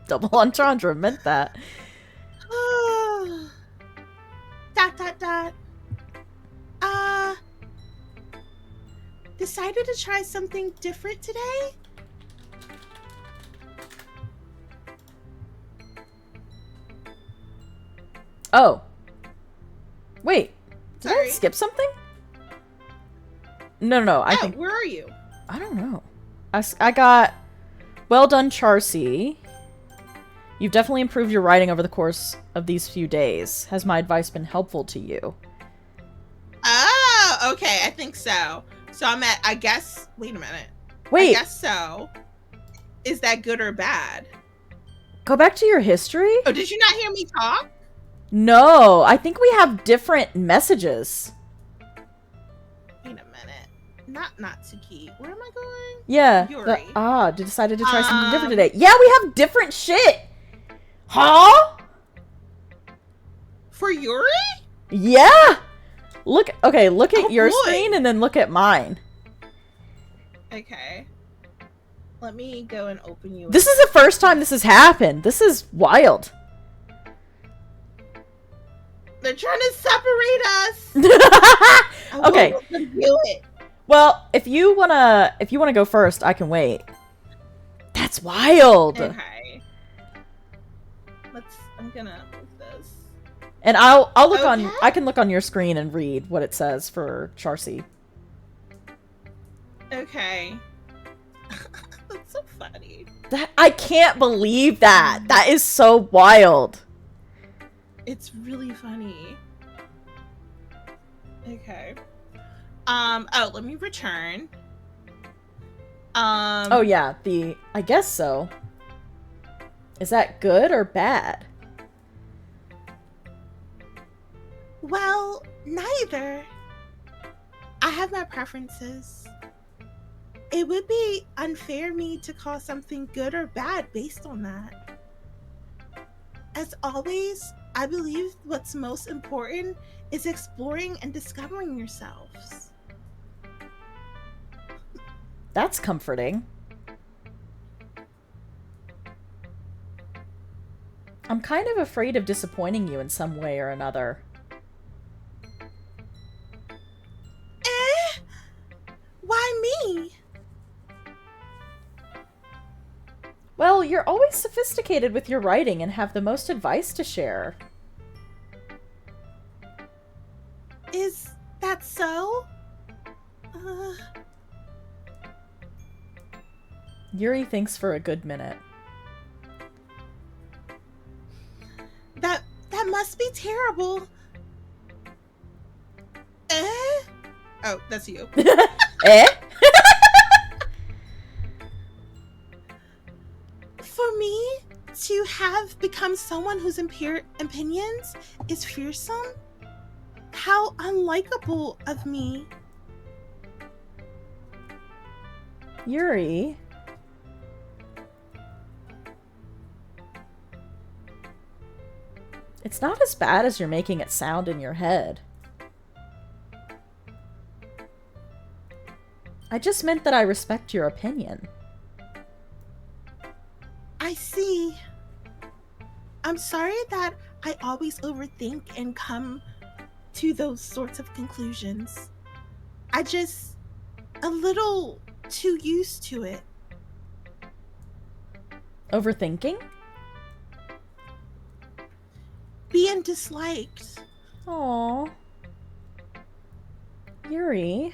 Double entendre meant that. Dot. Decided to try something different today? Oh. Wait. Did I Sorry. skip something? No. I think... Where are you? I don't know. I got... Well done, Charcy. You've definitely improved your writing over the course of these few days. Has my advice been helpful to you? Oh, okay. I think so. So I'm at, I guess, wait a minute. Wait. I guess so. Is that good or bad? Go back to your history? Oh, did you not hear me talk? No, I think we have different messages. Wait a minute. Not Natsuki. Where am I going? Yeah. Yuri. Decided to try something different today. Yeah, we have different shit. Huh? For Yuri? Yeah. Look at your boy. screen and then look at mine. Okay. Let me go and open you. This is the first time this has happened. This is wild. They're trying to separate us. I Okay. won't let them do it. Well, if you wanna go first, I can wait. That's wild. Okay. I'm gonna move this. And I'll look on. Okay. I can look on your screen and read what it says for Charcy. Okay. That's so funny. That I can't believe that. That is so wild. It's really funny. Okay. Oh, let me return. Oh yeah, I guess so. Is that good or bad? Well, neither. I have my preferences. It would be unfair me to call something good or bad based on that. As always, I believe what's most important is exploring and discovering yourselves. That's comforting. I'm kind of afraid of disappointing you in some way or another. Why me? Well, you're always sophisticated with your writing and have the most advice to share. Is that so? Yuri thinks for a good minute. That must be terrible. Oh, that's you. Eh? For me to have become someone whose opinions is fearsome? How unlikable of me. Yuri? It's not as bad as you're making it sound in your head. I just meant that I respect your opinion. I see. I'm sorry that I always overthink and come to those sorts of conclusions. I just a little too used to it. Overthinking? Being disliked. Aww. Yuri?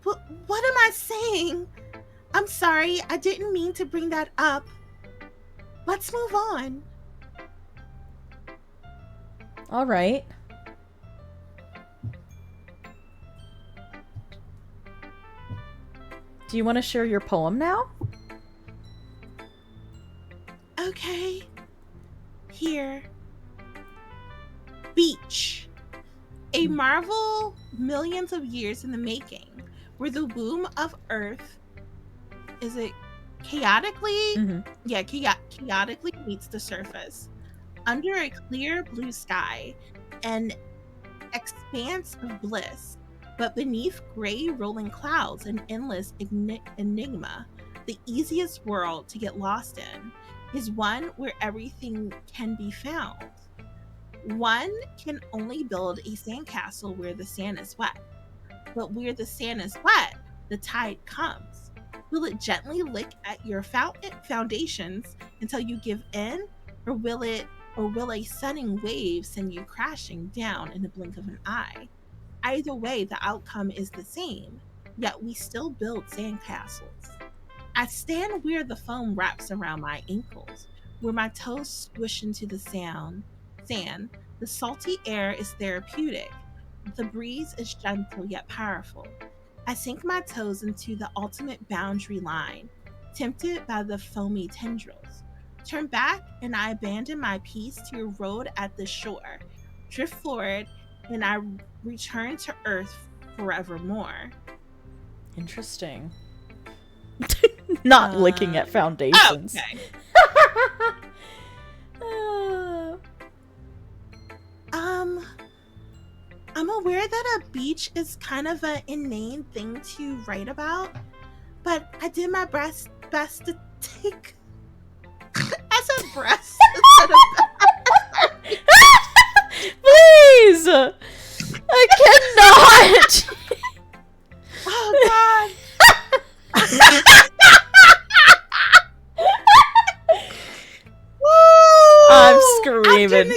What am I saying? I'm sorry, I didn't mean to bring that up. Let's move on. Alright. Do you want to share your poem now? Okay. Here. Beach. A marvel millions of years in the making, where the womb of Earth, is it chaotically? Yeah, chaotically meets the surface. Under a clear blue sky, an expanse of bliss, but beneath gray rolling clouds, an endless enigma. The easiest world to get lost in is one where everything can be found. One can only build a sandcastle where the sand is wet. But where the sand is wet, the tide comes. Will it gently lick at your foundations until you give in? Or will a sudden wave send you crashing down in the blink of an eye? Either way, the outcome is the same, yet we still build sandcastles. I stand where the foam wraps around my ankles, where my toes squish into the sand. The salty air is therapeutic. The breeze is gentle yet powerful. I sink my toes into the ultimate boundary line, tempted by the foamy tendrils. Turn back and I abandon my peace to a road at the shore. Drift forward and I return to earth forevermore. Interesting. Not licking at foundations. Okay. I'm aware that a beach is kind of an inane thing to write about, but I did my best to take. I said breast instead of Please! I cannot! Oh god! I'm screaming.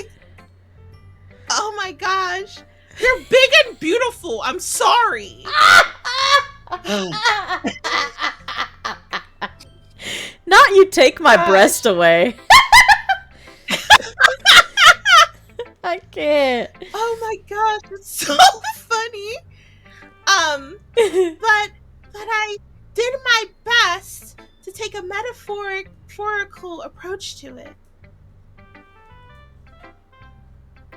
Oh my gosh! You're big and beautiful. I'm sorry. Not you take my breast away. I can't. Oh my gosh, it's so funny. But I did my best to take a metaphorical approach to it.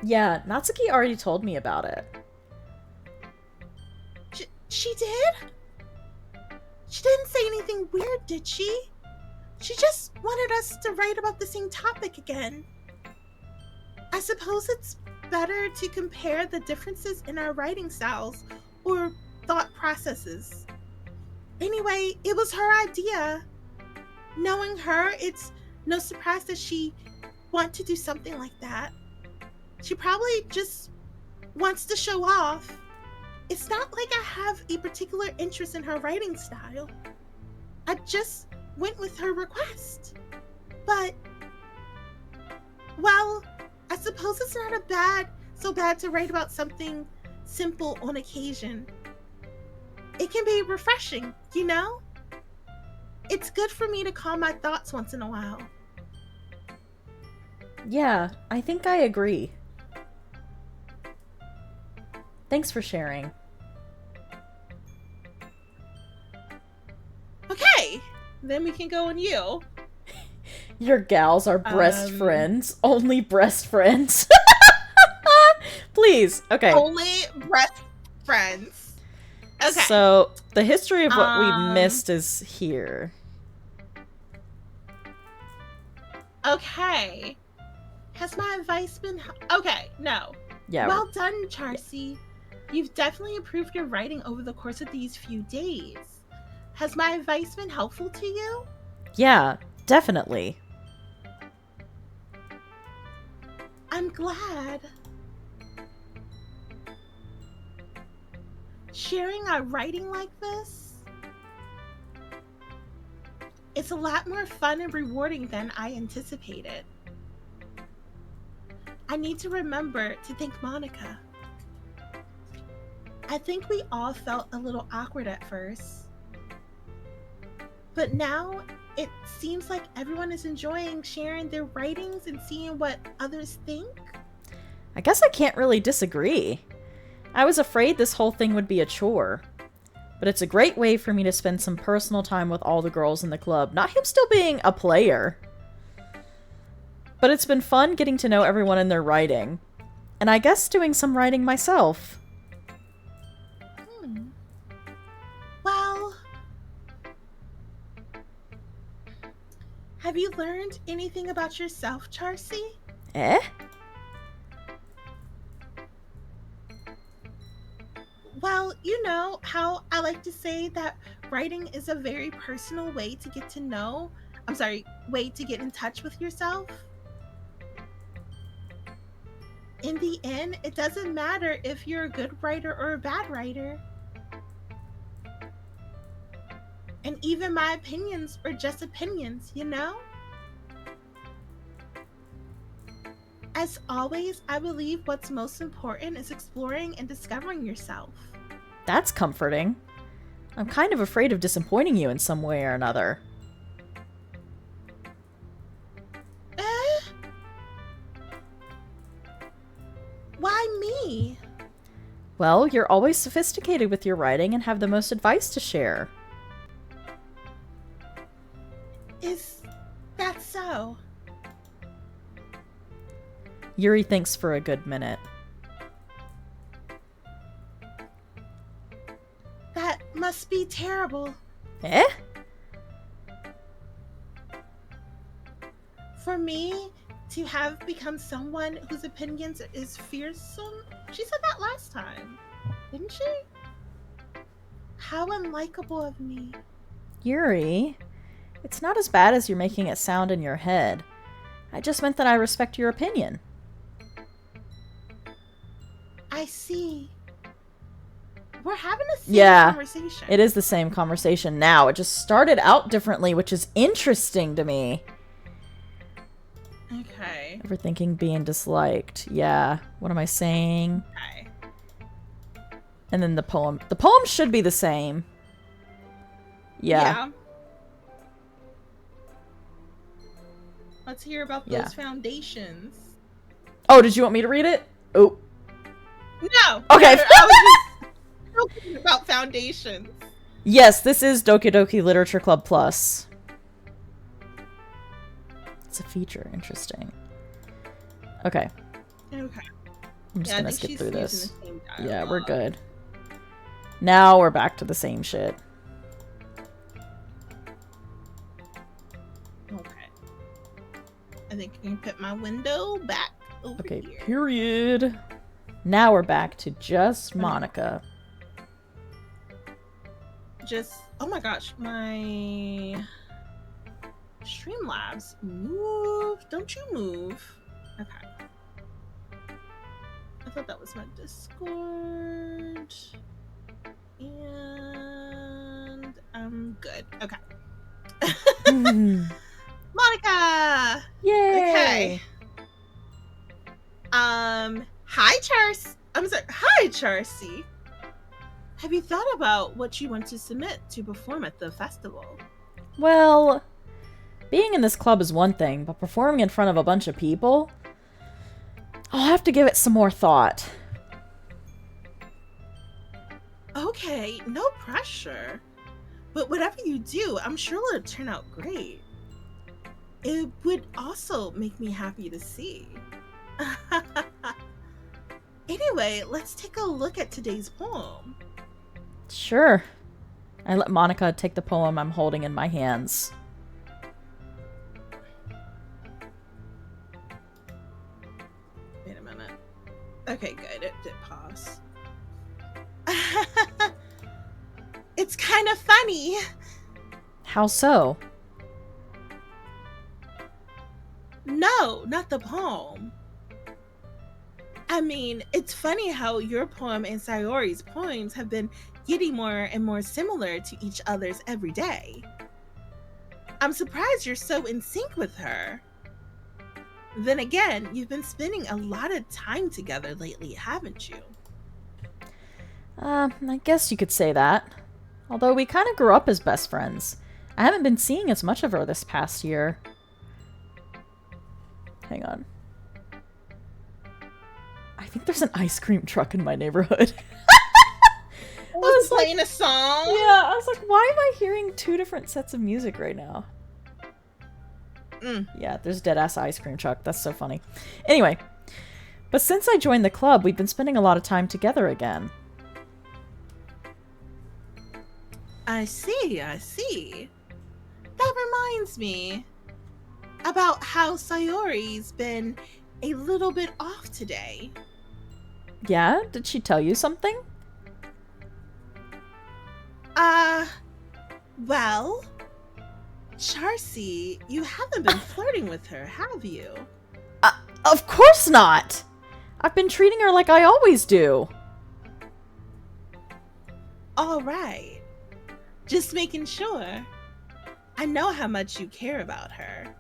Yeah, Natsuki already told me about it. She did? She didn't say anything weird, did she? She just wanted us to write about the same topic again. I suppose it's better to compare the differences in our writing styles or thought processes. Anyway, it was her idea. Knowing her, it's no surprise that she want to do something like that. She probably just wants to show off. It's not like I have a particular interest in her writing style. I just went with her request. But, well, I suppose it's not so bad to write about something simple on occasion. It can be refreshing, you know? It's good for me to calm my thoughts once in a while. Yeah, I think I agree. Thanks for sharing. Okay, then we can go on you. Your gals are breast friends. Only breast friends. Please. Okay. Only breast friends. Okay. So, the history of what we missed is here. Okay. Has my advice been... Okay, no. Yeah. Well done, Charcy. You've definitely improved your writing over the course of these few days. Has my advice been helpful to you? Yeah, definitely. I'm glad. Sharing our writing like this, it's a lot more fun and rewarding than I anticipated. I need to remember to thank Monica. I think we all felt a little awkward at first, but now it seems like everyone is enjoying sharing their writings and seeing what others think. I guess I can't really disagree. I was afraid this whole thing would be a chore, but it's a great way for me to spend some personal time with all the girls in the club, not him still being a player. But it's been fun getting to know everyone in their writing. and I guess doing some writing myself. Well, have you learned anything about yourself, Charcy? Eh? Well, you know how I like to say that writing is a very personal way to get to know, way to get in touch with yourself? In the end, it doesn't matter if you're a good writer or a bad writer. And even my opinions are just opinions, you know? As always, I believe what's most important is exploring and discovering yourself. That's comforting. I'm kind of afraid of disappointing you in some way or another. Why me? Well, you're always sophisticated with your writing and have the most advice to share. Is that so? Yuri thinks for a good minute. That must be terrible. Eh? For me to have become someone whose opinions is fearsome? She said that last time, didn't she? How unlikable of me. Yuri, it's not as bad as you're making it sound in your head. I just meant that I respect your opinion. I see. We're having the same conversation. It is the same conversation now. It just started out differently, which is interesting to me. Okay. Overthinking being disliked. Yeah. What am I saying? Okay. And then the poem. The poem should be the same. Yeah. Let's hear about those foundations. Oh, did you want me to read it? Oh. No. Okay. I was just talking about foundations. Yes, this is Doki Doki Literature Club Plus. It's a feature. Interesting. Okay. Okay. I'm just gonna skip through this. Yeah, we're good. good. Now we're back to the same shit. Okay. I think I can put my window back over Okay, here. period. Now we're back to just Monica. Just, oh my gosh, my Streamlabs. Move. Don't you move. Okay. I thought that was my Discord. And I'm good. Okay. Monica! Yay! Okay. Hi, Charcy. I'm sorry. Hi, Charcy. Have you thought about what you want to submit to perform at the festival? Well, being in this club is one thing, but performing in front of a bunch of people? I'll have to give it some more thought. Okay, no pressure. But whatever you do, I'm sure it'll turn out great. It would also make me happy to see. Anyway, let's take a look at today's poem. Sure. I let Monica take the poem I'm holding in my hands. Wait a minute. Okay, good. It did pause. It's kind of funny. How so? No, not the poem. I mean, it's funny how your poem and Sayori's poems have been getting more and more similar to each other's every day. I'm surprised you're so in sync with her. Then again, you've been spending a lot of time together lately, haven't you? I guess you could say that. Although we kind of grew up as best friends. I haven't been seeing as much of her this past year. Hang on. I think there's an ice cream truck in my neighborhood. I was playing a song? Yeah, I was like, why am I hearing two different sets of music right now? Yeah, there's dead-ass ice cream truck. That's so funny. Anyway, But since I joined the club, we've been spending a lot of time together again. I see, I see. That reminds me about how Sayori's been a little bit off today. Yeah? Did she tell you something? Well, Charcy, you haven't been flirting with her, have you? Of course not! I've been treating her like I always do. All right. Just making sure. I know how much you care about her.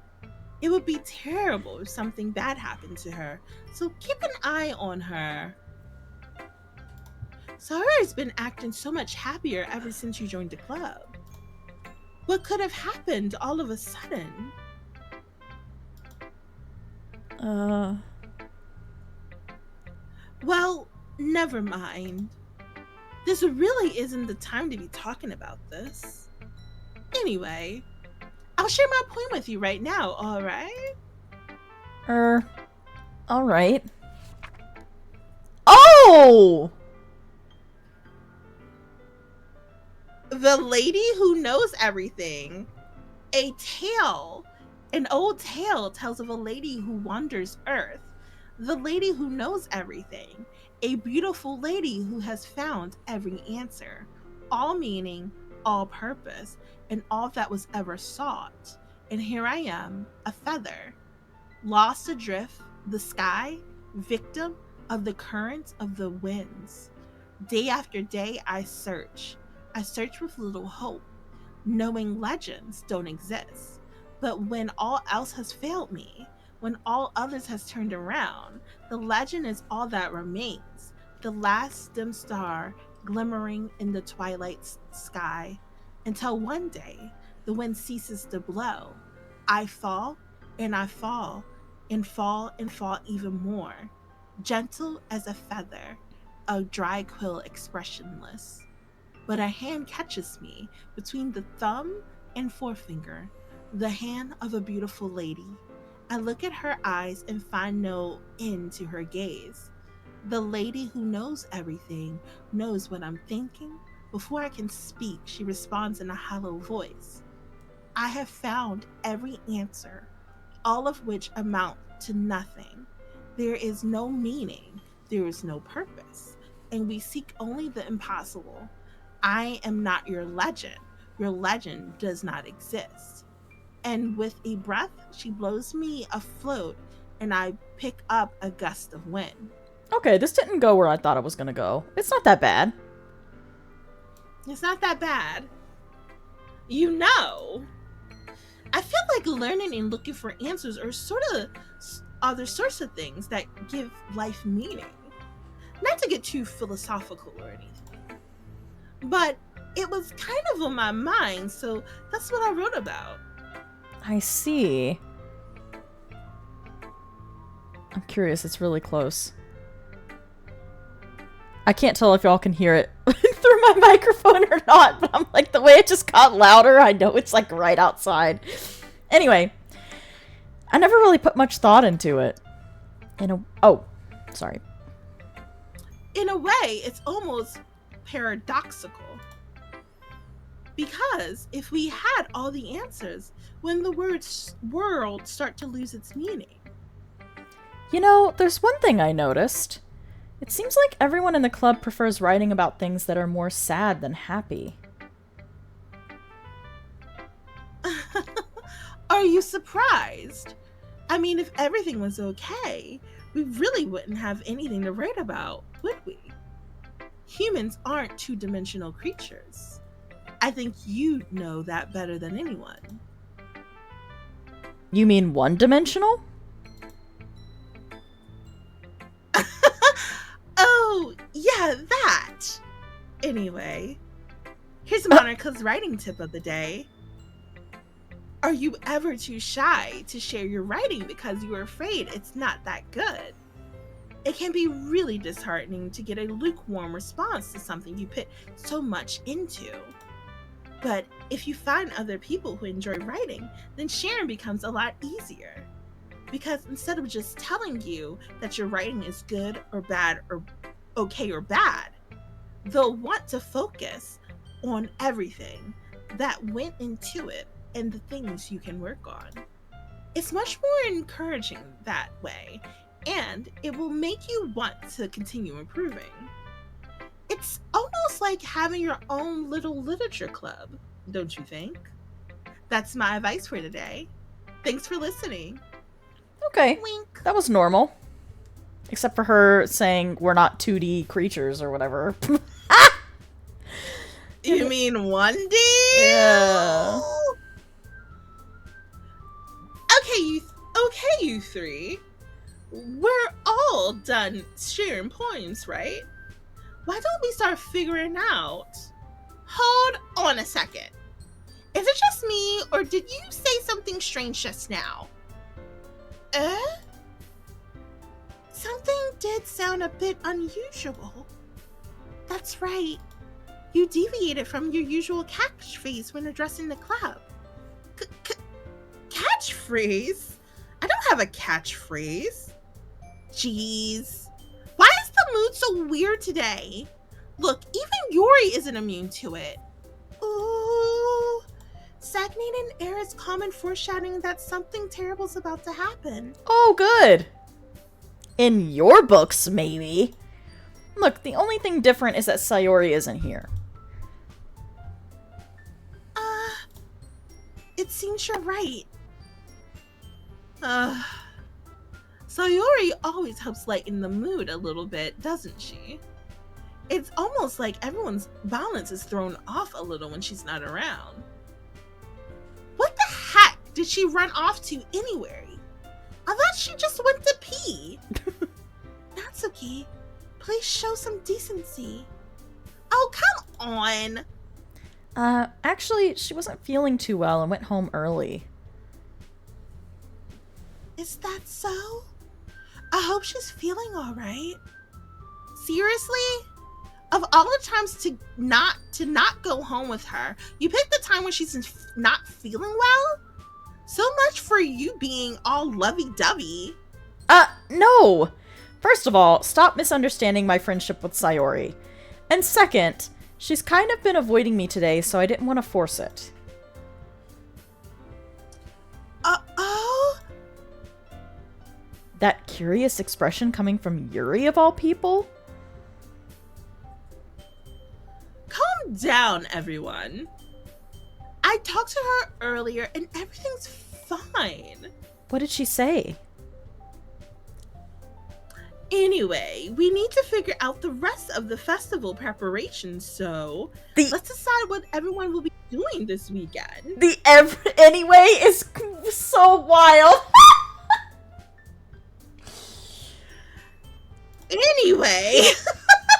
It would be terrible if something bad happened to her, so keep an eye on her. Sayori's been acting so much happier ever since you joined the club. What could have happened all of a sudden? Well, never mind. This really isn't the time to be talking about this. Anyway, I'll share my point with you right now, alright? Alright. Oh! The lady who knows everything. A tale. An old tale tells of a lady who wanders Earth. The lady who knows everything. A beautiful lady who has found every answer. All meaning, all purpose, and all that was ever sought. And here I am, a feather. Lost adrift, the sky, victim of the currents of the winds. Day after day I search. I search with little hope, knowing legends don't exist. But when all else has failed me, when all others has turned around, the legend is all that remains. The last dim star glimmering in the twilight sky, until one day the wind ceases to blow. I fall and I fall and fall and fall even more, gentle as a feather, a dry quill expressionless. But a hand catches me between the thumb and forefinger, the hand of a beautiful lady. I look at her eyes and find no end to her gaze. The lady who knows everything knows what I'm thinking. Before I can speak, she responds in a hollow voice. I have found every answer, all of which amount to nothing. There is no meaning, there is no purpose, and we seek only the impossible. I am not your legend. Your legend does not exist. And with a breath, she blows me afloat, and I pick up a gust of wind. Okay, this didn't go where I thought it was gonna go. It's not that bad. It's not that bad. You know, I feel like learning and looking for answers are sort of other sorts of things that give life meaning. Not to get too philosophical or anything, but it was kind of on my mind, so that's what I wrote about. I see. I'm curious, it's really close. I can't tell if y'all can hear it through my microphone or not, but I'm like, the way it just got louder, I know it's like right outside. Anyway, I never really put much thought into it. Oh, sorry. In a way, it's almost paradoxical. Because if we had all the answers, when the world start to lose its meaning? You know, there's one thing I noticed. It seems like everyone in the club prefers writing about things that are more sad than happy. Are you surprised? I mean, if everything was okay, we really wouldn't have anything to write about, would we? Humans aren't two-dimensional creatures. I think you know that better than anyone. You mean one-dimensional? Oh, yeah, that! Anyway, here's Monica's writing tip of the day. Are you ever too shy to share your writing because you are afraid it's not that good? It can be really disheartening to get a lukewarm response to something you put so much into. But if you find other people who enjoy writing, then sharing becomes a lot easier. Because instead of just telling you that your writing is good or bad or okay or bad, they'll want to focus on everything that went into it and the things you can work on. It's much more encouraging that way, and it will make you want to continue improving. It's almost like having your own little literature club, don't you think? That's my advice for today. Thanks for listening. Okay. Wink. That was normal. Except for her saying we're not 2D creatures or whatever. You mean 1D? Yeah. Okay, you three. We're all done sharing points, right? Why don't we start figuring out? Hold on a second. Is it just me, or did you say something strange just now? Something did sound a bit unusual. That's right. You deviated from your usual catchphrase when addressing the club. Catchphrase? I don't have a catchphrase. Jeez. Why is the mood so weird today? Look, even Yuri isn't immune to it. Ooh. Stagnating air is common foreshadowing that something terrible's about to happen. Oh, good. In your books, maybe. Look, the only thing different is that Sayori isn't here. It seems you're right. Sayori always helps lighten the mood a little bit, doesn't she? It's almost like everyone's balance is thrown off a little when she's not around. What the heck did she run off to anyway? I thought she just went to pee. Natsuki, please show some decency. Oh, come on. Actually, she wasn't feeling too well and went home early. Is that so? I hope she's feeling all right. Seriously? Of all the times to not go home with her, you picked the time when she's not feeling well? So much for you being all lovey-dovey. No! First of all, stop misunderstanding my friendship with Sayori. And second, she's kind of been avoiding me today, so I didn't want to force it. Oh? That curious expression coming from Yuri of all people? Calm down, everyone. I talked to her earlier and everything's fine. What did she say? Anyway, we need to figure out the rest of the festival preparations, so let's decide what everyone will be doing this weekend. Anyway is so wild. Anyway.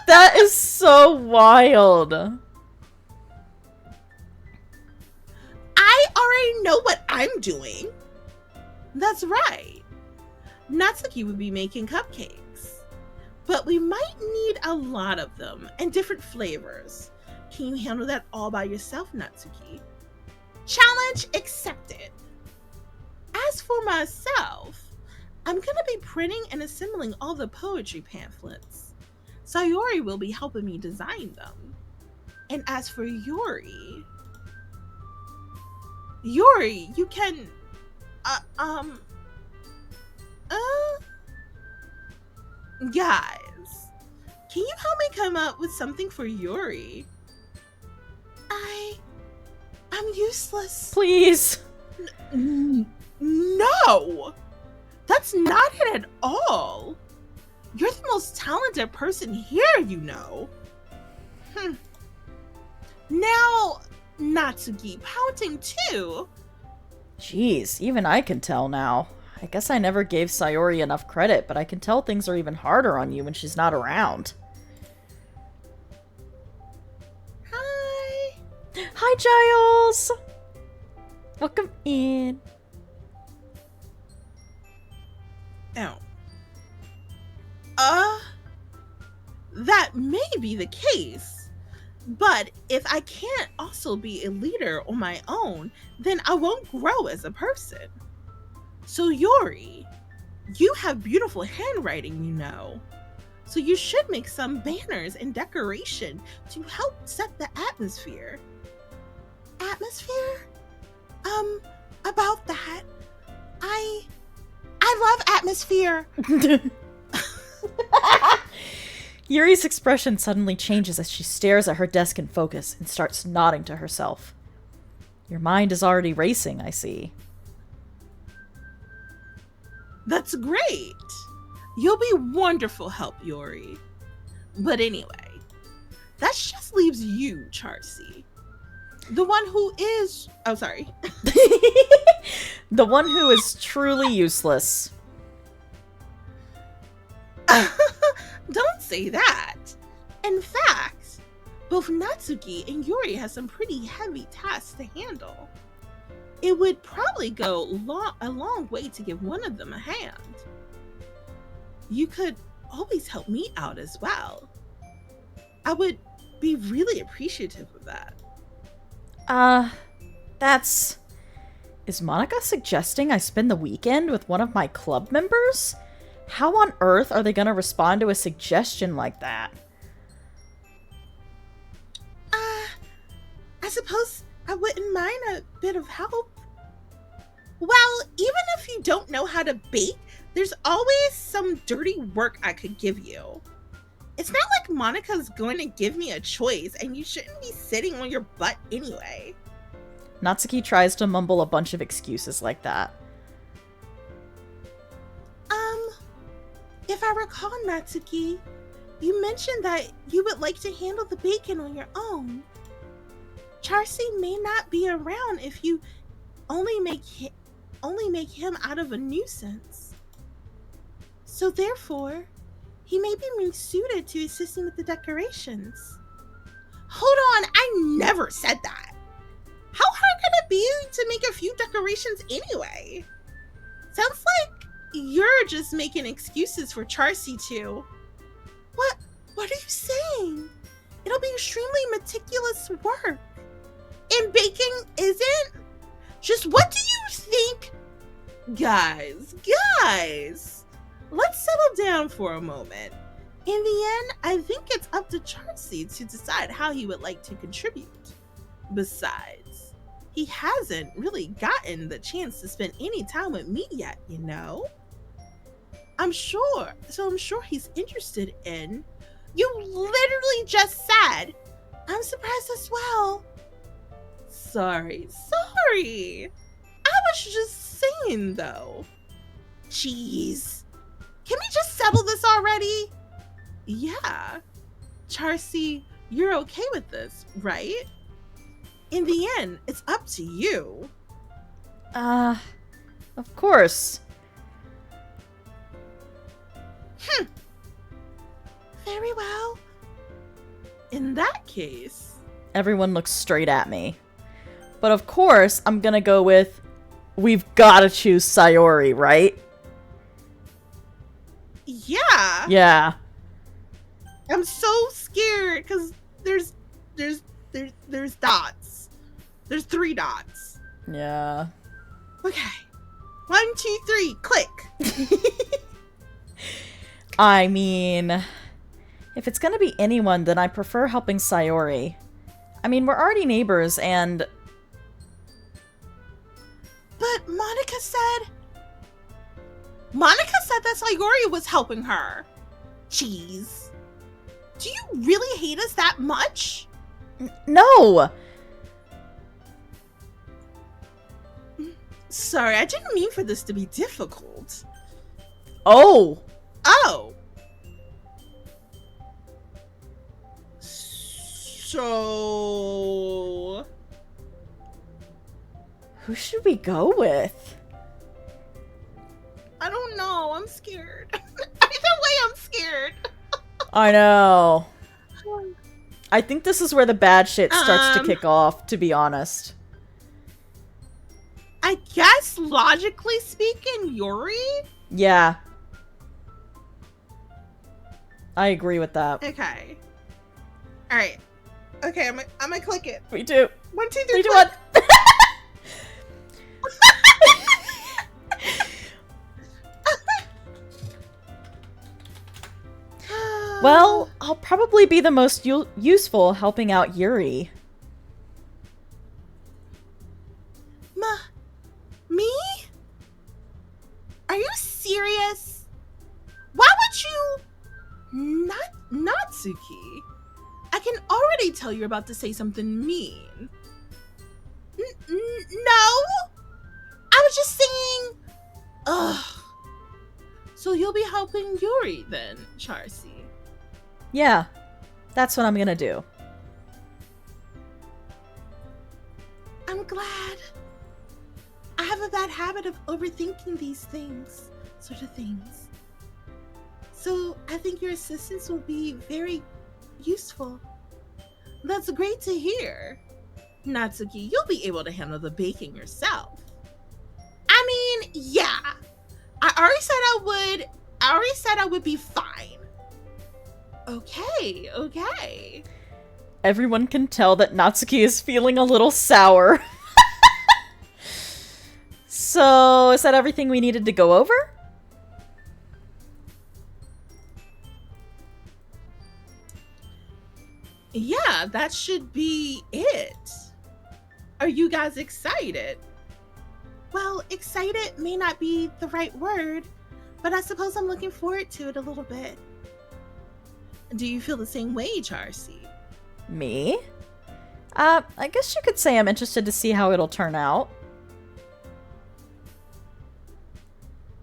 That is so wild. I already know what I'm doing. That's right. Natsuki would be making cupcakes. But we might need a lot of them and different flavors. Can you handle that all by yourself, Natsuki? Challenge accepted. As for myself, I'm gonna be printing and assembling all the poetry pamphlets. Sayori will be helping me design them. And as for Yuri, you can, guys, can you help me come up with something for Yuri? I'm useless. Please. No! That's not it at all. You're the most talented person here, you know. Now, Natsuki pouting too. Jeez, even I can tell now. I guess I never gave Sayori enough credit, but I can tell things are even harder on you when she's not around. Hi. Hi, Giles! Welcome in. Oh. That may be the case, but if I can't also be a leader on my own, then I won't grow as a person. So Yori, you have beautiful handwriting, you know. So you should make some banners and decoration to help set the atmosphere. Atmosphere? About that. I love atmosphere. Yuri's expression suddenly changes as she stares at her desk in focus and starts nodding to herself. Your mind is already racing, I see. That's great. You'll be wonderful help, Yori. But anyway, that just leaves you, Charcy. The one who is... Oh, sorry. The one who is truly useless. Don't say that. In fact, both Natsuki and Yuri have some pretty heavy tasks to handle. It would probably go a long way to give one of them a hand. You could always help me out as well. I would be really appreciative of that. That's... Is Monica suggesting I spend the weekend with one of my club members? How on earth are they gonna respond to a suggestion like that? I suppose I wouldn't mind a bit of help. Well, even if you don't know how to bake, there's always some dirty work I could give you. It's not like Monica's going to give me a choice, and you shouldn't be sitting on your butt anyway. Natsuki tries to mumble a bunch of excuses like that. If I recall, Natsuki, you mentioned that you would like to handle the bacon on your own. Charcy may not be around if you only make him out of a nuisance. So therefore, he may be more suited to assisting with the decorations. Hold on, I never said that. How hard could it be to make a few decorations anyway? Sounds like you're just making excuses for Charcy to. What are you saying? It'll be extremely meticulous work. And baking isn't? Just what do you think? Guys, let's settle down for a moment. In the end, I think it's up to Charcy to decide how he would like to contribute. Besides, he hasn't really gotten the chance to spend any time with me yet, you know? I'm sure he's interested in. You literally just said. I'm surprised as well. Sorry. I was just saying though. Jeez. Can we just settle this already? Yeah. Charcy, you're okay with this, right? In the end, it's up to you. Of course. Very well. In that case... Everyone looks straight at me. But of course, I'm gonna go with, we've gotta choose Sayori, right? Yeah. Yeah. I'm so scared because there's dots. There's 3 dots. Yeah. Okay. 1, 2, 3, click. I mean, if it's gonna be anyone, then I prefer helping Sayori. I mean, we're already neighbors, and... But Monica said that Sayori was helping her. Jeez. Do you really hate us that much? No! Sorry, I didn't mean for this to be difficult. Oh! Oh. So... Who should we go with? I don't know. I'm scared. Either way, I'm scared. I know. I think this is where the bad shit starts to kick off, to be honest. I guess, logically speaking, Yuri? Yeah. I agree with that. Okay. Alright. Okay, I'm gonna click it. Me too. 1, 2, 3, 3, 2, click. 1. Well, I'll probably be the most useful helping out Yuri. Me? Are you serious? Why would you Natsuki? I can already tell you're about to say something mean. No! I was just saying. Ugh. So you'll be helping Yuri then, Charcy? Yeah, that's what I'm gonna do. I'm glad. I have a bad habit of overthinking these sort of things. So I think your assistance will be very useful. That's great to hear. Natsuki, you'll be able to handle the baking yourself. I mean, yeah. I already said I would be fine. Okay. Everyone can tell that Natsuki is feeling a little sour. So, is that everything we needed to go over? Yeah, that should be it. Are you guys excited? Well, excited may not be the right word, but I suppose I'm looking forward to it a little bit. Do you feel the same way, Charcy? Me? I guess you could say I'm interested to see how it'll turn out.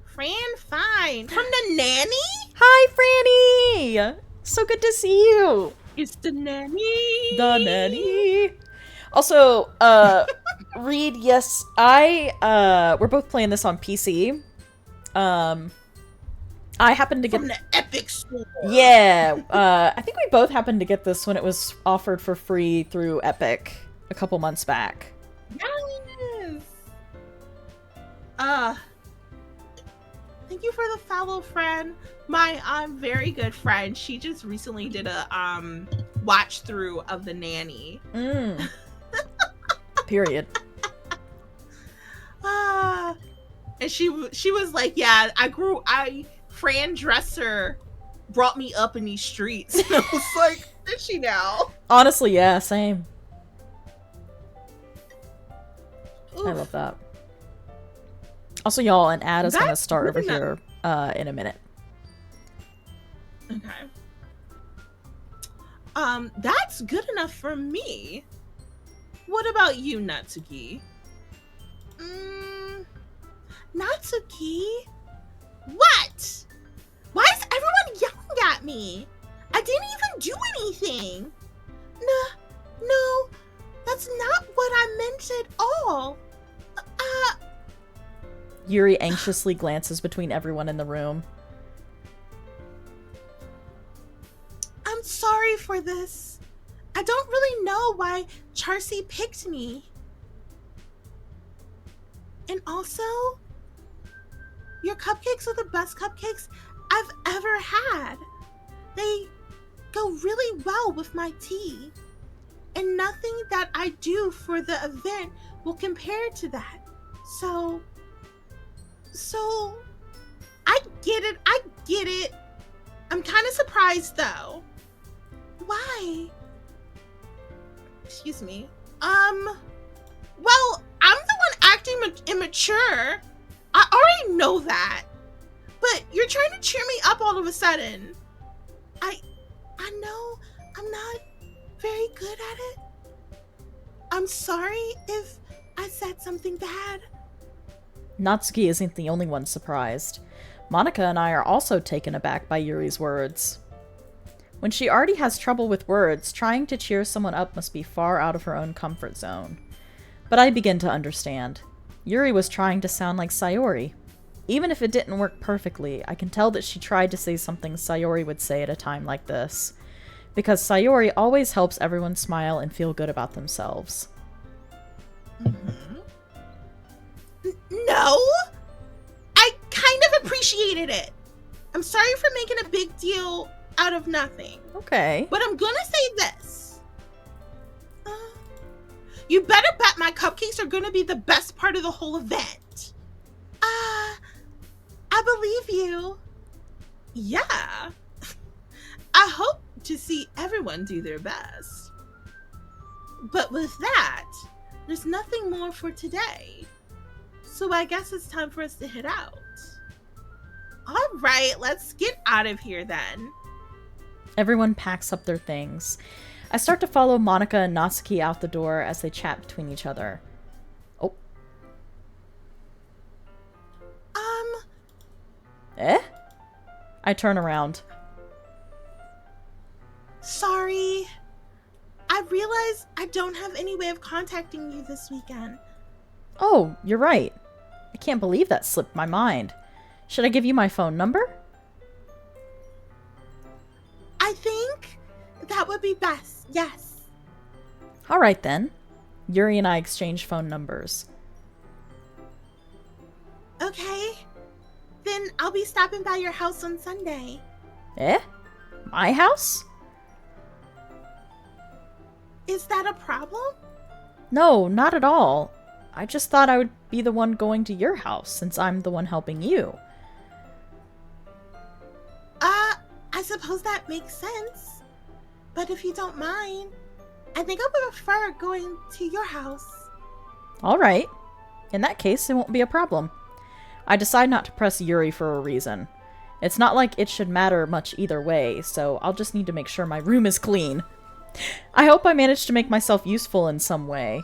Fran Fine from the nanny? Hi, Franny! So good to see you! It's the nanny. The nanny! Also, Reed, yes, we're both playing this on PC. I happened to get From the Epic Store. Yeah, I think we both happened to get this when it was offered for free through Epic a couple months back. Yes. Thank you for the follow, friend. My very good friend. She just recently did a watch through of the nanny. Period. And she was like, yeah, Fran Dresser brought me up in these streets. And I was like, is she now? Honestly, yeah, same. Oof. I love that. Also, y'all, an ad is going to That's start over good here in a minute. Okay. That's good enough for me. What about you, Natsuki? Natsuki? What? Why is everyone yelling at me? I didn't even do anything. No, that's not what I meant at all. Yuri anxiously glances between everyone in the room. I'm sorry for this. I don't really know why Charcy picked me. And also, your cupcakes are the best cupcakes I've ever had. They go really well with my tea. And nothing that I do for the event will compare to that. So, I get it. I'm kind of surprised though. Why? Excuse me. Well, I'm the one acting immature. I already know that. But you're trying to cheer me up all of a sudden. I know I'm not very good at it. I'm sorry if I said something bad. Natsuki isn't the only one surprised. Monica and I are also taken aback by Yuri's words. When she already has trouble with words, trying to cheer someone up must be far out of her own comfort zone. But I begin to understand. Yuri was trying to sound like Sayori. Even if it didn't work perfectly, I can tell that she tried to say something Sayori would say at a time like this. Because Sayori always helps everyone smile and feel good about themselves. No! I kind of appreciated it. I'm sorry for making a big deal out of nothing. Okay. But I'm gonna say this. You better bet my cupcakes are gonna be the best part of the whole event. I believe you. Yeah. I hope to see everyone do their best. But with that, there's nothing more for today. So I guess it's time for us to head out. All right, let's get out of here then. Everyone packs up their things. I start to follow Monica and Natsuki out the door as they chat between each other. Oh. Eh? I turn around. Sorry. I realize I don't have any way of contacting you this weekend. Oh, you're right. I can't believe that slipped my mind. Should I give you my phone number? I think that would be best, yes. Alright then. Yuri and I exchange phone numbers. Okay. Then I'll be stopping by your house on Sunday. Eh? My house? Is that a problem? No, not at all. I just thought I would be the one going to your house since I'm the one helping you. I suppose that makes sense. But if you don't mind, I think I would prefer going to your house. Alright. In that case, it won't be a problem. I decide not to press Yuri for a reason. It's not like it should matter much either way, so I'll just need to make sure my room is clean. I hope I managed to make myself useful in some way.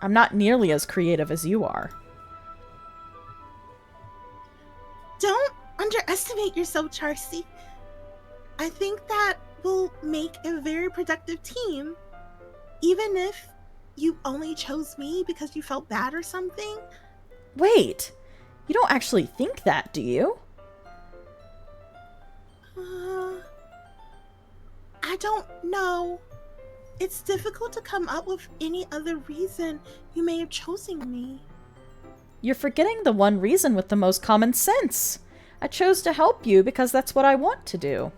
I'm not nearly as creative as you are. Don't underestimate yourself, Charcy. I think that will make a very productive team. Even if you only chose me because you felt bad or something. Wait, you don't actually think that, do you? I don't know. It's difficult to come up with any other reason you may have chosen me. You're forgetting the one reason with the most common sense. I chose to help you because that's what I want to do.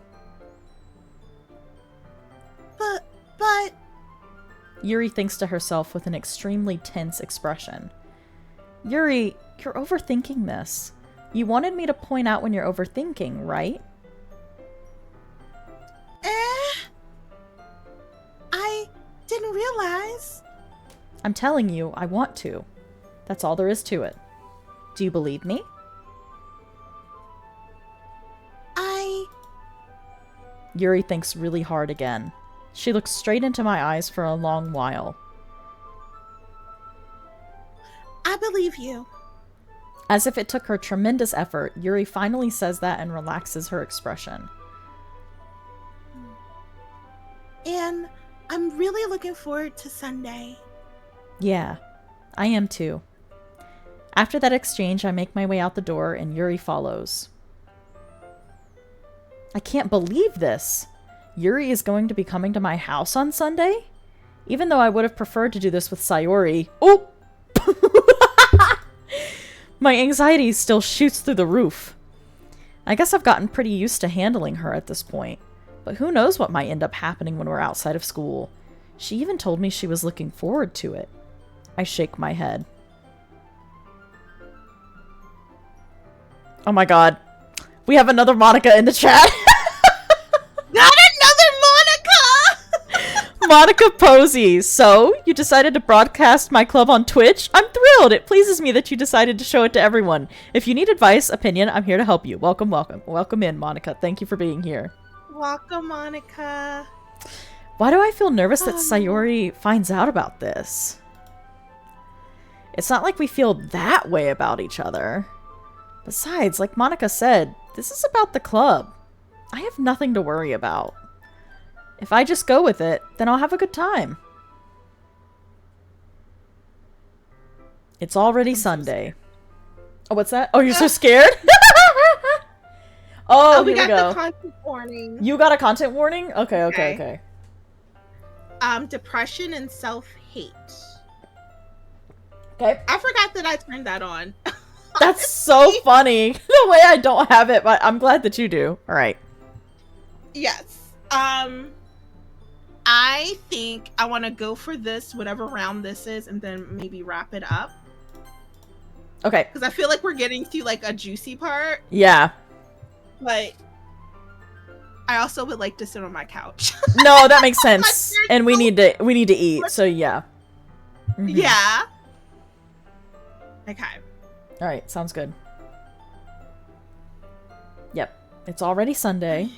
But... Yuri thinks to herself with an extremely tense expression. Yuri, you're overthinking this. You wanted me to point out when you're overthinking, right? I didn't realize. I'm telling you, I want to. That's all there is to it. Do you believe me? Yuri thinks really hard again. She looks straight into my eyes for a long while. I believe you. As if it took her tremendous effort, Yuri finally says that and relaxes her expression. And I'm really looking forward to Sunday. Yeah, I am too. After that exchange, I make my way out the door and Yuri follows. I can't believe this! Yuri is going to be coming to my house on Sunday? Even though I would have preferred to do this with Sayori. Oh! My anxiety still shoots through the roof. I guess I've gotten pretty used to handling her at this point. But who knows what might end up happening when we're outside of school. She even told me she was looking forward to it. I shake my head. Oh my god. We have another Monica in the chat! Not another Monica! Monica Posey. So, you decided to broadcast my club on Twitch? I'm thrilled! It pleases me that you decided to show it to everyone. If you need advice, opinion, I'm here to help you. Welcome, welcome. Welcome in, Monica. Thank you for being here. Welcome, Monica. Why do I feel nervous that Sayori finds out about this? It's not like we feel that way about each other. Besides, like Monica said, this is about the club. I have nothing to worry about. If I just go with it, then I'll have a good time. It's already Sunday. Oh, what's that? Oh, you're so scared? Oh, we here got we go. the content warning. You got a content warning? Okay. Depression and self-hate. Okay. I forgot that I turned that on. That's so funny. The way I don't have it, but I'm glad that you do. All right. Yes. I think I want to go for this, whatever round this is, and then maybe wrap it up. Okay. Because I feel like we're getting to like a juicy part. Yeah. But I also would like to sit on my couch. No, that makes sense. And we need to eat. So yeah. Mhm. Yeah. Okay. All right, sounds good. Yep. It's already Sunday.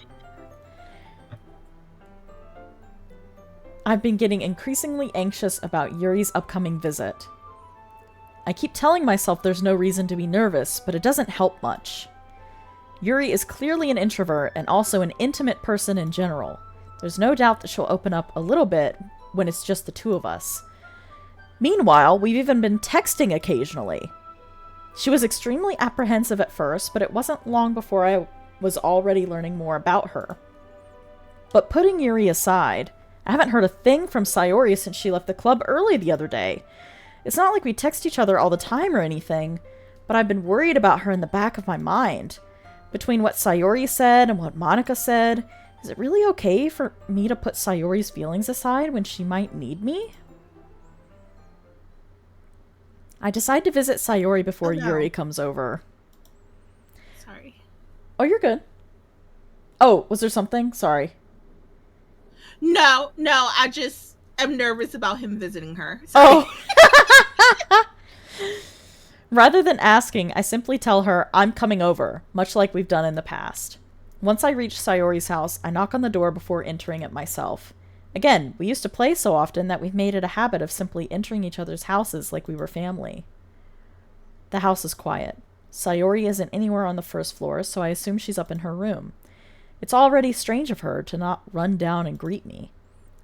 I've been getting increasingly anxious about Yuri's upcoming visit. I keep telling myself there's no reason to be nervous, but it doesn't help much. Yuri is clearly an introvert and also an intimate person in general. There's no doubt that she'll open up a little bit when it's just the two of us. Meanwhile, we've even been texting occasionally. She was extremely apprehensive at first, but it wasn't long before I was already learning more about her. But putting Yuri aside, I haven't heard a thing from Sayori since she left the club early the other day. It's not like we text each other all the time or anything, but I've been worried about her in the back of my mind. Between what Sayori said and what Monica said, is it really okay for me to put Sayori's feelings aside when she might need me? I decide to visit Sayori before Yuri comes over. Sorry. Oh, you're good. Oh, was there something? Sorry. No, I just am nervous about him visiting her. Sorry. Oh. Rather than asking, I simply tell her I'm coming over, much like we've done in the past. Once I reach Sayori's house, I knock on the door before entering it myself. Again, we used to play so often that we've made it a habit of simply entering each other's houses like we were family. The house is quiet. Sayori isn't anywhere on the first floor, so I assume she's up in her room. It's already strange of her to not run down and greet me.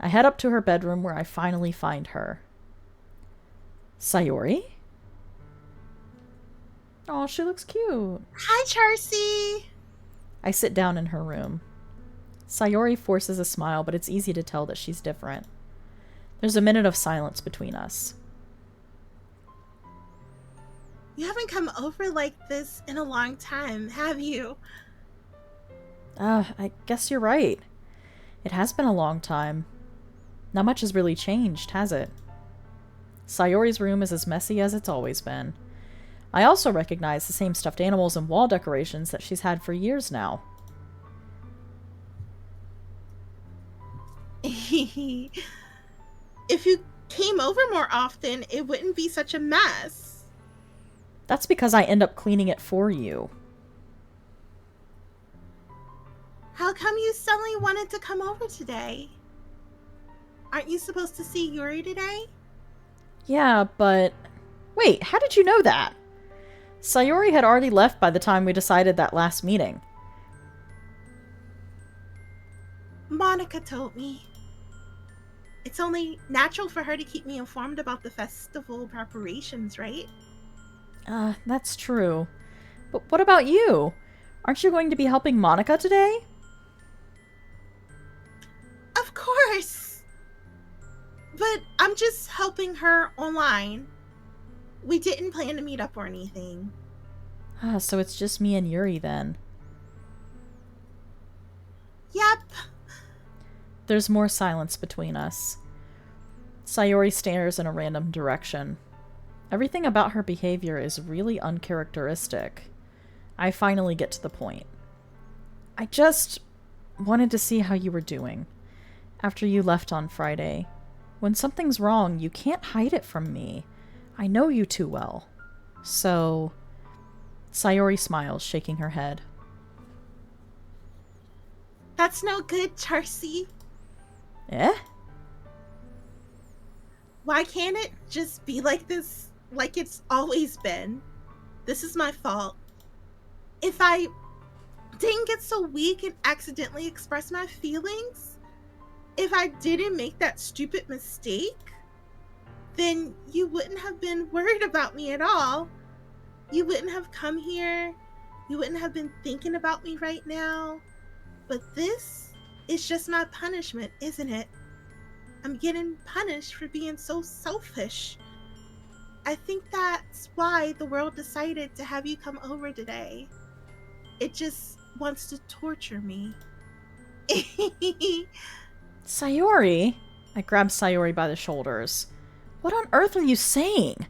I head up to her bedroom where I finally find her. Sayori? Oh, she looks cute. Hi, Charcy. I sit down in her room. Sayori forces a smile, but it's easy to tell that she's different. There's a minute of silence between us. You haven't come over like this in a long time, have you? I guess you're right. It has been a long time. Not much has really changed, has it? Sayori's room is as messy as it's always been. I also recognize the same stuffed animals and wall decorations that she's had for years now. If you came over more often, it wouldn't be such a mess. That's because I end up cleaning it for you. How come you suddenly wanted to come over today? Aren't you supposed to see Yuri today? Yeah, but... Wait, how did you know that? Sayori had already left by the time we decided that last meeting. Monica told me. It's only natural for her to keep me informed about the festival preparations, right? That's true. But what about you? Aren't you going to be helping Monica today? Of course! But I'm just helping her online. We didn't plan to meet up or anything. So it's just me and Yuri then. Yep. There's more silence between us. Sayori stares in a random direction. Everything about her behavior is really uncharacteristic. I finally get to the point. I just wanted to see how you were doing after you left on Friday. When something's wrong, you can't hide it from me. I know you too well. So... Sayori smiles, shaking her head. That's no good, Charcy. Eh? Why can't it just be like this, like it's always been? This is my fault. If I didn't get so weak and accidentally express my feelings, if I didn't make that stupid mistake, then you wouldn't have been worried about me at all. You wouldn't have come here. You wouldn't have been thinking about me right now. But this is just my punishment, isn't it? I'm getting punished for being so selfish. I think that's why the world decided to have you come over today. It just wants to torture me. Sayori? I grab Sayori by the shoulders. What on earth are you saying?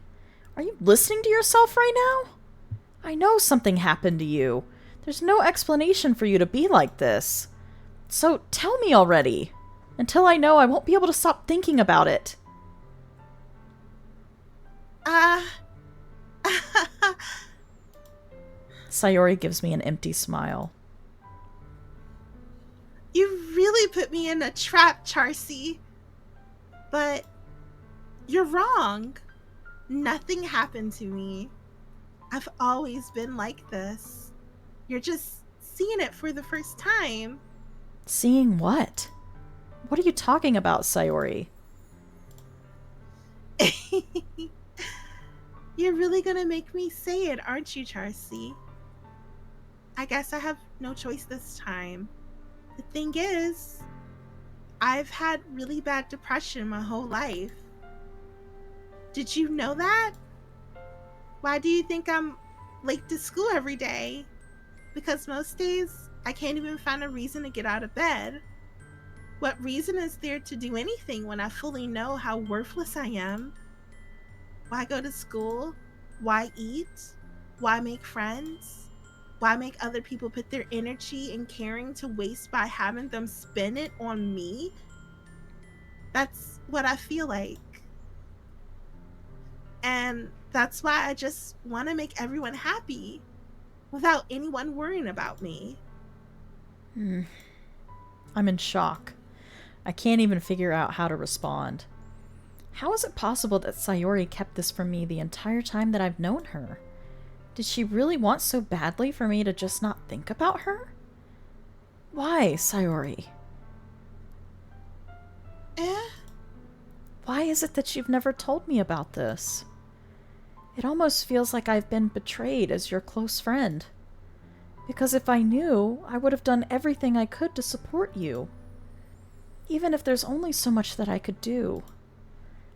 Are you listening to yourself right now? I know something happened to you. There's no explanation for you to be like this. So tell me already. Until I know, I won't be able to stop thinking about it. Sayori gives me an empty smile. You really put me in a trap, Charcy. But you're wrong. Nothing happened to me. I've always been like this. You're just seeing it for the first time. Seeing what? What are you talking about, Sayori? You're really gonna make me say it, aren't you, Charcy? I guess I have no choice this time. The thing is, I've had really bad depression my whole life. Did you know that? Why do you think I'm late to school every day? Because most days, I can't even find a reason to get out of bed. What reason is there to do anything when I fully know how worthless I am? Why go to school? Why eat? Why make friends? Why make other people put their energy and caring to waste by having them spend it on me? That's what I feel like. And that's why I just want to make everyone happy without anyone worrying about me. I'm in shock. I can't even figure out how to respond. How is it possible that Sayori kept this from me the entire time that I've known her? Did she really want so badly for me to just not think about her? Why, Sayori? Why is it that you've never told me about this? It almost feels like I've been betrayed as your close friend. Because if I knew, I would have done everything I could to support you. Even if there's only so much that I could do.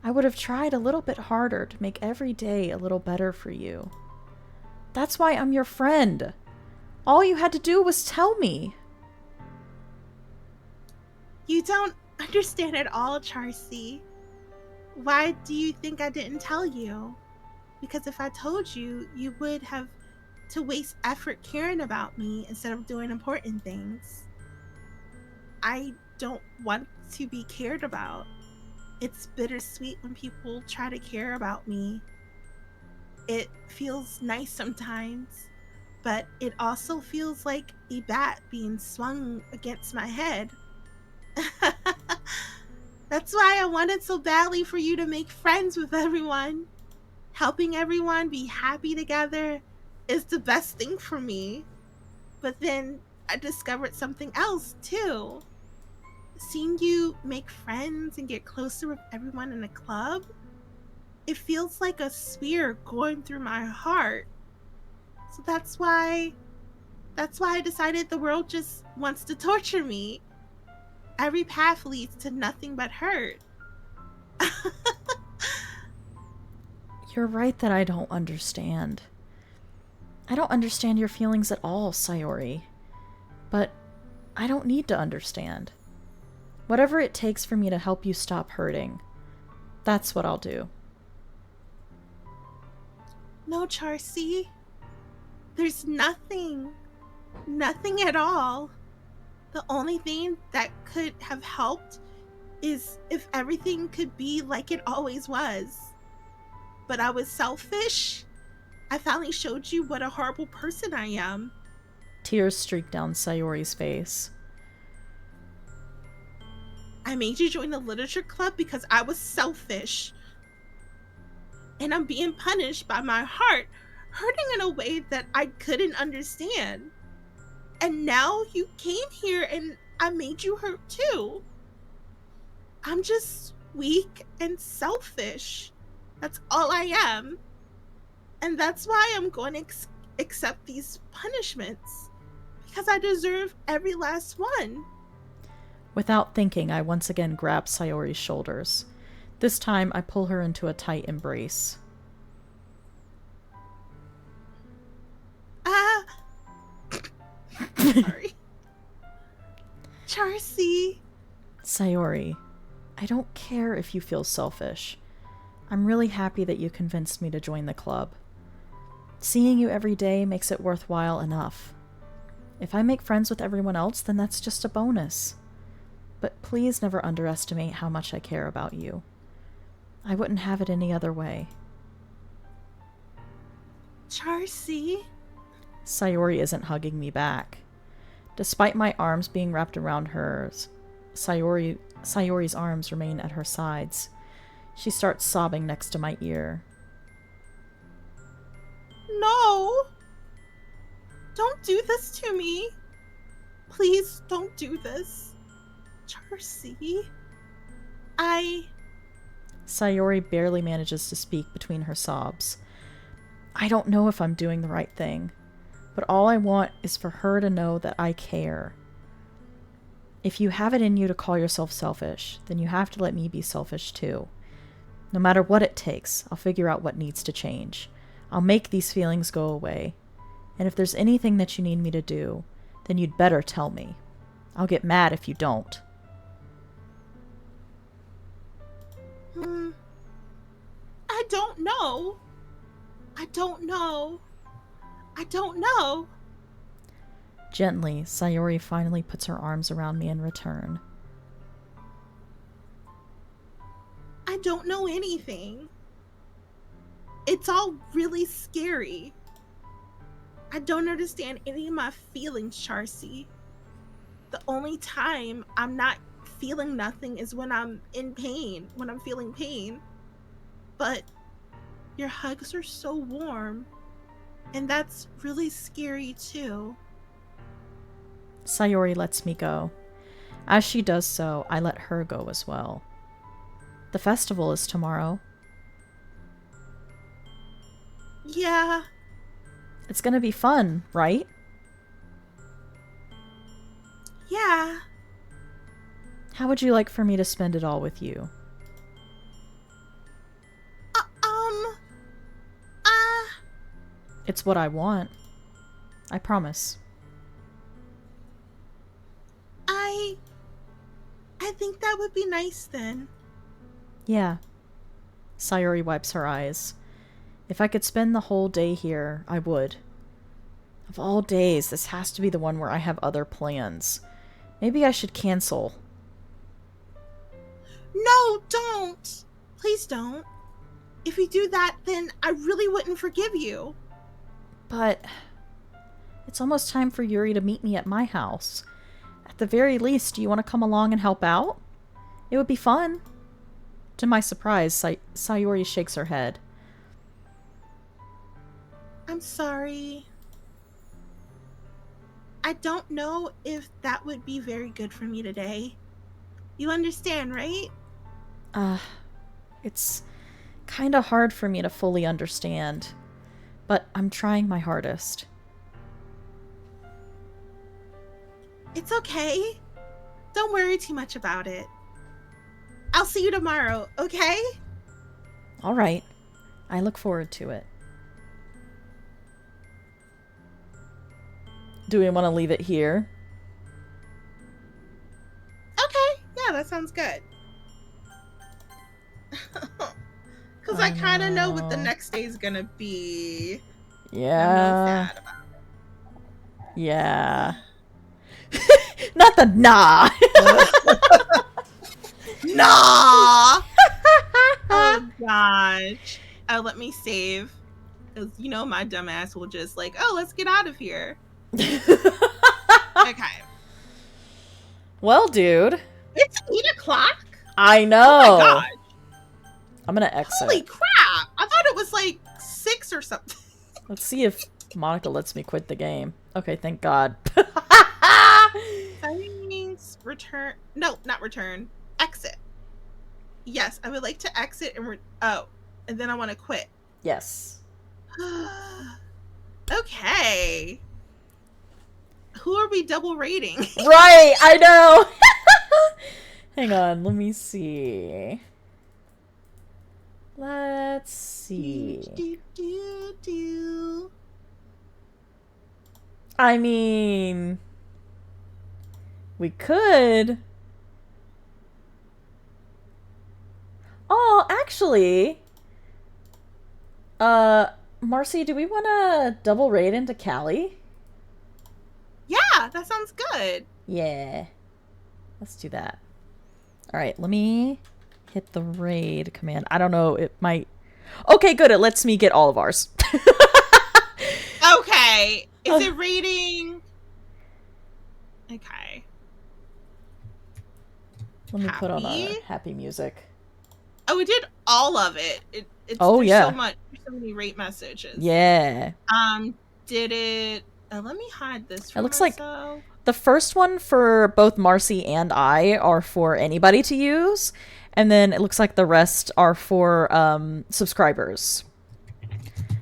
I would have tried a little bit harder to make every day a little better for you. That's why I'm your friend. All you had to do was tell me. You don't understand at all, Charcy. Why do you think I didn't tell you? Because if I told you, you would have to waste effort caring about me instead of doing important things. I don't want to be cared about. It's bittersweet when people try to care about me. It feels nice sometimes, but it also feels like a bat being swung against my head. That's why I wanted so badly for you to make friends with everyone. Helping everyone be happy together is the best thing for me. But then I discovered something else too. Seeing you make friends and get closer with everyone in the club, it feels like a spear going through my heart. So that's why I decided the world just wants to torture me. Every path leads to nothing but hurt. You're right that I don't understand. I don't understand your feelings at all, Sayori. But I don't need to understand. Whatever it takes for me to help you stop hurting, that's what I'll do. No, Charcy. There's nothing. Nothing at all. The only thing that could have helped is if everything could be like it always was. But I was selfish. I finally showed you what a horrible person I am. Tears streak down Sayori's face. I made you join the literature club because I was selfish. And I'm being punished by my heart, hurting in a way that I couldn't understand. And now you came here and I made you hurt too. I'm just weak and selfish. That's all I am. And that's why I'm going to accept these punishments. Because I deserve every last one. Without thinking, I once again grab Sayori's shoulders. This time, I pull her into a tight embrace. Sorry. Charcy. Sayori, I don't care if you feel selfish. I'm really happy that you convinced me to join the club. Seeing you every day makes it worthwhile enough. If I make friends with everyone else, then that's just a bonus. But please never underestimate how much I care about you. I wouldn't have it any other way. Charcy? Sayori isn't hugging me back. Despite my arms being wrapped around hers, Sayori's arms remain at her sides. She starts sobbing next to my ear. No! Don't do this to me. Please don't do this. Charcy? Sayori barely manages to speak between her sobs. I don't know if I'm doing the right thing, but all I want is for her to know that I care. If you have it in you to call yourself selfish, then you have to let me be selfish too. No matter what it takes, I'll figure out what needs to change. I'll make these feelings go away. And if there's anything that you need me to do, then you'd better tell me. I'll get mad if you don't. I don't know. I don't know. I don't know. Gently, Sayori finally puts her arms around me in return. I don't know anything. It's all really scary. I don't understand any of my feelings, Charcy. The only time I'm not feeling nothing is when I'm in pain, when I'm feeling pain. But your hugs are so warm, and that's really scary too. Sayori lets me go. As she does so, I let her go as well. The festival is tomorrow. Yeah. It's gonna be fun, right? Yeah. How would you like for me to spend it all with you? It's what I want. I promise. I think that would be nice then. Yeah. Sayori wipes her eyes. If I could spend the whole day here, I would. Of all days, this has to be the one where I have other plans. Maybe I should cancel. No, don't. Please don't. If you do that, then I really wouldn't forgive you. But it's almost time for Yuri to meet me at my house. At the very least, do you want to come along and help out? It would be fun. To my surprise, Sayori shakes her head. I'm sorry. I don't know if that would be very good for me today. You understand, right? It's kind of hard for me to fully understand, but I'm trying my hardest. It's okay. Don't worry too much about it. I'll see you tomorrow, okay? All right. I look forward to it. Do we want to leave it here? Okay, yeah, that sounds good. Because I kind of know what the next day is going to be. Yeah. I'm really sad about it. Yeah. Not the nah. Nah! Oh, gosh. Oh, let me save. Because, you know, my dumbass will just like, oh, let's get out of here. Okay. Well, dude. It's 8 o'clock? I know. Oh, my God. I'm going to exit. Holy crap. I thought it was like 6 or something. Let's see if Monica lets me quit the game. Okay, thank God. Settings, return. No, not return. Exit. Yes, I would like to exit and and then I want to quit. Yes. Okay. Who are we double rating? Right, I know. Hang on, let me see. Let's see. I mean, we could. Oh, actually, Marcy, do we want to double raid into Callie? Yeah, that sounds good. Yeah. Let's do that. All right, let me hit the raid command. I don't know, it might... Okay, good. It lets me get all of ours. Okay. Is it rating? Okay. Let me put on our Happy? happy music. Oh, we did all of it. It's Oh, there's yeah. so many rate messages. Yeah. Did it? Let me hide this It from looks like myself. the first one for both Marcy and I are for anybody to use, and then it looks like the rest are for subscribers.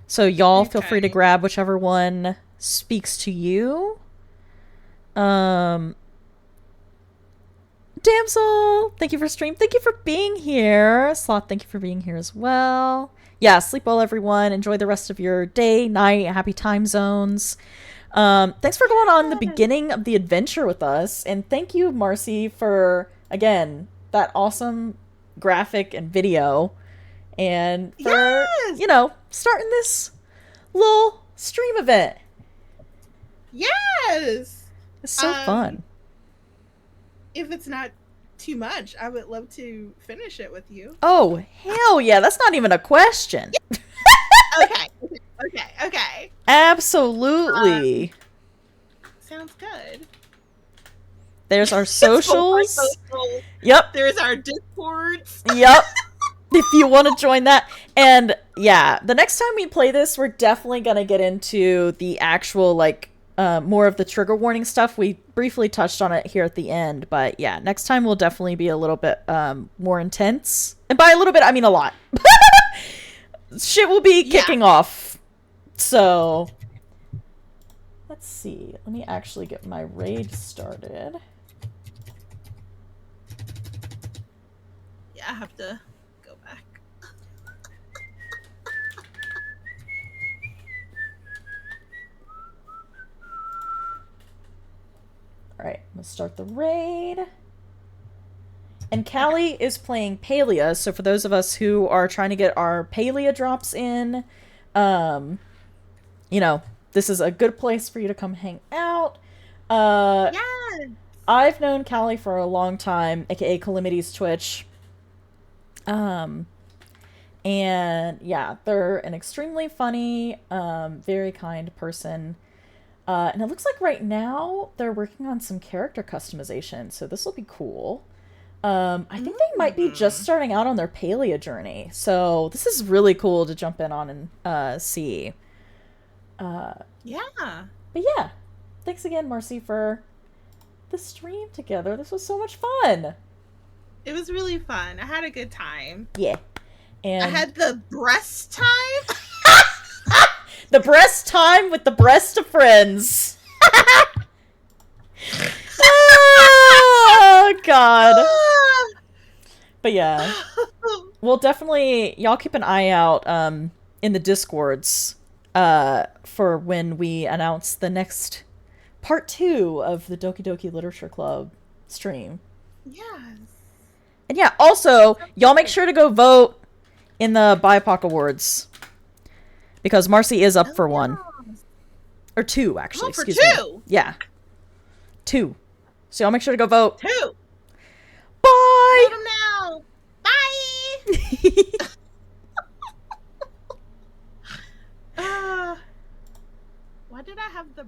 So y'all feel free to Okay. grab whichever one speaks to you. Damsel, thank you for stream. Thank you for being here. Sloth, thank you for being here as well. Yeah, sleep well, everyone. Enjoy the rest of your day, night, happy time zones. Thanks for going on the beginning of the adventure with us. And thank you, Marcy, for, again, that awesome graphic and video. And for, Yes! you know, starting this little stream event. Yes. It's so fun. If it's not too much, I would love to finish it with you. Oh, hell yeah. That's not even a question. Okay. Absolutely. Sounds good. There's our socials. Yep. There's our Discords. Yep. If you want to join that. And yeah, the next time we play this, we're definitely going to get into the actual, like, more of the trigger warning stuff. We briefly touched on it here at the end, but yeah, next time will definitely be a little bit more intense. And by a little bit, I mean a lot. Shit will be kicking off. So, let's see. Let me actually get my raid started. Yeah, I have to go back. Alright, I'm gonna start the raid. And Callie is playing Palia, so for those of us who are trying to get our Palia drops in, you know, this is a good place for you to come hang out. Yes. I've known Callie for a long time, aka Calamity's Twitch. And yeah, they're an extremely funny, very kind person. And it looks like right now they're working on some character customization, so this will be cool. I think they might be just starting out on their Palia journey, so this is really cool to jump in on and see. Yeah. But yeah, thanks again, Marcy, for the stream together. This was so much fun. It was really fun. I had a good time. Yeah. And I had the breast time. the breast time with the breast of friends. Oh, God. But yeah. We'll definitely... Y'all keep an eye out in the Discords for when we announce the next part 2 of the Doki Doki Literature Club stream. Yes. And yeah, also, y'all make sure to go vote in the BIPOC Awards. Because Marcy is up for one. Or 2, actually. For excuse me. 2? Yeah. 2. So y'all make sure to go vote. 2. Bye! Vote 'em now. Bye! Why did I have the